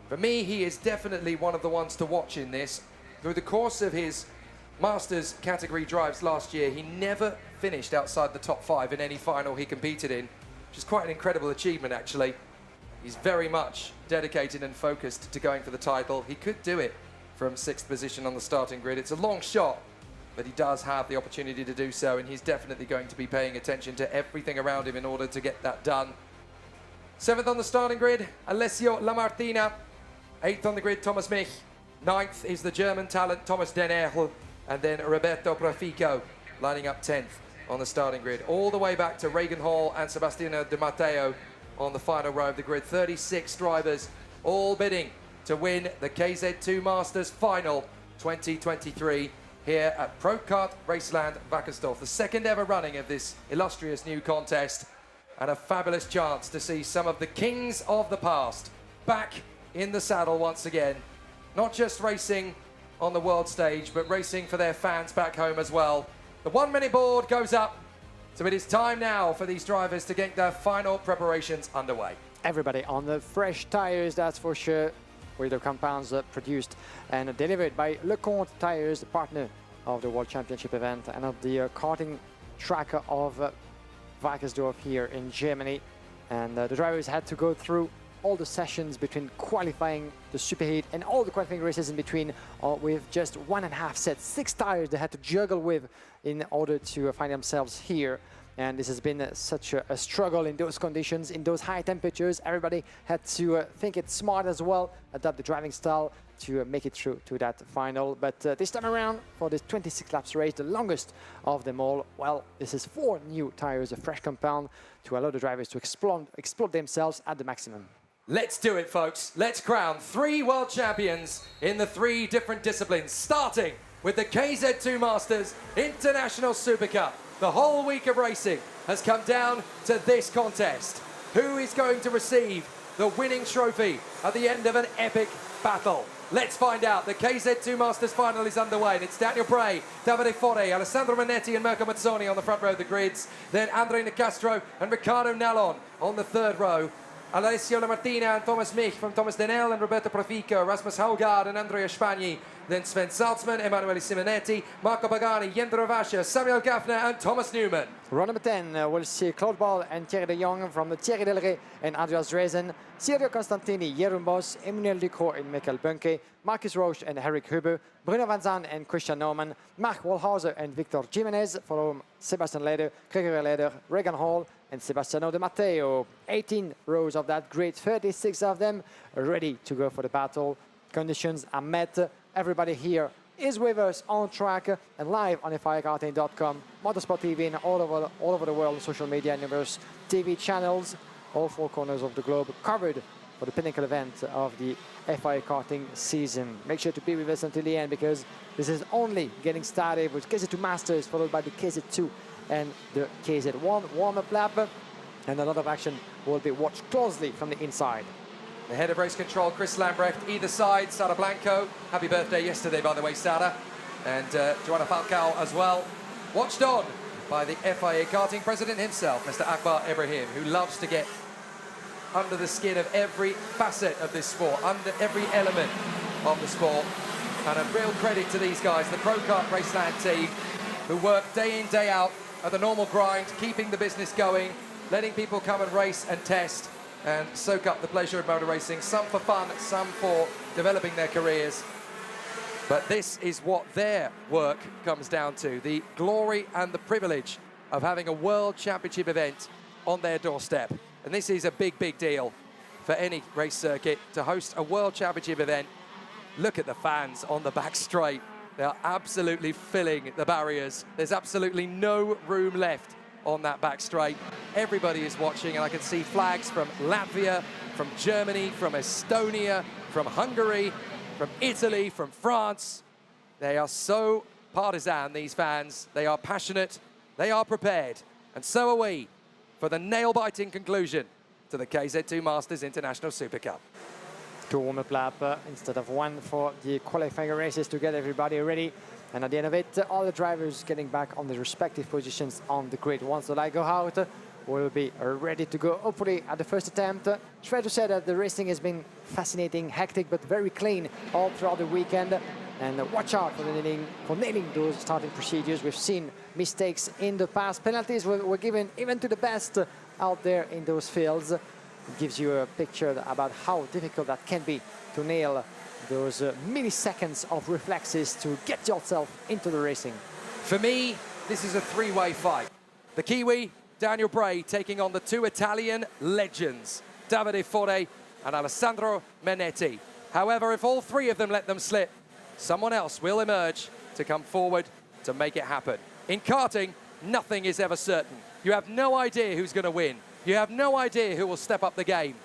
For me, he is definitely one of the ones to watch in this. Through the course of his Masters category drives last year, he never finished outside the top 5 in any final he competed in, which is quite an incredible achievement, actually. He's very much dedicated and focused to going for the title. He could do it from 6th position on the starting grid. It's a long shot, but he does have the opportunity to do so, and he's definitely going to be paying attention to everything around him in order to get that done. 7th on the starting grid, Alessio Lamartina. 8th on the grid, Thomas Mich. 9th is the German talent, Thomas Denerl, and then Roberto Profico lining up 10th on the starting grid. All the way back to Regan Hall and Sebastiano Di Matteo on the final row of the grid. 36 drivers, all bidding to win the KZ2 Masters Final 2023 here at Pro Kart Raceland, Wackersdorf. The second ever running of this illustrious new contest, and a fabulous chance to see some of the kings of the past back in the saddle once again. Not just racing on the world stage, but racing for their fans back home as well. The 1 minute board goes up, so it is time now for these drivers to get their final preparations underway. Everybody on the fresh tires, that's for sure, with the compounds produced and delivered by LeConte Tires, the partner of the World Championship event and of the karting track of Wackersdorf here in Germany. And the drivers had to go through all the sessions between qualifying, the superheat, and all the qualifying races in between with just 1.5 sets, 6 tires they had to juggle with in order to find themselves here. And this has been such a struggle in those conditions, in those high temperatures. Everybody had to think it smart as well, adapt the driving style to make it through to that final. But this time around, for this 26 laps race, the longest of them all, well, this is 4 new tires, a fresh compound to allow the drivers to explode themselves at the maximum. Let's do it, folks. Let's crown 3 world champions in the 3 different disciplines, starting with the KZ2 Masters International Super Cup. The whole week of racing has come down to this contest. Who is going to receive the winning trophy at the end of an epic battle? Let's find out. The KZ2 Masters final is underway, and it's Daniel Bray, Davide Forri, Alessandro Manetti and Mirko Mizzoni on the front row of the grids. Then André Nicastro and Ricardo Nallon on the third row. Alessio Lamartina and Thomas Mich from Thomas Denel and Roberto Profico, Rasmus Haugard and Andrea Spagni, then Sven Salzman, Emanuele Simonetti, Marco Pagani, Jendro Vascher, Samuel Gaffner and Thomas Newman. Row number 10, we'll see Claude Ball and Thierry de Jong from the Thierry Delray and Andreas Dresen, Sergio Constantini, Jeroen Bos, Emmanuel Ducrot and Michael Bunke, Marcus Roche and Eric Huber, Bruno Van Zan and Christian Norman, Mark Walhauser and Victor Jimenez, following Sebastian Leder, Gregory Leder, Regan Hall and Sebastiano De Matteo. 18 rows of that grid, 36 of them ready to go for the battle. Conditions are met. Everybody here is with us on track and live on FIAKarting.com, Motorsport TV, and all over the world, social media, numerous TV channels, all four corners of the globe covered for the pinnacle event of the FIA Karting season. Make sure to be with us until the end, because this is only getting started with KZ2 Masters, followed by the KZ2 and the KZ1 warm-up lap, and a lot of action will be watched closely from the inside. The head of race control, Chris Lambrecht, either side, Sara Blanco. Happy birthday yesterday, by the way, Sara. And Joanna Falcao as well. Watched on by the FIA Karting president himself, Mr. Akbar Ibrahim, who loves to get under the skin of every facet of this sport, under every element of the sport. And a real credit to these guys, the Pro Kart Raceland team, who work day in, day out at the normal grind, keeping the business going, letting people come and race and test and soak up the pleasure of motor racing, some for fun, some for developing their careers. But this is what their work comes down to, the glory and the privilege of having a World Championship event on their doorstep. And this is a big, big deal for any race circuit to host a World Championship event. Look at the fans on the back straight. They are absolutely filling the barriers. There's absolutely no room left on that back straight. Everybody is watching, and I can see flags from Latvia, from Germany, from Estonia, from Hungary, from Italy, from France. They are so partisan, these fans. They are passionate, they are prepared, and so are we for the nail-biting conclusion to the KZ2 Masters International Super Cup. 2 warm-up laps instead of 1 for the qualifying races to get everybody ready. And at the end of it, all the drivers getting back on their respective positions on the grid. Once the light go out, we'll be ready to go, hopefully at the first attempt. It's fair to say that the racing has been fascinating, hectic, but very clean all throughout the weekend. And watch out for nailing those starting procedures. We've seen mistakes in the past. Penalties were given even to the best out there in those fields. It gives you a picture about how difficult that can be to nail those milliseconds of reflexes to get yourself into the racing. For me, this is a three-way fight. The Kiwi, Daniel Bray, taking on the 2 Italian legends, Davide Fore and Alessandro Menetti. However, if all 3 of them let them slip, someone else will emerge to come forward to make it happen. In karting, nothing is ever certain. You have no idea who's going to win. You have no idea who will step up the game.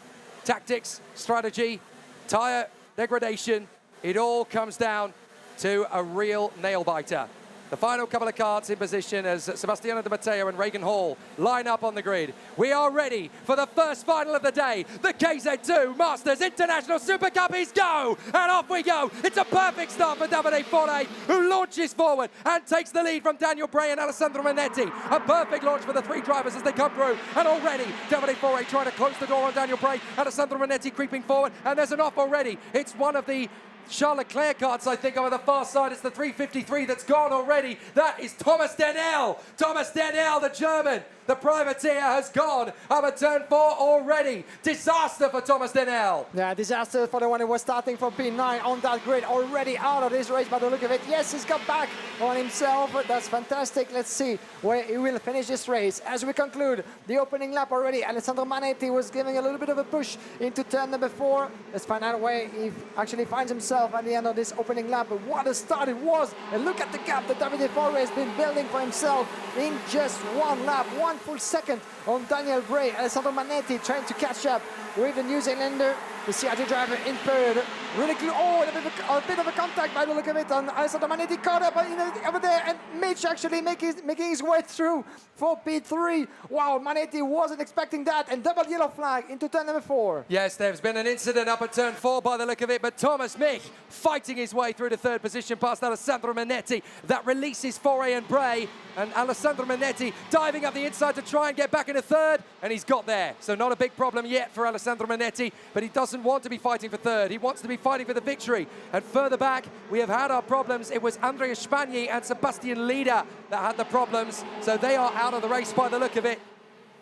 Tactics, strategy, tyre degradation, it all comes down to a real nail-biter. The final couple of karts in position as Sebastiano De Matteo and Regan Hall line up on the grid. We are ready for the first final of the day. The KZ2 Masters International Super Cup is go! And off we go! It's a perfect start for Davide Fore, who launches forward and takes the lead from Daniel Bray and Alessandro Menetti. A perfect launch for the 3 drivers as they come through. And already, Davide Fore trying to close the door on Daniel Bray. Alessandro Menetti creeping forward. And there's an off already. It's one of the Charles Leclerc karts, I think, over the far side. It's the 353 that's gone already. That is Thomas Denel. Thomas Denel, the German. The privateer has gone over turn 4 already. Disaster for Thomas Denel. Yeah, disaster for the one who was starting from P9 on that grid, already out of this race by the look of it. Yes, he's got back on himself. That's fantastic. Let's see where he will finish this race. As we conclude the opening lap already, Alessandro Manetti was giving a little bit of a push into turn number 4. Let's find out where he actually finds himself at the end of this opening lap. But what a start it was. And look at the gap that Davide Fore has been building for himself in just 1 lap. 1 full second on Daniel Bray. Alessandro Manetti trying to catch up with the New Zealander, the CRT driver in third. Really close. Oh, a bit of a contact by the look of it. And Alessandro Manetti caught up over there, and Mitch actually making his way through for P3. Wow, Manetti wasn't expecting that. And double yellow flag into turn number 4. Yes, there's been an incident up at turn 4 by the look of it, but Thomas Mich fighting his way through to 3rd position past Alessandro Manetti. That releases Fore and Bray, and Alessandro Manetti diving up the inside outside to try and get back into third, and he's got there. So not a big problem yet for Alessandro Manetti, but he doesn't want to be fighting for third. He wants to be fighting for the victory. And further back, we have had our problems. It was Andrea Spagni and Sebastian Lieder that had the problems. So they are out of the race by the look of it.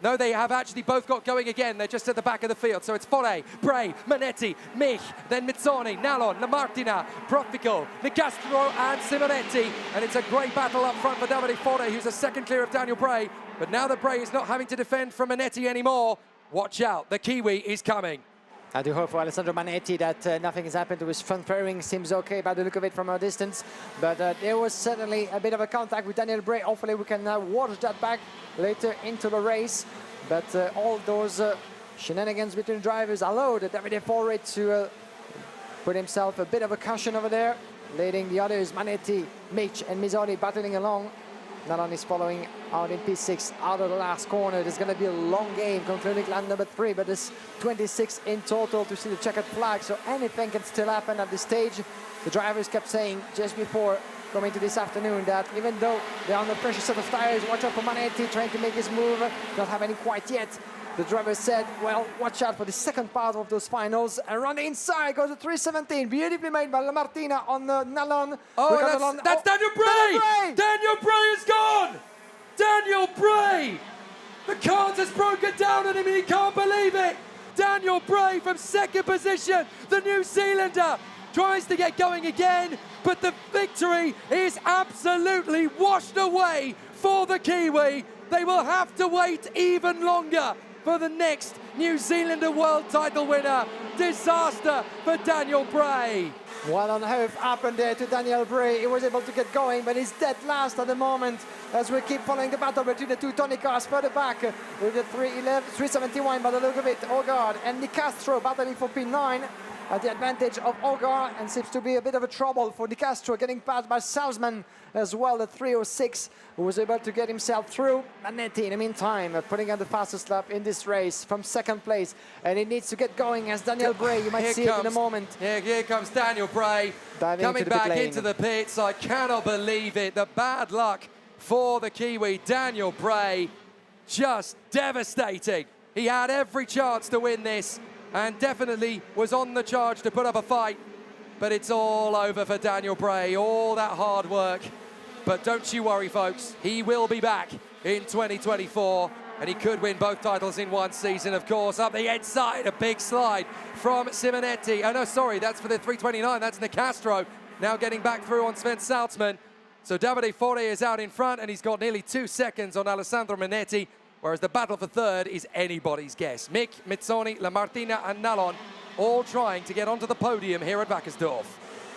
No, they have actually both got going again. They're just at the back of the field. So it's Fore, Bray, Manetti, Mich, then Mizzoni, Nallon, Lamartina, Profico, Nicastro and Simonetti. And it's a great battle up front for Davide Fore, who's a second clear of Daniel Bray. But now that Bray is not having to defend from Manetti anymore, watch out, the Kiwi is coming. I do hope for Alessandro Manetti that nothing has happened to his front fairing. Seems okay by the look of it from a distance. But there was certainly a bit of a contact with Daniel Bray. Hopefully we can watch that back later into the race. But all those shenanigans between drivers allowed Davide Fore to put himself a bit of a cushion over there, leading the others, Manetti, Mich and Mizzoni battling along. Nallon is following out in P6 out of the last corner. There's going to be a long game concluding lap number 3, but there's 26 in total to see the checkered flag, so anything can still happen at this stage. The drivers kept saying just before coming to this afternoon that even though they're under pressure set of tires, watch out for Manetti trying to make his move, don't have any quite yet. The driver said, well, watch out for the second part of those finals. And around the inside goes the 317. Beautifully made by Lamartina on Nallon. Oh, that's Daniel Bray! Daniel Bray is gone! Daniel Bray! The Karts has broken down on him and he can't believe it! Daniel Bray from second position, the New Zealander, tries to get going again, but the victory is absolutely washed away for the Kiwi. They will have to wait even longer for the next New Zealander world title winner. Disaster for Daniel Bray. What on earth happened there to Daniel Bray? He was able to get going, but he's dead last at the moment as we keep following the battle between the two Tony cars further back with the 371 by the look of it. Ogard and Nicastro battling for P9 at the advantage of Ogard, and seems to be a bit of a trouble for Nicastro, getting passed by Salzman as well, the 306, who was able to get himself through. Manetti, in the meantime, putting on the fastest lap in this race from second place, and he needs to get going as Daniel Bray. You might see it in a moment. Here comes Daniel Bray coming back into the pits. I cannot believe it. The bad luck for the Kiwi. Daniel Bray, just devastating. He had every chance to win this and definitely was on the charge to put up a fight. But it's all over for Daniel Bray, all that hard work. But don't you worry, folks, he will be back in 2024, and he could win both titles in one season, of course. Up the inside, a big slide from Simonetti. Oh, no, sorry, that's for the 329. That's Nicastro now getting back through on Sven Salzman. So Davide Fore is out in front, and he's got nearly 2 seconds on Alessandro Manetti, whereas the battle for third is anybody's guess. Mick, Mizzoni, Lamartina, and Nallon all trying to get onto the podium here at Wackersdorf.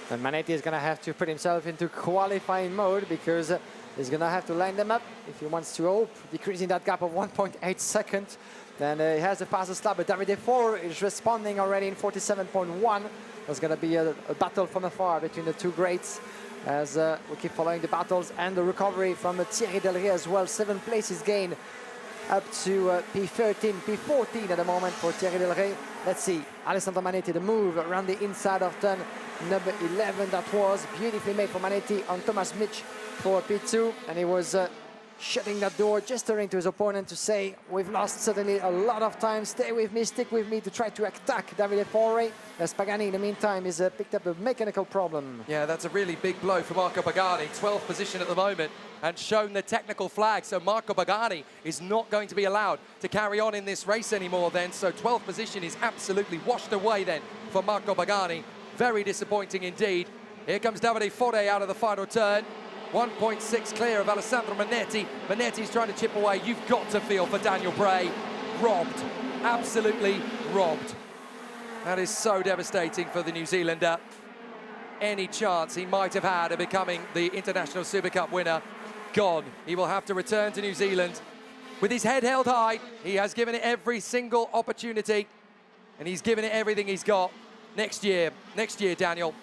And Manetti is going to have to put himself into qualifying mode because he's going to have to line them up if he wants to hope, decreasing that gap of 1.8 seconds. Then he has the fastest lap, but Davide Fore is responding already in 47.1. There's going to be a battle from afar between the two greats as we keep following the battles and the recovery from Thierry Delray as well. 7 places gained up to P13, P14 at the moment for Thierry Delray. Let's see, Alessandro Manetti, the move around the inside of turn number 11. That was beautifully made for Manetti on Thomas Mich for P2, and he was shutting that door, gesturing to his opponent to say, we've lost certainly a lot of time, stay with me, stick with me, to try to attack Davide Fore. As Pagani, in the meantime, is picked up a mechanical problem. Yeah, that's a really big blow for Marco Pagani, 12th position at the moment, and shown the technical flag. So Marco Pagani is not going to be allowed to carry on in this race anymore then. So 12th position is absolutely washed away then for Marco Pagani. Very disappointing indeed. Here comes Davide Fore out of the final turn. 1.6 clear of Alessandro Manetti. Manetti's trying to chip away. You've got to feel for Daniel Bray. Robbed. Absolutely robbed. That is so devastating for the New Zealander. Any chance he might have had of becoming the International Super Cup winner, gone. He will have to return to New Zealand. With his head held high, he has given it every single opportunity, and he's given it everything he's got. Next year, Daniel.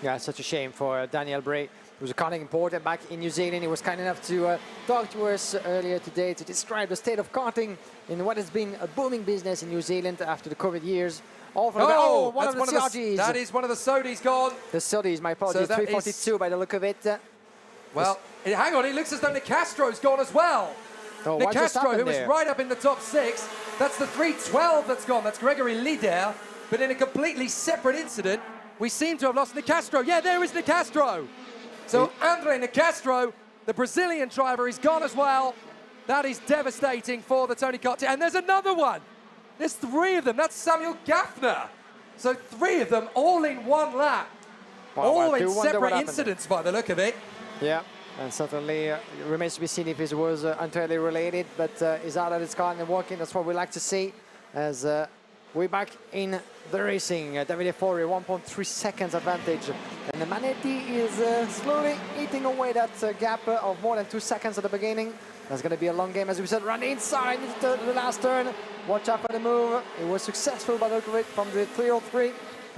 Yeah, such a shame for Daniel Bray. He was a karting importer back in New Zealand. He was kind enough to talk to us earlier today to describe the state of karting in what has been a booming business in New Zealand after the COVID years. One of the Sodis. That is one of the Sodis gone. The Sodis, my apologies, so 342 by the look of it. Well, hang on, it looks as though Nicastro's gone as well. Oh, what just Nicastro, happened who was there? right up in the top 6. That's the 312 that's gone. That's Gregory Lider. But in a completely separate incident, we seem to have lost Nicastro. Yeah, there is Nicastro. So Andre Nicastro, the Brazilian driver, is gone as well. That is devastating for the Tony Kart team. And there's another one. There's 3 of them. That's Samuel Gaffner. So 3 of them all in one lap. Wow, all I in do wonder separate what happened incidents by the look of it. Yeah, and certainly it remains to be seen if it was entirely related, but he's out of his car and walking. That's what we like to see as we're back in the racing. Davide Fori, 1.3 seconds advantage. And Manetti is slowly eating away that gap of more than 2 seconds at the beginning. That's going to be a long game, as we said. Run inside into the last turn. Watch out for the move. It was successful by the look of it from the 303. I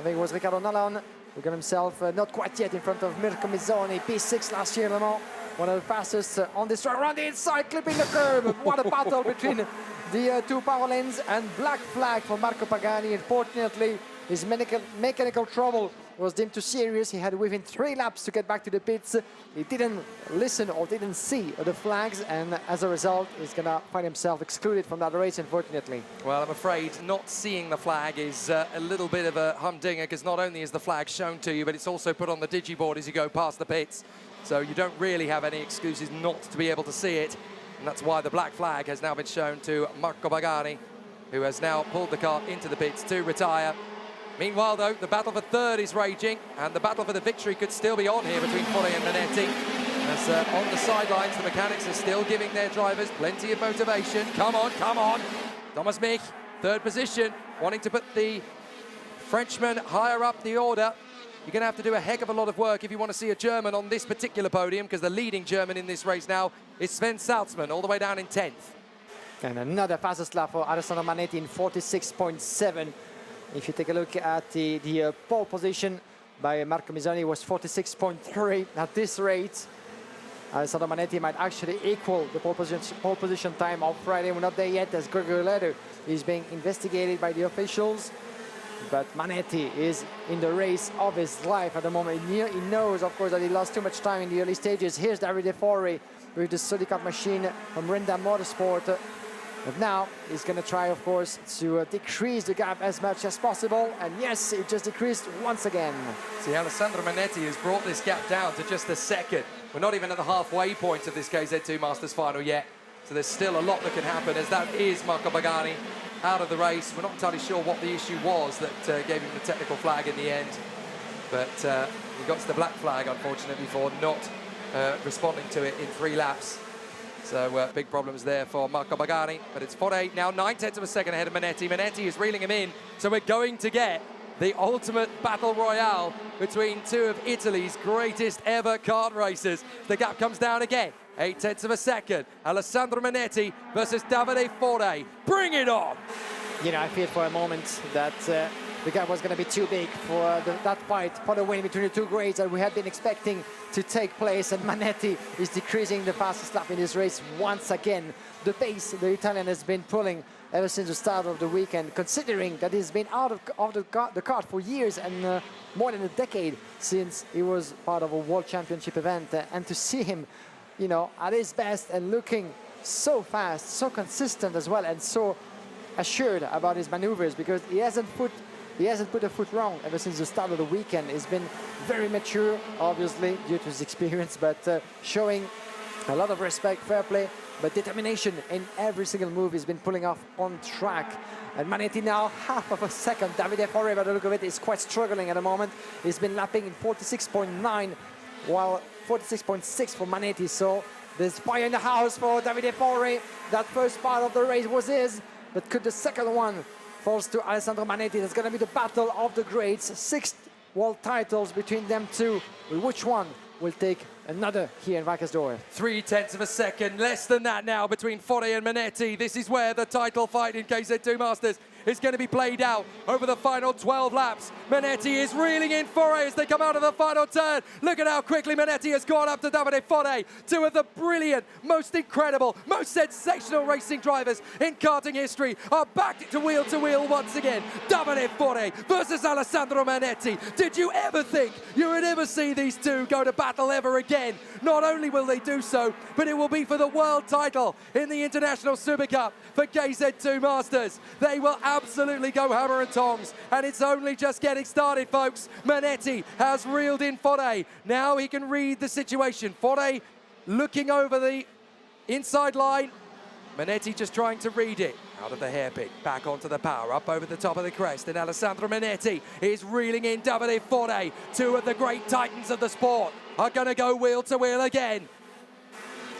think it was Riccardo Nalan who got himself not quite yet in front of Mirko Mizzoni. P6 last year in Le Mans. One of the fastest on this track. Run the inside, clipping the curb. What a battle between the 2 power lanes, and black flag for Marco Pagani. Unfortunately, his mechanical trouble was deemed too serious. He had within 3 laps to get back to the pits. He didn't listen or didn't see the flags, and as a result, he's gonna find himself excluded from that race, unfortunately. Well, I'm afraid not seeing the flag is a little bit of a humdinger, because not only is the flag shown to you, but it's also put on the digiboard as you go past the pits. So you don't really have any excuses not to be able to see it. And that's why the black flag has now been shown to Marco Pagani, who has now pulled the car into the pits to retire. Meanwhile, though, the battle for third is raging, and the battle for the victory could still be on here between Fore and Manetti. As on the sidelines, the mechanics are still giving their drivers plenty of motivation. Come on, come on. Thomas Mich, third position, wanting to put the Frenchman higher up the order. You're going to have to do a heck of a lot of work if you want to see a German on this particular podium, because the leading German in this race now is Sven Salzmann, all the way down in 10th. And another fastest lap for Alessandro Manetti in 46.7. If you take a look at the pole position by Marco Mizzoni, was 46.3. At this rate, Alessandro Manetti might actually equal the pole position time of Friday. We're not there yet, as Gregory Leder is being investigated by the officials. But Manetti is in the race of his life at the moment. He knows, of course, that he lost too much time in the early stages. Here's Davide Fori with the Sodicat machine from Renda Motorsport. But now he's going to try, of course, to decrease the gap as much as possible. And yes, it just decreased once again. See, Alessandro Manetti has brought this gap down to just a second. We're not even at the halfway point of this KZ2 Masters final yet. So there's still a lot that can happen, as that is Marco Pagani out of the race. We're not entirely sure what the issue was that gave him the technical flag in the end. But he got to the black flag, unfortunately, for not responding to it in 3 laps. So big problems there for Marco Pagani. But it's Fore now 9/10 of a second ahead of Manetti. Manetti is reeling him in. So we're going to get the ultimate battle royale between 2 of Italy's greatest ever kart racers. The gap comes down again. 8/10 of a second. Alessandro Manetti versus Davide Fore. Bring it on! You know, I feared for a moment that the gap was going to be too big for that fight for the win between the 2 greats that we had been expecting to take place. And Manetti is decreasing the fastest lap in this race once again. The pace the Italian has been pulling ever since the start of the weekend, considering that he's been out of the kart for years and more than a decade since he was part of a World Championship event. And to see him, you know, at his best and looking so fast, so consistent as well, and so assured about his maneuvers, because he hasn't put a foot wrong ever since the start of the weekend. He's been very mature, obviously, due to his experience, but showing a lot of respect, fair play, but determination in every single move he's been pulling off on track. And Manetti now half of a second. Davide Fore, by the look of it, is quite struggling at the moment. He's been lapping in 46.9, while 46.6 for Manetti. So there's fire in the house for Davide Fore. That first part of the race was his, but could the second one falls to Alessandro Manetti? That's going to be the battle of the greats. 6 world titles between them 2. Which one will take another here in Wackersdorf? 3/10 of a second, less than that now between Fore and Manetti. This is where the title fight in KZ2 Masters is going to be played out over the final 12 laps. Manetti is reeling in Fore as they come out of the final turn. Look at how quickly Manetti has gone up to Davide Fore, two of the brilliant, most incredible, most sensational racing drivers in karting history are back to wheel once again. Davide Fore versus Alessandro Manetti. Did you ever think you would ever see these two go to battle ever again? Not only will they do so, but it will be for the world title in the International Super Cup for KZ2 Masters. They will absolutely go hammer and tongs, and it's only just getting started, folks. Manetti has reeled in Fore. Now he can read the situation. Fore looking over the inside line. Manetti just trying to read it. Out of the hairpin, back onto the power, up over the top of the crest, and Alessandro Manetti is reeling in Davide Fore. Two of the great titans of the sport are going to go wheel to wheel again.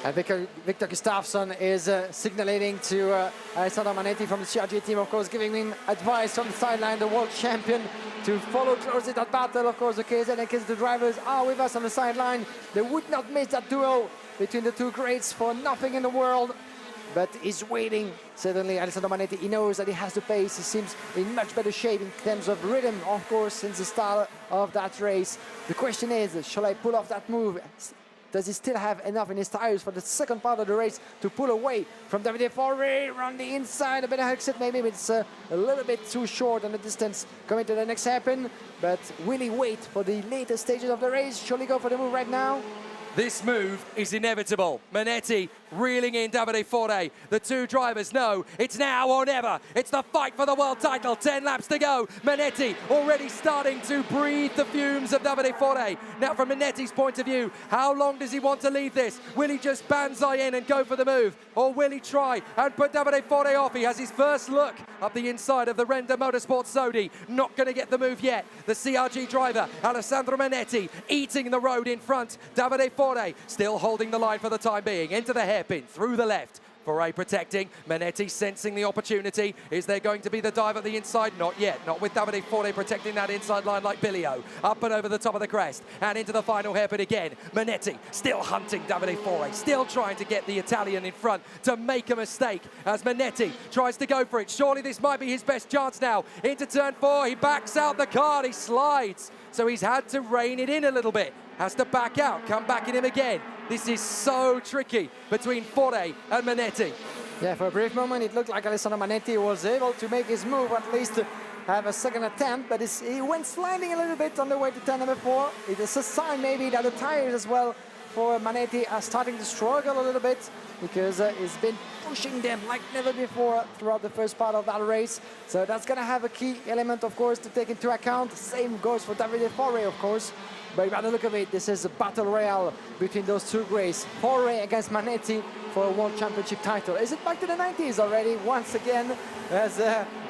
And Victor Gustafsson is signaling to Alessandro Manetti from the CRG team, of course, giving him advice on the sideline, the world champion, to follow closely that battle. Of course, the KZ and KZ2 drivers are with us on the sideline. They would not miss that duel between the two greats for nothing in the world. But he's waiting. Certainly, Alessandro Manetti, he knows that he has the pace. He seems in much better shape in terms of rhythm, of course, since the start of that race. The question is, shall I pull off that move? Does he still have enough in his tires for the second part of the race to pull away from Davide Fore on the inside? A bit of exit, maybe it's a little bit too short on the distance coming to the next hairpin. But will he wait for the later stages of the race? Shall he go for the move right now? This move is inevitable. Manetti reeling in Davide Fore. The two drivers know it's now or never. It's the fight for the world title. 10 laps to go. Manetti already starting to breathe the fumes of Davide Fore. Now from Manetti's point of view, how long does he want to leave this? Will he just banzai in and go for the move? Or will he try and put Davide Fore off? He has his first look up the inside of the Renda Motorsport Sodi. Not going to get the move yet. The CRG driver, Alessandro Manetti, eating the road in front. Davide Fore still holding the line for the time being. Into the hairpin, through the left. Fore protecting, Manetti sensing the opportunity. Is there going to be the dive at the inside? Not yet, not with Davide Fore protecting that inside line like Billio. Up and over the top of the crest, and into the final hairpin again. Manetti still hunting Davide Fore, still trying to get the Italian in front to make a mistake as Manetti tries to go for it. Surely this might be his best chance now. Into turn 4, he backs out the car, he slides. So he's had to rein it in a little bit. Has to back out, come back in him again. This is so tricky between Fore and Manetti. Yeah, for a brief moment it looked like Alessandro Manetti was able to make his move, at least have a second attempt, but he went sliding a little bit on the way to turn number 4. It is a sign maybe that the tires as well for Manetti are starting to struggle a little bit, because he's been pushing them like never before throughout the first part of that race. So that's going to have a key element, of course, to take into account. Same goes for Davide Fore, of course. But by the look of it, this is a battle royale between those two greats. Fore against Manetti for a World Championship title. Is it back to the 90s already? Once again, as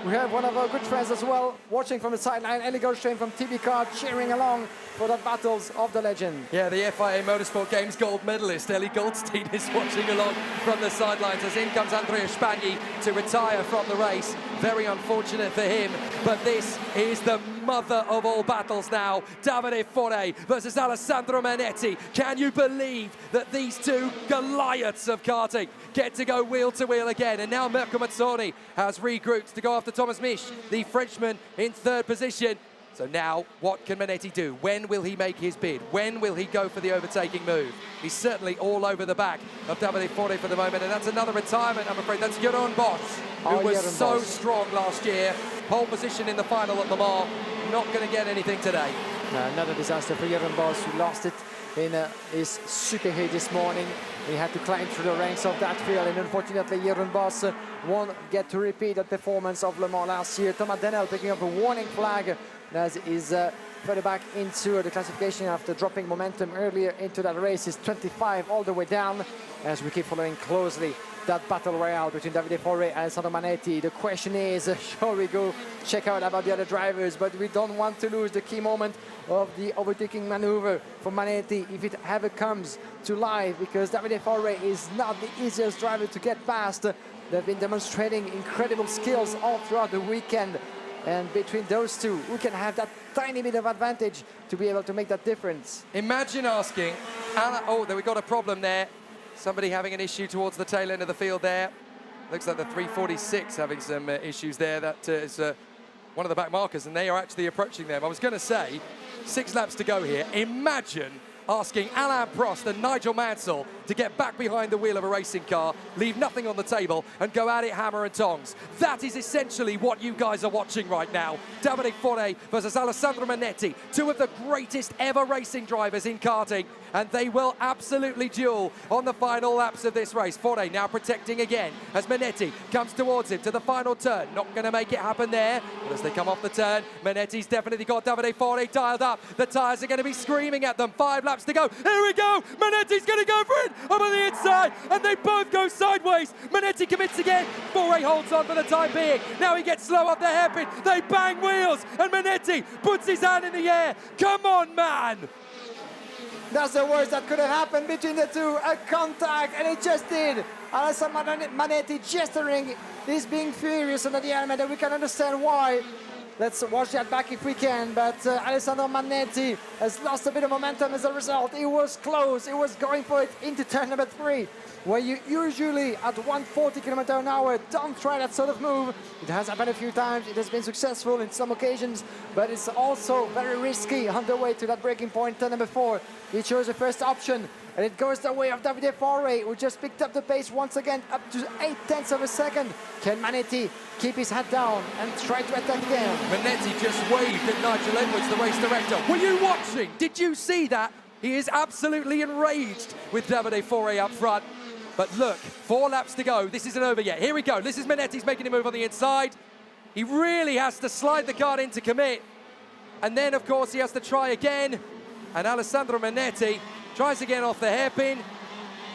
we have one of our good friends as well, watching from the sideline, Eli Goldstein from TV Kart, cheering along for the battles of the legend. Yeah, the FIA Motorsport Games gold medalist, Eli Goldstein, is watching along from the sidelines as in comes Andrea Spagni to retire from the race. Very unfortunate for him, but this is the mother of all battles now. Davide Fore versus Alessandro Manetti. Can you believe that these two Goliaths of karting get to go wheel to wheel again? And now Mirko Mazzoni has regrouped to go after Thomas Mich, the Frenchman in third position. So now, what can Manetti do? When will he make his bid? When will he go for the overtaking move? He's certainly all over the back of Davide Fore for the moment, and that's another retirement, I'm afraid. That's Jeroen Bosch, who was so strong last year. Pole position in the final at Le Mans. Not going to get anything today. Another disaster for Jeroen Bosch, who lost it in his super heat this morning. He had to climb through the ranks of that field, and unfortunately Jeroen Bosch won't get to repeat that performance of Le Mans last year. Thomas Denel picking up a warning flag as is further back into the classification after dropping momentum earlier into that race. Is 25 all the way down as we keep following closely that battle royale between Davide Fore and Alessandro Manetti. The question is, shall we go check out about the other drivers? But we don't want to lose the key moment of the overtaking maneuver for Manetti if it ever comes to life, because Davide Fore is not the easiest driver to get past. They've been demonstrating incredible skills all throughout the weekend. And between those two, who can have that tiny bit of advantage to be able to make that difference? Imagine asking, oh, we got a problem there. Somebody having an issue towards the tail end of the field there. Looks like the 346 having some issues there. That is one of the back markers, and they are actually approaching them. I was going to say, 6 laps to go here. Imagine asking Alain Prost and Nigel Mansell to get back behind the wheel of a racing car, leave nothing on the table, and go at it hammer and tongs. That is essentially what you guys are watching right now. Davide Fore versus Alessandro Manetti, 2 of the greatest ever racing drivers in karting, and they will absolutely duel on the final laps of this race. Fore now protecting again as Manetti comes towards him to the final turn. Not going to make it happen there, but as they come off the turn, Manetti's definitely got Davide Fore dialed up. The tyres are going to be screaming at them. 5 laps to go. Here we go. Manetti's going to go for it up on the inside, and they both go sideways. Manetti commits again. Fore holds on for the time being. Now he gets slow up the hairpin. They bang wheels, and Manetti puts his hand in the air. Come on, man. That's the worst that could have happened between the two. A contact, and it just did. Alessandro Manetti gesturing. He's being furious under the helmet, and we can understand why. Let's watch that back if we can, but Alessandro Manetti has lost a bit of momentum as a result. He was close, he was going for it into turn number 3, where you usually at 140 km/h don't try that sort of move. It has happened a few times, it has been successful in some occasions, but it's also very risky on the way to that breaking point, turn number 4. He chose the first option, and it goes the way of Davide Fore, who just picked up the pace once again, up to 0.8 of a second. Can Manetti keep his head down and try to attack again? Manetti just waved at Nigel Edwards, the race director. Were you watching? Did you see that? He is absolutely enraged with Davide Fore up front. But look, 4 laps to go. This isn't over yet. Here we go. This is Manetti's making a move on the inside. He really has to slide the card in to commit. And then, of course, he has to try again. And Alessandro Manetti tries again off the hairpin.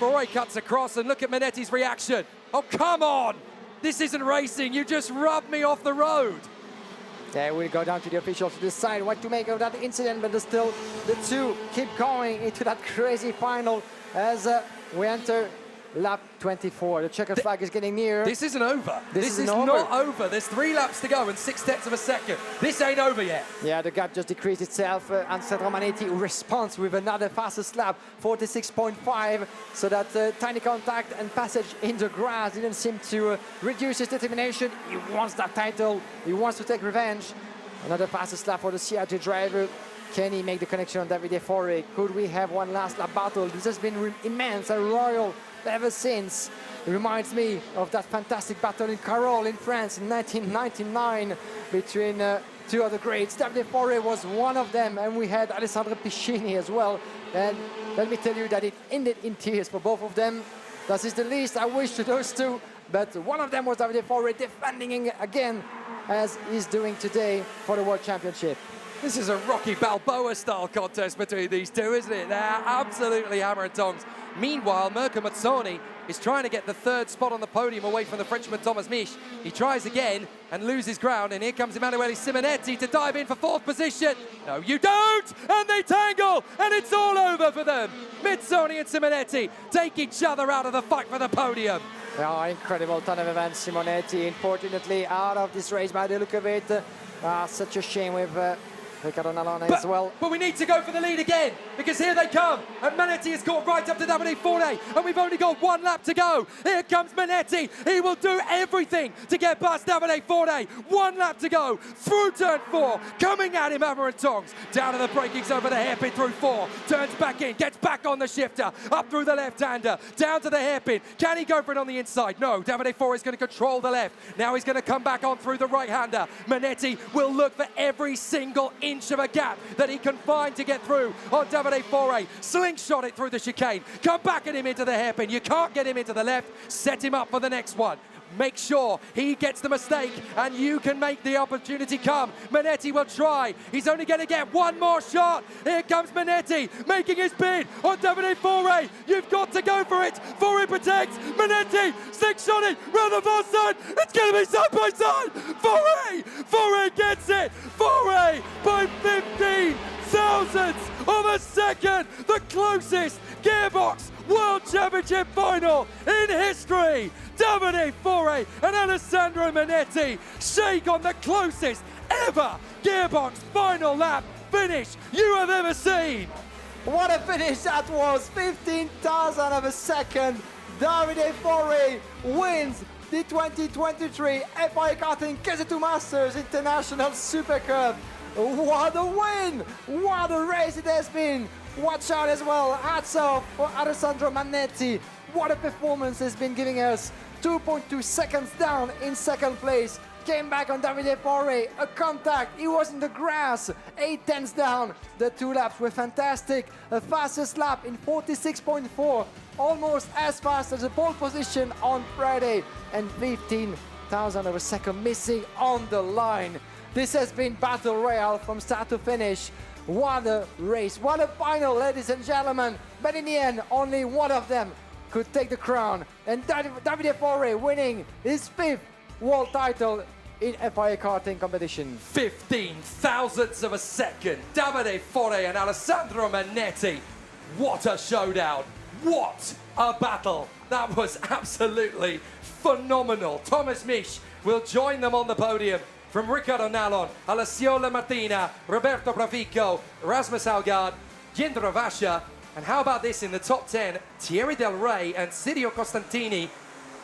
Fore cuts across, and look at Manetti's reaction. Oh, come on! This isn't racing. You just rubbed me off the road. Yeah, we'll go down to the officials to decide what to make of that incident, but still the two keep going into that crazy final as we enter lap 24. The checkered flag is getting near. This isn't over. This is not over. There's 3 laps to go and 0.6 of a second. This ain't over yet. Yeah, the gap just decreased itself. Alessandro Manetti responds with another fastest lap, 46.5. So that tiny contact and passage in the grass didn't seem to reduce his determination. He wants that title. He wants to take revenge. Another fastest lap for the CR2 driver. Can he make the connection on Davide Fore? Could we have one last lap battle? This has been immense and royal ever since. It reminds me of that fantastic battle in Carole in France in 1999 between 2 other greats. Davide Fore was one of them, and we had Alessandro Piscini as well. And let me tell you that it ended in tears for both of them. That is the least I wish to those two, but one of them was Davide Fore defending again as he's doing today for the World Championship. This is a Rocky Balboa style contest between these two, isn't it? They're absolutely hammer and tongs. Meanwhile, Mirko Mazzoni is trying to get the 3rd spot on the podium away from the Frenchman Thomas Mich. He tries again and loses ground, and here comes Emanuele Simonetti to dive in for 4th position. No, you don't! And they tangle, and it's all over for them. Mazzoni and Simonetti take each other out of the fight for the podium. Oh, incredible ton of events. Simonetti, unfortunately, out of this race by the look of it. Such a shame with Riccardo Nalone as well. But we need to go for the lead again, because here they come, and Manetti has caught right up to Davide Fore, and we've only got 1 lap to go. Here comes Manetti. He will do everything to get past Davide Fore. 1 lap to go, through turn 4, coming at him hammer and tongs. Down to the brakings over the hairpin through 4, turns back in, gets back on the shifter, up through the left-hander, down to the hairpin. Can he go for it on the inside? No, Davide Fore is going to control the left. Now he's going to come back on through the right-hander. Manetti will look for every single inch of a gap that he can find to get through on Davide Fore. Slingshot it through the chicane. Come back at him into the hairpin. You can't get him into the left. Set him up for the next one. Make sure he gets the mistake, and you can make the opportunity come. Manetti will try. He's only going to get 1 more shot. Here comes Manetti making his bid on Davide Fore. You've got to go for it. Fore protects. Manetti slingshotting round the far side. It's going to be side by side. Fore gets it. Fore by 15 thousandths of a second. The closest gearbox World Championship final in history. Davide Fore and Alessandro Manetti shake on the closest ever gearbox final lap finish you have ever seen. What a finish that was, 15,000 of a second. Davide Fore wins the 2023 FIA Karting KZ2 Masters International Super Cup. What a win! What a race it has been! Watch out as well, hats off for Alessandro Manetti. What a performance has been giving us. 2.2 seconds down in second place. Came back on Davide Forre, a contact, he was in the grass, 8/10 down. The 2 laps were fantastic. A fastest lap in 46.4, almost as fast as the pole position on Friday, and 15,000 of a second missing on the line. This has been Battle Royale from start to finish. What a race, what a final, ladies and gentlemen. But in the end, only one of them could take the crown. And Davide Forre winning his 5th world title in FIA karting competition. 15 thousandths of a second. Davide Forre and Alessandro Manetti. What a showdown. What a battle. That was absolutely phenomenal. Thomas Misch will join them on the podium. From Riccardo Nallon, Alessio Martina, Roberto Pravico, Rasmus Algaard, Jindra Vasha, and how about this in the top 10, Thierry Del Rey and Sirio Costantini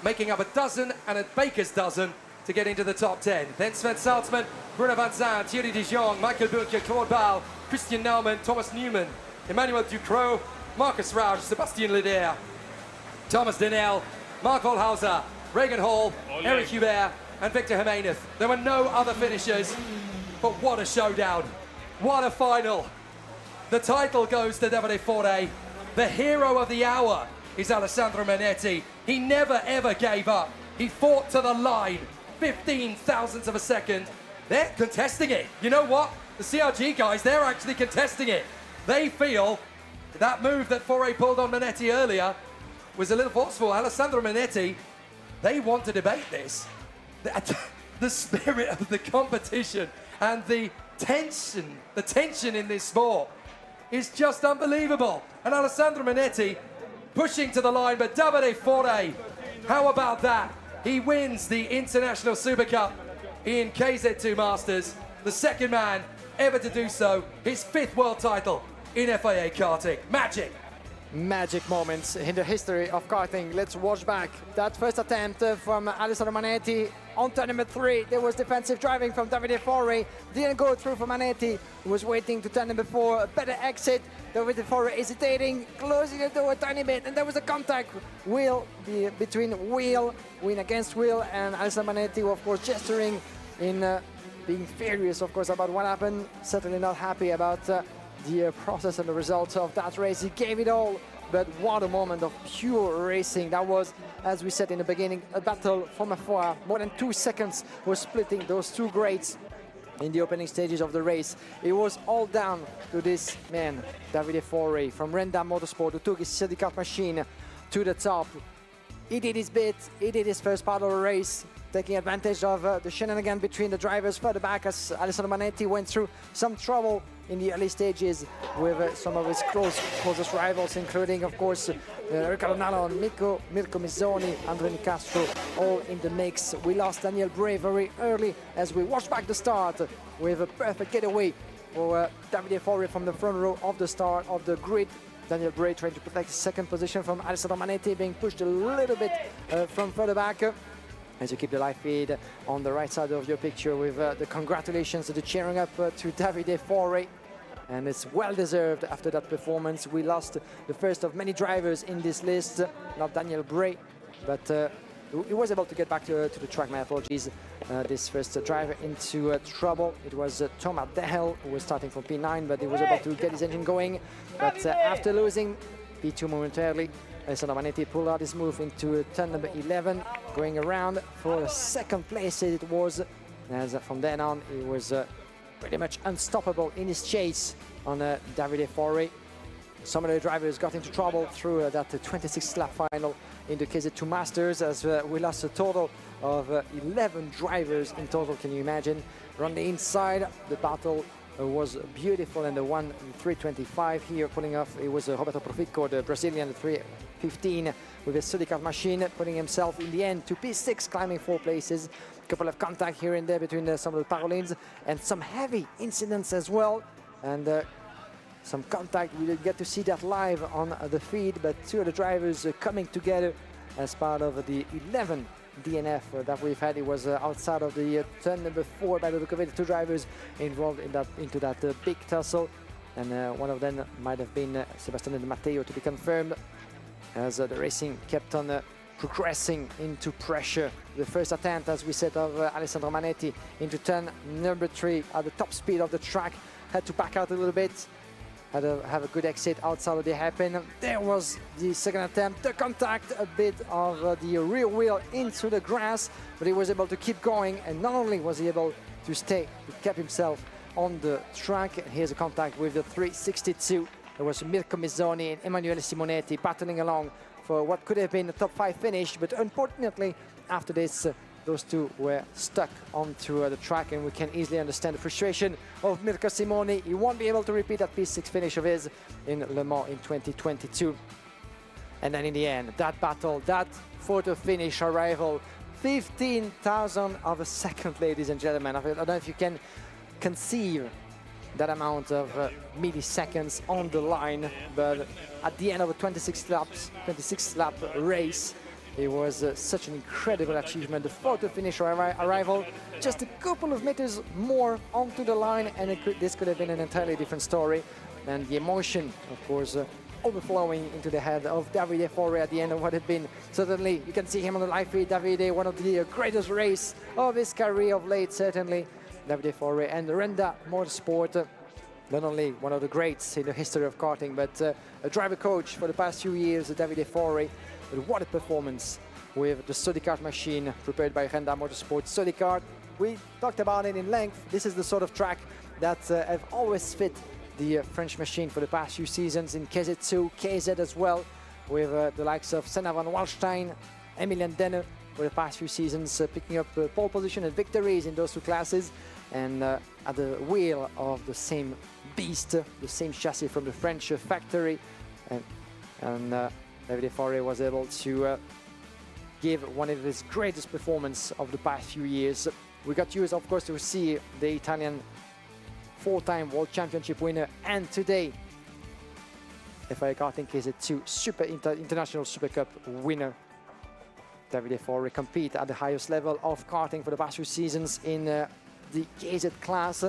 making up a dozen and a baker's dozen to get into the top 10. Then Sven Salzman, Bruno Van Zandt, Thierry de Jong, Michael Bunke, Claude Ball, Christian Naumann, Thomas Newman, Emmanuel Ducrot, Marcus Rausch, Sebastian Leder, Thomas Denel, Mark Volhauser, Regan Hall, Eric Hubert, and Victor Jimenez. There were no other finishers, but what a showdown. What a final. The title goes to Davide Forre. The hero of the hour is Alessandro Manetti. He never ever gave up. He fought to the line, 15 thousandths of a second. They're contesting it. You know what? The CRG guys, they're actually contesting it. They feel that move that Forre pulled on Manetti earlier was a little forceful. Alessandro Manetti, they want to debate this. The spirit of the competition and the tension in this sport is just unbelievable. And Alessandro Manetti pushing to the line, but Davide Forre, how about that? He wins the International Super Cup in KZ2 Masters, the second man ever to do so, his 5th world title in FIA karting. Magic. Magic moments in the history of karting. Let's watch back that first attempt from Alessandro Manetti on turn number 3. There was defensive driving from Davide Forre. Didn't go through for Manetti. He was waiting to turn number 4. A better exit. Davide Forre hesitating, closing the door a tiny bit, and there was a contact between wheel against wheel, and Alessandro Manetti, of course, gesturing in being furious, of course, about what happened. Certainly not happy about the process and the results of that race. He gave it all, but what a moment of pure racing. That was, as we said in the beginning, a battle from afar. More than 2 seconds was splitting those 2 greats in the opening stages of the race. It was all down to this man, Davide Forre from Rendam Motorsport, who took his safety car machine to the top. He did his bit, he did his first part of the race, taking advantage of the shenanigan between the drivers further back as Alessandro Manetti went through some trouble in the early stages with some of his closest rivals, including, of course, Riccardo Nallon, Mirko Mizzoni, Andrea Nicastro, all in the mix. We lost Daniel Bray very early as we watched back the start with a perfect getaway for Davide Forre from the front row of the start of the grid. Daniel Bray trying to protect his second position from Alessandro Manetti, being pushed a little bit from further back. As you keep the live feed on the right side of your picture with the congratulations, the cheering up to Davide Forre. And it's well deserved after that performance. We lost the first of many drivers in this list, not Daniel Bray, but he was able to get back to the track. My apologies. This first driver into trouble. It was Thomas Dehel, who was starting from P9, but he was able to get his engine going. But after losing P2 momentarily, Alessandro Manetti pulled out his move into turn number 11, going around for the second place it was. As from then on, he was pretty much unstoppable in his chase on Davide Forre. Some of the drivers got into trouble through that 26th lap final in the KZ2 Masters, as we lost a total of 11 drivers in total. Can you imagine? On the inside, the battle was beautiful, and the 325 here pulling off, it was Roberto Profico, the Brazilian, 315 with a safety car machine, putting himself in the end to P6, climbing 4 places. A couple of contact here and there between some of the Parolins, and some heavy incidents as well, and some contact. We didn't get to see that live on the feed, but 2 of the drivers coming together as part of the 11 DNF that we've had. It was outside of the turn number 4 by the look of it. 2 drivers involved in into that big tussle, and one of them might have been Sebastian and Matteo, to be confirmed, as the racing kept on progressing into pressure. The first attempt, as we said, of Alessandro Manetti into turn number 3 at the top speed of the track. Had to back out a little bit, had to have a good exit outside of the hairpin. There was the second attempt, the contact, a bit of the rear wheel into the grass, but he was able to keep going, and not only was he able to stay, he kept himself on the track. Here's a contact with the 362. There was Mirko Mizzoni and Emanuele Simonetti battling along for what could have been a top 5 finish, but unfortunately after this those two were stuck onto the track, and we can easily understand the frustration of Mirko Simoni. He won't be able to repeat that P6 finish of his in Le Mans in 2022. And then in the end, that battle, that photo finish arrival, 15,000 of a second, ladies and gentlemen. I don't know if you can conceive that amount of milliseconds on the line, but at the end of a 26 lap race, it was such an incredible achievement. The photo finish arrival, just a couple of meters more onto the line, and this could have been an entirely different story. And the emotion, of course, overflowing into the head of Davide Forre at the end of what had been. Certainly, you can see him on the live feed. Davide, one of the greatest race of his career of late, certainly. Davide Forre and Renda Motorsport, not only one of the greats in the history of karting, but a driver coach for the past few years, Davide Forre. But what a performance with the Sodicart machine prepared by Renda Motorsport. Sodicart, we talked about it in length. This is the sort of track that have always fit the French machine for the past few seasons in KZ2, KZ as well, with the likes of Senna van Wallstein, Emilian Denner for the past few seasons, picking up pole position and victories in those two classes, and at the wheel of the same beast, the same chassis from the French factory. And Davide Forre was able to give one of his greatest performances of the past few years. We got used, of course, to see the Italian 4-time World Championship winner, and today FIA Karting KZ2 International Super Cup winner. Davide Forre compete at the highest level of karting for the past few seasons in the KZ class.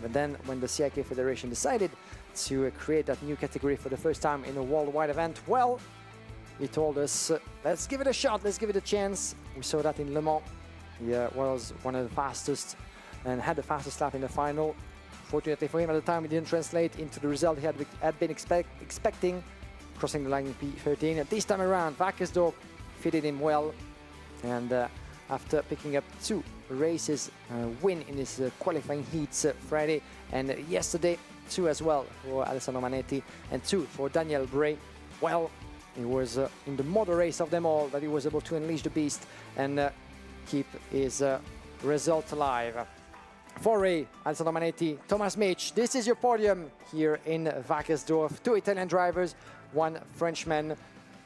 But then when the CIK Federation decided to create that new category for the first time in a worldwide event, well, he told us, let's give it a shot, let's give it a chance. We saw that in Le Mans. He was one of the fastest and had the fastest lap in the final. Fortunately for him at the time, it didn't translate into the result he had been expecting, crossing the line in P13. This time around, Wackersdorf fitted him well, and after picking up 2 races, win in his qualifying heats Friday and yesterday, 2 as well for Alessandro Manetti and 2 for Daniel Bray. Well, it was in the motor race of them all that he was able to unleash the beast and keep his result alive. Forre, Alessandro Manetti, Thomas Mitch, this is your podium here in Wackersdorf. 2 Italian drivers, 1 Frenchman,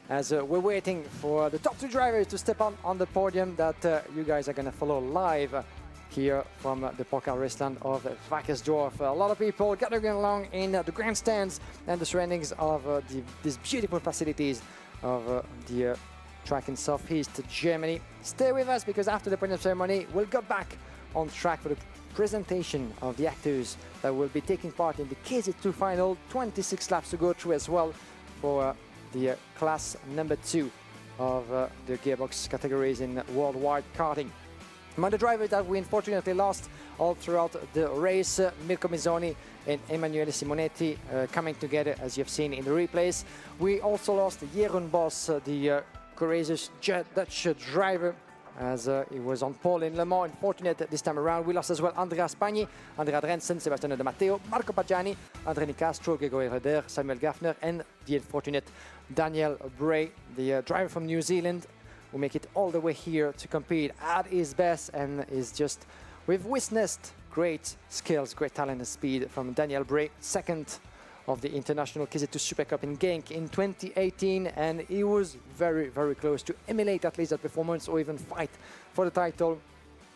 as we're waiting for the top 2 drivers to step on the podium that you guys are going to follow live here from the Pro Kart Raceland of Wackersdorf. A lot of people gathering along in the grandstands and the surroundings of these beautiful facilities of the track in Southeast Germany. Stay with us, because after the podium ceremony, we'll go back on track for the presentation of the actors that will be taking part in the KZ2 final. 26 laps to go through as well for the class number 2 of the gearbox categories in worldwide karting. Among the drivers that we unfortunately lost all throughout the race, Mirko Mizzoni and Emanuele Simonetti coming together, as you've seen in the replays. We also lost Jeroen Bos, the courageous Dutch driver, as he was on pole in Le Mans. Unfortunate this time around. We lost as well Andrea Spagni, Andrea Drensen, Sebastiano De Matteo, Marco Paggiani, André Nicastro, Gregory Reder, Samuel Gaffner, and the unfortunate Daniel Bray, the driver from New Zealand, who make it all the way here to compete at his best, and is just, we've witnessed great skills, great talent and speed from Daniel Bray, second of the International KZ2 Super Cup in Genk in 2018, and he was very, very close to emulate at least that performance or even fight for the title.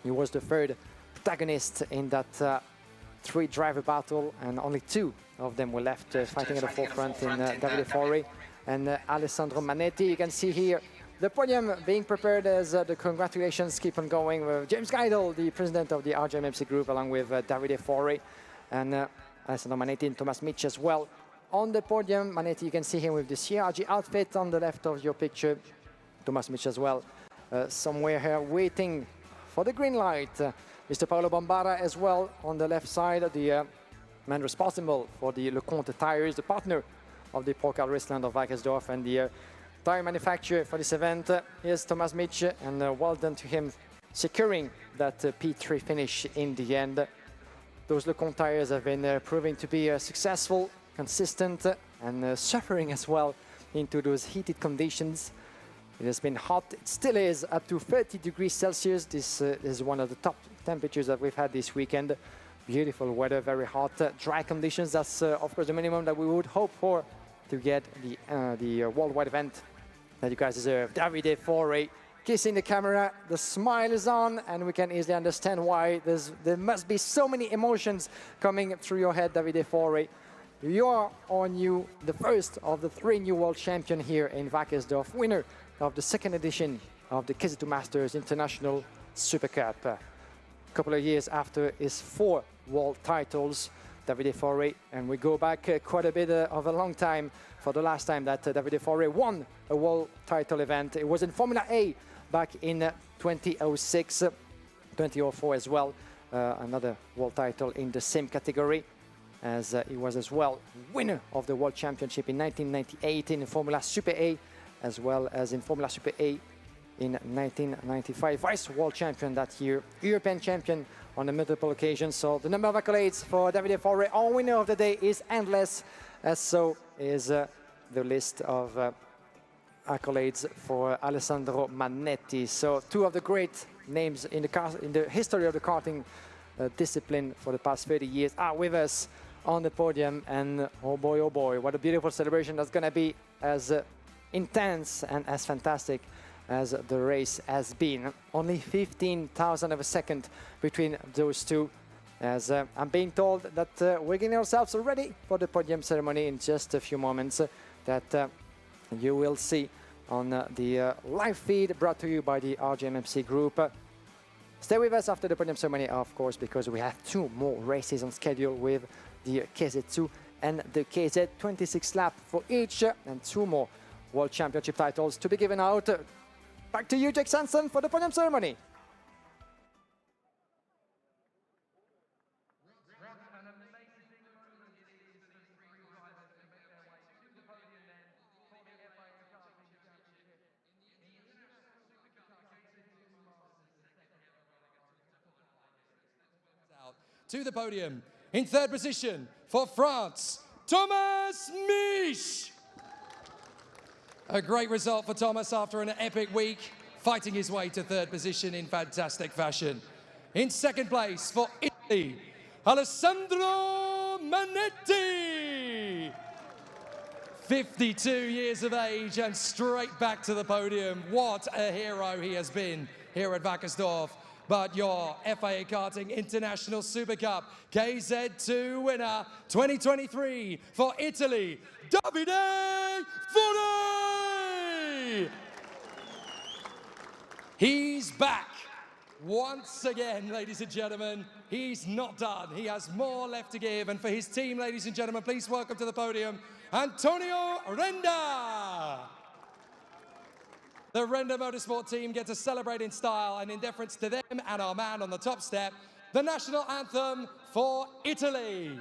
He was the 3rd protagonist in that 3-driver battle, and only 2 of them were left fighting at the forefront in Davide Forre and Alessandro Manetti. You can see here the podium being prepared as the congratulations keep on going with James Geidel, the president of the RGMMC group, along with Davide Fori and Alessandro Manetti and Thomas Mitch as well. On the podium, Manetti, you can see him with the CRG outfit on the left of your picture. Thomas Mitch as well, somewhere here waiting for the green light. Mr. Paolo Bombara as well on the left side, the man responsible for the LeConte tires, the partner of the Pro Kart Raceland of Wackersdorf and the tire manufacturer for this event. Here's Thomas Mitch, and well done to him securing that P3 finish in the end. Those LeConte tires have been proving to be successful, consistent, and suffering as well into those heated conditions. It has been hot, it still is, up to 30 degrees Celsius. This is one of the top temperatures that we've had this weekend. Beautiful weather, very hot, dry conditions. That's of course the minimum that we would hope for to get the worldwide event that you guys deserve. Davide Fori kissing the camera, the smile is on, and we can easily understand why. There must be so many emotions coming through your head, Davide Fori. You are the first of the 3 new world champion here in Wackersdorf, winner of the 2nd edition of the KZ2 Masters International Super Cup. A couple of years after his 4 world titles, Davide Fori, and we go back quite a bit of a long time for the last time that Davide Fori won a world title event. It was in Formula A back in 2006, 2004 as well, another world title in the same category, as he was as well winner of the World Championship in 1998 in Formula Super A, as well as in Formula Super A in 1995. Vice World Champion that year, European Champion on a multiple occasions. So the number of accolades for Davide Fori, our winner of the day, is endless, as so is the list of accolades for Alessandro Manetti. So 2 of the great names in the history of the karting discipline for the past 30 years are with us on the podium, and oh boy, what a beautiful celebration that's going to be, as intense and as fantastic as the race has been. Only 15,000 of a second between those two, as I'm being told that we're getting ourselves ready for the podium ceremony in just a few moments that you will see on the live feed brought to you by the RGMMC group. Stay with us after the podium ceremony, of course, because we have 2 more races on schedule with the KZ2 and the KZ 26 lap for each, and 2 more World Championship titles to be given out. Back to you, Jake Sanson, for the podium ceremony. To the podium, in 3rd position for France, Thomas Mich. A great result for Thomas after an epic week, fighting his way to 3rd position in fantastic fashion. In 2nd place for Italy, Alessandro Manetti. 52 years of age and straight back to the podium. What a hero he has been here at Wackersdorf. But your FIA Karting International Super Cup KZ2 winner 2023 for Italy, Davide Fori! He's back once again, ladies and gentlemen. He's not done. He has more left to give. And for his team, ladies and gentlemen, please welcome to the podium, Antonio Renda. The Renda Motorsport team get to celebrate in style, and in deference to them and our man on the top step, the national anthem for Italy.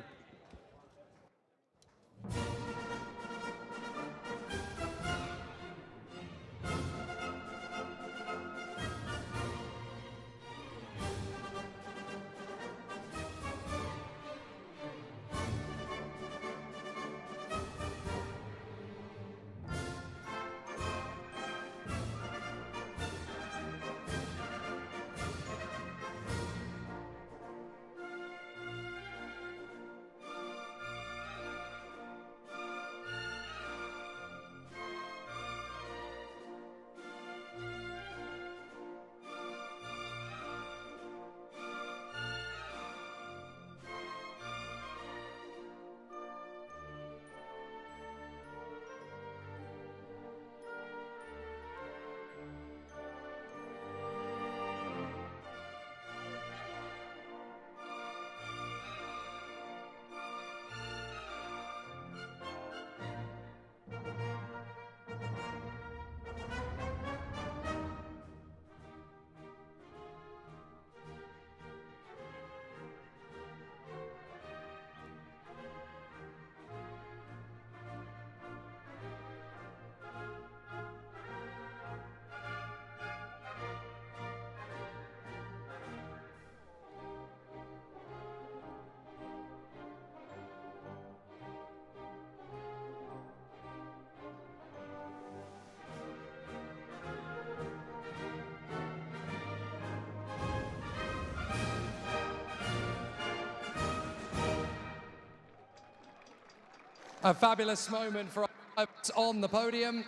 A fabulous moment for us on the podium.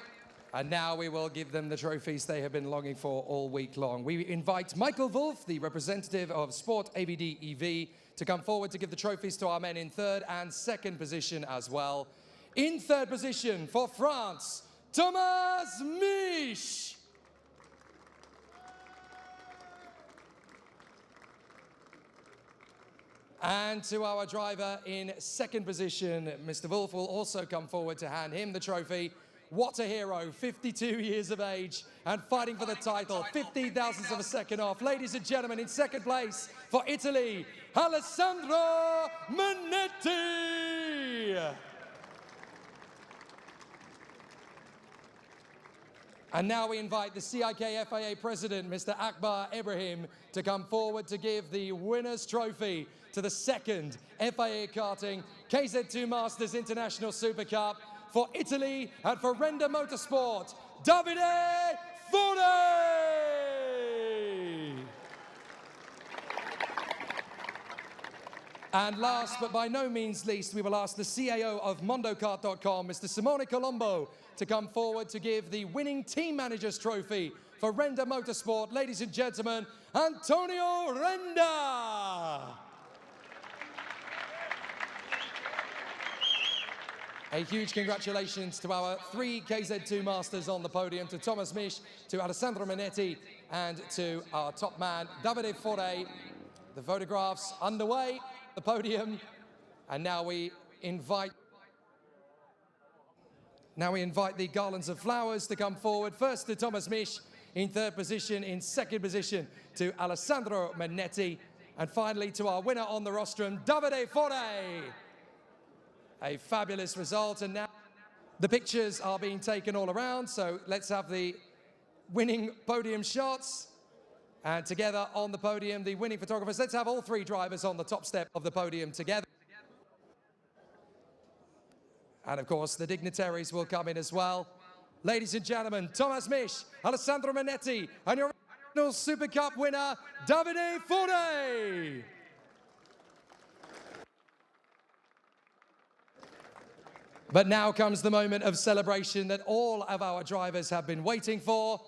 And now we will give them the trophies they have been longing for all week long. We invite Michael Wolf, the representative of Sport ABD EV, to come forward to give the trophies to our men in third and second position as well. In third position for France, Thomas Mich. And to our driver in second position, Mr. Wolf will also come forward to hand him the trophy. What a hero, 52 years of age and fighting for the title, 50 thousandths of a second off. Ladies and gentlemen, in second place for Italy, Alessandro Manetti. And now we invite the CIK FIA President, Mr. Akbar Ibrahim, to come forward to give the winner's trophy to the second FIA Karting KZ2 Masters International Super Cup for Italy and for Renda Motorsport, Davide Fode! And last but by no means least, we will ask the CAO of MondoKart.com, Mr. Simone Colombo, to come forward to give the winning team manager's trophy for Renda Motorsport. Ladies and gentlemen, Antonio Renda! A huge congratulations to our three KZ2 Masters on the podium, to Thomas Mich, to Alessandro Manetti, and to our top man, Davide Fode. The photographs underway, the podium, and now we invite the garlands of flowers to come forward. First to Thomas Mich in third position, in second position to Alessandro Manetti, and finally to our winner on the rostrum, Davide Fode. A fabulous result, and now the pictures are being taken all around, so let's have the winning podium shots. And together on the podium, the winning photographers. Let's have all three drivers on the top step of the podium together. And of course, the dignitaries will come in as well. Ladies and gentlemen, Thomas Mich, Alessandro Manetti, and your National Super Cup winner, Davide Fode. But now comes the moment of celebration that all of our drivers have been waiting for.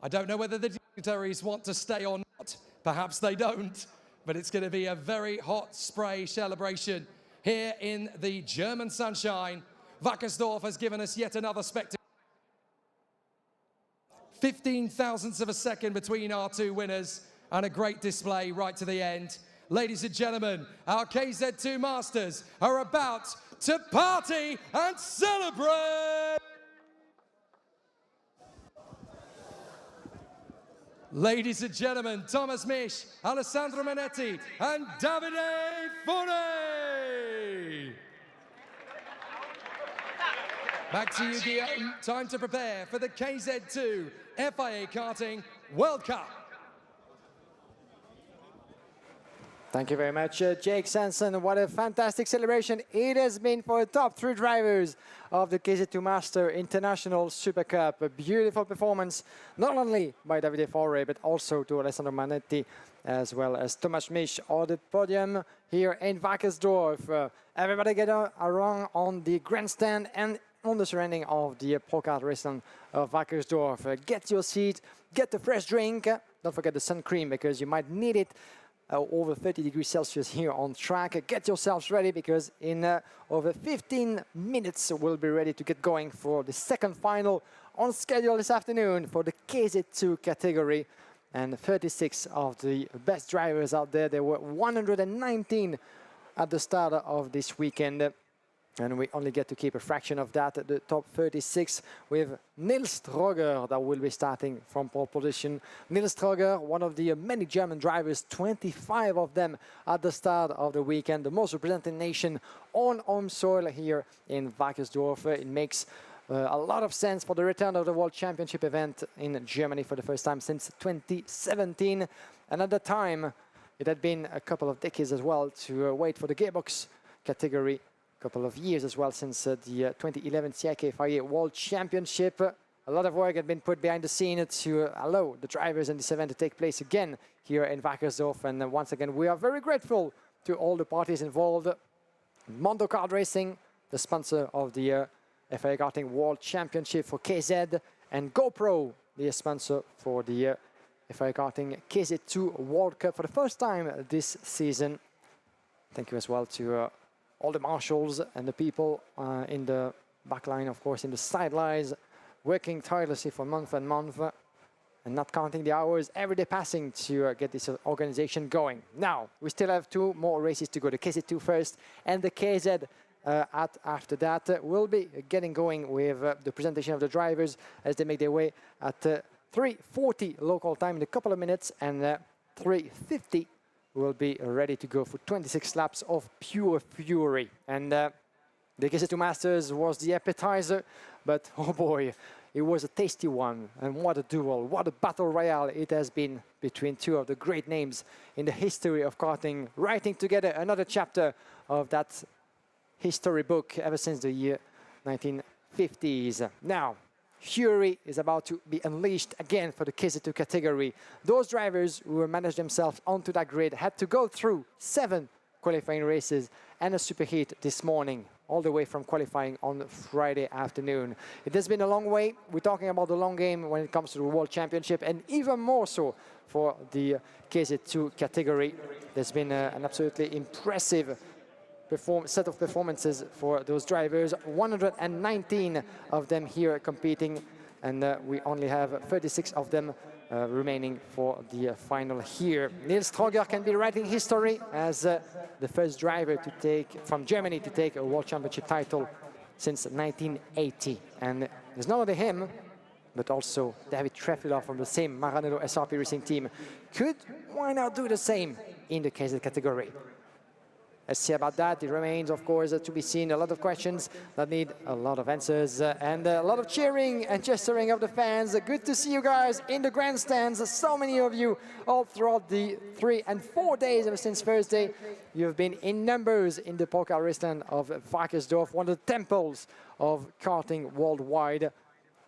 I don't know whether the dignitaries want to stay or not. Perhaps they don't, but it's going to be a very hot spray celebration here in the German sunshine. Wackersdorf has given us yet another spectacle. 15 thousandths of a second between our two winners, and a great display right to the end. Ladies and gentlemen, our KZ2 Masters are about to party and celebrate! Ladies and gentlemen, Thomas Mich, Alessandro Manetti, and Davide Fode! Back to you, Guillaume. Time to prepare for the KZ2 FIA Karting World Cup. Thank you very much, Jake Sanson. What a fantastic celebration it has been for the top three drivers of the KZ2 Master International Super Cup. A beautiful performance, not only by Davide Fode, but also to Alessandro Manetti, as well as Thomas Mich on the podium here in Wackersdorf. Everybody get around on the grandstand and on the surrounding of the Pro Kart Raceland of Wackersdorf. Get your seat, get a fresh drink. Don't forget the sun cream, because you might need it. Over 30 degrees Celsius here on track. Get yourselves ready, because in over 15 minutes we'll be ready to get going for the second final on schedule this afternoon for the KZ2 category. And 36 of the best drivers out there. There were 119 at the start of this weekend. And we only get to keep a fraction of that at the top 36 with Nils Tröger that will be starting from pole position. Nils Tröger, one of the many German drivers, 25 of them at the start of the weekend, the most represented nation on home soil here in Wackersdorf. It makes a lot of sense for the return of the World Championship event in Germany for the first time since 2017. And at the time, it had been a couple of decades as well to wait for the gearbox category. Couple of years as well since the 2011 CIK FIA World Championship. A lot of work had been put behind the scene to allow the drivers in this event to take place again here in Wackersdorf. And once again, we are very grateful to all the parties involved. Mondo Kart Racing, the sponsor of the FIA Karting World Championship for KZ, and GoPro, the sponsor for the FIA Karting KZ2 World Cup for the first time this season. Thank you as well to all the marshals and the people in the backline, of course, in the sidelines, working tirelessly for month and month, and not counting the hours every day passing to get this organization going. Now, we still have 2 more races to go, the KZ2 first and the KZ after that. We'll be getting going with the presentation of the drivers as they make their way at 3:40 local time in a couple of minutes, and 3:50 will be ready to go for 26 laps of pure fury. And the KZ2 Masters was the appetizer, but oh boy, it was a tasty one. And what a duel, what a battle royale it has been between 2 of the great names in the history of karting, writing together another chapter of that history book ever since the year 1950s. Now, fury is about to be unleashed again for the KZ2 category. Those drivers who managed themselves onto that grid had to go through 7 qualifying races and a superheat this morning, all the way from qualifying on Friday afternoon. It has been a long way. We're talking about the long game when it comes to the World Championship, and even more so for the KZ2 category. There's been an absolutely impressive set of performances for those drivers. 119 of them here competing, and we only have 36 of them remaining for the final here. Nils Troger can be writing history as the first driver to take from Germany to take a World Championship title since 1980. And there's not only him, but also David Trefila from the same Maranello SRP Racing team. Why not do the same in the KZ category? Let's see about that. It remains, of course, to be seen. A lot of questions that need a lot of answers and a lot of cheering and gesturing of the fans. Good to see you guys in the grandstands. So many of you all throughout the 3 and 4 days ever since Thursday. You've been in numbers in the Pro Kart Raceland of Wackersdorf, one of the temples of karting worldwide,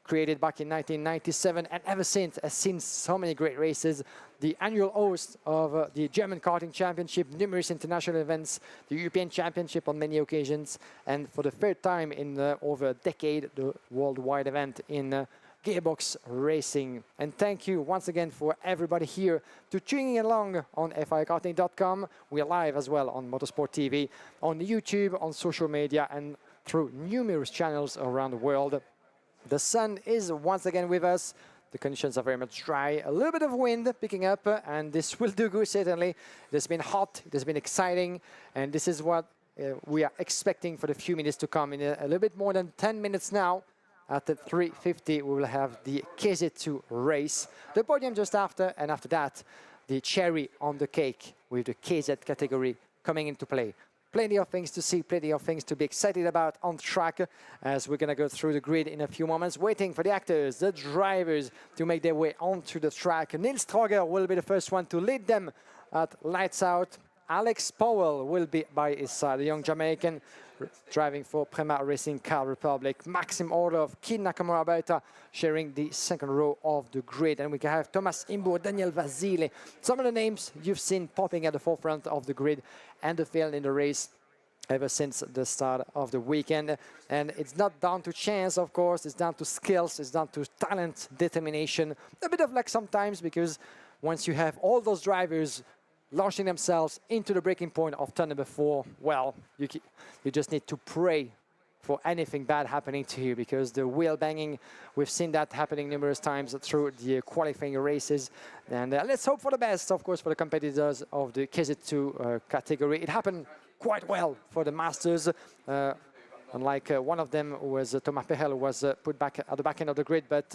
created back in 1997, and ever since has seen so many great races. The annual host of the German Karting Championship, numerous international events, the European Championship on many occasions, and for the 3rd time in over a decade, the worldwide event in gearbox racing. And thank you once again for everybody here to tuning along on FIAKarting.com. We're live as well on Motorsport TV, on YouTube, on social media, and through numerous channels around the world. The sun is once again with us. The conditions are very much dry. A little bit of wind picking up, and this will do good, certainly. It has been hot, it has been exciting, and this is what we are expecting for the few minutes to come. In a little bit more than 10 minutes now, at 3:50, we will have the KZ2 race. The podium just after, and after that, the cherry on the cake with the KZ category coming into play. Plenty of things to see, plenty of things to be excited about on track as we're going to go through the grid in a few moments, waiting for the actors, the drivers to make their way onto the track. Nils Troger will be the first one to lead them at lights out. Alex Powell will be by his side, the young Jamaican driving for Prema Racing Car Republic. Maxim Orlov, Kid Nakamura Beta sharing the 2nd row of the grid. And we can have Thomas Imbo, Daniel Vasile. Some of the names you've seen popping at the forefront of the grid and the field in the race ever since the start of the weekend. And it's not down to chance, of course. It's down to skills. It's down to talent, determination. A bit of luck sometimes, because once you have all those drivers launching themselves into the breaking point of turn number 4, well, you just need to pray for anything bad happening to you, because the wheel banging, we've seen that happening numerous times through the qualifying races. And let's hope for the best, of course, for the competitors of the KZ2 category. It happened quite well for the Masters. Unlike one of them was Thomas Pehel, was put back at the back end of the grid. But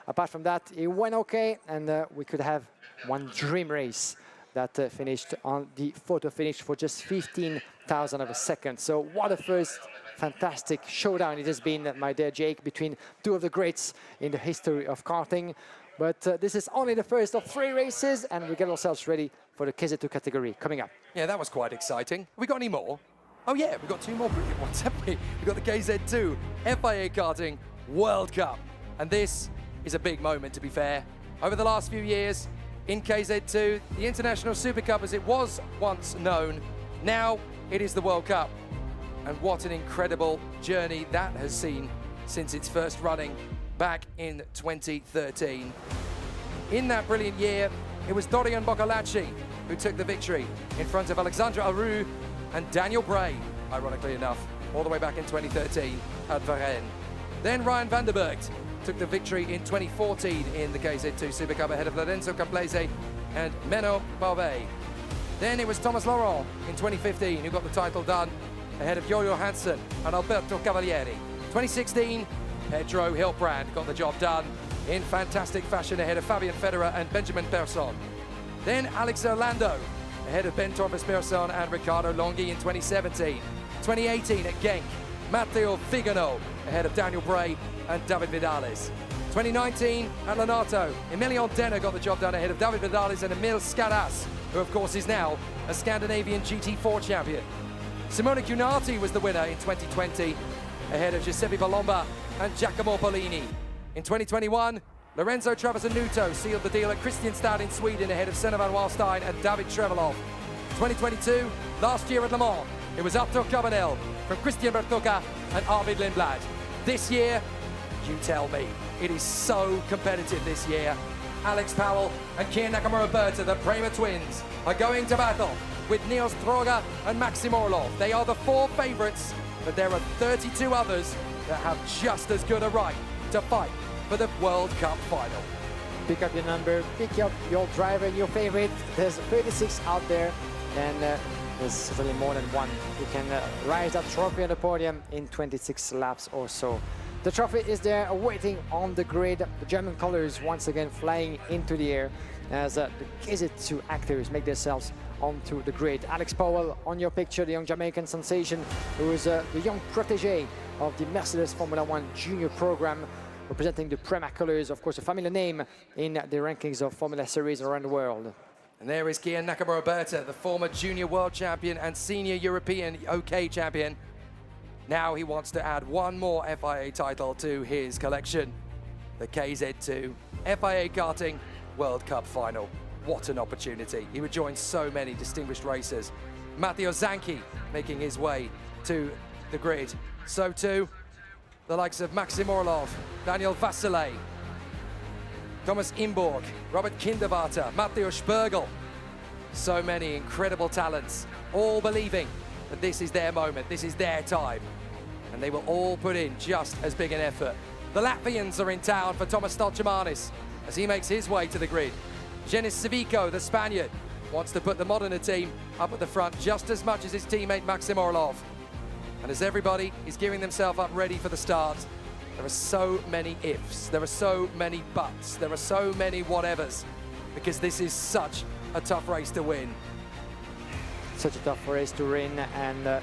apart from that, it went okay, and we could have one dream race that finished on the photo finish for just 15,000 of a second. So what a first fantastic showdown it has been, my dear Jake, between 2 of the greats in the history of karting. But this is only the first of 3 races, and we get ourselves ready for the KZ2 category coming up. Yeah, that was quite exciting. Have we got any more? Oh yeah, we've got 2 more brilliant ones, haven't we? We've got the KZ2 FIA Karting World Cup. And this is a big moment, to be fair. Over the last few years, in KZ2, the International Super Cup as it was once known, now it is the World Cup. And what an incredible journey that has seen since its first running back in 2013. In that brilliant year, it was Dorian Boccolacci who took the victory in front of Alexandre Aru and Daniel Bray, ironically enough, all the way back in 2013 at Varennes. Then Ryan van der Bergt took the victory in 2014 in the KZ2 Super Cup ahead of Lorenzo Camplese and Menno Bauvet. Then it was Thomas Laurent in 2015 who got the title done ahead of Yo-Yo Hansen and Alberto Cavalieri. 2016, Pedro Hilbrand got the job done in fantastic fashion ahead of Fabian Federer and Benjamin Persson. Then Alex Orlando ahead of Ben Torres Persson and Ricardo Longhi in 2017. 2018 at Genk, Matteo Vigano ahead of Daniel Bray and David Vidales. 2019 at Lonato, Emilion Denner got the job done ahead of David Vidales and Emil Skaras, who of course is now a Scandinavian GT4 champion. Simone Cunati was the winner in 2020 ahead of Giuseppe Palomba and Giacomo Polini. In 2021, Lorenzo Traversanuto sealed the deal at Kristianstad in Sweden ahead of Senna van Waalstein and David Trevelov. 2022, last year at Le Mans, it was Arthur Cabanel from Christian Bertocca and Arvid Lindblad. This year, you tell me, it is so competitive this year. Alex Powell and Kian Nakamura-Berta, the Prema twins, are going to battle with Niels Droga and Maxim Orlov. They are the 4 favourites, but there are 32 others that have just as good a right to fight for the World Cup final. Pick up your number, pick up your driver, your favorite. There's 36 out there, and there's certainly more than one who can rise that trophy on the podium in 26 laps or so. The trophy is there waiting on the grid. The German colors once again flying into the air as the KZ2 actors make themselves onto the grid. Alex Powell on your picture, the young Jamaican sensation, who is the young protege of the Mercedes Formula One Junior program, representing the Prema colors, of course a familiar name in the rankings of Formula Series around the world. And there is Kian Nakamura-Berta, the former junior world champion and senior European OK champion. Now he wants to add one more FIA title to his collection. The KZ2 FIA Karting World Cup final. What an opportunity. He would join so many distinguished racers. Matteo Zanchi making his way to the grid. So too, the likes of Maxim Orlov, Daniel Vasile, Thomas Imborg, Robert Kinderwarter, Matteo Spergel. So many incredible talents, all believing that this is their moment, this is their time. And they will all put in just as big an effort. The Latvians are in town for Thomas Stolchemanis as he makes his way to the grid. Genis Civico, the Spaniard, wants to put the Modena team up at the front just as much as his teammate Maxim Orlov. And as everybody is gearing themselves up ready for the start, there are so many ifs, there are so many buts, there are so many whatevers, because this is such a tough race to win. Such a tough race to win, and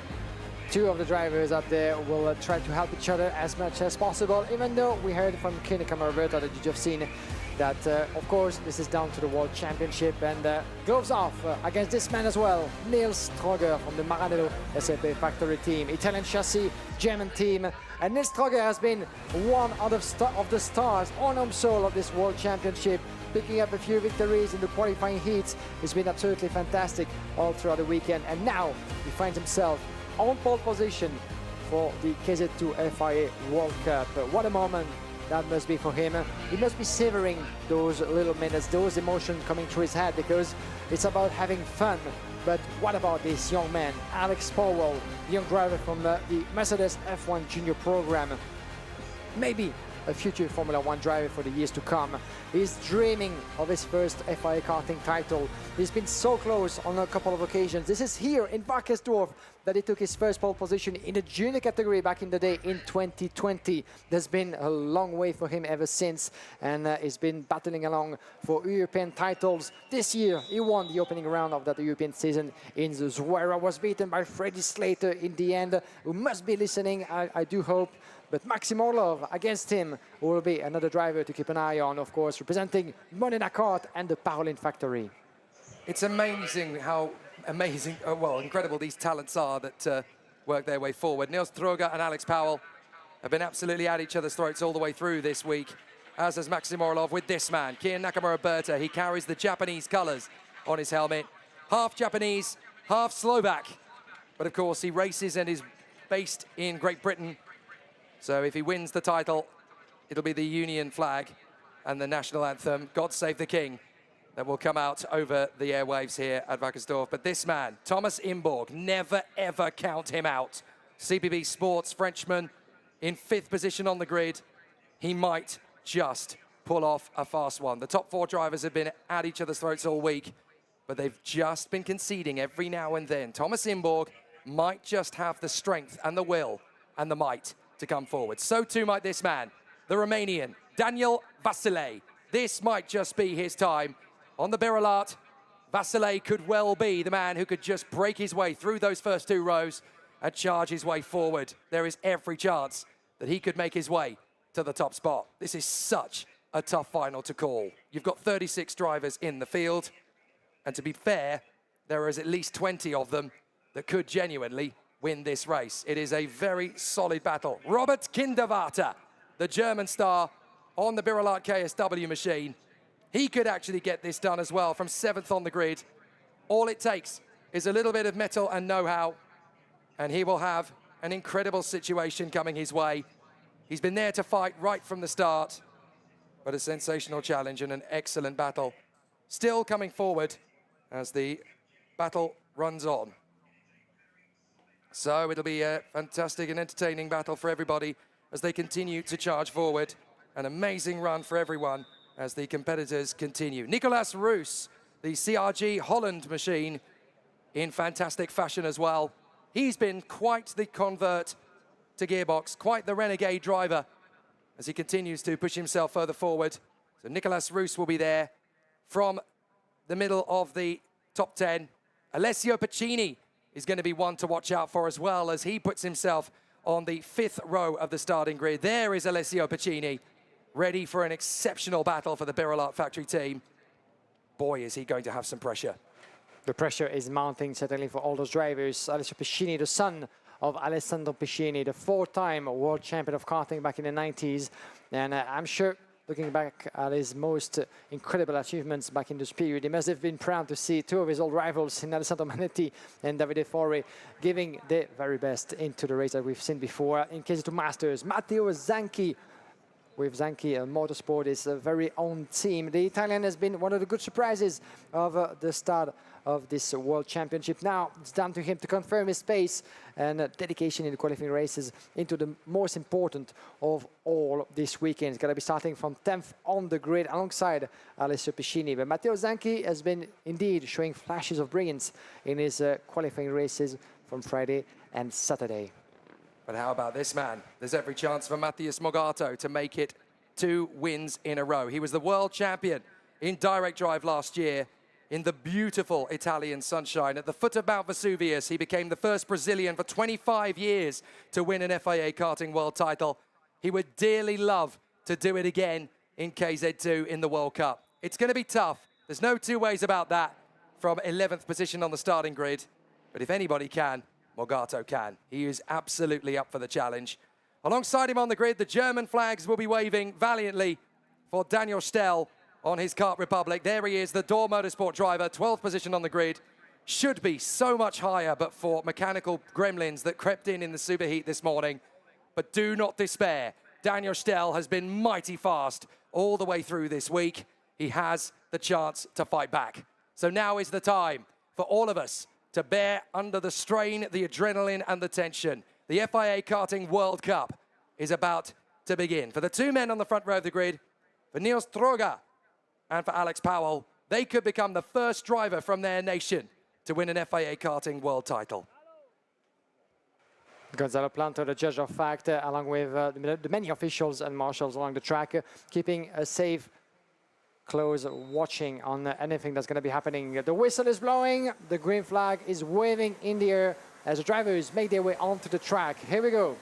2 of the drivers up there will try to help each other as much as possible, even though we heard from Kian Nakamura-Berta that you just seen that, of course, this is down to the World Championship, and gloves off against this man as well, Niels Droga from the Maranello SLP factory team, Italian chassis, German team, and Niels Droga has been one of the stars, on soul of this World Championship, picking up a few victories in the qualifying heats. He's been absolutely fantastic all throughout the weekend, and now he finds himself on pole position for the KZ2 FIA World Cup. What a moment that must be for him. He must be savoring those little minutes, those emotions coming through his head, because it's about having fun. But what about this young man, Alex Powell, young driver from the Mercedes F1 Junior program? Maybe a future Formula One driver for the years to come. He's dreaming of his first FIA karting title. He's been so close on a couple of occasions. This is here in Wackersdorf that he took his first pole position in the junior category back in the day in 2020. There's been a long way for him ever since, and he's been battling along for European titles. This year, he won the opening round of that European season in Zuera, was beaten by Freddie Slater in the end, who must be listening, I do hope. But Maxim Orlov against him will be another driver to keep an eye on, of course, representing Modena Kart and the Parolin factory. It's amazing how incredible these talents are that work their way forward. Niels Droga and Alex Powell have been absolutely at each other's throats all the way through this week, as has Maxim Orlov with this man, Kian Nakamura-Berta. He carries the Japanese colors on his helmet. Half Japanese, half Slovak. But of course, he races and is based in Great Britain. So if he wins the title, it'll be the Union flag and the national anthem, God Save the King, that will come out over the airwaves here at Wackersdorf. But this man, Thomas Imborg, never ever count him out. CPB Sports Frenchman in 5th position on the grid. He might just pull off a fast one. The top 4 drivers have been at each other's throats all week, but they've just been conceding every now and then. Thomas Imborg might just have the strength and the will and the might to come forward. So too might this man, the Romanian, Daniel Vasile. This might just be his time. On the Birolart, Vasile could well be the man who could just break his way through those first 2 rows and charge his way forward. There is every chance that he could make his way to the top spot. This is such a tough final to call. You've got 36 drivers in the field, and to be fair, there is at least 20 of them that could genuinely win this race. It is a very solid battle. Robert Kinderwarter, the German star on the Birolart KSW machine, he could actually get this done as well from 7th on the grid. All it takes is a little bit of mettle and know-how, and he will have an incredible situation coming his way. He's been there to fight right from the start, but a sensational challenge and an excellent battle still coming forward as the battle runs on. So it'll be a fantastic and entertaining battle for everybody as they continue to charge forward. An amazing run for everyone as the competitors continue. Nicolas Roos, the CRG Holland machine, in fantastic fashion as well. He's been quite the convert to gearbox, quite the renegade driver as he continues to push himself further forward. So Nicolas Roos will be there from the middle of the top 10. Alessio Pacini is going to be one to watch out for as well as he puts himself on the 5th row of the starting grid. There is Alessio Pacini, ready for an exceptional battle for the Birolart factory team. Boy, is he going to have some pressure. The pressure is mounting certainly for all those drivers. Alessio Pacini, the son of Alessandro Pacini, the 4-time world champion of karting back in the 90s. And I'm sure, looking back at his most incredible achievements back in this period, he must have been proud to see 2 of his old rivals in Alessandro Manetti and Davide Forri giving their very best into the race that we've seen before. In KZ2 Masters, Matteo Zanchi, with Zanchi Motorsport, his very own team. The Italian has been one of the good surprises of the start of this World Championship. Now it's down to him to confirm his pace and dedication in the qualifying races into the most important of all this weekend. It's going to be starting from 10th on the grid alongside Alessio Pacini. But Matteo Zanchi has been indeed showing flashes of brilliance in his qualifying races from Friday and Saturday. But how about this man? There's every chance for Matthias Mogato to make it 2 wins in a row. He was the world champion in direct drive last year in the beautiful Italian sunshine. At the foot of Mount Vesuvius, he became the first Brazilian for 25 years to win an FIA Karting World title. He would dearly love to do it again in KZ2 in the World Cup. It's going to be tough. There's no 2 ways about that from 11th position on the starting grid. But if anybody can, Mogato can. He is absolutely up for the challenge. Alongside him on the grid, the German flags will be waving valiantly for Daniel Stell on his Kart Republic. There he is, the Door Motorsport driver, 12th position on the grid. Should be so much higher, but for mechanical gremlins that crept in the superheat this morning. But do not despair. Daniel Stell has been mighty fast all the way through this week. He has the chance to fight back. So now is the time for all of us to bear under the strain, the adrenaline and the tension. The FIA Karting World Cup is about to begin. For the 2 men on the front row of the grid, for Niels Troga and for Alex Powell, they could become the first driver from their nation to win an FIA Karting World title. Gonzalo Planto, the judge of fact, along with the many officials and marshals along the track, keeping a safe, close watching on anything that's going to be happening. The whistle is blowing, the green flag is waving in the air as the drivers make their way onto the track. Here we go.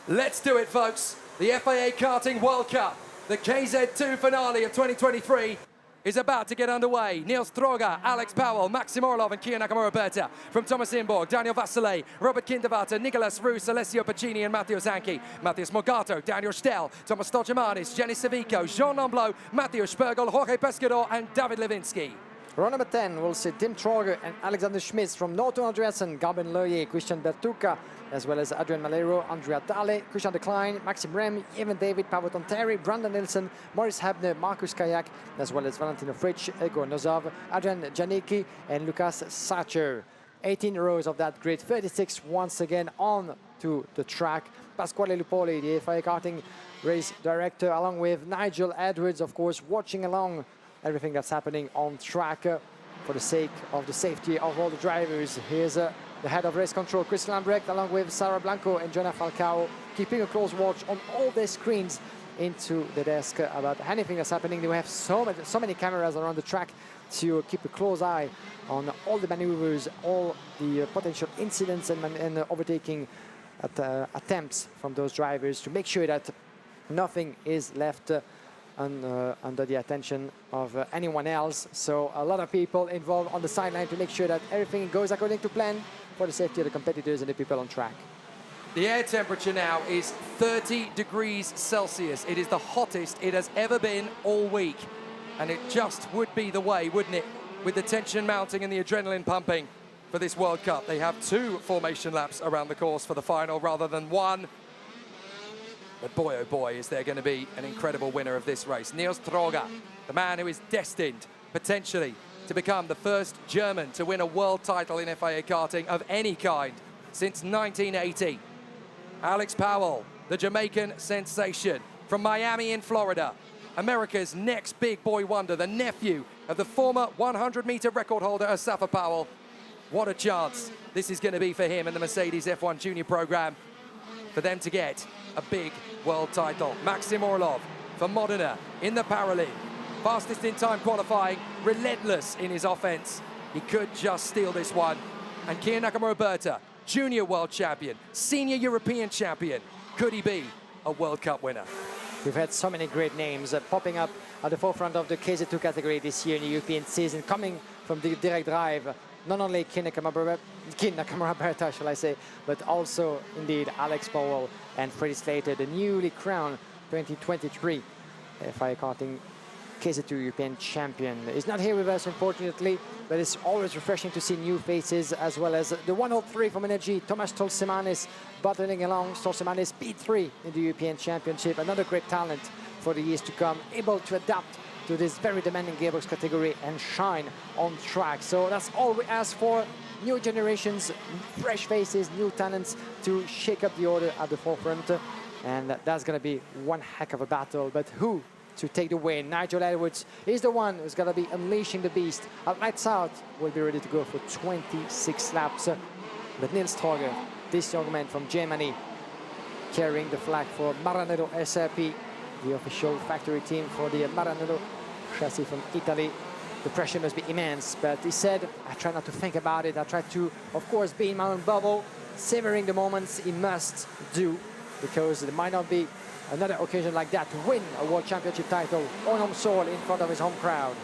Let's do it, folks. The FIA Karting World Cup, the KZ2 finale of 2023, is about to get underway. Niels Troga, Alex Powell, Maxim Orlov and Kia Nakamura-Berta. From Thomas Imborg, Daniel Vasile, Robert Kinderwarter, Nicolas Roos, Alessio Pacini and Matteo Zanchi. Matthias Mogato, Daniel Stell, Thomas Stolgiamanis, Jenny Savico, Jean Lamblot, Matteo Spergel, Jorge Pescador and David Lewinsky. Row number 10 will see Tim Troger and Alexander Schmitz. From Norton Andreasen, Gaben Loyer, Christian Bertuca, as well as Adrian Malero, Andrea Dale, Christian Decline, Maxim Rem, Evan David, Paavo Tonteri, Brandon Nilsson, Maurice Hebner, Markus Kayak, as well as Valentino Fritsch, Egor Nozov, Adrian Janicki, and Lukas Sacher. 18 rows of that grid, 36 once again on to the track. Pasquale Lupoli, the FIA Karting race director, along with Nigel Edwards, of course, watching along everything that's happening on track for the sake of the safety of all the drivers. Here's the head of race control, Chris Lambrecht, along with Sarah Blanco and Jonah Falcao, keeping a close watch on all their screens into the desk about anything that's happening. They have so many cameras around the track to keep a close eye on all the maneuvers, all the potential incidents and overtaking attempts from those drivers to make sure that nothing is left under the attention of anyone else. So a lot of people involved on the sideline to make sure that everything goes according to plan for the safety of the competitors and the people on track. The air temperature now is 30 degrees Celsius. It is the hottest it has ever been all week. And it just would be the way, wouldn't it, with the tension mounting and the adrenaline pumping for this World Cup. They have 2 formation laps around the course for the final rather than 1. But boy, oh boy, is there going to be an incredible winner of this race. Niels Troga, the man who is destined, potentially, to become the first German to win a world title in FIA karting of any kind since 1980. Alex Powell, the Jamaican sensation from Miami in Florida. America's next big boy wonder, the nephew of the former 100-meter record holder, Asafa Powell. What a chance this is going to be for him and the Mercedes F1 Junior program, for them to get a big world title. Maxim Orlov for Modena in the Paralympic. Fastest in time qualifying, relentless in his offense. He could just steal this one. And Kian Nakamura, junior world champion, senior European champion. Could he be a World Cup winner? We've had so many great names popping up at the forefront of the KZ2 category this year in the European season, coming from the direct drive. Not only Kian Nakamura, shall I say, but also indeed Alex Powell and Freddie Slater, the newly crowned 2023 FIA Karting KZ2 European champion. He's not here with us, unfortunately, but it's always refreshing to see new faces, as well as the 103 from Energy, Tomas Tolsemanis, battling along. Tolsemanis P3 in the European Championship, another great talent for the years to come, able to adapt to this very demanding gearbox category and shine on track. So that's all we ask for. New generations, fresh faces, new talents to shake up the order at the forefront. And that's going to be one heck of a battle. But who to take the win? Nigel Edwards is the one who's going to be unleashing the beast. At lights out, will be ready to go for 26 laps. But Niels Troga, this young man from Germany, carrying the flag for Maranello SRP, the official factory team for the Maranello chassis from Italy. The pressure must be immense, but he said, I try not to think about it. I try to, of course, be in my own bubble, savoring the moments he must do, because there might not be another occasion like that to win a World Championship title on home soil in front of his home crowd.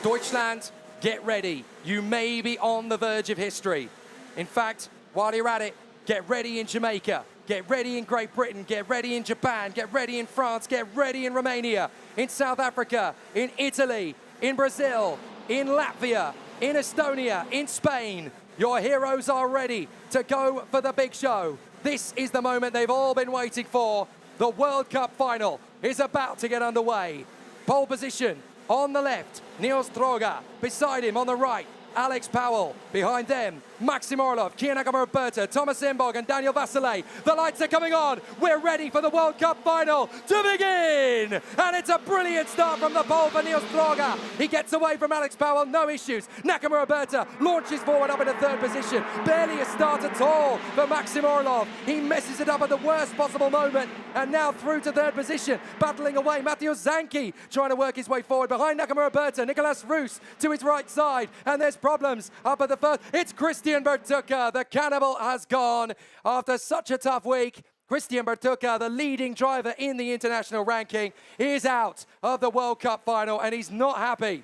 Deutschland, get ready. You may be on the verge of history. In fact, while you're at it, get ready in Jamaica. Get ready in Great Britain, get ready in Japan, get ready in France, get ready in Romania, in South Africa, in Italy, in Brazil, in Latvia, in Estonia, in Spain. Your heroes are ready to go for the big show. This is the moment they've all been waiting for. The World Cup final is about to get underway. Pole position on the left, Niels Troga. Beside him on the right, Alex Powell. Behind them, Maxim Orlov, Kian Nakamura, Thomas Embog and Daniel Vasile. The lights are coming on. We're ready for the World Cup final to begin. And it's a brilliant start from the pole for Niels Troga. He gets away from Alex Powell, no issues. Nakamura launches forward up in the 3rd position. Barely a start at all for Maxim Orlov. He messes it up at the worst possible moment. And now through to 3rd position, battling away. Matteo Zanchi trying to work his way forward. Behind Nakamura, Nicolas Roos to his right side. And there's problems up at the 1st. It's Christian Bertucca. The cannibal has gone after such a tough week. Christian Bertucca, the leading driver in the international ranking, is out of the World Cup final, and he's not happy.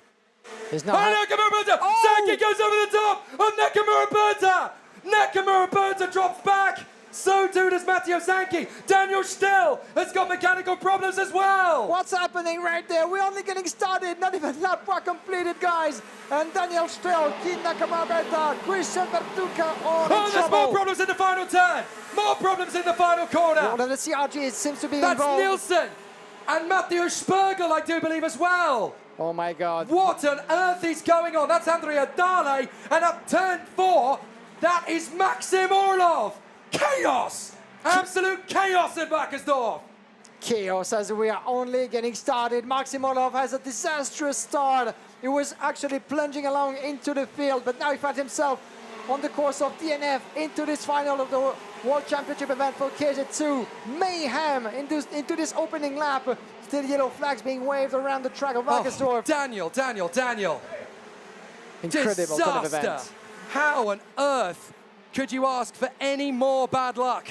He's not Nakamura, Zanchi goes over the top of Nakamura. Nakamura drops back. So too does Matteo Zanchi. Daniel Still has got mechanical problems as well. What's happening right there? We're only getting started. Not even lap one completed, guys. And Daniel Still, Kian Nakamura, Christian Bertucca all in there's more problems in the final turn. More problems in the final corner. One of the CRGs seems to be That's involved. Nielsen and Matthew Spergel, I do believe, as well. Oh my God. What on earth is going on? That's Andrea Dale, and up turn 4, that is Maxim Orlov. Chaos! Absolute chaos at Wackersdorf. Chaos as we are only getting started. Maxim Orlov has a disastrous start. He was actually plunging along into the field, but now he found himself on the course of DNF into this final of the World Championship event for KZ2. Mayhem into this opening lap. Still yellow flags being waved around the track of Wackersdorf. Daniel. Incredible turn of Disaster. events. How on earth could you ask for any more bad luck?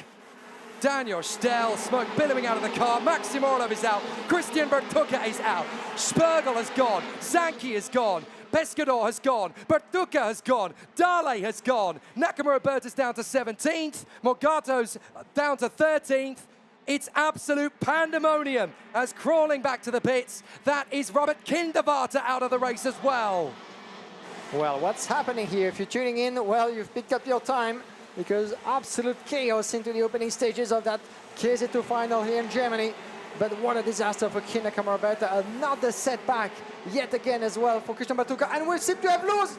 Daniel Stell, smoke billowing out of the car. Maxim Orlov is out. Christian Bertucca is out. Spergel has gone. Zanki is gone. Pescador has gone. Bertucca has gone. Dale has gone. Nakamura Berta's down to 17th. Morgato's down to 13th. It's absolute pandemonium as crawling back to the pits. That is Robert Kindervarta out of the race as well. Well, what's happening here? If you're tuning in, well, you've picked up your time because absolute chaos into the opening stages of that KZ2 final here in Germany. But what a disaster for Nakamura Berta. Another setback yet again as well for Christian Bertucca. And we seem to have lost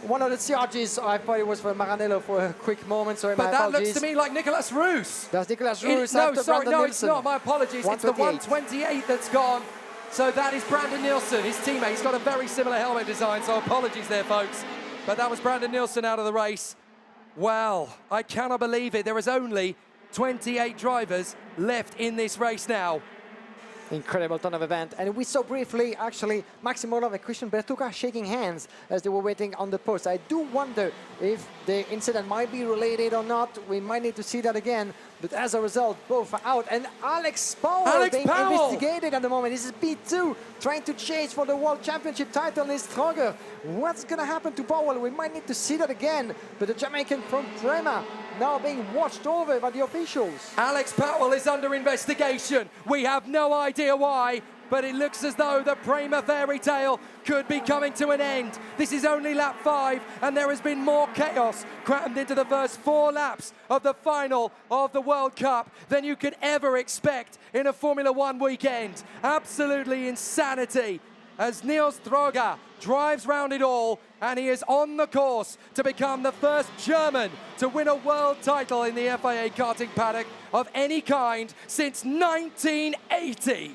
one of the CRGs. I thought it was for Maranello for a quick moment. Sorry, but my apologies. Looks to me like Nicolas Roos. That's Nicolas Roos No, after sorry, Brandon no, it's Nielsen. not. My apologies. It's the 128 that's gone. So that is Brandon Nielsen, his teammate. He's got a very similar helmet design, so apologies there, folks. But that was Brandon Nielsen out of the race. Well, I cannot believe it. There is only 28 drivers left in this race now. Incredible ton of event. And we saw briefly, actually, Maxim Orlov and Christian Bertucca shaking hands as they were waiting on the post. I do wonder if the incident might be related or not. We might need to see that again. But as a result, both are out. And Alex Powell being investigated at the moment. This is P2, trying to chase for the World Championship title in Stroger. What's going to happen to Powell? We might need to see that again. But the Jamaican from Prema now being watched over by the officials. Alex Powell is under investigation. We have no idea why, but it looks as though the Prema fairy tale could be coming to an end. This is only lap 5, and there has been more chaos crammed into the first 4 laps of the final of the World Cup than you could ever expect in a Formula 1 weekend. Absolutely insanity as Niels Droga drives round it all, and he is on the course to become the first German to win a world title in the FIA karting paddock of any kind since 1980.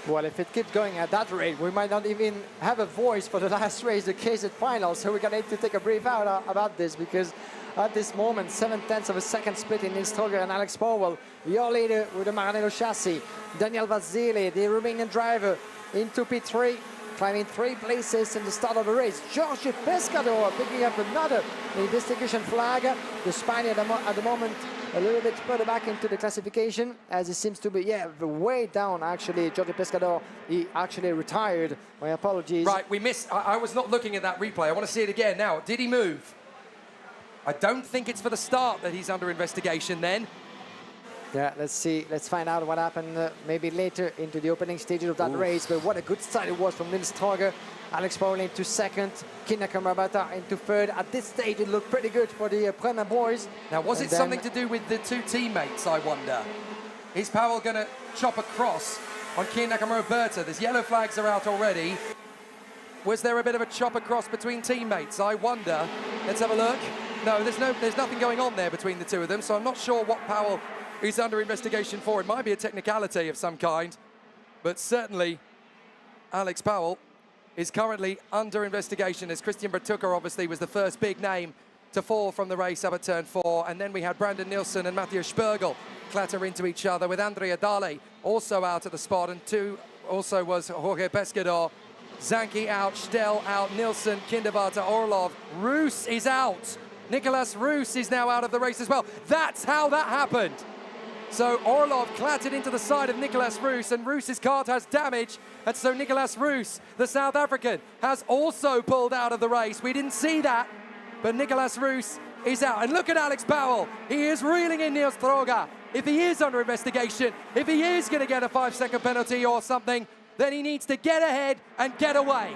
Well, if it keeps going at that rate, we might not even have a voice for the last race, the KZ final. So we're going to need to take a brief out about this, because at this moment, 7/10 of a second split in Niels Droga and Alex Powell. Your leader with the Maranello chassis, Daniel Vasile, the Romanian driver, into P3, climbing 3 places in the start of the race. Jorge Pescador picking up another investigation flag. The Spaniard at the moment a little bit further back into the classification, as it seems to be, way down actually. Jorge Pescador, he actually retired. My apologies. Right, we missed, I was not looking at that replay. I want to see it again now. Did he move? I don't think it's for the start that he's under investigation then. Yeah, let's see. Let's find out what happened maybe later into the opening stages of that race. But what a good start it was from Niels Droga. Alex Powell into second, Nakamura Berta into third. At this stage, it looked pretty good for the Prema boys. Now, was it something to do with the 2 teammates, I wonder? Is Powell going to chop across on Nakamura Berta? There's yellow flags are out already. Was there a bit of a chop across between teammates? I wonder. Let's have a look. No, there's nothing going on there between the 2 of them, so I'm not sure what Powell is under investigation for. It might be a technicality of some kind, but certainly Alex Powell is currently under investigation, as Christian Bertucca obviously was the first big name to fall from the race up at turn 4, and then we had Brandon Nielsen and Matthew Spergel clatter into each other, with Andrea Dale also out at the spot, and 2 also was Jorge Pescador. Zanki out, Stell out, Nielsen, Kindervarta, Orlov. Roos is out. Nicolas Roos is now out of the race as well. That's how that happened. So Orlov clattered into the side of Nicolas Roos, and Roos's kart has damage, and so Nicolas Roos, the South African, has also pulled out of the race. We didn't see that, but Nicolas Roos is out. And look at Alex Powell. He is reeling in Niels Droga. If he is under investigation, if he is going to get a 5-second penalty or something, then he needs to get ahead and get away.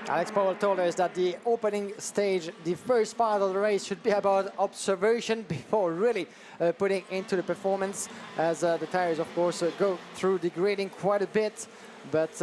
Alex Powell told us that the opening stage, the first part of the race, should be about observation before really putting into the performance, as the tires, of course, go through degrading quite a bit. But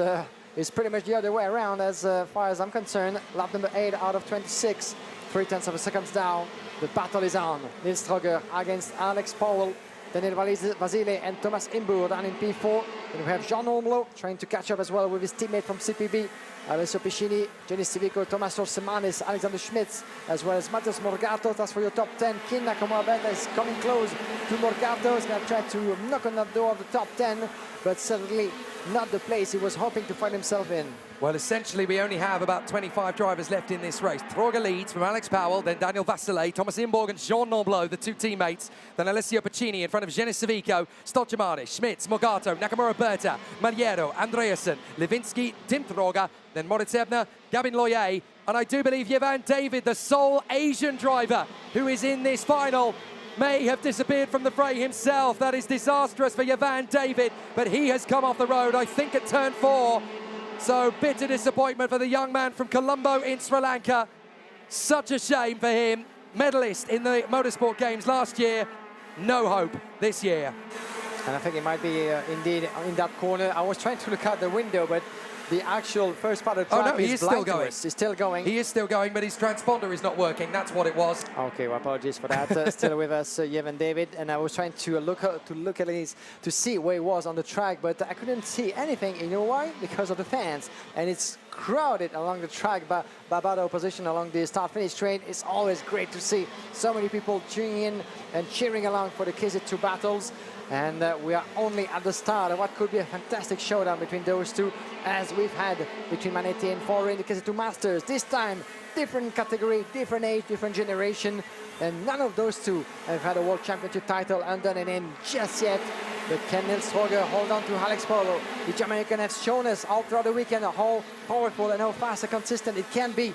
it's pretty much the other way around as far as I'm concerned. Lap number 8 out of 26, 0.3 of a second down. The battle is on. Nils Stroger against Alex Powell. Daniel Vasile and Thomas Imbourg down in P4. And we have Jean Omlo trying to catch up as well with his teammate from CPB, Alessio Piscini, Jenny Civico, Thomas Orsemanis, Alexander Schmitz, as well as Matheus Morgato. That's for your top 10. Kin Nakamura is coming close to Morgato. He's going to try to knock on that door of the top 10, but certainly not the place he was hoping to find himself in. Well, essentially, we only have about 25 drivers left in this race. Stroger leads from Alex Powell, then Daniel Vasile, Thomas Imbourg and Jean Nomblot, the two teammates. Then Alessio Piccini in front of Jenny Civico, Stoccimani, Schmitz, Morgato, Nakamura Berta, Maniero, Andreasen, Levinsky, Tim Stroger, then Moritz Ebner, Gavin Loyer, and I do believe Jevan David, the sole Asian driver who is in this final, may have disappeared from the fray himself. That is disastrous for Jevan David, but he has come off the road, I think, at turn 4. So bitter disappointment for the young man from Colombo in Sri Lanka. Such a shame for him. Medalist in the Motorsport Games last year. No hope this year. And I think it might be indeed in that corner. I was trying to look out the window, but the actual first part of the track is still going. He's still going. He is still going, but his transponder is not working. That's what it was. Okay, well, apologies for that. Still with us, Jevan David, and I was trying to look at his to see where he was on the track, but I couldn't see anything. You know why? Because of the fans, and it's crowded along the track. But about the opposition along the start-finish train, it's always great to see so many people tuning in and cheering along for the KZ2 battles. And we are only at the start of what could be a fantastic showdown between those two, as we've had between Manetti and Fowler in the KZ2 Masters. This time, different category, different age, different generation, and none of those two have had a World Championship title under and in just yet. But can Nils Stroger hold on to Alex Powell? The Jamaican has shown us all throughout the weekend how powerful and how fast and consistent it can be.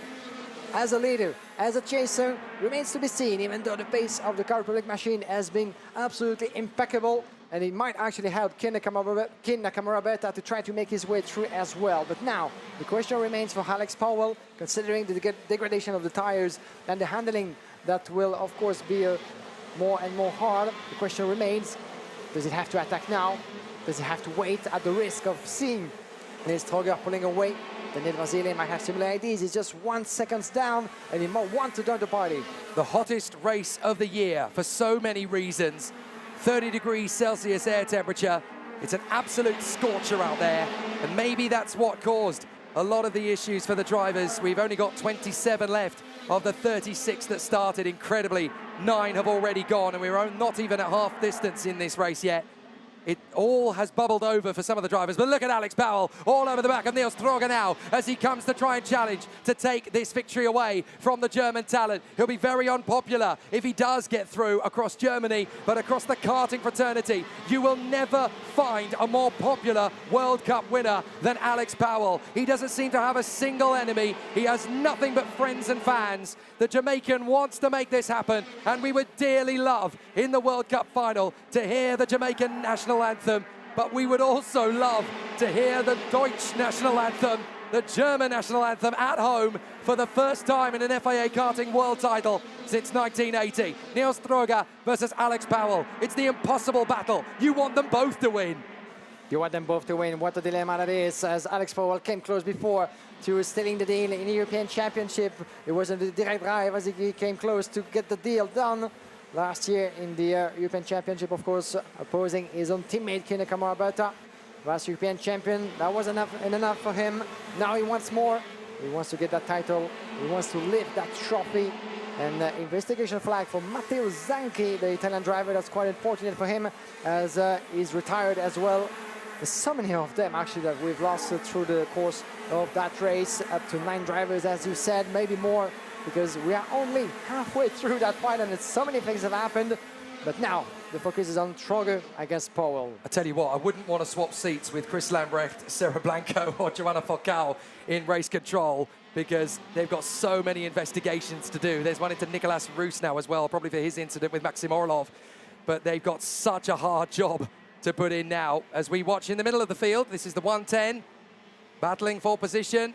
As a leader, as a chaser, remains to be seen, even though the pace of the Car Republic machine has been absolutely impeccable, and it might actually help Kin Nakamura Berta to try to make his way through as well. But now, the question remains for Alex Powell, considering the degradation of the tires and the handling that will, of course, be more and more hard. The question remains, does it have to attack now? Does it have to wait at the risk of seeing Nils Stroger pulling away? Daniel Vasile might have similar ideas. He's just 1 second down, and he might want to join the party. The hottest race of the year for so many reasons. 30 degrees Celsius air temperature. It's an absolute scorcher out there, and maybe that's what caused a lot of the issues for the drivers. We've only got 27 left of the 36 that started. Incredibly, 9 have already gone, and we're not even at half distance in this race yet. It all has bubbled over for some of the drivers, but look at Alex Powell all over the back of Nils Stroger now as he comes to try and challenge to take this victory away from the German talent. He'll be very unpopular if he does get through across Germany, but across the karting fraternity, you will never find a more popular World Cup winner than Alex Powell. He doesn't seem to have a single enemy. He has nothing but friends and fans. The Jamaican wants to make this happen, and we would dearly love in the World Cup final to hear the Jamaican national anthem, but we would also love to hear the Deutsch national anthem, the German national anthem at home for the first time in an FIA Karting World title since 1980. Nils Stroger versus Alex Powell. It's the impossible battle. You want them both to win. You want them both to win. What a dilemma that is, as Alex Powell came close before to stealing the deal in the European Championship. It wasn't a direct drive as he came close to get the deal done. Last year in the European Championship, of course, opposing his own teammate, Kin Nakamura Berta. Last European champion, that was enough for him. Now he wants more. He wants to get that title. He wants to lift that trophy. And investigation flag for Matteo Zanchi, the Italian driver. That's quite unfortunate for him, as he's retired as well. There's so many of them, actually, that we've lost through the course of that race. Up to 9 drivers, as you said, maybe more, because we are only halfway through that final, and so many things have happened. But now the focus is on Stroger against Powell. I tell you what, I wouldn't want to swap seats with Chris Lambrecht, Sarah Blanco or Joanna Focau in race control, because they've got so many investigations to do. There's one into Nicolas Roos now as well, probably for his incident with Maxim Orlov. But they've got such a hard job to put in now. As we watch in the middle of the field, this is the 110, battling for position.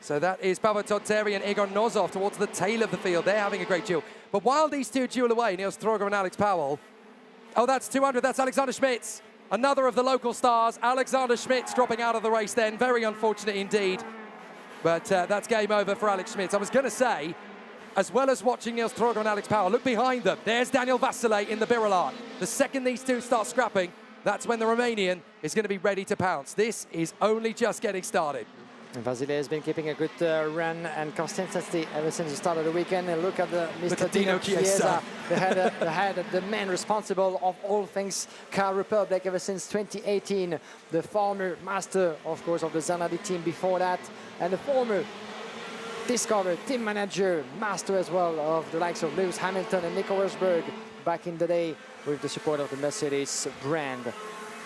So that is Pavel Totteri and Igor Nozov towards the tail of the field. They're having a great duel. But while these two duel away, Niels Stroger and Alex Powell, oh, that's 200, that's Alexander Schmitz. Another of the local stars, Alexander Schmitz, dropping out of the race then. Very unfortunate indeed. But that's game over for Alex Schmitz. I was going to say, as well as watching Niels Stroger and Alex Powell, look behind them. There's Daniel Vasile in the Birolard. The second these two start scrapping, that's when the Romanian is going to be ready to pounce. This is only just getting started. And Vasile has been keeping a good run and consistency ever since the start of the weekend. And look at Mr. Dino Chiesa, the man responsible of all things Car Republic ever since 2018. The former master, of course, of the Zanardi team before that, and the former Discover team manager, master as well of the likes of Lewis Hamilton and Nico Rosberg back in the day with the support of the Mercedes brand.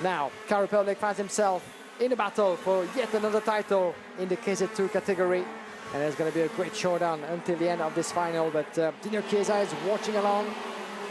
Now, Car Republic finds himself in a battle for yet another title in the KZ2 category, and there's going to be a great showdown until the end of this final. But Dino Chiesa is watching along.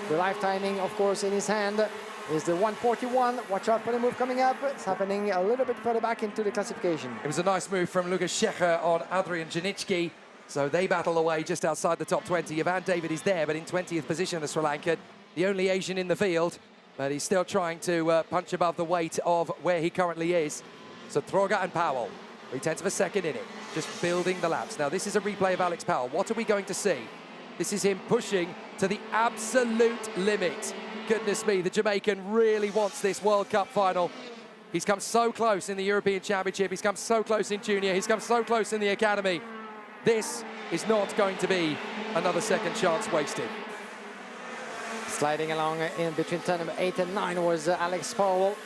The live timing, of course, in his hand is the 141. Watch out for the move coming up. It's happening a little bit further back into the classification. It was a nice move from Lukas Schecher on Adrian Janicki. So they battle away just outside the top 20. Ivan David is there, but in 20th position, the Sri Lankan, the only Asian in the field. But he's still trying to punch above the weight of where he currently is. So Stroger and Powell, 3/10 of a second in it, just building the laps. Now this is a replay of Alex Powell. What are we going to see? This is him pushing to the absolute limit. Goodness me, the Jamaican really wants this World Cup final. He's come so close in the European Championship. He's come so close in Junior. He's come so close in the Academy. This is not going to be another second chance wasted. Sliding along in between turn number 8 and 9 was Alex Powell.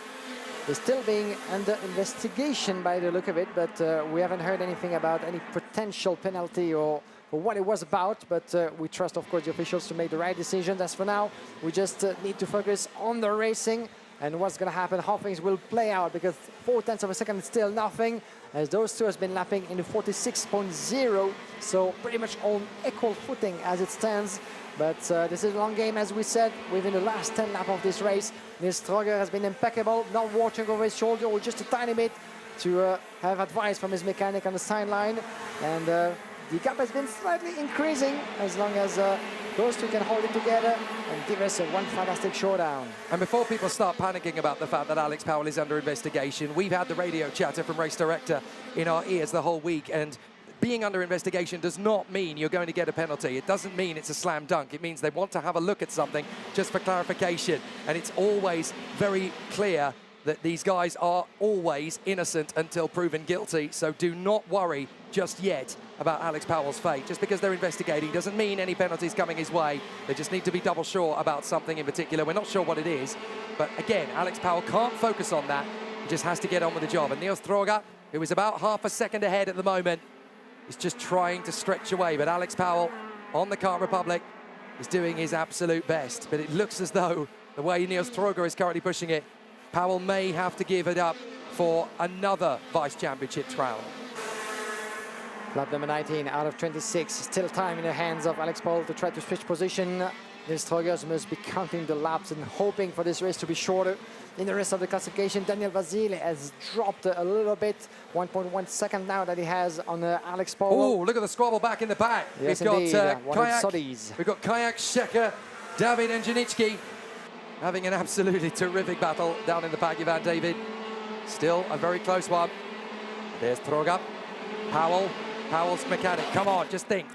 He's still being under investigation by the look of it, but we haven't heard anything about any potential penalty or what it was about, but we trust, of course, the officials to make the right decisions. As for now, we just need to focus on the racing and what's going to happen, how things will play out, because 4/10 of a second is still nothing, as those two has been lapping in the 46.0, so pretty much on equal footing as it stands. But this is a long game, as we said, within the last 10 laps of this race. Niels Stroger has been impeccable, not watching over his shoulder or just a tiny bit to have advice from his mechanic on the sideline. And the gap has been slightly increasing as long as those two can hold it together and give us one fantastic showdown. And before people start panicking about the fact that Alex Powell is under investigation, we've had the radio chatter from race director in our ears the whole week, and being under investigation does not mean you're going to get a penalty. It doesn't mean it's a slam dunk. It means they want to have a look at something just for clarification. And it's always very clear that these guys are always innocent until proven guilty. So do not worry just yet about Alex Powell's fate. Just because they're investigating doesn't mean any penalties coming his way. They just need to be double sure about something in particular. We're not sure what it is. But again, Alex Powell can't focus on that. He just has to get on with the job. And Niels Stroger, who is about half a second ahead at the moment, is just trying to stretch away. But Alex Powell on the Kart Republic is doing his absolute best. But it looks as though the way Niels Stroger is currently pushing it, Powell may have to give it up for another Vice Championship crown. Lap number 19 out of 26. Still time in the hands of Alex Powell to try to switch position. Niels Stroger must be counting the laps and hoping for this race to be shorter. In the rest of the classification, Daniel Vasile has dropped a little bit. 1.1 second now that he has on Alex Powell. Oh, look at the squabble back in the back. Yes, we've indeed. got Kayak. We've got Kayak, Schecher, David and Janicki having an absolutely terrific battle down in the back. Ivan David, still a very close one. There's Stroger, Powell, Powell's mechanic. Come on, just think.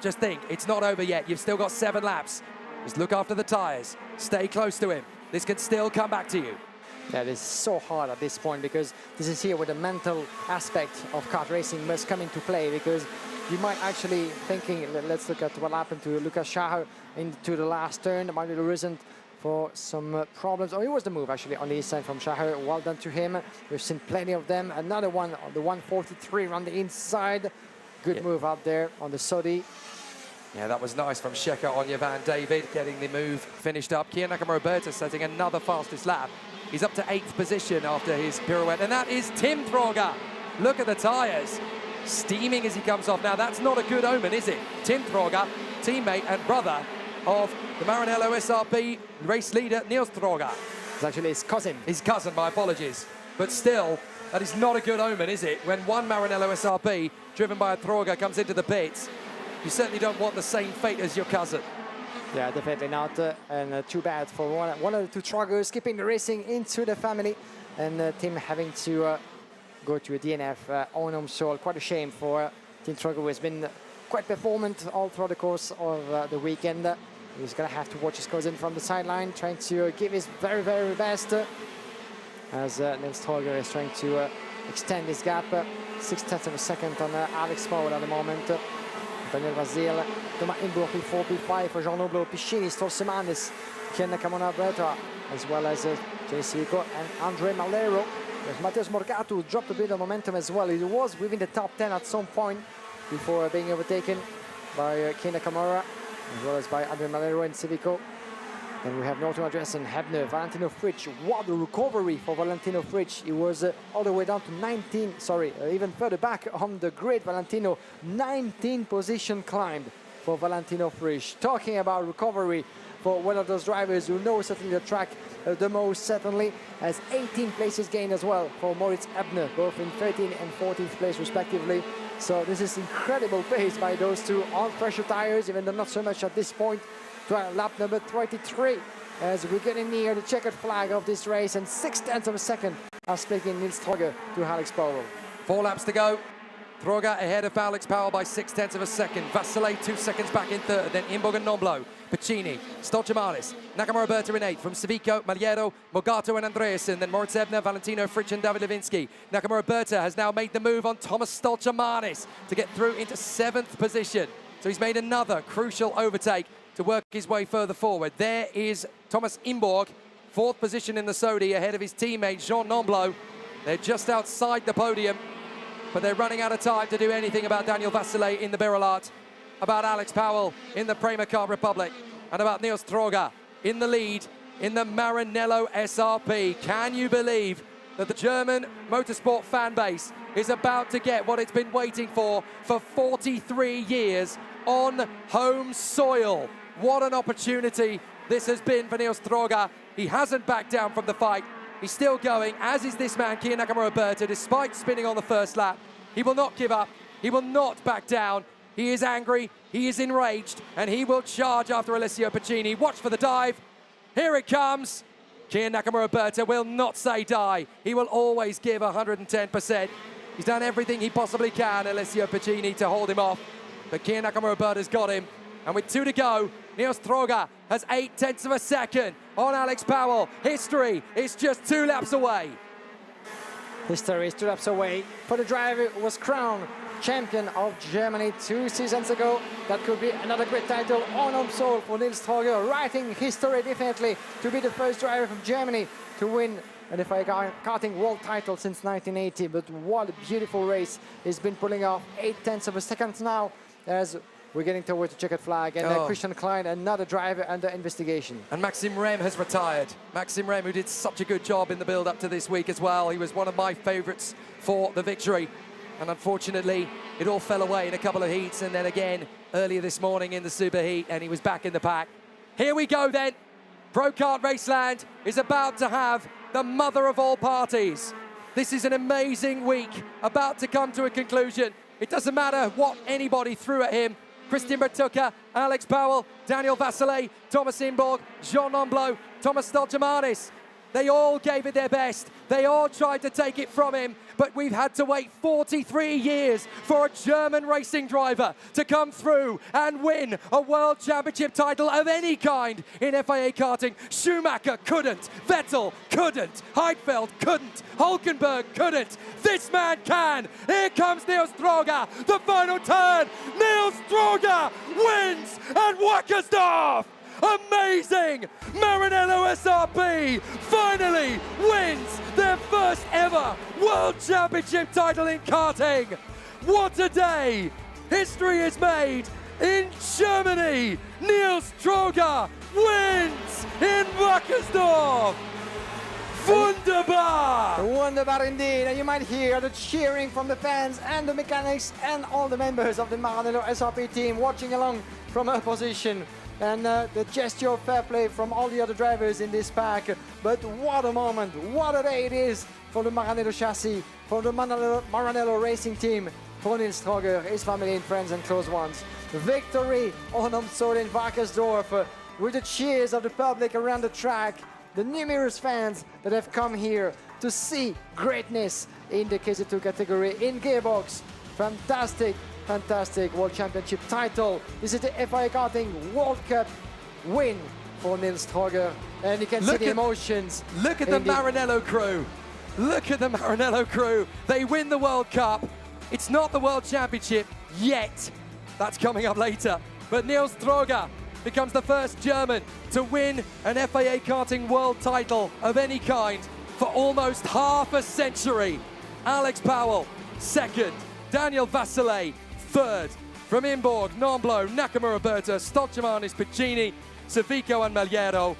It's not over yet. You've still got 7 laps. Just look after the tires. Stay close to him. This can still come back to you. Yeah, it is so hard at this point, because this is here where the mental aspect of kart racing must come into play, because you might actually thinking, let's look at what happened to Lukas Schecher into the last turn. It might be the reason for some problems. Oh, it was the move actually on the east side from Schecher. Well done to him. We've seen plenty of them. Another one on the 143 on the inside. Good move out there on the Saudi. Yeah, that was nice from Schecher on Ivan David, getting the move finished up. Kian Nakamura setting another fastest lap. He's up to 8th position after his pirouette, and that is Tim Stroger. Look at the tyres, steaming as he comes off. Now, that's not a good omen, is it? Tim Stroger, teammate and brother of the Maranello SRP race leader, Niels Stroger. It's actually his cousin. His cousin, my apologies. But still, That is not a good omen, is it? When one Maranello SRP, driven by a Troga, comes into the pits, you certainly don't want the same fate as your cousin. Yeah, definitely not. And too bad for one of the two Trogers skipping the racing into the family, and Team having to go to a DNF on home soil. Quite a shame for Team Troger, who has been quite performant all throughout the course of the weekend. He's going to have to watch his cousin from the sideline, trying to give his very, very best. As Nils Troger is trying to extend his gap. 0.6 of a second on Alex Powell at the moment. Daniel Vasil, Thomas Imburg, P4, P5 for Jean Noblo, Piscini, Storsemanis, Ken Nakamura, as well as Jenny Civico and Andre Malero. Matheus Morgato dropped a bit of momentum as well. He was within the top 10 at some point before being overtaken by Ken Nakamura, as well as by Andre Malero and Civico. And we have Norton Andreasen, Hebner, Valentino Fritsch. What a recovery for Valentino Fritsch. He was all the way down to 19, even further back on the grid. Valentino, 19 position climbed for Valentino Fritsch. Talking about recovery for one of those drivers who knows certainly the track the most, certainly, as 18 places gained as well for Moritz Ebner, both in 13th and 14th place respectively. So this is incredible pace by those two on pressure tires, even though not so much at this point. Lap number 23 as we're getting near the checkered flag of this race, and 0.6 of a second are splitting Nils Troger to Alex Powell. 4 laps to go. Troger ahead of Alex Powell by 0.6 of a second. Vasilei 2 seconds back in third, then Imburg and Noblo, Piccini, Stolchemalis, Nakamura Berta in 8th from Civico, Maliero, Morgato and Andreasen, then Moritz Ebner, Valentino Fritsch and David Lewinsky. Nakamura Berta has now made the move on Thomas Stolchemalis to get through into 7th position. So he's made another crucial overtake to work his way further forward. There is Thomas Imburg, 4th position in the Sodi, ahead of his teammate Jean Noblo. They're just outside the podium, but they're running out of time to do anything about Daniel Vasilei in the Birolart, about Alex Powell in the Prema Kart Republic, and about Nils Troger in the lead in the Maranello SRP. Can you believe that the German motorsport fan base is about to get what it's been waiting for 43 years on home soil? What an opportunity this has been for Nils Troger. He hasn't backed down from the fight. He's still going, as is this man, Kiya Nakamura Berta, despite spinning on the first lap. He will not give up. He will not back down. He is angry, he is enraged, and he will charge after Alessio Piccini. Watch for the dive. Here it comes. Kiya Nakamura Berta will not say die. He will always give 110%. He's done everything he possibly can, Alessio Piccini, to hold him off. But Kiya Nakamura Berta's got him. And with 2 to go, Nils Troger has 0.8 of a second on Alex Powell. History is just 2 laps away. History is 2 laps away for the driver who was crowned champion of Germany 2 seasons ago. That could be another great title on home soil for Nils Troger, writing history definitely to be the first driver from Germany to win an FIA Karting World title since 1980. But what a beautiful race he's been pulling off. 0.8 of a second now as we're getting towards the checkered flag, and Christian Klein, another driver under investigation. And Maxime Rem has retired. Maxime Rem, who did such a good job in the build-up to this week as well. He was one of my favourites for the victory. And unfortunately, it all fell away in a couple of heats, and then again earlier this morning in the super heat, and he was back in the pack. Here we go then. Pro Kart Raceland is about to have the mother of all parties. This is an amazing week, about to come to a conclusion. It doesn't matter what anybody threw at him. Christian Bertucca, Alex Powell, Daniel Vasilei, Thomas Imburg, Jean Noblo, Thomas Stolchemanis. They all gave it their best. They all tried to take it from him, but we've had to wait 43 years for a German racing driver to come through and win a World Championship title of any kind in FIA karting. Schumacher couldn't, Vettel couldn't, Heidfeld couldn't, Hulkenberg couldn't. This man can. Here comes Nils Troger, the final turn. Nils Troger wins at Wackersdorf. Amazing! Maranello SRP finally wins their first ever World Championship title in karting. What a day! History is made in Germany. Nils Troger wins in Wackersdorf. Wunderbar! Wunderbar indeed, and you might hear the cheering from the fans and the mechanics and all the members of the Maranello SRP team watching along from her position. and the gesture of fair play from all the other drivers in this pack. But what a moment, what a day it is for the Maranello chassis, for the Maranello racing team, for Nils Troger, his family and friends and close ones. Victory on Omsol in Wackersdorf, with the cheers of the public around the track, the numerous fans that have come here to see greatness in the KZ2 category in gearbox. Fantastic, fantastic World Championship title. This is the FIA Karting World Cup win for Nils Troger, and you can see the emotions. Look at the Maranello crew. Look at the Maranello crew. They win the World Cup. It's not the World Championship yet. That's coming up later. But Nils Troger becomes the first German to win an FIA Karting World title of any kind for almost half a century. Alex Powell, second. Daniel Vassilet, third. From Imborg, Nomblo, Nakamura Berta, Stocciamanis, Piccini, Savico and Meliero.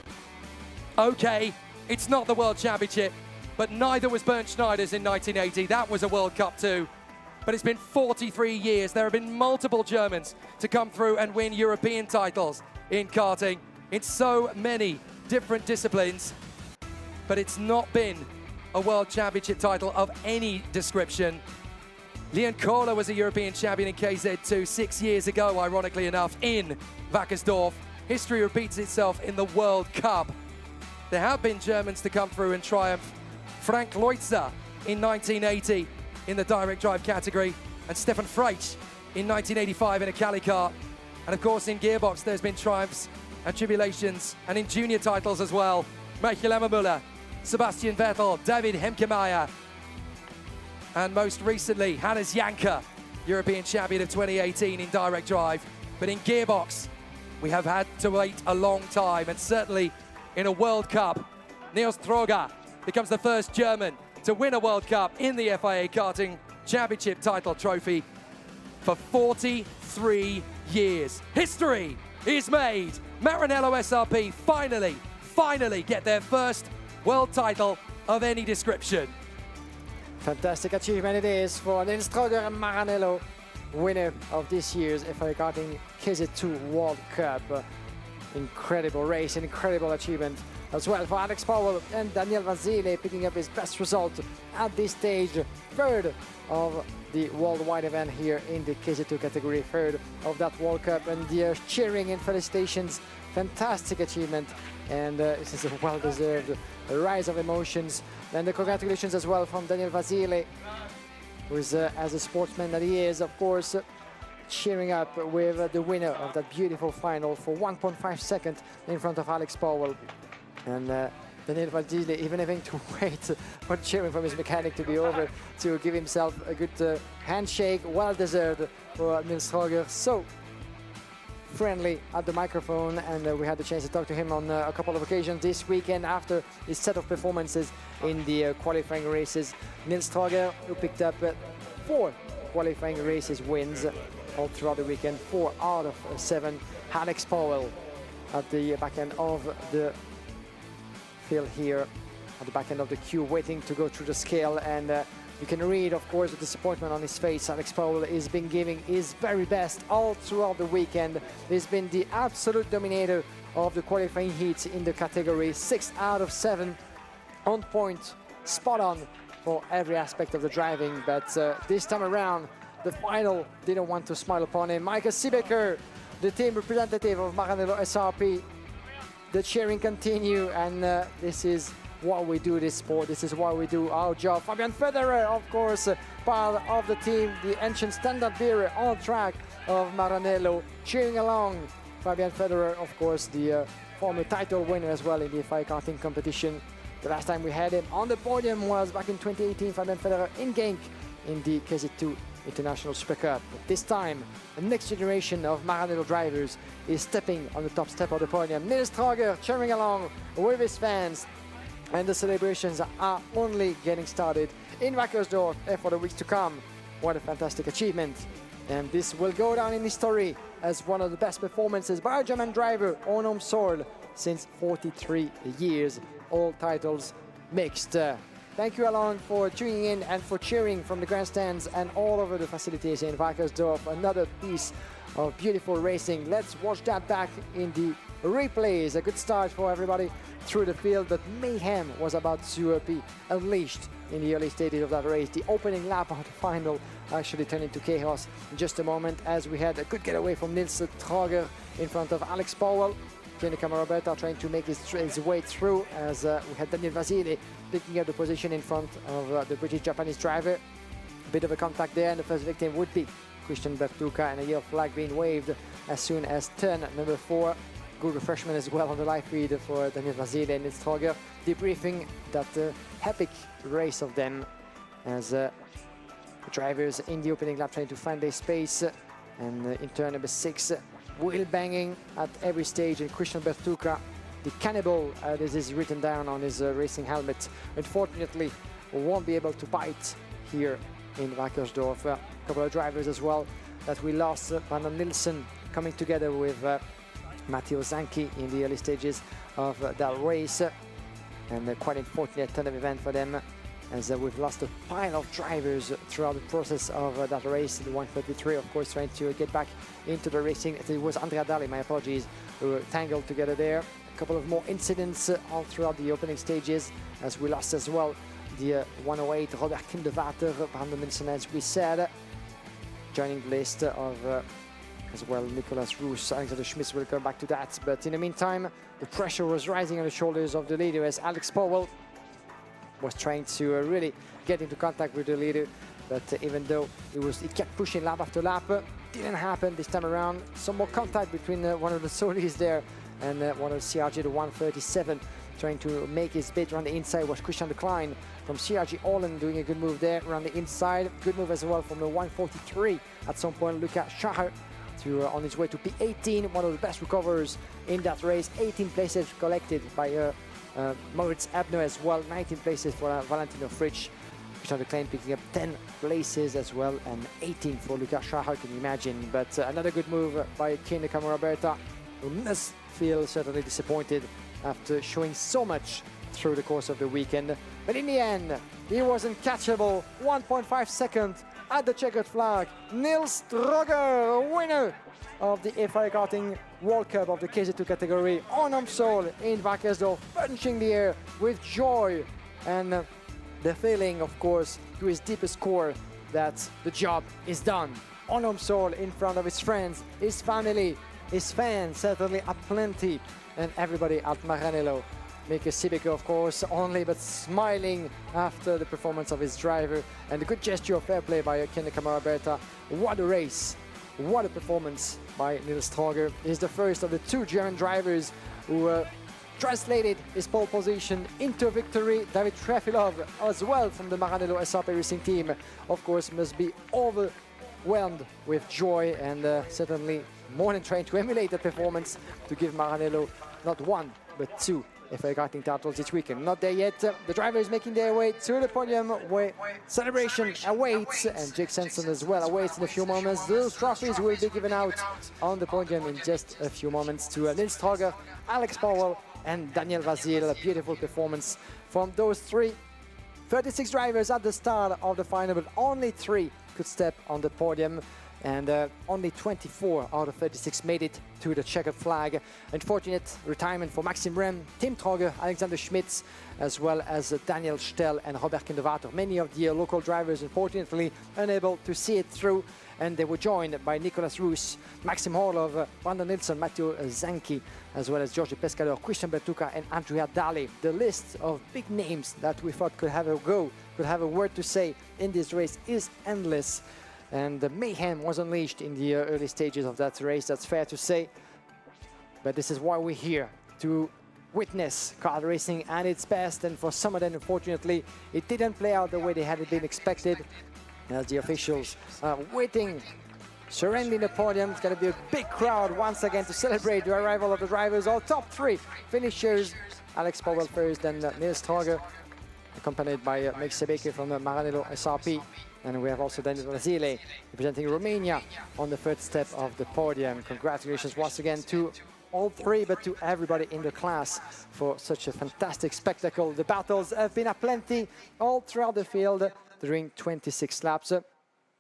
Okay, it's not the World Championship, but neither was Bernd Schneider's in 1980. That was a World Cup too. But it's been 43 years. There have been multiple Germans to come through and win European titles in karting in so many different disciplines. But it's not been a World Championship title of any description. Leon Kohler was a European champion in KZ2 6 years ago, ironically enough, in Wackersdorf. History repeats itself in the World Cup. There have been Germans to come through and triumph. Frank Leutzer in 1980 in the direct drive category, and Stefan Freitsch in 1985 in a Cali kart. And of course in gearbox there's been triumphs and tribulations, and in junior titles as well. Michael Emmermüller, Sebastian Vettel, David Hemkemeyer, and most recently Hannes Janker, European champion of 2018 in direct drive. But in gearbox we have had to wait a long time, and certainly in a World Cup, Nils Troger becomes the first German to win a World Cup in the FIA Karting Championship title trophy for 43 years. History is made. Maranello SRP finally get their first world title of any description. Fantastic achievement it is for Nils Troger and Maranello, winner of this year's FIA Karting KZ2 World Cup. Incredible race, an incredible achievement as well for Alex Powell and Daniel Vasile, picking up his best result at this stage. Third of the worldwide event here in the KZ2 category, third of that World Cup, and the cheering and felicitations. Fantastic achievement, and this is a well-deserved rise of emotions. And the congratulations as well from Daniel Vasile, who is, as a sportsman that he is, of course, cheering up with the winner of that beautiful final for 1.5 seconds in front of Alex Powell. And Daniel Vasile even having to wait for cheering from his mechanic to be over to give himself a good handshake, well-deserved for Nils Troger. So friendly at the microphone, and we had the chance to talk to him on a couple of occasions this weekend after his set of performances in the qualifying races. Nils Troger, who picked up 4 qualifying races wins all throughout the weekend, 4 out of 7. Alex Powell at the back end of the field here, at the back end of the queue, waiting to go through the scale, and you can read, of course, the disappointment on his face. Alex Powell has been giving his very best all throughout the weekend. He's been the absolute dominator of the qualifying heats in the category. 6 out of 7 on point, spot on for every aspect of the driving. But this time around, the final didn't want to smile upon him. Michael Siebecker, the team representative of Maranello SRP. The cheering continue, and this is why we do this sport. This is why we do our job. Fabian Federer, of course, part of the team, the ancient standard bearer on track of Maranello, cheering along. Fabian Federer, of course, the former title winner as well in the FIA Karting competition. The last time we had him on the podium was back in 2018, Fabian Federer in Genk in the KZ2 International Super Cup. But this time, the next generation of Maranello drivers is stepping on the top step of the podium. Nils Troger cheering along with his fans, and the celebrations are only getting started in Wackersdorf for the weeks to come. What a fantastic achievement. And this will go down in history as one of the best performances by a German driver on home soil since 43 years. All titles mixed. Thank you, Alan, for tuning in and for cheering from the grandstands and all over the facilities in Wackersdorf. Another piece of beautiful racing. Let's watch that back in the replays. A good start for everybody through the field, but mayhem was about to be unleashed in the early stages of that race. The opening lap of the final actually turned into chaos in just a moment, as we had a good getaway from Nils Trager in front of Alex Powell. Kenny Roberta trying to make his way through, as we had Daniel Vasile picking up the position in front of the British-Japanese driver. A bit of a contact there, and the first victim would be Christian Bertucca, and a yellow flag being waved as soon as turn number 4. Good refreshment as well on the live feed for Daniel Vasile and Nils Trager, debriefing that epic race of them, as drivers in the opening lap trying to find their space, and in turn number 6, wheel banging at every stage, and Christian Bertucca, the cannibal, this is written down on his racing helmet, unfortunately won't be able to bite here in Wackersdorf. A couple of drivers as well that we lost. Van Nielsen coming together with Matteo Zanchi in the early stages of that race, and quite unfortunate turn of event for them, as we've lost a pile of drivers throughout the process of that race. The 133, of course, trying to get back into the racing. It was Andrea Dali, my apologies, who were tangled together there. A couple of more incidents all throughout the opening stages, as we lost as well the 108 Robert Kindewater, Brandon Nilsson, as we said, joining the list of as well Nicolas Roos. Alexander Schmitz will come back to that, but in the meantime the pressure was rising on the shoulders of the leader, as Alex Powell was trying to really get into contact with the leader, but even though he kept pushing lap after lap, didn't happen this time around. Some more contact between one of the Solis there and one of the CRG, the 137, trying to make his bid around the inside was Christian de Klein from CRG Holland, doing a good move there around the inside. Good move as well from the 143 at some point, Luca Schacher, to on his way to P18, one of the best recoverers in that race. 18 places collected by Moritz Ebner as well, 19 places for Valentino Fritsch. Christian de Klein picking up 10 places as well, and 18 for Luca Schacher, can you imagine? But another good move by Kenny Roberta, who must feel certainly disappointed after showing so much through the course of the weekend. But in the end, he was uncatchable. 1.5 seconds at the checkered flag. Nils Trager, winner of the FIA Karting World Cup of the KZ2 category, on Omsol in Wackersdorf, punching the air with joy, and the feeling, of course, to his deepest core, that the job is done. On Omsol, in front of his friends, his family, his fans, certainly aplenty, and everybody at Maranello. Mika Sibika, of course, only but smiling after the performance of his driver, and a good gesture of fair play by Kenny Roberta. What a race, what a performance by Nils Trager. He's the first of the 2 German drivers who translated his pole position into victory. David Trefilov as well from the Maranello SRP Racing team, of course, must be overwhelmed with joy, and certainly more than trying to emulate the performance to give Maranello not 1 but 2 FIA Karting titles this weekend. Not there yet. The drivers making their way to the podium where celebration awaits, and Jake Sanson as well awaits in a few moments. Those trophies will be given out on the podium in just a few moments to Nils Trager, Alex Powell and Daniel Vasile. A beautiful performance from those 3. 36 drivers at the start of the final, but only 3 could step on the podium, and only 24 out of 36 made it to the checkered flag. Unfortunate retirement for Maxim Rem, Tim Trager, Alexander Schmitz, as well as Daniel Stell and Robert Kindewater. Many of the local drivers, unfortunately, unable to see it through, and they were joined by Nicolas Roos, Maxim Horlov, Brandon Nilsson, Matteo Zanchi, as well as Giorgio Pescador, Christian Bertucca and Andrea Dali. The list of big names that we thought could have a go, could have a word to say in this race is endless. And the mayhem was unleashed in the early stages of that race, that's fair to say. But this is why we're here, to witness kart racing at its best. And for some of them, unfortunately, it didn't play out the way they had been expected. As the officials are waiting, surrounding the podium. It's going to be a big crowd once again to celebrate the arrival of the drivers. All top 3 finishers. Alex Powell first, then Nils Trager, accompanied by Mike Sebeke from the Maranello SRP. And we have also Daniel Vasile representing Romania on the 3rd step of the podium. Congratulations once again to all three, but to everybody in the class for such a fantastic spectacle. The battles have been aplenty all throughout the field during 26 laps.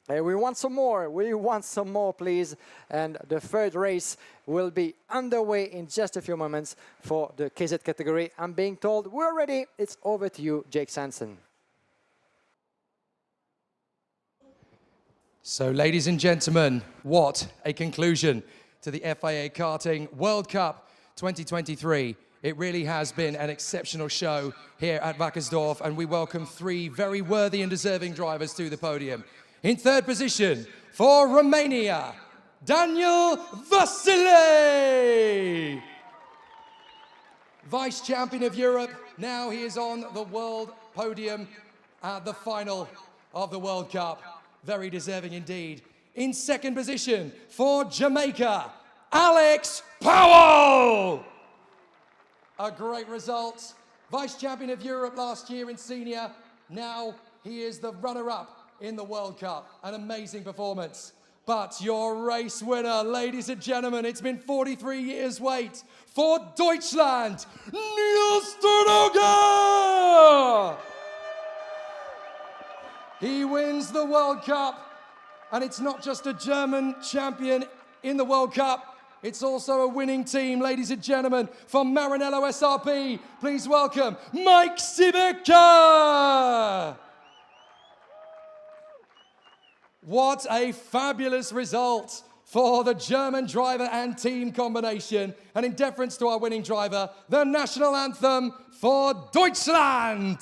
We want some more, please. And the third race will be underway in just a few moments for the KZ category. I'm being told we're ready. It's over to you, Jake Sanson. So, ladies and gentlemen, what a conclusion to the FIA Karting World Cup 2023. It really has been an exceptional show here at Wackersdorf, and we welcome three very worthy and deserving drivers to the podium. In third position for Romania, Daniel Vasile. Vice champion of Europe, now he is on the world podium at the final of the World Cup. Very deserving indeed. In second position for Jamaica, Alex Powell. A great result. Vice champion of Europe last year in senior. Now he is the runner-up in the World Cup. An amazing performance. But your race winner, ladies and gentlemen, it's been 43 years wait for Deutschland, Nils Stroger! He wins the World Cup, and it's not just a German champion in the World Cup, it's also a winning team, ladies and gentlemen, from Maranello SRP. Please welcome Mike Sibeka! What a fabulous result for the German driver and team combination. And in deference to our winning driver, the national anthem for Deutschland!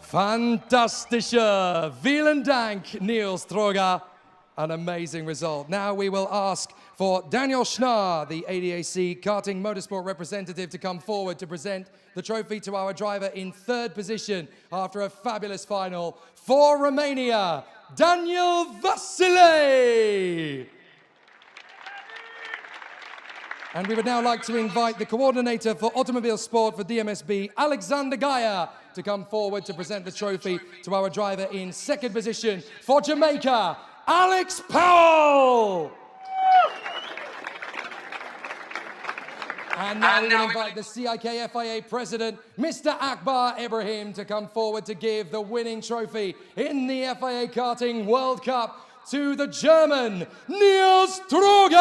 Fantastische! Vielen Dank, Nils Stroger. An amazing result. Now we will ask for Daniel Schnarr, the ADAC Karting Motorsport representative, to come forward to present the trophy to our driver in third position after a fabulous final for Romania, Daniel Vasile. And we would now like to invite the coordinator for automobile sport for DMSB, Alexander Geyer, to come forward to present the trophy to our driver in second position for Jamaica, Alex Powell. And now we will invite the CIK FIA president, Mr. Akbar Ibrahim, to come forward to give the winning trophy in the FIA Karting World Cup to the German, Nils Stroger!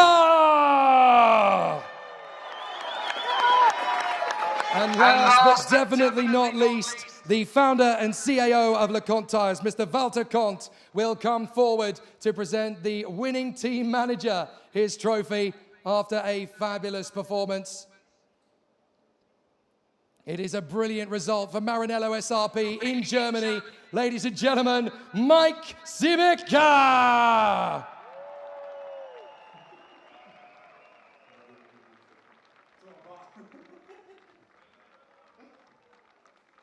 And last but definitely not least, the founder and CAO of LeConte Tires, Mr. Walter Kont, will come forward to present the winning team manager his trophy after a fabulous performance. It is a brilliant result for Maranello SRP in Germany. Ladies and gentlemen, Mike Sibeka!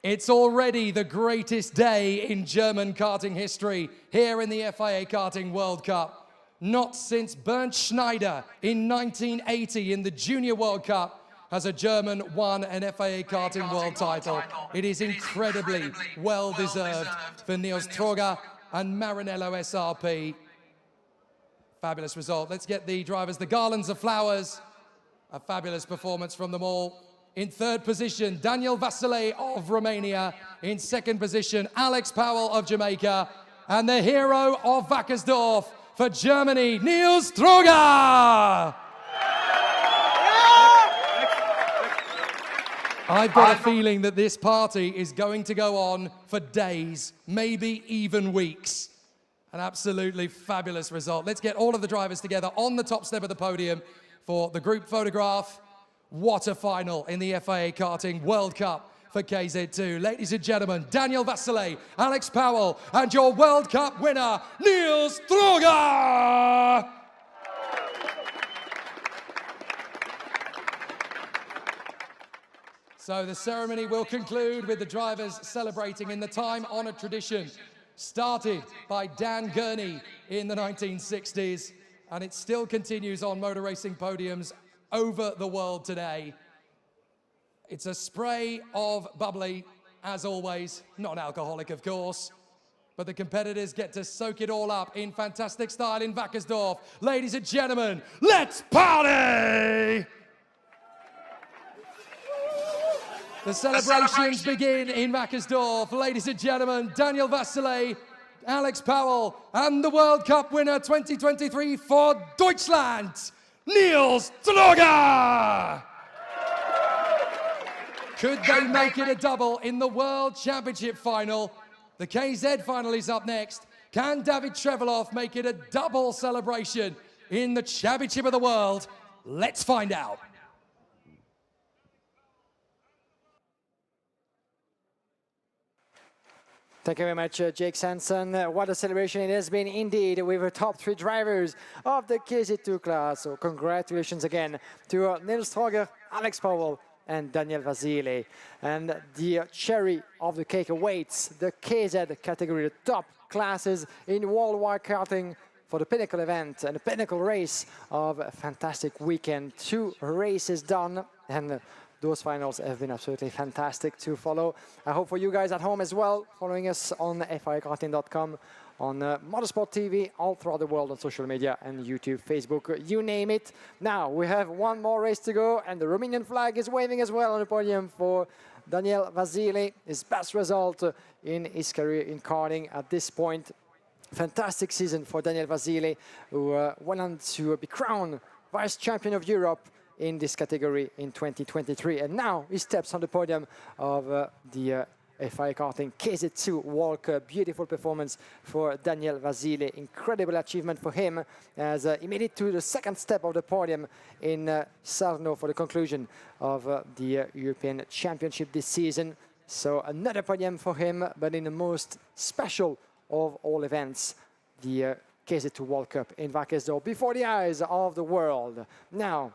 It's already the greatest day in German karting history here in the FIA Karting World Cup. Not since Bernd Schneider in 1980 in the Junior World Cup has a German won an FIA Karting World title. It is incredibly well-deserved for Nils Stroger and Maranello SRP. Fabulous result. Let's get the drivers the garlands of flowers. A fabulous performance from them all. In third position, Daniel Vasile of Romania. In second position, Alex Powell of Jamaica. And the hero of Wackersdorf for Germany, Niels Stroger! I've got a feeling that this party is going to go on for days, maybe even weeks. An absolutely fabulous result. Let's get all of the drivers together on the top step of the podium for the group photograph. What a final in the FIA Karting World Cup for KZ2. Ladies and gentlemen, Daniel Vasile, Alex Powell, and your World Cup winner, Niels Stroger! So the ceremony will conclude with the drivers celebrating in the time-honored tradition started by Dan Gurney in the 1960s, and it still continues on motor racing podiums over the world today. It's a spray of bubbly, as always, non-alcoholic of course, but the competitors get to soak it all up in fantastic style in Wackersdorf. Ladies and gentlemen, let's party! The celebrations begin in Wackersdorf. Ladies and gentlemen, Daniel Vasile, Alex Powell, and the World Cup winner 2023 for Deutschland, Niels Stroger! Could they make it a double in the World Championship final? The KZ final is up next. Can David Trevelov make it a double celebration in the Championship of the World? Let's find out. Thank you very much, Jake Sanson. What a celebration it has been indeed with the top three drivers of the KZ2 class. So congratulations again to Niels Stroger, Alex Powell, and Daniel Vasile. And the cherry of the cake awaits the KZ category, the top classes in worldwide karting for the pinnacle event and the pinnacle race of a fantastic weekend. 2 races done, and those finals have been absolutely fantastic to follow. I hope for you guys at home as well, following us on FIAKarting.com, on Motorsport TV, all throughout the world on social media and YouTube, Facebook, you name it. Now, we have one more race to go, and the Romanian flag is waving as well on the podium for Daniel Vasile. His best result in his career in karting at this point. Fantastic season for Daniel Vasile, who went on to be crowned Vice Champion of Europe in this category in 2023, and now he steps on the podium of the FIA Karting KZ2 World Cup. Beautiful performance for Daniel Vasile, incredible achievement for him as he made it to the second step of the podium in Sarno for the conclusion of the European Championship this season. So another podium for him, but in the most special of all events, the KZ2 World Cup in Wackersdorf, before the eyes of the world. Now,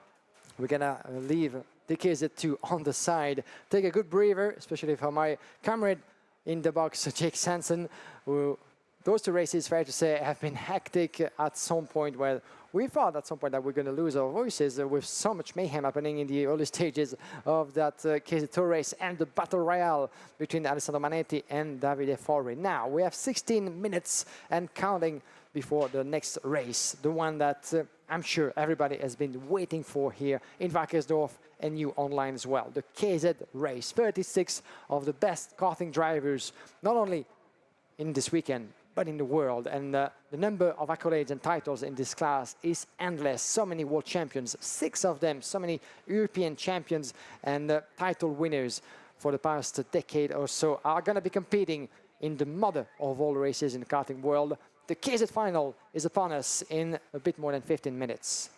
we're gonna leave the KZ2 on the side, take a good breather, especially for my comrade in the box, Jake Sanson, who those 2 races, fair to say, have been hectic at some point, where we thought at some point that we're gonna lose our voices with so much mayhem happening in the early stages of that KZ2 race and the battle royale between Alessandro Manetti and Davide Forri. Now, we have 16 minutes and counting before the next race, the one that I'm sure everybody has been waiting for here in Wackersdorf and you online as well. The KZ race, 36 of the best karting drivers, not only in this weekend, but in the world. And the number of accolades and titles in this class is endless. So many world champions, 6 of them, so many European champions and title winners for the past decade or so are going to be competing in the mother of all races in the karting world. The KZ final is upon us in a bit more than 15 minutes.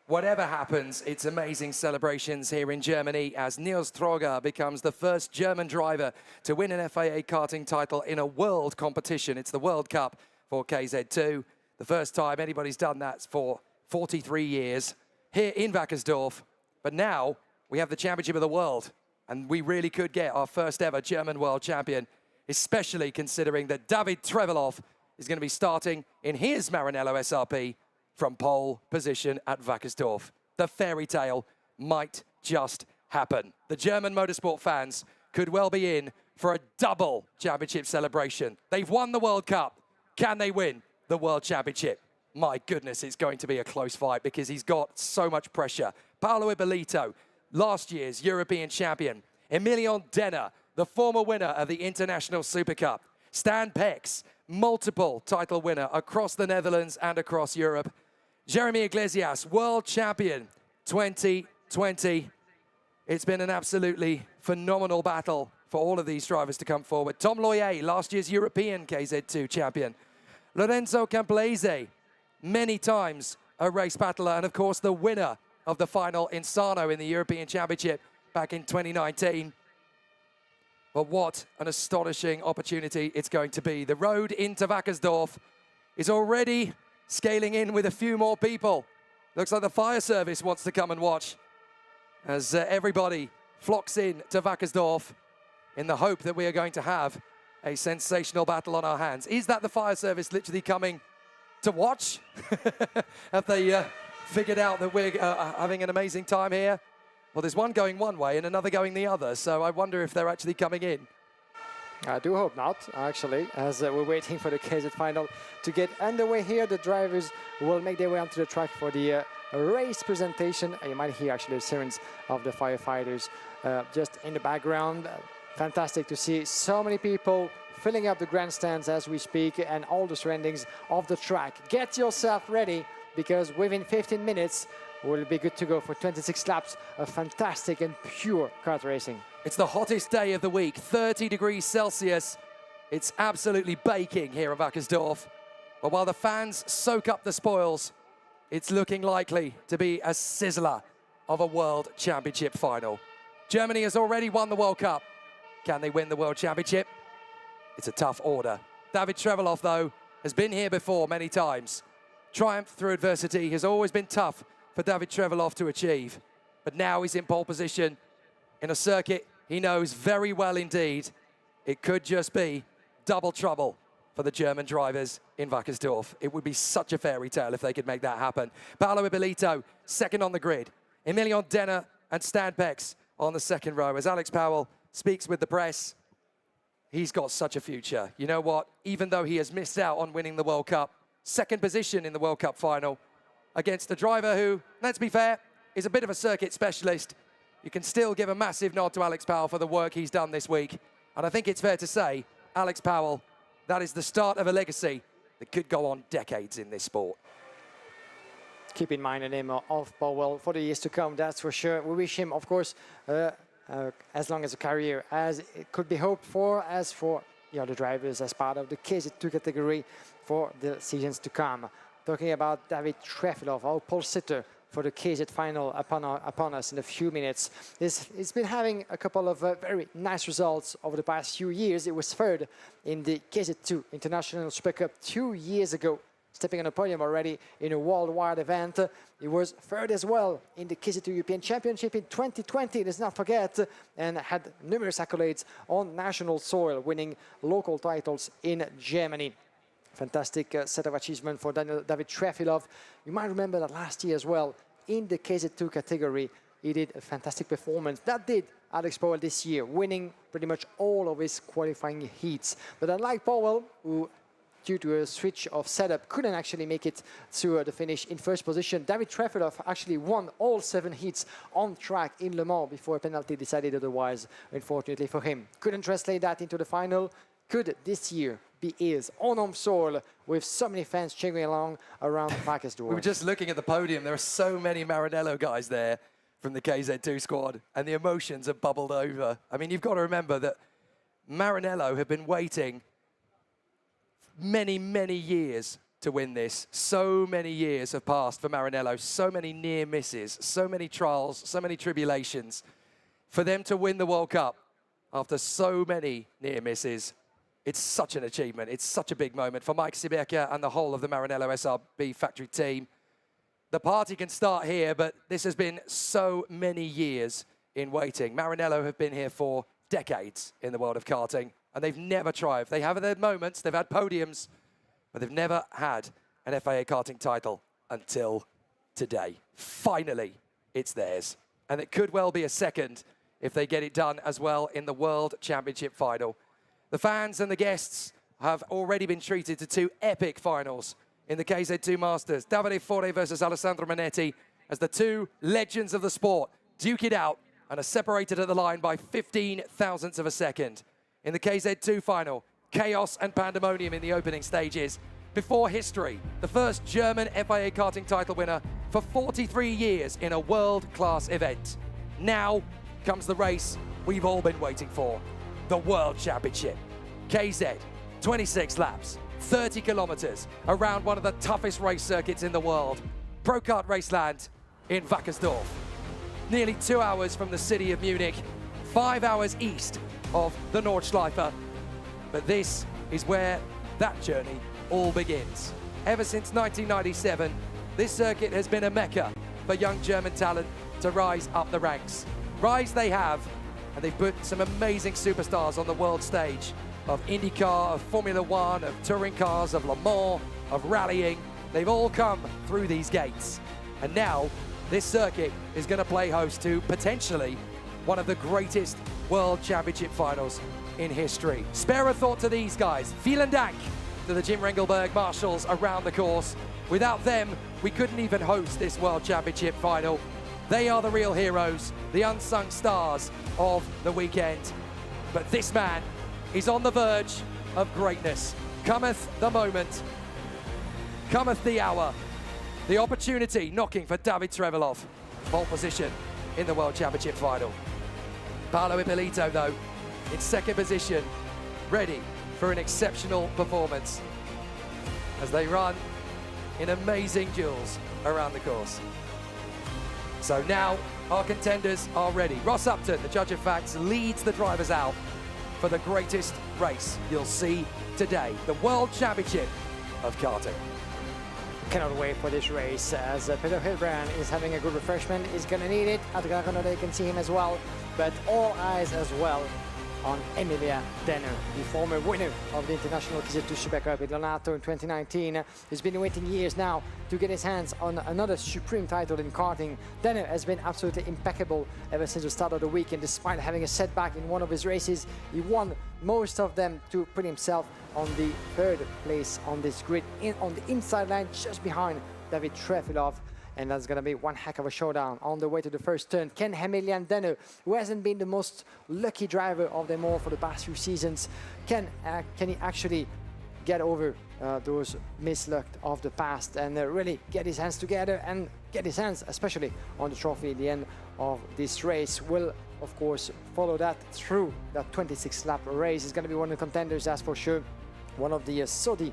Whatever happens, it's amazing celebrations here in Germany as Niels Stroger becomes the first German driver to win an FIA karting title in a world competition. It's the World Cup for KZ2. The first time anybody's done that for 43 years here in Wackersdorf. But now we have the Championship of the World, and we really could get our first ever German world champion, especially considering that David Trevelov is going to be starting in his Maranello SRP from pole position at Wackersdorf. The fairy tale might just happen. The German motorsport fans could well be in for a double championship celebration. They've won the World Cup. Can they win the World Championship? My goodness, it's going to be a close fight because he's got so much pressure. Paolo Ippolito, last year's European champion. Emilion Denner, the former winner of the International Super Cup. Stan Pex, multiple title winner across the Netherlands and across Europe. Jeremy Iglesias, world champion 2020. It's been an absolutely phenomenal battle for all of these drivers to come forward. Tom Loyer, last year's European KZ2 champion. Lorenzo Camplese, many times a race battler, and of course the winner of the final in Sarno in the European Championship back in 2019. But what an astonishing opportunity it's going to be. The road into Wackersdorf is already scaling in with a few more people. Looks like the fire service wants to come and watch as everybody flocks in to Wackersdorf in the hope that we are going to have a sensational battle on our hands. Is that the fire service literally coming to watch? Have they figured out that we're having an amazing time here? Well, there's one going one way and another going the other, so I wonder if they're actually coming in. I do hope not, actually, as we're waiting for the KZ final to get underway here. The drivers will make their way onto the track for the race presentation. You might hear actually the sirens of the firefighters just in the background. Fantastic to see so many people filling up the grandstands as we speak and all the surroundings of the track. Get yourself ready, because within 15 minutes, we'll be good to go for 26 laps of fantastic and pure kart racing. It's the hottest day of the week, 30 degrees Celsius. It's absolutely baking here at Wackersdorf. But while the fans soak up the spoils, it's looking likely to be a sizzler of a World Championship final. Germany has already won the World Cup. Can they win the World Championship? It's a tough order. David Trevelov, though, has been here before many times. Triumph through adversity has always been tough for David Trevelov to achieve. But now he's in pole position in a circuit he knows very well indeed. It could just be double trouble for the German drivers in Wackersdorf. It would be such a fairy tale if they could make that happen. Paolo Ibilito, second on the grid. Emilion Denner and Stan Pex on the second row. As Alex Powell speaks with the press, he's got such a future. You know what? Even though he has missed out on winning the World Cup, second position in the World Cup final against a driver who, let's be fair, is a bit of a circuit specialist. You can still give a massive nod to Alex Powell for the work he's done this week. And I think it's fair to say, Alex Powell, that is the start of a legacy that could go on decades in this sport. Keep in mind the name of Powell for the years to come, that's for sure. We wish him, of course, as long as a career as it could be hoped for, as for the other drivers as part of the KZ2 category for the seasons to come. Talking about David Trevelov, our pole sitter for the KZ final upon us in a few minutes. It's been having a couple of very nice results over the past few years. It was third in the KZ2 International Super Cup 2 years ago, stepping on the podium already in a worldwide event. He was third as well in the KZ2 European Championship in 2020, let's not forget, and had numerous accolades on national soil, winning local titles in Germany. Fantastic set of achievement for David Trevelov. You might remember that last year as well, in the KZ2 category, he did a fantastic performance. That did Alex Powell this year, winning pretty much all of his qualifying heats. But unlike Powell, who, due to a switch of setup, couldn't actually make it to the finish in first position, David Trevelov actually won all 7 heats on track in Le Mans before a penalty decided otherwise, unfortunately for him. Couldn't translate that into the final. Could this year be his on home soil with so many fans cheering along around Wackersdorf? We were just looking at the podium. There are so many Maranello guys there from the KZ2 squad, and the emotions have bubbled over. I mean, you've got to remember that Maranello have been waiting many, many years to win this. So many years have passed for Maranello, so many near misses, so many trials, so many tribulations. For them to win the World Cup after so many near misses, it's such an achievement. It's such a big moment for Mike Sibeka and the whole of the Maranello SRB factory team. The party can start here, but this has been so many years in waiting. Maranello have been here for decades in the world of karting, and they've never triumphed. They have had moments, they've had podiums, but they've never had an FIA karting title until today. Finally, it's theirs. And it could well be a second if they get it done as well in the World Championship final. The fans and the guests have already been treated to 2 epic finals in the KZ2 Masters. Davide Fore versus Alessandro Manetti as the 2 legends of the sport duke it out and are separated at the line by 15 thousandths of a second. In the KZ2 final, chaos and pandemonium in the opening stages. Before history, the first German FIA karting title winner for 43 years in a world-class event. Now comes the race we've all been waiting for, the World Championship. KZ, 26 laps, 30 kilometers, around one of the toughest race circuits in the world, Pro Kart Raceland in Wackersdorf. Nearly 2 hours from the city of Munich, 5 hours east of the Nordschleife. But this is where that journey all begins. Ever since 1997, this circuit has been a mecca for young German talent to rise up the ranks. Rise they have, and they've put some amazing superstars on the world stage of IndyCar, of Formula One, of touring cars, of Le Mans, of rallying. They've all come through these gates. And now, this circuit is going to play host to potentially one of the greatest World Championship finals in history. Spare a thought to these guys. Vielen Dank to the Jim Ringelberg marshals around the course. Without them, we couldn't even host this World Championship final. They are the real heroes, the unsung stars of the weekend. But this man is on the verge of greatness. Cometh the moment, cometh the hour, the opportunity knocking for David Trevelov. Pole position in the World Championship final. Paolo Ippolito, though, in second position, ready for an exceptional performance as they run in amazing duels around the course. So now our contenders are ready. Ross Upton, the judge of facts, leads the drivers out for the greatest race you'll see today, the World Championship of karting. Cannot wait for this race as Peter Hilbrand is having a good refreshment. He's going to need it. At Dragonode, you can see him as well. But all eyes as well on Emilia Denner, the former winner of the International KZ2 Super Cup with Lonato in 2019. He's been waiting years now to get his hands on another supreme title in karting. Denner has been absolutely impeccable ever since the start of the weekend. Despite having a setback in one of his races, he won most of them to put himself on the third place on this grid, on the inside line, just behind David Trevelov. And that's going to be one heck of a showdown on the way to the first turn. Can Emilian Denner, who hasn't been the most lucky driver of them all for the past few seasons, can he actually get over those misluck of the past and really get his hands together and get his hands especially on the trophy at the end of this race? Will, of course, follow that through that 26-lap race. It's going to be one of the contenders, that's for sure. One of the Saudi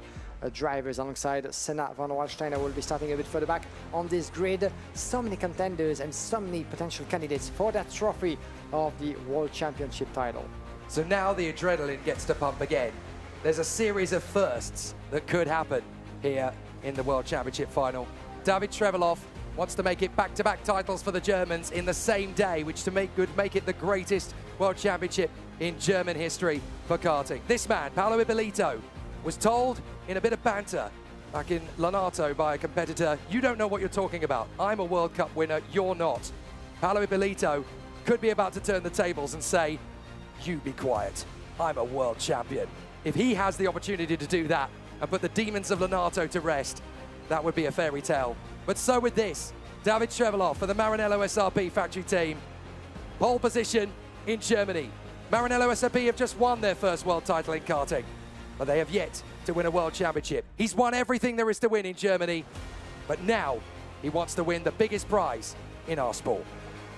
drivers alongside Senna van Waldsteiner will be starting a bit further back on this grid. So many contenders and so many potential candidates for that trophy of the World Championship title. So now the adrenaline gets to pump again. There's a series of firsts that could happen here in the World Championship final. David Trevelov wants to make it back-to-back titles for the Germans in the same day, which to make it the greatest World Championship in German history for karting. This man, Paolo Ippolito, was told in a bit of banter back in Lonato by a competitor, "You don't know what you're talking about. I'm a World Cup winner, you're not." Paolo Ippolito could be about to turn the tables and say, "You be quiet, I'm a world champion." If he has the opportunity to do that and put the demons of Lonato to rest, that would be a fairy tale. But so with this, David Trevelov for the Maranello SRP factory team. Pole position in Germany. Maranello SRP have just won their first world title in karting, but they have yet to win a world championship. He's won everything there is to win in Germany, but now he wants to win the biggest prize in our sport.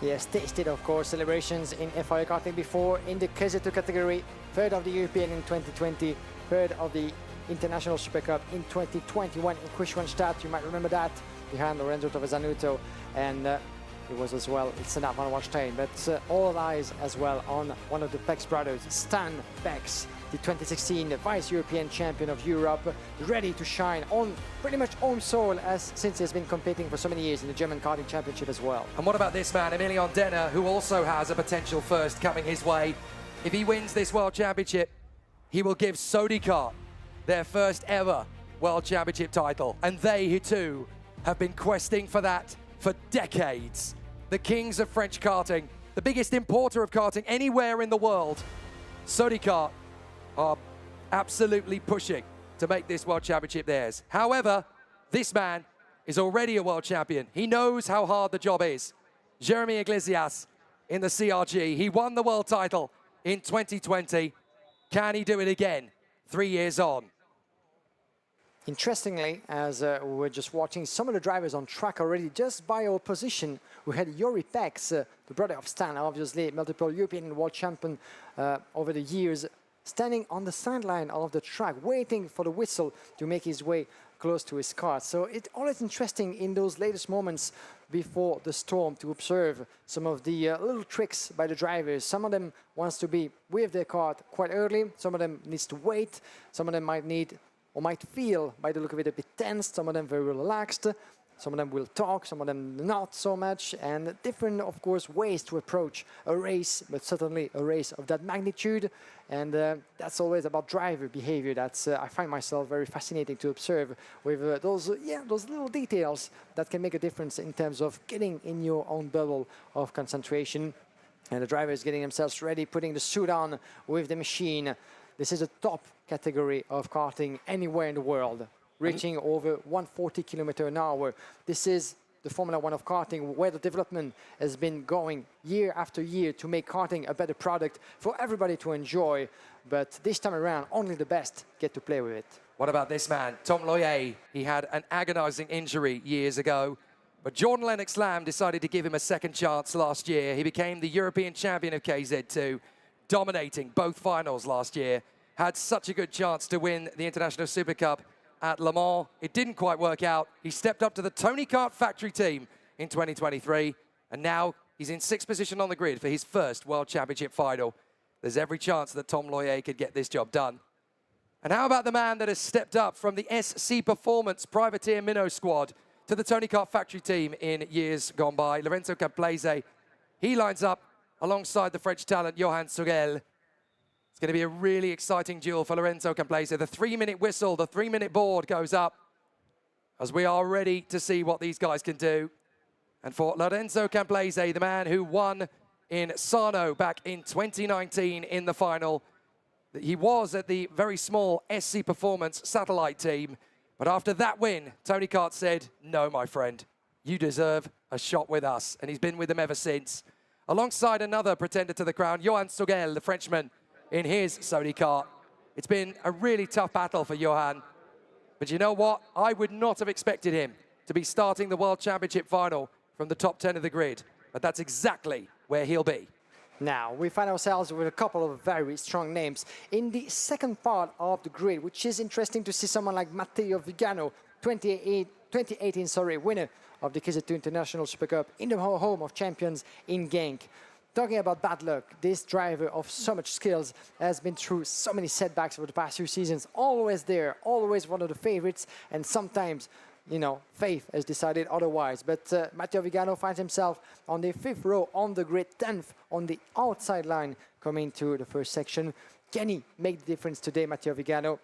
He has tasted, of course, celebrations in FIA Karting before in the KZ2 category, third of the European in 2020, third of the International Super Cup in 2021 in Kristianstad. You might remember that, behind Lorenzo Tovezanuto, and it was as well Senna van Waldstein. But all eyes as well on one of the Bex brothers, Stan Bex, the 2016 Vice-European Champion of Europe, ready to shine on pretty much home soil since he's been competing for so many years in the German Karting Championship as well. And what about this man, Emilian Denner, who also has a potential first coming his way? If he wins this World Championship, he will give Sodikart their first ever World Championship title. And they, too, have been questing for that for decades. The kings of French karting, the biggest importer of karting anywhere in the world, Sodikart, are absolutely pushing to make this World Championship theirs. However, this man is already a world champion. He knows how hard the job is. Jeremy Iglesias in the CRG. He won the world title in 2020. Can he do it again 3 years on? Interestingly, as we were just watching some of the drivers on track already, just by our position, we had Jori Pex, the brother of Stan, obviously multiple European world champion over the years, standing on the sideline of the track, waiting for the whistle to make his way close to his car. So it's always interesting in those latest moments before the storm to observe some of the little tricks by the drivers. Some of them wants to be with their car quite early, some of them needs to wait, some of them might need or might feel, by the look of it, a bit tense, some of them very relaxed, some of them will talk, some of them not so much, and different, of course, ways to approach a race, but certainly a race of that magnitude. And that's always about driver behavior. That's I find myself very fascinating to observe with those little details that can make a difference in terms of getting in your own bubble of concentration. And the drivers getting themselves ready, putting the suit on with the machine. This is a top category of karting anywhere in the world, reaching over 140 km/h. This is the Formula One of karting, where the development has been going year after year to make karting a better product for everybody to enjoy. But this time around, only the best get to play with it. What about this man, Tom Loyer? He had an agonizing injury years ago, but Jordan Lennox Lamb decided to give him a second chance last year. He became the European champion of KZ2, dominating both finals last year. Had such a good chance to win the International Super Cup at Le Mans. It didn't quite work out. He stepped up to the Tony Kart factory team in 2023, and now he's in 6th position on the grid for his first World Championship final. There's every chance that Tom Loyer could get this job done. And how about the man that has stepped up from the SC Performance Privateer Minnow squad to the Tony Kart factory team in years gone by? Lorenzo Camplese, he lines up alongside the French talent Johan Sogel. It's going to be a really exciting duel for Lorenzo Camplese. The 3-minute whistle, the 3-minute board goes up as we are ready to see what these guys can do. And for Lorenzo Camplese, the man who won in Sarno back in 2019 in the final, he was at the very small SC Performance satellite team. But after that win, Tony Kart said, no, my friend, you deserve a shot with us. And he's been with them ever since. Alongside another pretender to the crown, Johan Sogel, the Frenchman, in his Sony Kart. It's been a really tough battle for Johan. But you know what? I would not have expected him to be starting the World Championship final from the top 10 of the grid. But that's exactly where he'll be. Now, we find ourselves with a couple of very strong names in the second part of the grid, which is interesting to see someone like Matteo Vigano, 2018 winner of the KZ2 International Super Cup in the home of champions in Genk. Talking about bad luck, this driver of so much skills has been through so many setbacks over the past few seasons. Always there, always one of the favorites, and sometimes, you know, fate has decided otherwise. But Matteo Vigano finds himself on the 5th row on the grid, 10th on the outside line coming to the first section. Can he make the difference today, Matteo Vigano?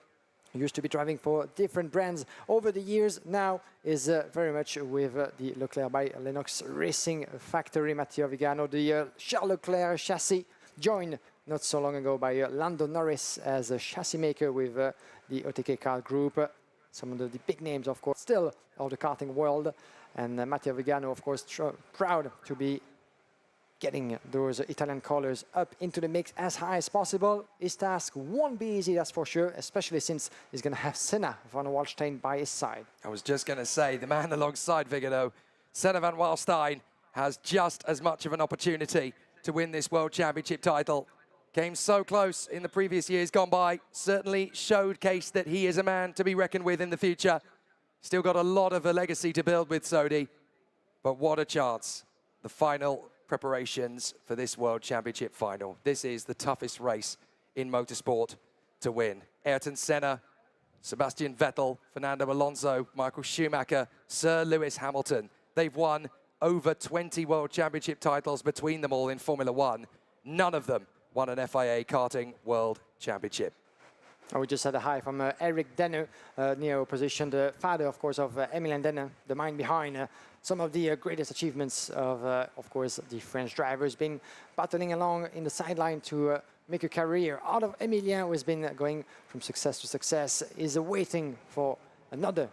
Used to be driving for different brands over the years, now is very much with the Leclerc by Lennox Racing Factory. Matteo Vigano, the Charles Leclerc chassis, joined not so long ago by Lando Norris as a chassis maker with the OTK Kart Group. Some of the big names, of course, still of the karting world. And Matteo Vigano, of course, proud to be getting those Italian colors up into the mix as high as possible. His task won't be easy, that's for sure, especially since he's going to have Senna van Waalstein by his side. I was just going to say, the man alongside Vigano, Senna van Waalstein, has just as much of an opportunity to win this World Championship title. Came so close in the previous years gone by, certainly showcased that he is a man to be reckoned with in the future. Still got a lot of a legacy to build with Sodi, but what a chance. The final preparations for this World Championship final. This is the toughest race in motorsport to win. Ayrton Senna, Sebastian Vettel, Fernando Alonso, Michael Schumacher, Sir Lewis Hamilton. They've won over 20 World Championship titles between them all in Formula One. None of them won an FIA Karting World Championship. We just had a hi from Eric Denner, near our position, the father, of course, of Emilien Denner, the mind behind some of the greatest achievements of course, the French drivers, been battling along in the sideline to make a career out of Emilien, who has been going from success to success, is waiting for another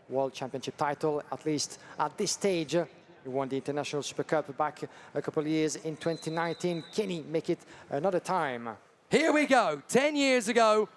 World Championship title, at least at this stage. He won the International Super Cup back a couple of years in 2019. Can he make it another time? Here we go. 10 years ago,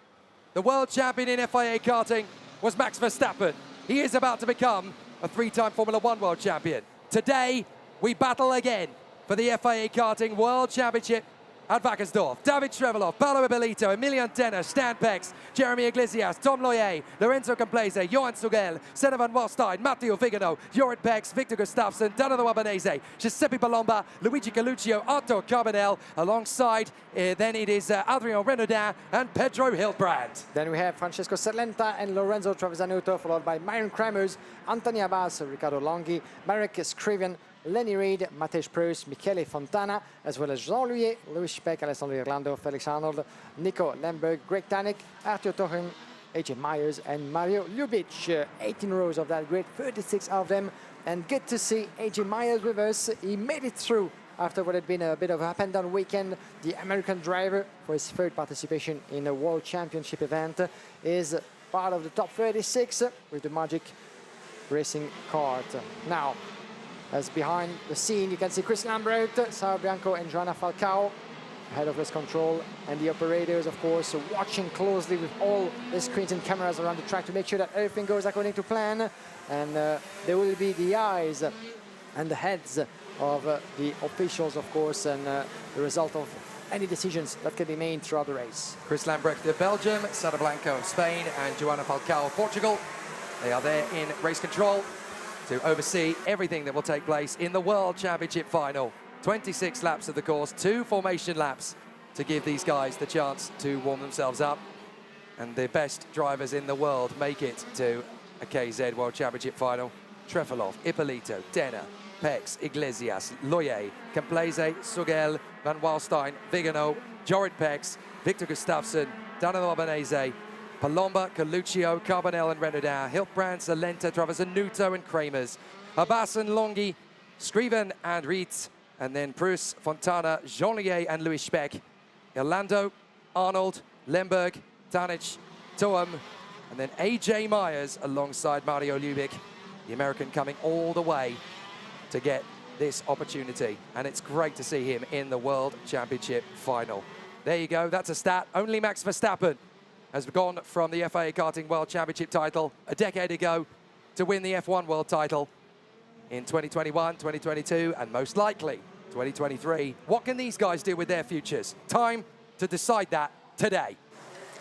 the world champion in FIA karting was Max Verstappen. He is about to become a 3-time Formula One world champion. Today, we battle again for the FIA Karting World Championship at Wackersdorf. David Trevelov, Paolo Ippolito, Emilian Tenner, Stan Pex, Jeremy Iglesias, Tom Loyer, Lorenzo Camplese, Johan Sugel, Senna van Walstein, Matteo Vigano, Jorrit Pex, Victor Gustafsson, Danilo Albanese, Giuseppe Palomba, Luigi Caluccio, Otto Carbonell, alongside then it is Adrien Renaudin and Pedro Hildebrand. Then we have Francesco Serlenta and Lorenzo Travisanuto, followed by Myron Kremers, Anthony Abbas, Riccardo Longhi, Marek Scriven, Lenny Reid, Matej Proust, Michele Fontana, as well as Jean-Louis, Louis Speck, Alessandro Irlando, Felix Arnold, Nico Lemberg, Greg Tanik, Arthur Tochen, AJ Myers, and Mario Ljubic. 18 rows of that grid, 36 of them. And good to see AJ Myers with us. He made it through after what had been a bit of a up-and-down weekend. The American driver, for his third participation in a World Championship event, is part of the top 36 with the Magic Racing kart. Now, as behind the scene, you can see Chris Lambert, Sara Bianco, and Joanna Falcao, head of race control, and the operators, of course, watching closely with all the screens and cameras around the track to make sure that everything goes according to plan. And there will be the eyes and the heads of the officials, of course, and the result of any decisions that can be made throughout the race. Chris Lambrecht of Belgium, Sara Blanco of Spain, and Joanna Falcao of Portugal. They are there in race control to oversee everything that will take place in the World Championship final. 26 laps of the course, 2 formation laps to give these guys the chance to warm themselves up. And the best drivers in the world make it to a KZ World Championship final. Trefelov, Ippolito, Tenner, Pex, Iglesias, Loyer, Camplese, Sugel, Van Walstein, Vigano, Jorrit Pex, Victor Gustafsson, Danilo Albanese, Palomba, Caluccio, Carbonell and Renaudin, Hildebrand, Salenta, Travisanuto and Kremers, Abbas and Longhi, Scriven and Reitz, and then Proust, Fontana, Jean-Lier and Louis Speck, Orlando, Arnold, Lemberg, Tanich, Toem, and then AJ Myers alongside Mario Ljubic, the American coming all the way to get this opportunity. And it's great to see him in the World Championship final. There you go, that's a stat. Only Max Verstappen has gone from the FIA Karting World Championship title a decade ago to win the F1 World title in 2021, 2022, and most likely 2023. What can these guys do with their futures? Time to decide that today.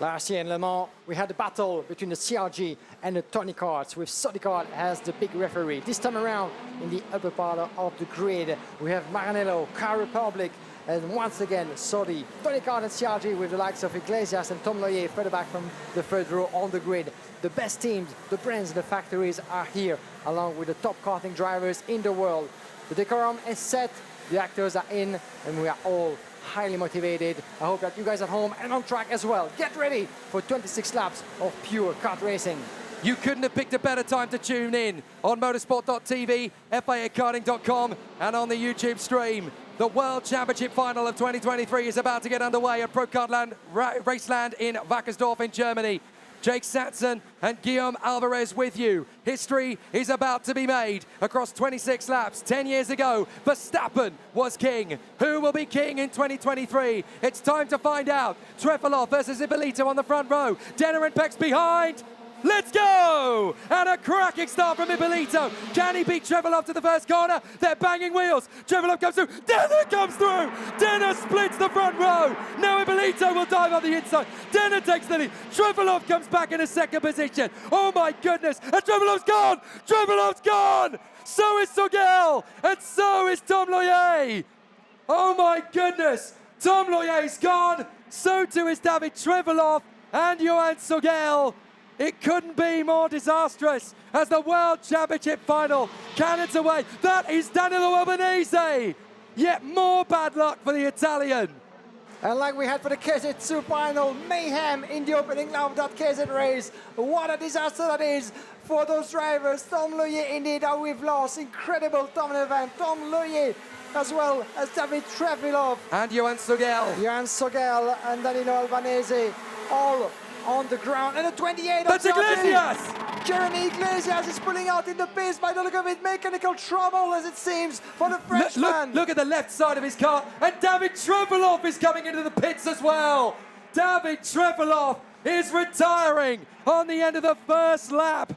Last year in Le Mans, we had a battle between the CRG and the Tony Karts, with Sodi Kart as the big referee. This time around, in the upper part of the grid, we have Maranello, Car Republic, and once again, Sodi, Tony Kart and CRG with the likes of Iglesias and Tom Loyer further back from the third row on the grid. The best teams, the brands, the factories are here, along with the top karting drivers in the world. The decorum is set, the actors are in, and we are all highly motivated. I hope that you guys at home and on track as well. Get ready for 26 laps of pure kart racing. You couldn't have picked a better time to tune in on motorsport.tv, FIAkarting.com, and on the YouTube stream. The World Championship final of 2023 is about to get underway at Pro Kart Raceland in Wackersdorf in Germany. Jake Satson and Guillaume Alvarez with you. History is about to be made across 26 laps. 10 years ago, Verstappen was king. Who will be king in 2023? It's time to find out. Trefelov versus Ippolito on the front row. Denner and Pex behind. Let's go! And a cracking start from Ippolito. Can he beat Trevelov to the first corner? They're banging wheels. Trevelov comes through. Denner comes through. Denner splits the front row. Now Ippolito will dive on the inside. Denner takes the lead. Trevelov comes back in a second position. Oh my goodness. And Trevelov's gone. Trevelov's gone. So is Sugel. And so is Tom Loyer. Oh my goodness. Tom Loyer's gone. So too is David Trevelov and Johan Sugel. It couldn't be more disastrous as the World Championship final cannons away. That is Danilo Albanese. Yet more bad luck for the Italian. And like we had for the KZ2 final, mayhem in the opening lap of that KZ race. What a disaster that is for those drivers. Tom Loyer indeed, that we've lost. Incredible dominant event. Tom Loyer, as well as David Trevelov. And Johan Sugel. Johan Sugel and Danilo Albanese, all on the ground. And the 28 of That's Iglesias! German Iglesias is pulling out in the pits by the look of it. Mechanical trouble, as it seems, for the Frenchman. Look at the left side of his car, and David Trefeloff is coming into the pits as well. David Trefeloff is retiring on the end of the first lap.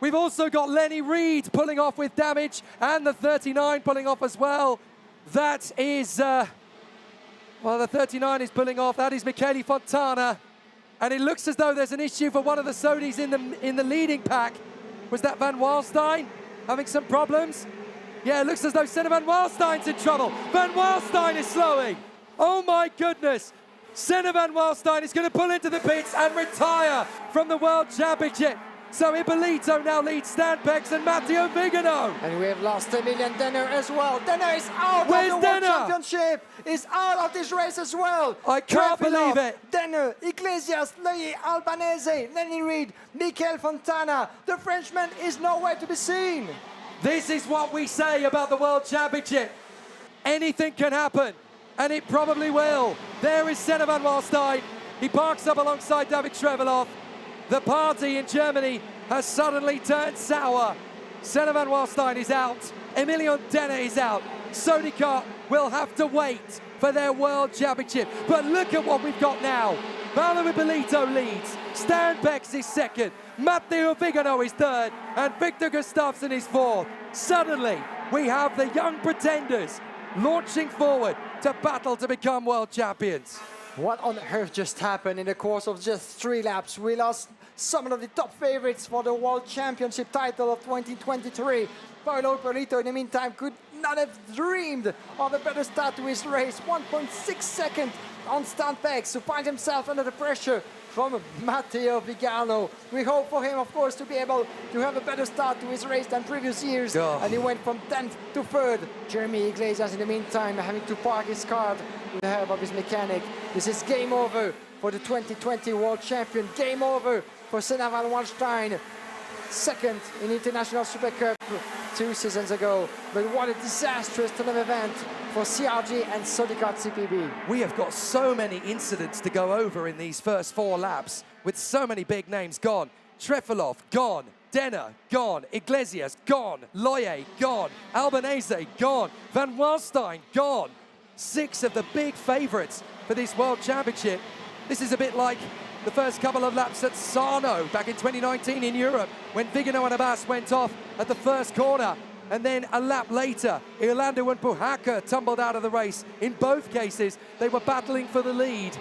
We've also got Lenny Reed pulling off with damage, and the 39 pulling off as well. That is, well, the 39 is pulling off. That is Michele Fontana. And it looks as though there's an issue for one of the Saudis in the leading pack. Was that Van Walstein having some problems? Yeah, it looks as though Senna Van Walstein's in trouble. Van Walstein is slowing. Oh my goodness. Senna Van Walstein is going to pull into the pits and retire from the World Championship. So Ippolito now leads Stan Pex and Matteo Vigano. And we have lost Emilian Denner as well. Denner is out Where's of the Denner? World Championship. Is out of this race as well. I can't Trefeloff, believe it. Denner, Iglesias, Leye, Albanese, Lenny Reed, Michele Fontana. The Frenchman is nowhere to be seen. This is what we say about the World Championship. Anything can happen, and it probably will. There is Senna Van Walstein. He parks up alongside David Trefeloff. The party in Germany has suddenly turned sour. Senna Van Walstein is out. Emilian Denner is out. Sodica will have to wait for their World Championship. But look at what we've got now. Paolo Ippolito leads. Stan Pex is second. Matteo Vigano is third. And Victor Gustafsson is fourth. Suddenly, we have the young pretenders launching forward to battle to become world champions. What on earth just happened in the course of just 3 laps? We lost some of the top favorites for the World Championship title of 2023. Paolo Ippolito, in the meantime, could not have dreamed of a better start to his race. 1.6 seconds on Stan Pex, who finds himself under the pressure from Matteo Vigano. We hope for him, of course, to be able to have a better start to his race than previous years. And he went from 10th to 3rd. Jeremy Iglesias, in the meantime, having to park his car with the help of his mechanic. This is game over for the 2020 World Champion. Game over for Senna Van Walstein. Second in International Super Cup 2 seasons ago. But what a disastrous turn of event for CRG and Sodica CPB. We have got so many incidents to go over in these first 4 laps, with so many big names gone. Trefeloff, gone. Denner, gone. Iglesias, gone. Loye, gone. Albanese, gone. Van Walstein, gone. 6 of the big favourites for this World Championship. This is a bit like the first couple of laps at Sarno back in 2019 in Europe, when Vigano and Abbas went off at the first corner. And then a lap later, Irlando and Puhaka tumbled out of the race. In both cases, they were battling for the lead.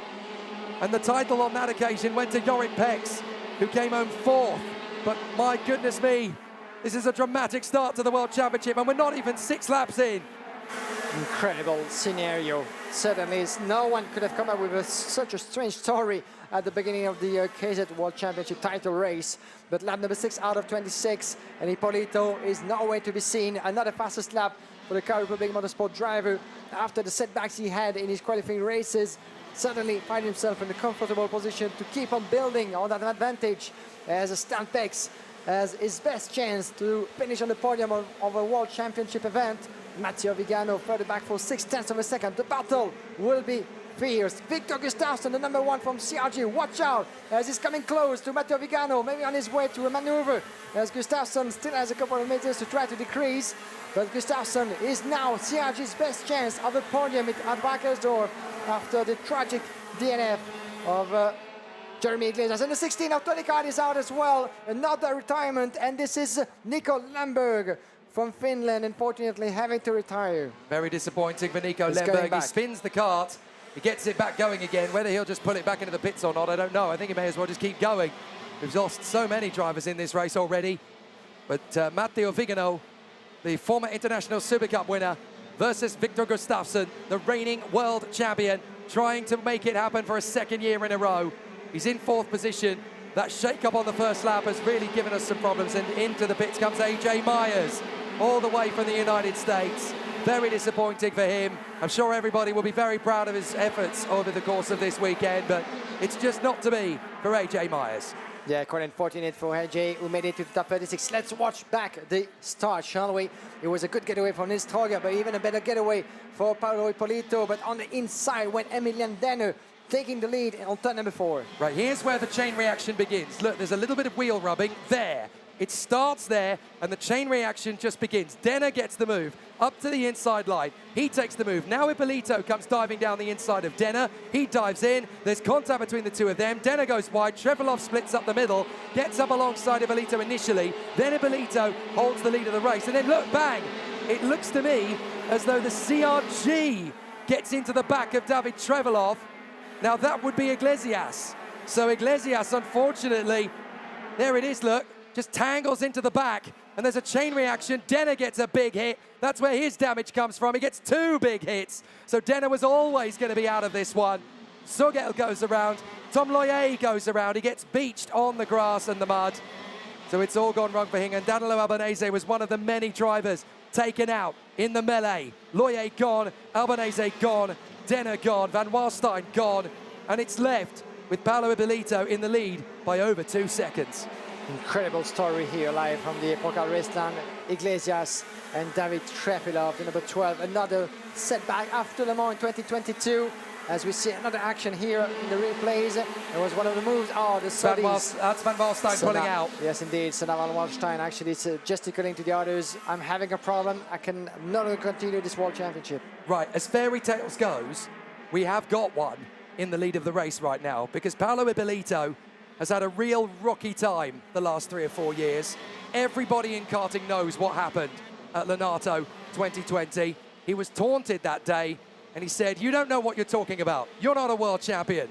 And the title on that occasion went to Jorit Pex, who came home 4th. But my goodness me, this is a dramatic start to the World Championship, and we're not even 6 laps in. Incredible scenario. Certainly, no one could have come up with such a strange story at the beginning of the KZ World Championship title race. But lap number 6 out of 26, and Ippolito is nowhere to be seen. Another fastest lap for the Car Republic Motorsport driver after the setbacks he had in his qualifying races. Suddenly find himself in a comfortable position to keep on building on that advantage, as Stan Pex has his best chance to finish on the podium of a World Championship event. Matteo Vigano further back for 0.6 of a second. The battle will be fierce. Victor Gustafsson, the number 1 from CRG. Watch out as he's coming close to Matteo Vigano, maybe on his way to a maneuver, as Gustafsson still has a couple of meters to try to decrease. But Gustafsson is now CRG's best chance of a podium at Wackersdorf after the tragic DNF of Jeremy Iglesias. And the 16 of Tony Kart is out as well. Another retirement, and this is Nico Lemberg from Finland, unfortunately having to retire. Very disappointing for Nico Lemberg. He spins the kart, he gets it back going again. Whether he'll just pull it back into the pits or not, I don't know. I think he may as well just keep going. We've lost so many drivers in this race already. But Matteo Vigano, the former International Super Cup winner, versus Victor Gustafsson, the reigning world champion, trying to make it happen for a 2nd year in a row. He's in 4th position. That shake-up on the first lap has really given us some problems, and into the pits comes AJ Myers, all the way from the United States. Very disappointing for him. I'm sure everybody will be very proud of his efforts over the course of this weekend, but it's just not to be for AJ Myers. Yeah, corner 14 for AJ, who made it to the top 36. Let's watch back the start, shall we? It was a good getaway from Nistroga, but even a better getaway for Paolo Ippolito. But on the inside went Emilian Denner, taking the lead on turn number 4. Right, here's where the chain reaction begins. Look, there's a little bit of wheel rubbing there. It starts there, and the chain reaction just begins. Denner gets the move up to the inside line. He takes the move. Now Ippolito comes diving down the inside of Denner. He dives in. There's contact between the two of them. Denner goes wide. Trevelov splits up the middle, gets up alongside Ippolito initially. Then Ippolito holds the lead of the race. And then look, bang! It looks to me as though the CRG gets into the back of David Trevelov. Now that would be Iglesias. So Iglesias, unfortunately, there it is, look. Just tangles into the back, and there's a chain reaction. Denner gets a big hit. That's where his damage comes from. He gets 2 big hits. So Denner was always going to be out of this one. Sogel goes around. Tom Loyer goes around. He gets beached on the grass and the mud. So it's all gone wrong for him. And Danilo Albanese was one of the many drivers taken out in the melee. Loyer gone, Albanese gone, Denner gone, Van Walstein gone. And it's left with Paolo Ippolito in the lead by over 2 seconds. Incredible story here live from the Pro Kart Raceland. Iglesias and David Trefilov, the number 12. Another setback after Le Mans in 2022. As we see another action here in the replays. It was one of the moves. Oh, the Saudis. That's Van Walstein pulling out. Yes, indeed. So now Van Walstein actually is gesticulating to the others. I'm having a problem. I can no longer continue this World Championship. Right, as fairy tales goes, we have got one in the lead of the race right now, because Paolo Ippolito has had a real rocky time the last 3 or 4 years. Everybody in karting knows what happened at Lonato 2020. He was taunted that day, and he said, "You don't know what you're talking about. You're not a world champion."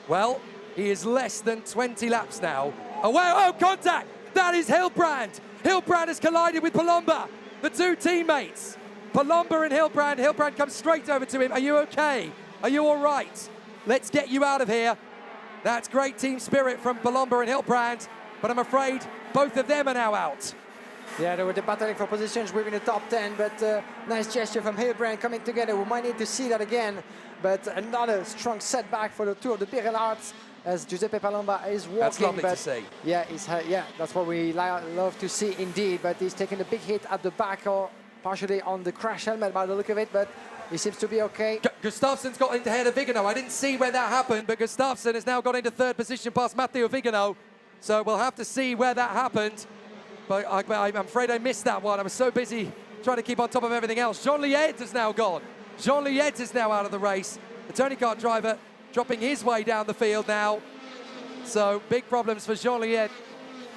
Well, he is less than 20 laps now. Oh, contact! That is Hilbrand. Hilbrand has collided with Palomba, the 2 teammates. Palomba and Hilbrand. Hilbrand comes straight over to him. Are you okay? Are you all right? Let's get you out of here. That's great team spirit from Palomba and Hilbrand, but I'm afraid both of them are now out. Yeah, they were battling for positions within the top 10, but nice gesture from Hilbrand coming together. We might need to see that again, but another strong setback for the 2 of the Birellards as Giuseppe Palomba is walking. That's lovely to see. Yeah, that's what we love to see indeed, but he's taking a big hit at the back or partially on the crash helmet by the look of it, but he seems to be okay. Gustafsson's got into ahead of Vigano. I didn't see where that happened, but Gustafsson has now got into 3rd position past Matteo Vigano. So we'll have to see where that happened. But I'm afraid I missed that one. I was so busy trying to keep on top of everything else. Jean Liet has now gone. Jean Liet is now out of the race. The Tony Kart driver dropping his way down the field now. So big problems for Jean Liet.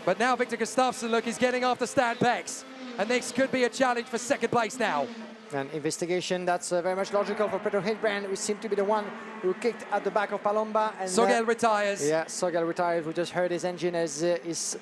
But now Victor Gustafsson, look, he's getting after Stan Pex. And this could be a challenge for 2nd place now. An investigation that's very much logical for Pedro Hilbrand, who seemed to be the one who kicked at the back of Palomba. And Sogel retires. Yeah, Sogel retires. We just heard his engine as is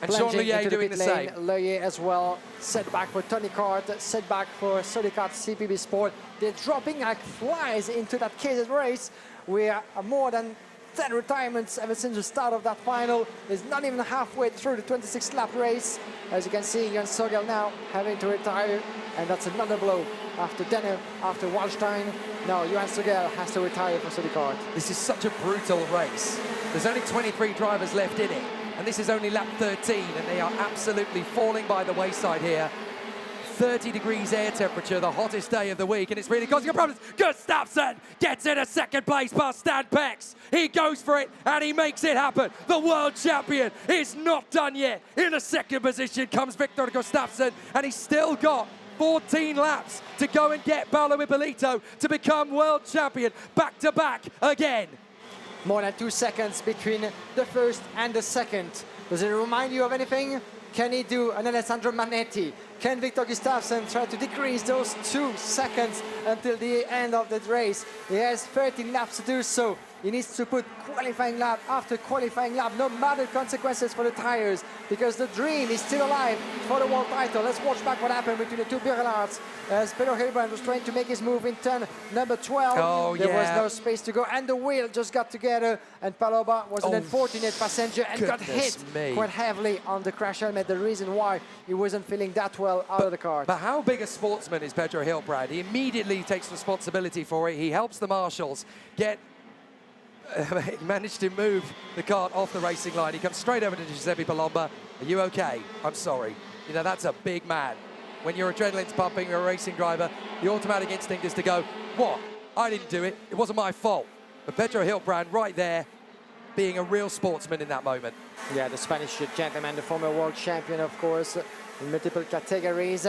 Jean Liet doing the same. Liet as well. Setback for Tony Kart, setback for Solikart CPB Sport. They're dropping like flies into that KZ race. We are more than 10 retirements ever since the start of that final. It's not even halfway through the 26th lap race. As you can see, Jan Sogel now having to retire, and that's another blow after Denner, after Wallstein. Now Johan Sogel has to retire for Solikart. This is such a brutal race. There's only 23 drivers left in it, and this is only lap 13, and they are absolutely falling by the wayside here. 30 degrees air temperature, the hottest day of the week, and it's really causing a problem. Gustafsson gets into 2nd place past Stan Pex. He goes for it, and he makes it happen. The world champion is not done yet. In the 2nd position comes Victor Gustafsson, and he's still got 14 laps to go and get Paolo Ippolito to become world champion back-to-back again. More than 2 seconds between the 1st and the 2nd. Does it remind you of anything? Can he do an Alessandro Manetti? Can Victor Gustafsson try to decrease those 2 seconds until the end of the race? He has 13 laps to do so. He needs to put qualifying lap after qualifying lap, no matter consequences for the tires, because the dream is still alive for the world title. Let's watch back what happened between the 2 Birellards as Pedro Hilbrand was trying to make his move in turn number 12. There was no space to go, and the wheel just got together, and Palomba was an unfortunate passenger and got hit quite heavily on the crash helmet, the reason why he wasn't feeling that well out of the car. But how big a sportsman is Pedro Hilbrand? He immediately takes responsibility for it. He helps the marshals get managed to move the kart off the racing line. He comes straight over to Giuseppe Palomba. Are you okay? I'm sorry. You know, that's a big man. When your adrenaline's pumping, you're a racing driver, the automatic instinct is to go, what? I didn't do it. It wasn't my fault. But Pedro Hilbrand right there, being a real sportsman in that moment. Yeah, the Spanish gentleman, the former world champion, of course, in multiple categories.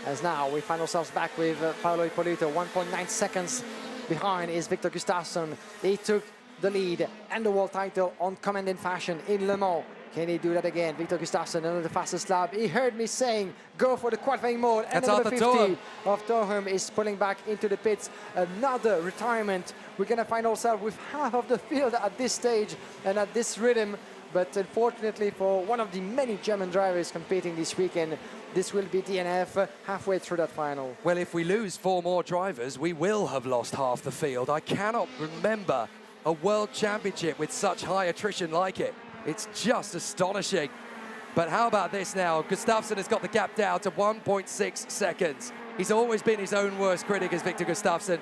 As now we find ourselves back with Paolo Ippolito, 1.9 seconds behind is Victor Gustafsson. He took the lead and the world title on commanding fashion in Le Mans. Can he do that again? Victor Gustafsson, another the fastest lap. He heard me saying, go for the qualifying mode. And number 50 of Torham is pulling back into the pits. Another retirement. We're going to find ourselves with half of the field at this stage and at this rhythm. But unfortunately for one of the many German drivers competing this weekend, this will be DNF halfway through that final. Well, if we lose 4 more drivers, we will have lost half the field. I cannot remember a world championship with such high attrition like it. It's just astonishing. But how about this now? Gustafsson has got the gap down to 1.6 seconds. He's always been his own worst critic as Victor Gustafsson.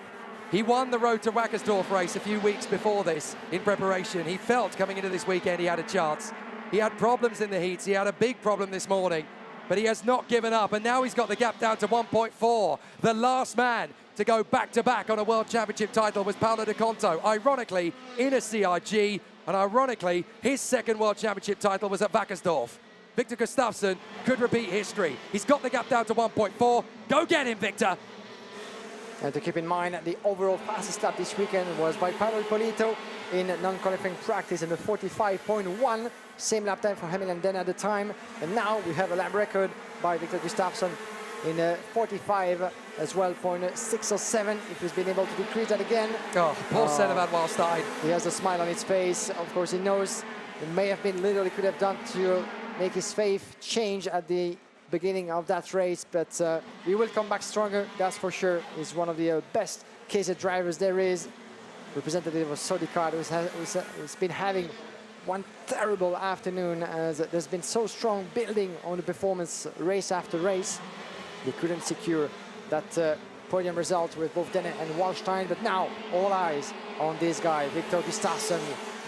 He won the Road to Wackersdorf race a few weeks before this in preparation. He felt coming into this weekend he had a chance. He had problems in the heats. He had a big problem this morning, but he has not given up. And now he's got the gap down to 1.4. The last man to go back-to-back on a World Championship title was Paolo Di Conto, ironically in a CIG, and ironically his second World Championship title was at Wackersdorf. Victor Gustafsson could repeat history. He's got the gap down to 1.4. Go get him, Victor. And to keep in mind, the overall fastest lap this weekend was by Paolo Ippolito in non-qualifying practice in the 45.1. Same lap time for Hamilton then at the time. And now we have a lap record by Victor Gustafsson in 45 as well, 0.6 or 7, if he's been able to decrease that again. Oh, poor Senevad while starting. He has a smile on his face. Of course, he knows it may have been little he could have done to make his faith change at the beginning of that race, but he will come back stronger, that's for sure. He's one of the best KZ drivers there is. Representative of Saudi Kart, who's been having one terrible afternoon, as there's been so strong building on the performance race after race. They couldn't secure that podium result with both Denne and Wallstein, but now all eyes on this guy, Victor Gustafsson,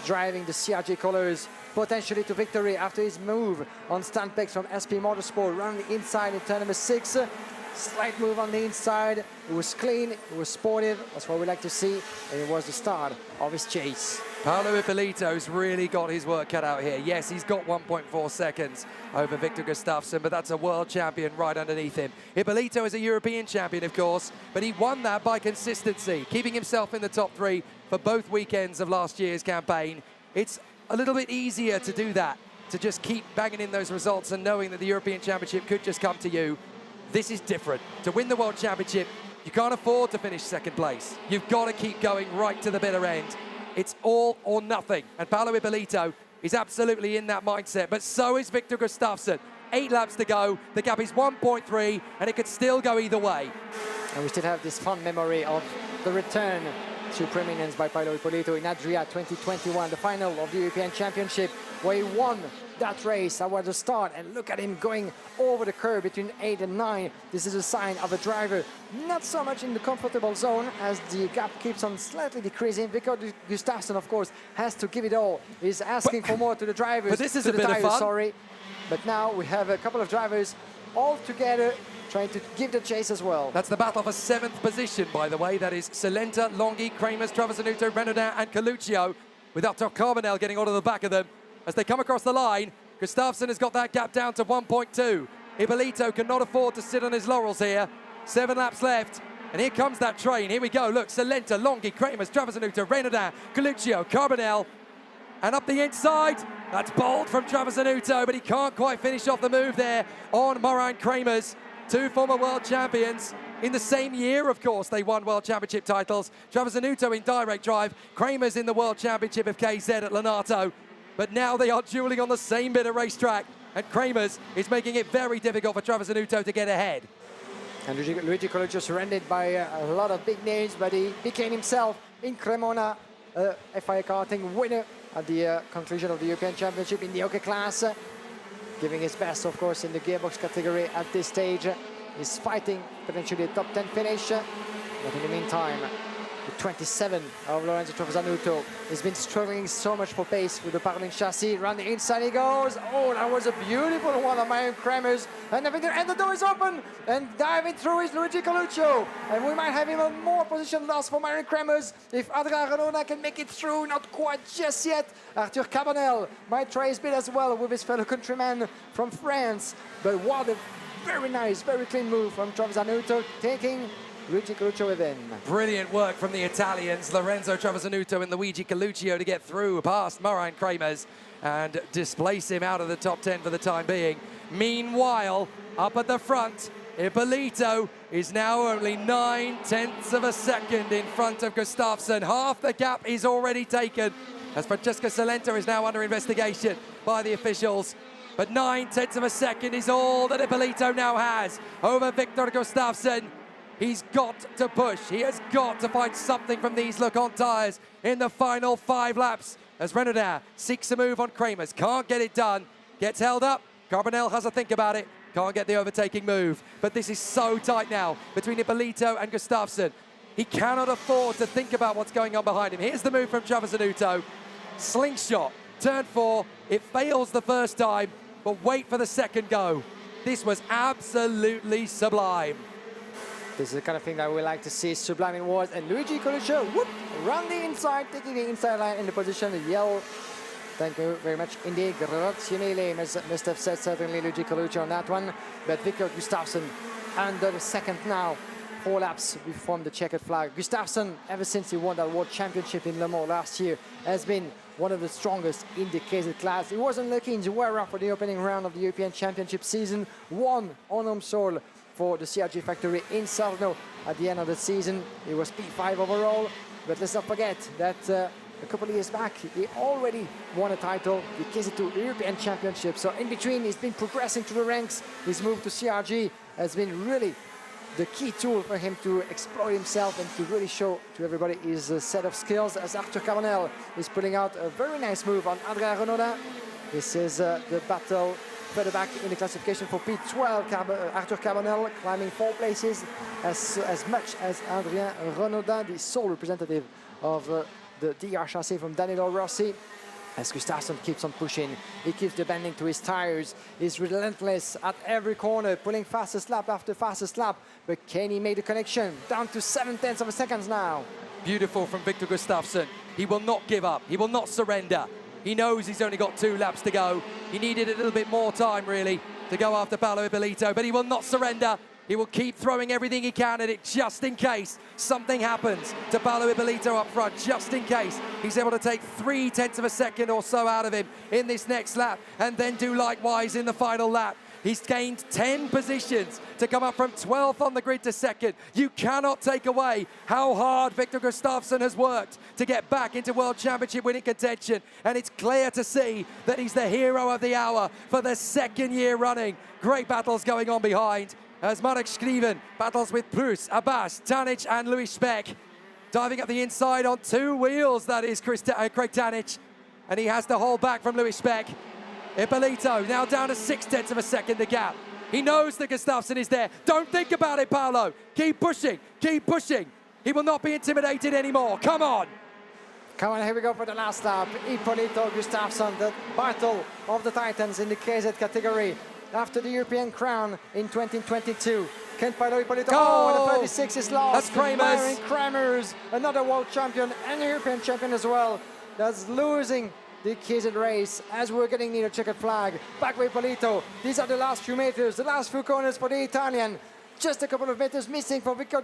driving the CRG colors potentially to victory after his move on Stanpex from SP Motorsport, running the inside in turn number 6. Slight move on the inside. It was clean, it was sportive, that's what we like to see, and it was the start of his chase. Paolo Ippolito's really got his work cut out here. Yes, he's got 1.4 seconds over Victor Gustafsson, but that's a world champion right underneath him. Ippolito is a European champion, of course, but he won that by consistency, keeping himself in the top 3 for both weekends of last year's campaign. It's a little bit easier to do that, to just keep banging in those results and knowing that the European Championship could just come to you. This is different. To win the World Championship, you can't afford to finish second place. You've got to keep going right to the bitter end. It's all or nothing. And Paolo Ippolito is absolutely in that mindset, but so is Victor Gustafsson. 8 laps to go, the gap is 1.3, and it could still go either way. And we still have this fond memory of the return to preeminence by Paolo Ippolito in Adria 2021, the final of the European Championship, where he won that race at the start. And look at him going over the curve between 8 and 9. This is a sign of a driver not so much in the comfortable zone, as the gap keeps on slightly decreasing. Victor Gustafsson, of course, has to give it all. He's asking for more to the drivers. But this is a bit of fun. Sorry. But now we have a couple of drivers all together trying to give the chase as well. That's the battle for 7th position, by the way. That is Salenta, Longhi, Kramers, Travasanuto, Renaudin and Coluccio, with Arthur Carbonell getting onto the back of them. As they come across the line, Gustafsson has got that gap down to 1.2. Ippolito cannot afford to sit on his laurels here. 7 laps left, and here comes that train. Here we go, look, Salenta, Longhi, Kramers, Travasanuto, Renaudin, Coluccio, Carbonell, and up the inside, that's bold from Travasanuto, but he can't quite finish off the move there on Morin Kramers. 2 former world champions in the same year, of course. They won world championship titles. Travasanuto in direct drive, Kramers in the world championship of KZ at Lonato. But now they are dueling on the same bit of racetrack, and Kramers is making it very difficult for Travasanuto to get ahead. And Luigi Coluccio surrounded by a lot of big names, but he became himself in Cremona FIA Karting winner at the conclusion of the European Championship in the OK class. Giving his best, of course, in the gearbox category at this stage. He's fighting potentially a top 10 finish. But in the meantime, The 27 of Lorenzo Travasanuto has been struggling so much for pace with the paddling chassis. Around the inside he goes. Oh, that was a beautiful one of Marion Kremers. And the door is open. And diving through is Luigi Coluccio. And we might have even more position loss for Marion Kremers if Adrien Renaudet can make it through. Not quite just yet. Arthur Cabanel might try his bit as well with his fellow countryman from France. But what a very nice, very clean move from Travasanuto, taking Luigi Coluccio within. Brilliant work from the Italians, Lorenzo Travasanuto and Luigi Coluccio, to get through past Marion Kremers and displace him out of the top 10 for the time being. Meanwhile, up at the front, Ippolito is now only 9/10 of a second in front of Gustafsson. Half the gap is already taken, as Francesco Salento is now under investigation by the officials. But 9/10 of a second is all that Ippolito now has over Victor Gustafsson. He's got to push. He has got to find something from these look-on tyres in the final 5 laps as Renaudet seeks a move on Kremers. Can't get it done. Gets held up. Carbonell has a think about it. Can't get the overtaking move. But this is so tight now between Ippolito and Gustafsson. He cannot afford to think about what's going on behind him. Here's the move from Travasanuto. Slingshot. Turn 4. It fails the first time, but wait for the second go. This was absolutely sublime. This is the kind of thing that we like to see. Sublime it was. And Luigi Coluccio, whoop, around the inside, taking the inside line in the position. The yell. Thank you very much indeed. Grazie mille, must have said certainly Luigi Coluccio on that one. But Victor Gustafsson under the second now. 4 laps from the checkered flag. Gustafsson, ever since he won that World Championship in Le Mans last year, has been one of the strongest in the KZ class. He was unlucky in Zuera for the opening round of the European Championship season. Won on home soil for the CRG factory in Sarno at the end of the season. He was P5 overall, but let's not forget that a couple of years back he already won a title, the KZ2 European Championship. So in between he's been progressing through the ranks. His move to CRG has been really the key tool for him to exploit himself and to really show to everybody his set of skills, as Arthur Cabanel is putting out a very nice move on Adrien Renaudet. This is the battle further back in the classification for P12. Arthur Cabanel climbing 4 places as much as Adrien Renaudet, the sole representative of the DR chassis from Danilo Rossi. As Gustafsson keeps on pushing, he keeps the bending to his tires. He's relentless at every corner, pulling fastest lap after fastest lap. But can he make the connection? Down to 7/10 of a second now. Beautiful from Victor Gustafsson. He will not give up. He will not surrender. He knows he's only got 2 laps to go. He needed a little bit more time, really, to go after Paolo Ippolito, but he will not surrender. He will keep throwing everything he can at it, just in case something happens to Paolo Ippolito up front, just in case he's able to take 3/10 of a second or so out of him in this next lap, and then do likewise in the final lap. He's gained 10 positions to come up from 12th on the grid to second. You cannot take away how hard Victor Gustafsson has worked to get back into World Championship winning contention. And it's clear to see that he's the hero of the hour for the 2nd year running. Great battles going on behind as Marek Skriven battles with Prus, Abbas, Tanic and Louis Speck. Diving up the inside on 2 wheels, that is Craig Tanic. And he has to hold back from Louis Speck. Ippolito now down to 6/10 of a second, the gap. He knows that Gustafsson is there. Don't think about it, Paolo. Keep pushing, keep pushing. He will not be intimidated anymore. Come on. Come on, here we go for the last lap. Ippolito Gustafsson, the battle of the Titans in the KZ category after the European crown in 2022. Can't Paolo Ippolito. Oh, and the 36 is lost. That's Kremers. Kremers, another world champion and European champion as well. That's losing the KZ race as we're getting near the checkered flag. Back with Ippolito. These are the last few meters, the last few corners for the Italian. Just a couple of meters missing for Victor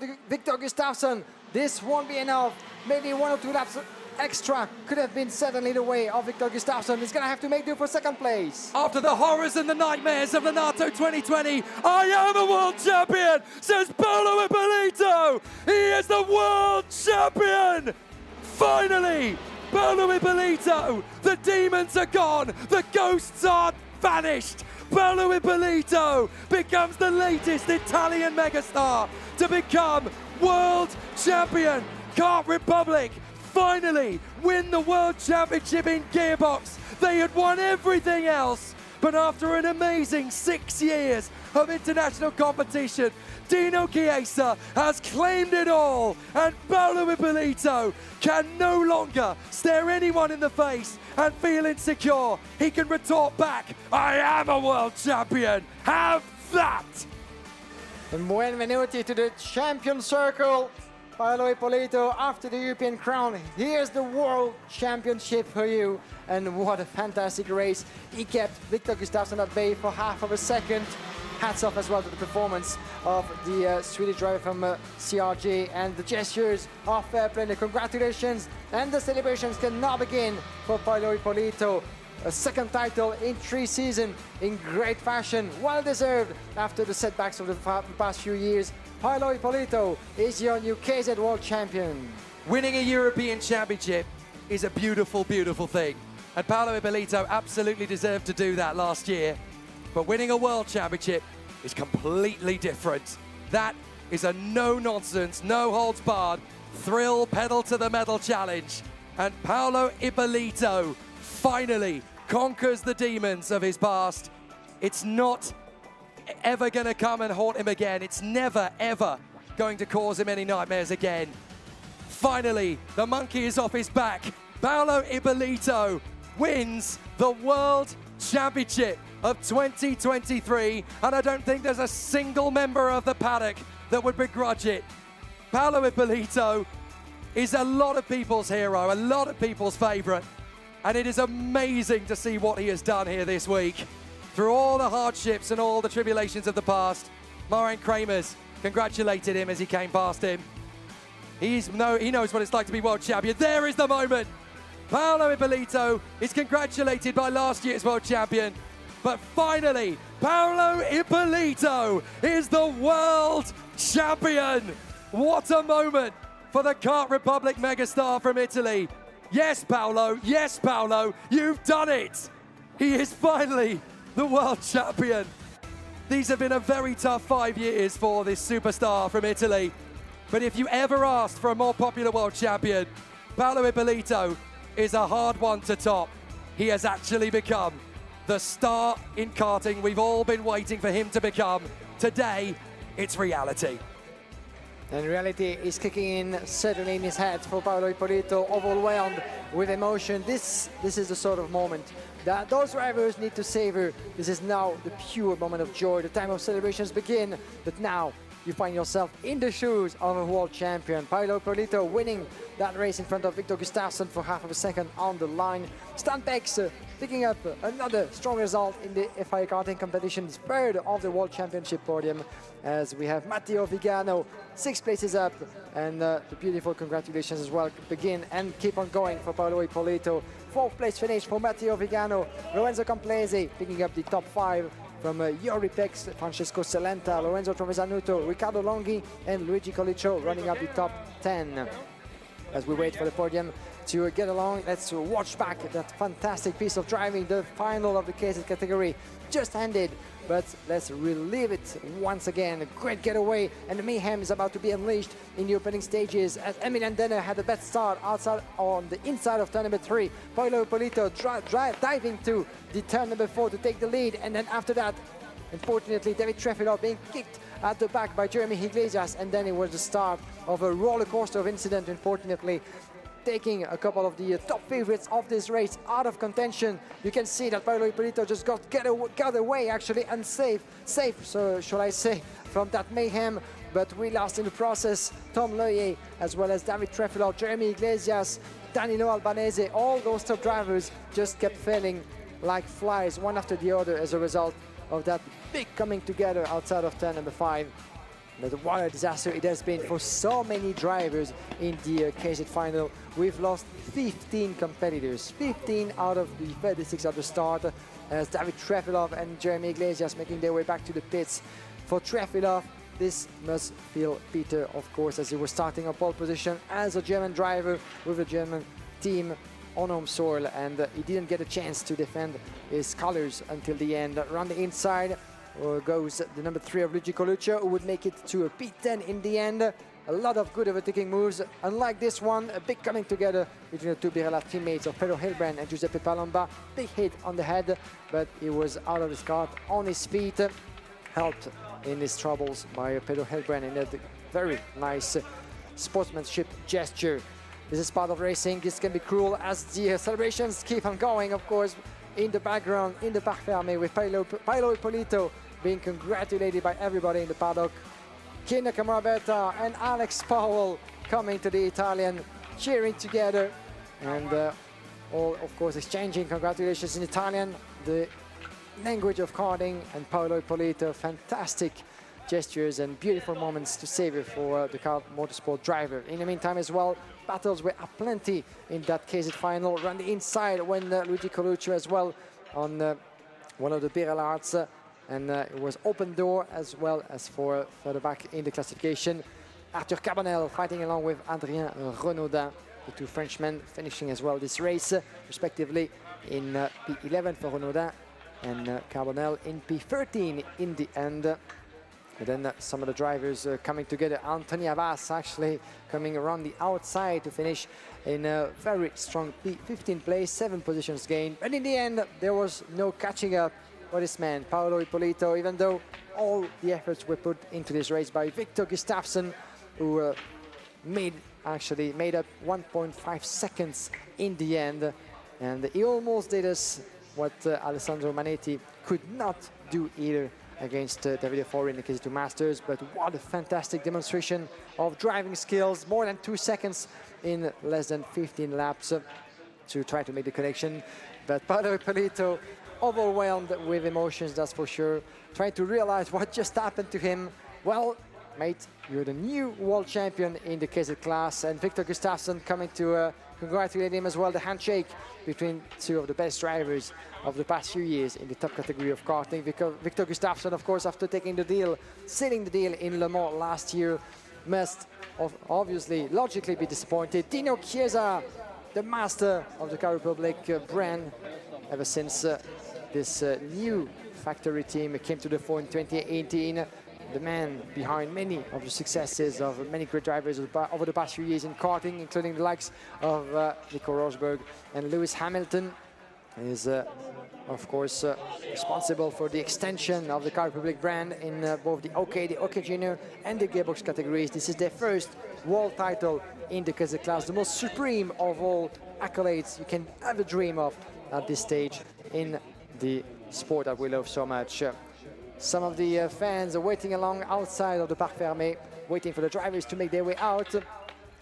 Gustafsson. This won't be enough. Maybe 1 or 2 laps extra could have been certainly the way of Victor Gustafsson. He's going to have to make do for 2nd place. After the horrors and the nightmares of the NATO 2020, I am a world champion, says Paolo Ippolito. He is the world champion. Finally, Paolo Ippolito. The demons are gone. The ghosts are vanished. Paolo Ippolito becomes the latest Italian megastar to become world champion. Kart Republic finally win the World Championship in gearbox. They had won everything else. But after an amazing 6 years of international competition, Dino Chiesa has claimed it all, and Paolo Ippolito can no longer stare anyone in the face and feel insecure. He can retort back, I am a world champion, have that! And benvenuti to the champion circle. Paolo Ippolito, after the European crown, here's the World Championship for you. And what a fantastic race. He kept Victor Gustafsson at bay for half of a second. Hats off as well to the performance of the Swedish driver from CRJ, and the gestures of fair play. Congratulations, and the celebrations can now begin for Paolo Ippolito. A second title in 3 seasons in great fashion, well deserved after the setbacks of the past few years. Paolo Ippolito is your new KZ World Champion. Winning a European Championship is a beautiful, beautiful thing. And Paolo Ippolito absolutely deserved to do that last year. But winning a World Championship is completely different. That is a no-nonsense, no-holds-barred, thrill pedal-to-the-metal challenge. And Paolo Ippolito finally conquers the demons of his past. It's not ever going to come and haunt him again. It's never, ever going to cause him any nightmares again. Finally, the monkey is off his back. Paolo Ippolito wins the World Championship of 2023, and I don't think there's a single member of the paddock that would begrudge it. Paolo Ippolito is a lot of people's hero, a lot of people's favourite, and it is amazing to see what he has done here this week. Through all the hardships and all the tribulations of the past, Marian Kramers congratulated him as he came past him. He knows what it's like to be world champion. There is the moment. Paolo Ippolito is congratulated by last year's world champion. But finally, Paolo Ippolito is the world champion. What a moment for the Kart Republic megastar from Italy. Yes, Paolo, you've done it. He is finally the world champion. These have been a very tough 5 years for this superstar from Italy. But if you ever asked for a more popular world champion, Paolo Ippolito is a hard one to top. He has actually become the star in karting we've all been waiting for him to become. Today, it's reality. And reality is kicking in, certainly in his head for Paolo Ippolito, overwhelmed with emotion. This is the sort of moment that those drivers need to savor. This is now the pure moment of joy. The time of celebrations begin, but now you find yourself in the shoes of a world champion. Paolo Ippolito winning that race in front of Victor Gustafsson for half of a second on the line. Stan Pex picking up another strong result in the FIA Karting competition, third of the World Championship podium, as we have Matteo Vigano 6 places up, and the beautiful congratulations as well begin and keep on going for Paolo Ippolito. 4th place finish for Matteo Vigano. Lorenzo Camplese picking up the top 5 from Yori Pex, Francesco Celenta, Lorenzo Trovesanuto, Riccardo Longhi, and Luigi Colliccio running up the top 10. As we wait for the podium to get along, let's watch back that fantastic piece of driving. The final of the KZ category just ended, but let's relive it once again. A great getaway, and the mayhem is about to be unleashed in the opening stages as Emilian Denner had the best start outside on the inside of turn number 3. Paolo Ippolito diving to the turn number 4 to take the lead, and then after that, unfortunately, David Trefilov being kicked at the back by Jeremy Iglesias, and then it was the start of a roller coaster of incident, unfortunately, taking a couple of the top favorites of this race out of contention. You can see that Paolo Ippolito just got away, actually, safe, so shall I say, from that mayhem, but we lost in the process Tom Loyer, as well as David Trefilov, Jeremy Iglesias, Danilo Albanese. All those top drivers just kept failing like flies, one after the other, as a result of that big coming together outside of turn number 5. But what a disaster it has been for so many drivers in the KZ final. We've lost 15 competitors, 15 out of the 36 at the start, as David Trefilov and Jeremy Iglesias making their way back to the pits. For Trefilov, this must feel bitter, of course, as he was starting on pole position as a German driver with a German team on home soil, and he didn't get a chance to defend his colors until the end. Around the inside goes the number 3 of Luigi Coluccio, who would make it to a P10 in the end. a lot of good overtaking moves. Unlike this one, a big coming together between the two Birella teammates of Pedro Hilbrand and Giuseppe Palomba. Big hit on the head, but he was out of his kart on his feet, helped in his troubles by Pedro Hilbrand in a very nice sportsmanship gesture. This is part of racing. This can be cruel as the celebrations keep on going, of course, in the background, in the Parc Fermé, with Paolo Ippolito being congratulated by everybody in the paddock. Kina Camarabetta and Alex Powell coming to the Italian, cheering together, and all, of course, exchanging congratulations in Italian, the language of karting, and Paolo Ippolito, fantastic gestures and beautiful moments to savor for the kart motorsport driver. In the meantime as well, battles were aplenty in that KZ final. Around the inside when Luigi Coluccio as well on one of the Birellards, and it was open door as well as for further back in the classification. Arthur Carbonel fighting along with Adrien Renaudin, the two Frenchmen finishing as well this race, respectively in P11 for Renaudin and Carbonel in P13 in the end. And then some of the drivers coming together. Anthony Abbas actually coming around the outside to finish in a very strong P15 place, 7 positions gained. But in the end, there was no catching up for this man, Paolo Ippolito, even though all the efforts were put into this race by Victor Gustafsson, who made up 1.5 seconds in the end. And he almost did us what Alessandro Manetti could not do either against Davide Fori in the KZ2 Masters. But what a fantastic demonstration of driving skills, more than 2 seconds in less than 15 laps to try to make the connection. But Paolo Ippolito, overwhelmed with emotions, that's for sure, trying to realize what just happened to him. Well, mate, you're the new world champion in the KZ class, and Victor Gustafsson coming to congratulate him as well. The handshake between two of the best drivers of the past few years in the top category of karting. Victor Gustafsson, of course, after taking the deal, sealing the deal in Le Mans last year, must obviously logically be disappointed. Dino Chiesa, the master of the Car Republic brand, ever since this new factory team came to the fore in 2018, the man behind many of the successes of many great drivers over the past few years in karting, including the likes of Nico Rosberg and Lewis Hamilton, is of course responsible for the extension of the Car Republic brand in both the OK, the OK Junior and the gearbox categories. This is their first world title in the KZ class, the most supreme of all accolades you can ever dream of at this stage in the sport that we love so much. Some of the fans are waiting along outside of the Parc Fermé, waiting for the drivers to make their way out,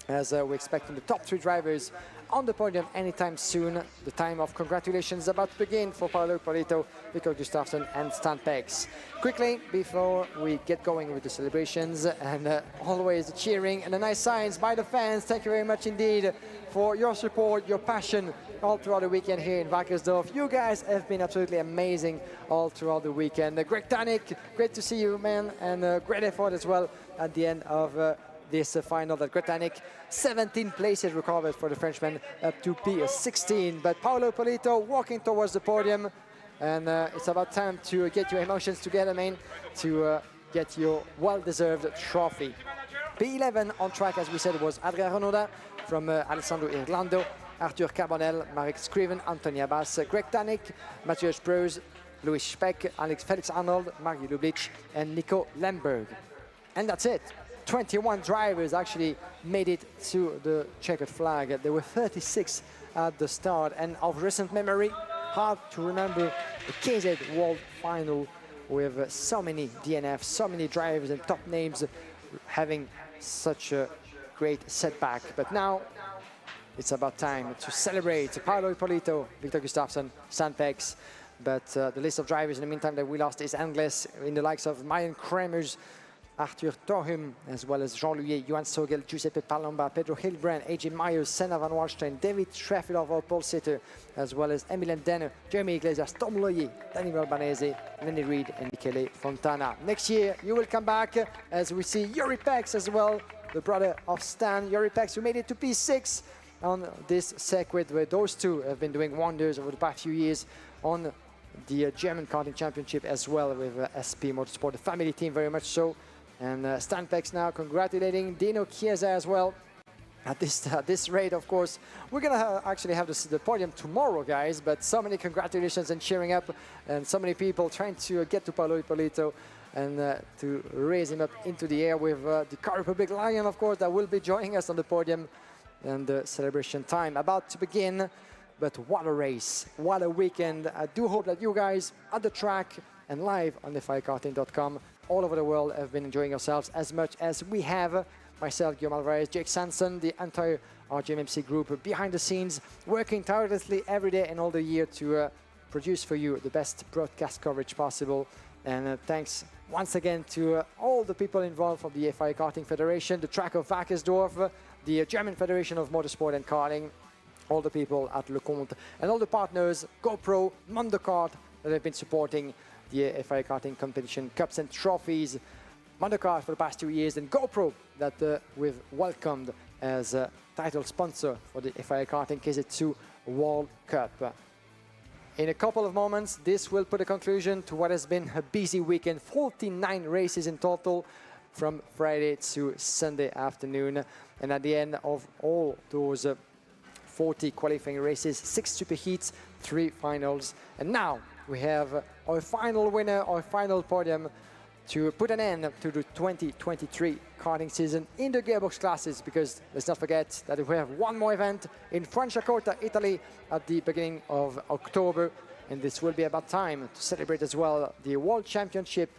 as we're expecting the top 3 drivers on the podium anytime soon. The time of congratulations is about to begin for Paolo Ippolito, Victor Gustafsson and Stan Pex. Quickly, before we get going with the celebrations and always the cheering and the nice signs by the fans, thank you very much indeed for your support, your passion all throughout the weekend here in Wackersdorf. You guys have been absolutely amazing all throughout the weekend. Greg Tanik, great to see you, man, and great effort as well at the end of this final. That Greg Tanik, 17 places recovered for the Frenchman up to P16. But Paolo Ippolito walking towards the podium, and it's about time to get your emotions together, man, to get your well-deserved trophy. P11 on track, as we said, was Adrien Renaudin from Alessandro Irlando, Arthur Carbonel, Marek Scriven, Anthony Abbas, Greg Tanik, Matthias Preuss, Louis Speck, Felix Arnold, Margie Lublic, and Nico Lemberg. And that's it. 21 drivers actually made it to the checkered flag. There were 36 at the start, and of recent memory, hard to remember the KZ World Final with so many DNFs, so many drivers and top names having such a great setback. But now it's about time to celebrate Paolo Ippolito, Victor Gustafsson, Stan Pex. But the list of drivers in the meantime that we lost is endless, in the likes of Marian Kremers, Arthur Torhum, as well as Jean Louis, Johan Sogel, Giuseppe Palomba, Pedro Hilbrand, AJ Myers, Senna van Wallstein, David Trefilov, Paul Sitter, as well as Emilien Denner, Jeremy Iglesias, Tom Loyer, Danilo Albanese, Lenny Reed, and Michele Fontana. Next year, you will come back as we see Yuri Pex as well, the brother of Stan. Yuri Pex, who made it to P6 on this circuit, where those two have been doing wonders over the past few years on the German Karting Championship as well with SP Motorsport, the family team very much so. And Stanpex now congratulating Dino Chiesa as well. At this rate, of course, we're going to actually have the podium tomorrow, guys, but so many congratulations and cheering up, and so many people trying to get to Paolo Ippolito and to raise him up into the air with the Car Republic Lion, of course, that will be joining us on the podium. And the celebration time about to begin. But what a race, what a weekend. I do hope that you guys at the track and live on FIAKarting.com all over the world have been enjoying yourselves as much as we have. Myself, Guillaume Alvarez, Jake Sanson, the entire RGMMC group behind the scenes, working tirelessly every day and all the year to produce for you the best broadcast coverage possible. And thanks once again to all the people involved from the FIA Karting Federation, the track of Wackersdorf, the German Federation of Motorsport and Karting, all the people at LeConte, and all the partners, GoPro, Mondo Kart, that have been supporting the FIA Karting competition, cups and trophies, Mondo Kart for the past 2 years, and GoPro that we've welcomed as a title sponsor for the FIA Karting KZ2 World Cup. In a couple of moments, this will put a conclusion to what has been a busy weekend, 49 races in total from Friday to Sunday afternoon. And at the end of all those 40 qualifying races, 6 super heats, 3 finals. And now we have our final winner, our final podium to put an end to the 2023 karting season in the gearbox classes, because let's not forget that we have one more event in Franciacorta, Italy at the beginning of October, and this will be about time to celebrate as well the World Championship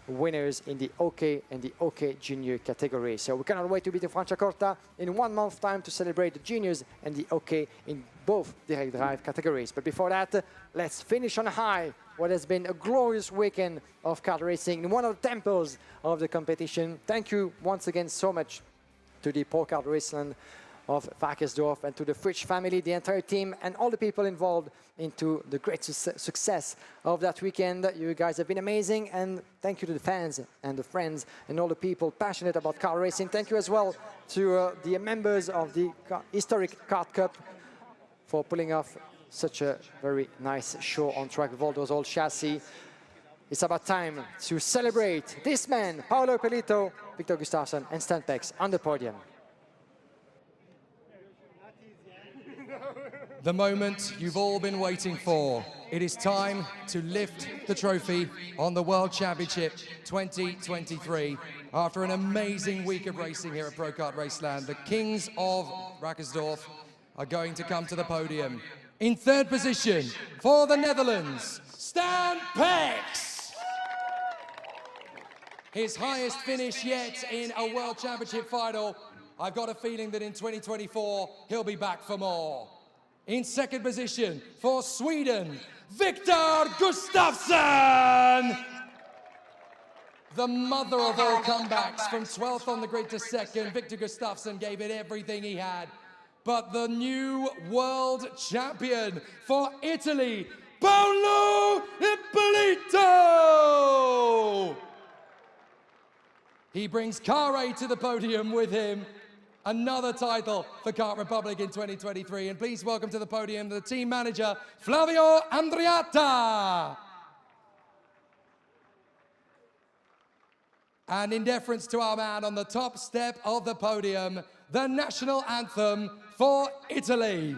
winners in the OK and the OK Junior category. So we cannot wait to be to Franciacorta in 1 month's time to celebrate the juniors and the OK in both direct drive categories. But before that, let's finish on a high what has been a glorious weekend of kart racing in one of the temples of the competition. Thank you once again so much to the Pro Kart Raceland of Wackersdorf and to the Fritsch family, the entire team, and all the people involved into the great success of that weekend. You guys have been amazing, and thank you to the fans and the friends and all the people passionate about car racing. Thank you as well to the members of the historic Kart Cup for pulling off such a very nice show on track with all those old chassis. It's about time to celebrate this man, Paolo Ippolito, Victor Gustafsson, and Stanpex on the podium. The moment you've all been waiting for. It is time to lift the trophy on the World Championship 2023. After an amazing week of racing here at Pro Kart Raceland, the kings of Wackersdorf are going to come to the podium. In third position for the Netherlands, Stanpex. His highest finish yet in a World Championship final. I've got a feeling that in 2024, he'll be back for more. In second position for Sweden, Victor Gustafsson. The mother of all comebacks, from 12th on the grid to second, Victor Gustafsson gave it everything he had. But the new world champion for Italy, Paolo Ippolito. He brings Car to the podium with him. Another title for Kart Republic in 2023. And please welcome to the podium the team manager, Flavio Andreatta. And in deference to our man on the top step of the podium, the national anthem for Italy.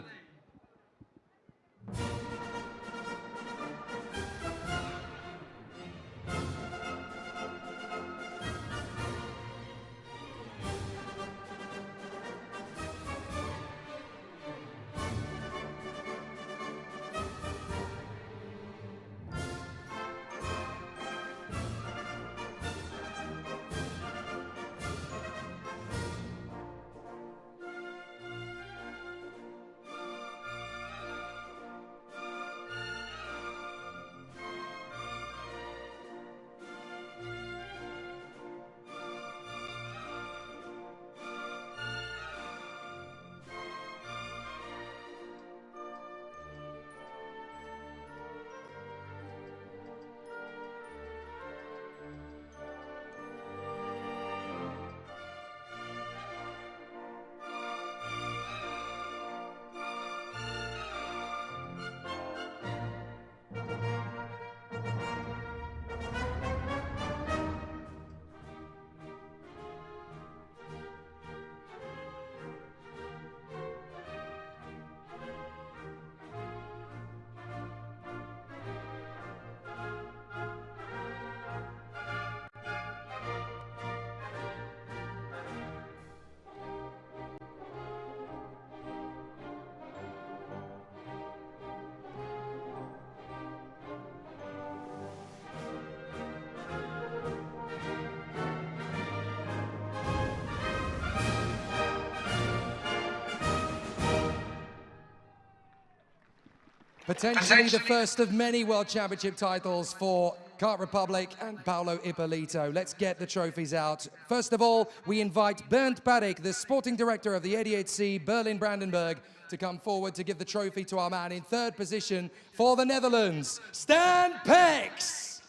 Potentially the first of many World Championship titles for Kart Republic and Paolo Ippolito. Let's get the trophies out. First of all, we invite Bernd Paddick, the sporting director of the 88C Berlin-Brandenburg, to come forward to give the trophy to our man in third position for the Netherlands, Stan Pex.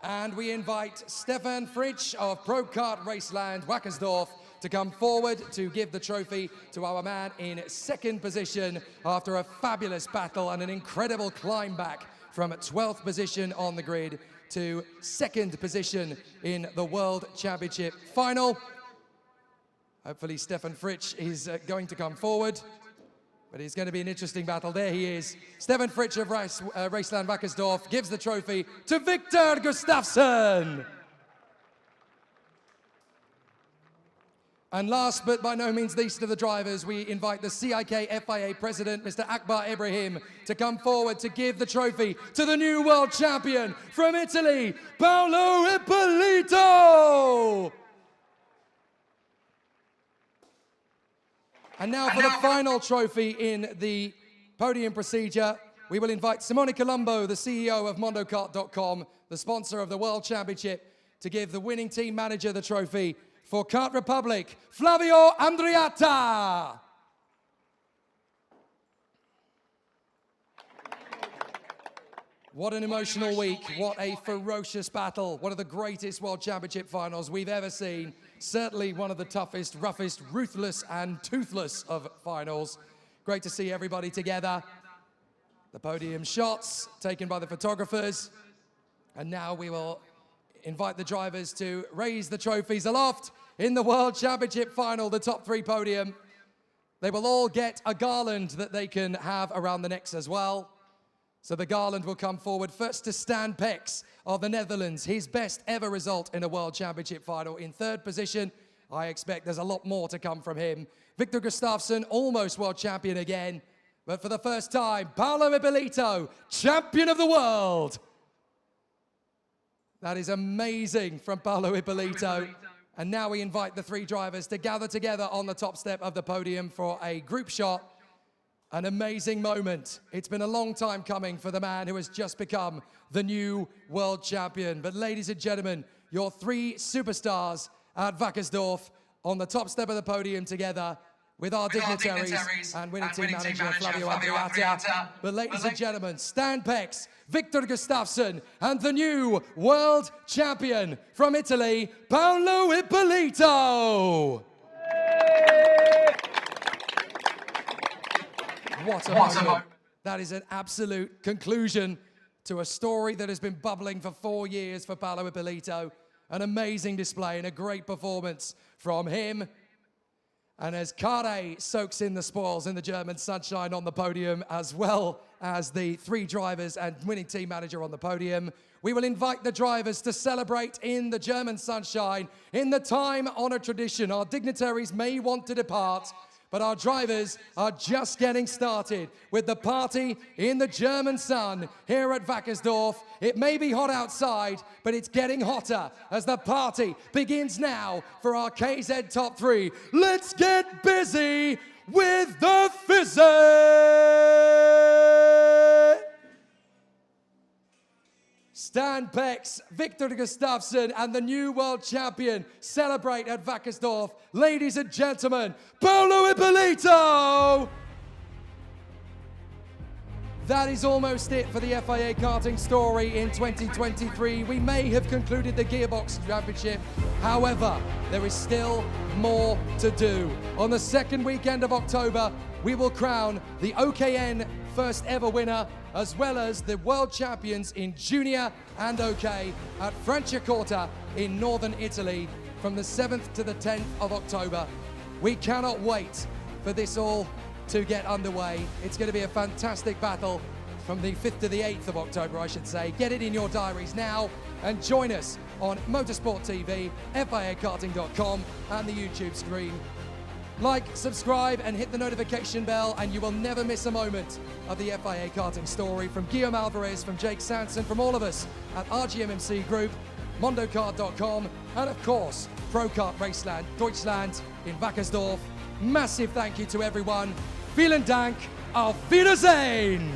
And we invite Stefan Fritsch of Pro Kart Raceland, Wackersdorf, to come forward to give the trophy to our man in second position after a fabulous battle and an incredible climb back from 12th position on the grid to second position in the World Championship final. Hopefully Stefan Fritsch is going to come forward, but it's going to be an interesting battle. There he is. Stefan Fritsch of Raceland Wackersdorf gives the trophy to Victor Gustafsson. And last but by no means least of the drivers, we invite the CIK FIA president, Mr. Akbar Ibrahim, to come forward to give the trophy to the new world champion from Italy, Paolo Ippolito! And now for the final trophy in the podium procedure, we will invite Simone Colombo, the CEO of MondoKart.com, the sponsor of the World Championship, to give the winning team manager the trophy for Kart Republic, Flavio Andreatta. What an emotional week, what a ferocious battle, one of the greatest World Championship finals we've ever seen. Certainly one of the toughest, roughest, ruthless and toothless of finals. Great to see everybody together. The podium shots taken by the photographers. And now we will invite the drivers to raise the trophies aloft in the World Championship final, the top three podium. They will all get a garland that they can have around the necks as well. So the garland will come forward first to Stan Pex of the Netherlands, his best ever result in a World Championship final in third position. I expect there's a lot more to come from him. Victor Gustafsson, almost world champion again, but for the first time, Paolo Ippolito, champion of the world. That is amazing from Paolo Ippolito. And now we invite the three drivers to gather together on the top step of the podium for a group shot. An amazing moment. It's been a long time coming for the man who has just become the new world champion. But ladies and gentlemen, your three superstars at Wackersdorf on the top step of the podium together with our dignitaries and winning team manager Flavio Andreatta. But ladies and gentlemen, Stan Pex, Victor Gustafsson, and the new world champion from Italy, Paolo Ippolito. What a moment. That is an absolute conclusion to a story that has been bubbling for 4 years for Paolo Ippolito. An amazing display and a great performance from him. And as Kare soaks in the spoils in the German sunshine on the podium, as well as the three drivers and winning team manager on the podium, we will invite the drivers to celebrate in the German sunshine in the time-honored tradition. Our dignitaries may want to depart, but our drivers are just getting started with the party in the German sun here at Wackersdorf. It may be hot outside, but it's getting hotter as the party begins now for our KZ Top 3. Let's get busy with the fizzy! Stan Pex, Victor Gustafsson, and the new world champion celebrate at Wackersdorf. Ladies and gentlemen, Paolo Ippolito! That is almost it for the FIA Karting story in 2023. We may have concluded the Gearbox Championship. However, there is still more to do. On the second weekend of October, we will crown the OKN first ever winner, as well as the world champions in junior and OK at Franciacorta in northern Italy from the 7th to the 10th of October. We cannot wait for this all to get underway. It's going to be a fantastic battle from the 5th to the 8th of October, I should say. Get it in your diaries now and join us on Motorsport TV, FIAKarting.com and the YouTube stream. Like, subscribe, and hit the notification bell, and you will never miss a moment of the FIA Karting story. From Guillaume Alvarez, from Jake Sanson, from all of us at RGMMC Group, MondoKart.com, and of course, Pro Kart Raceland, Deutschland in Wackersdorf. Massive thank you to everyone. Vielen Dank. Auf Wiedersehen.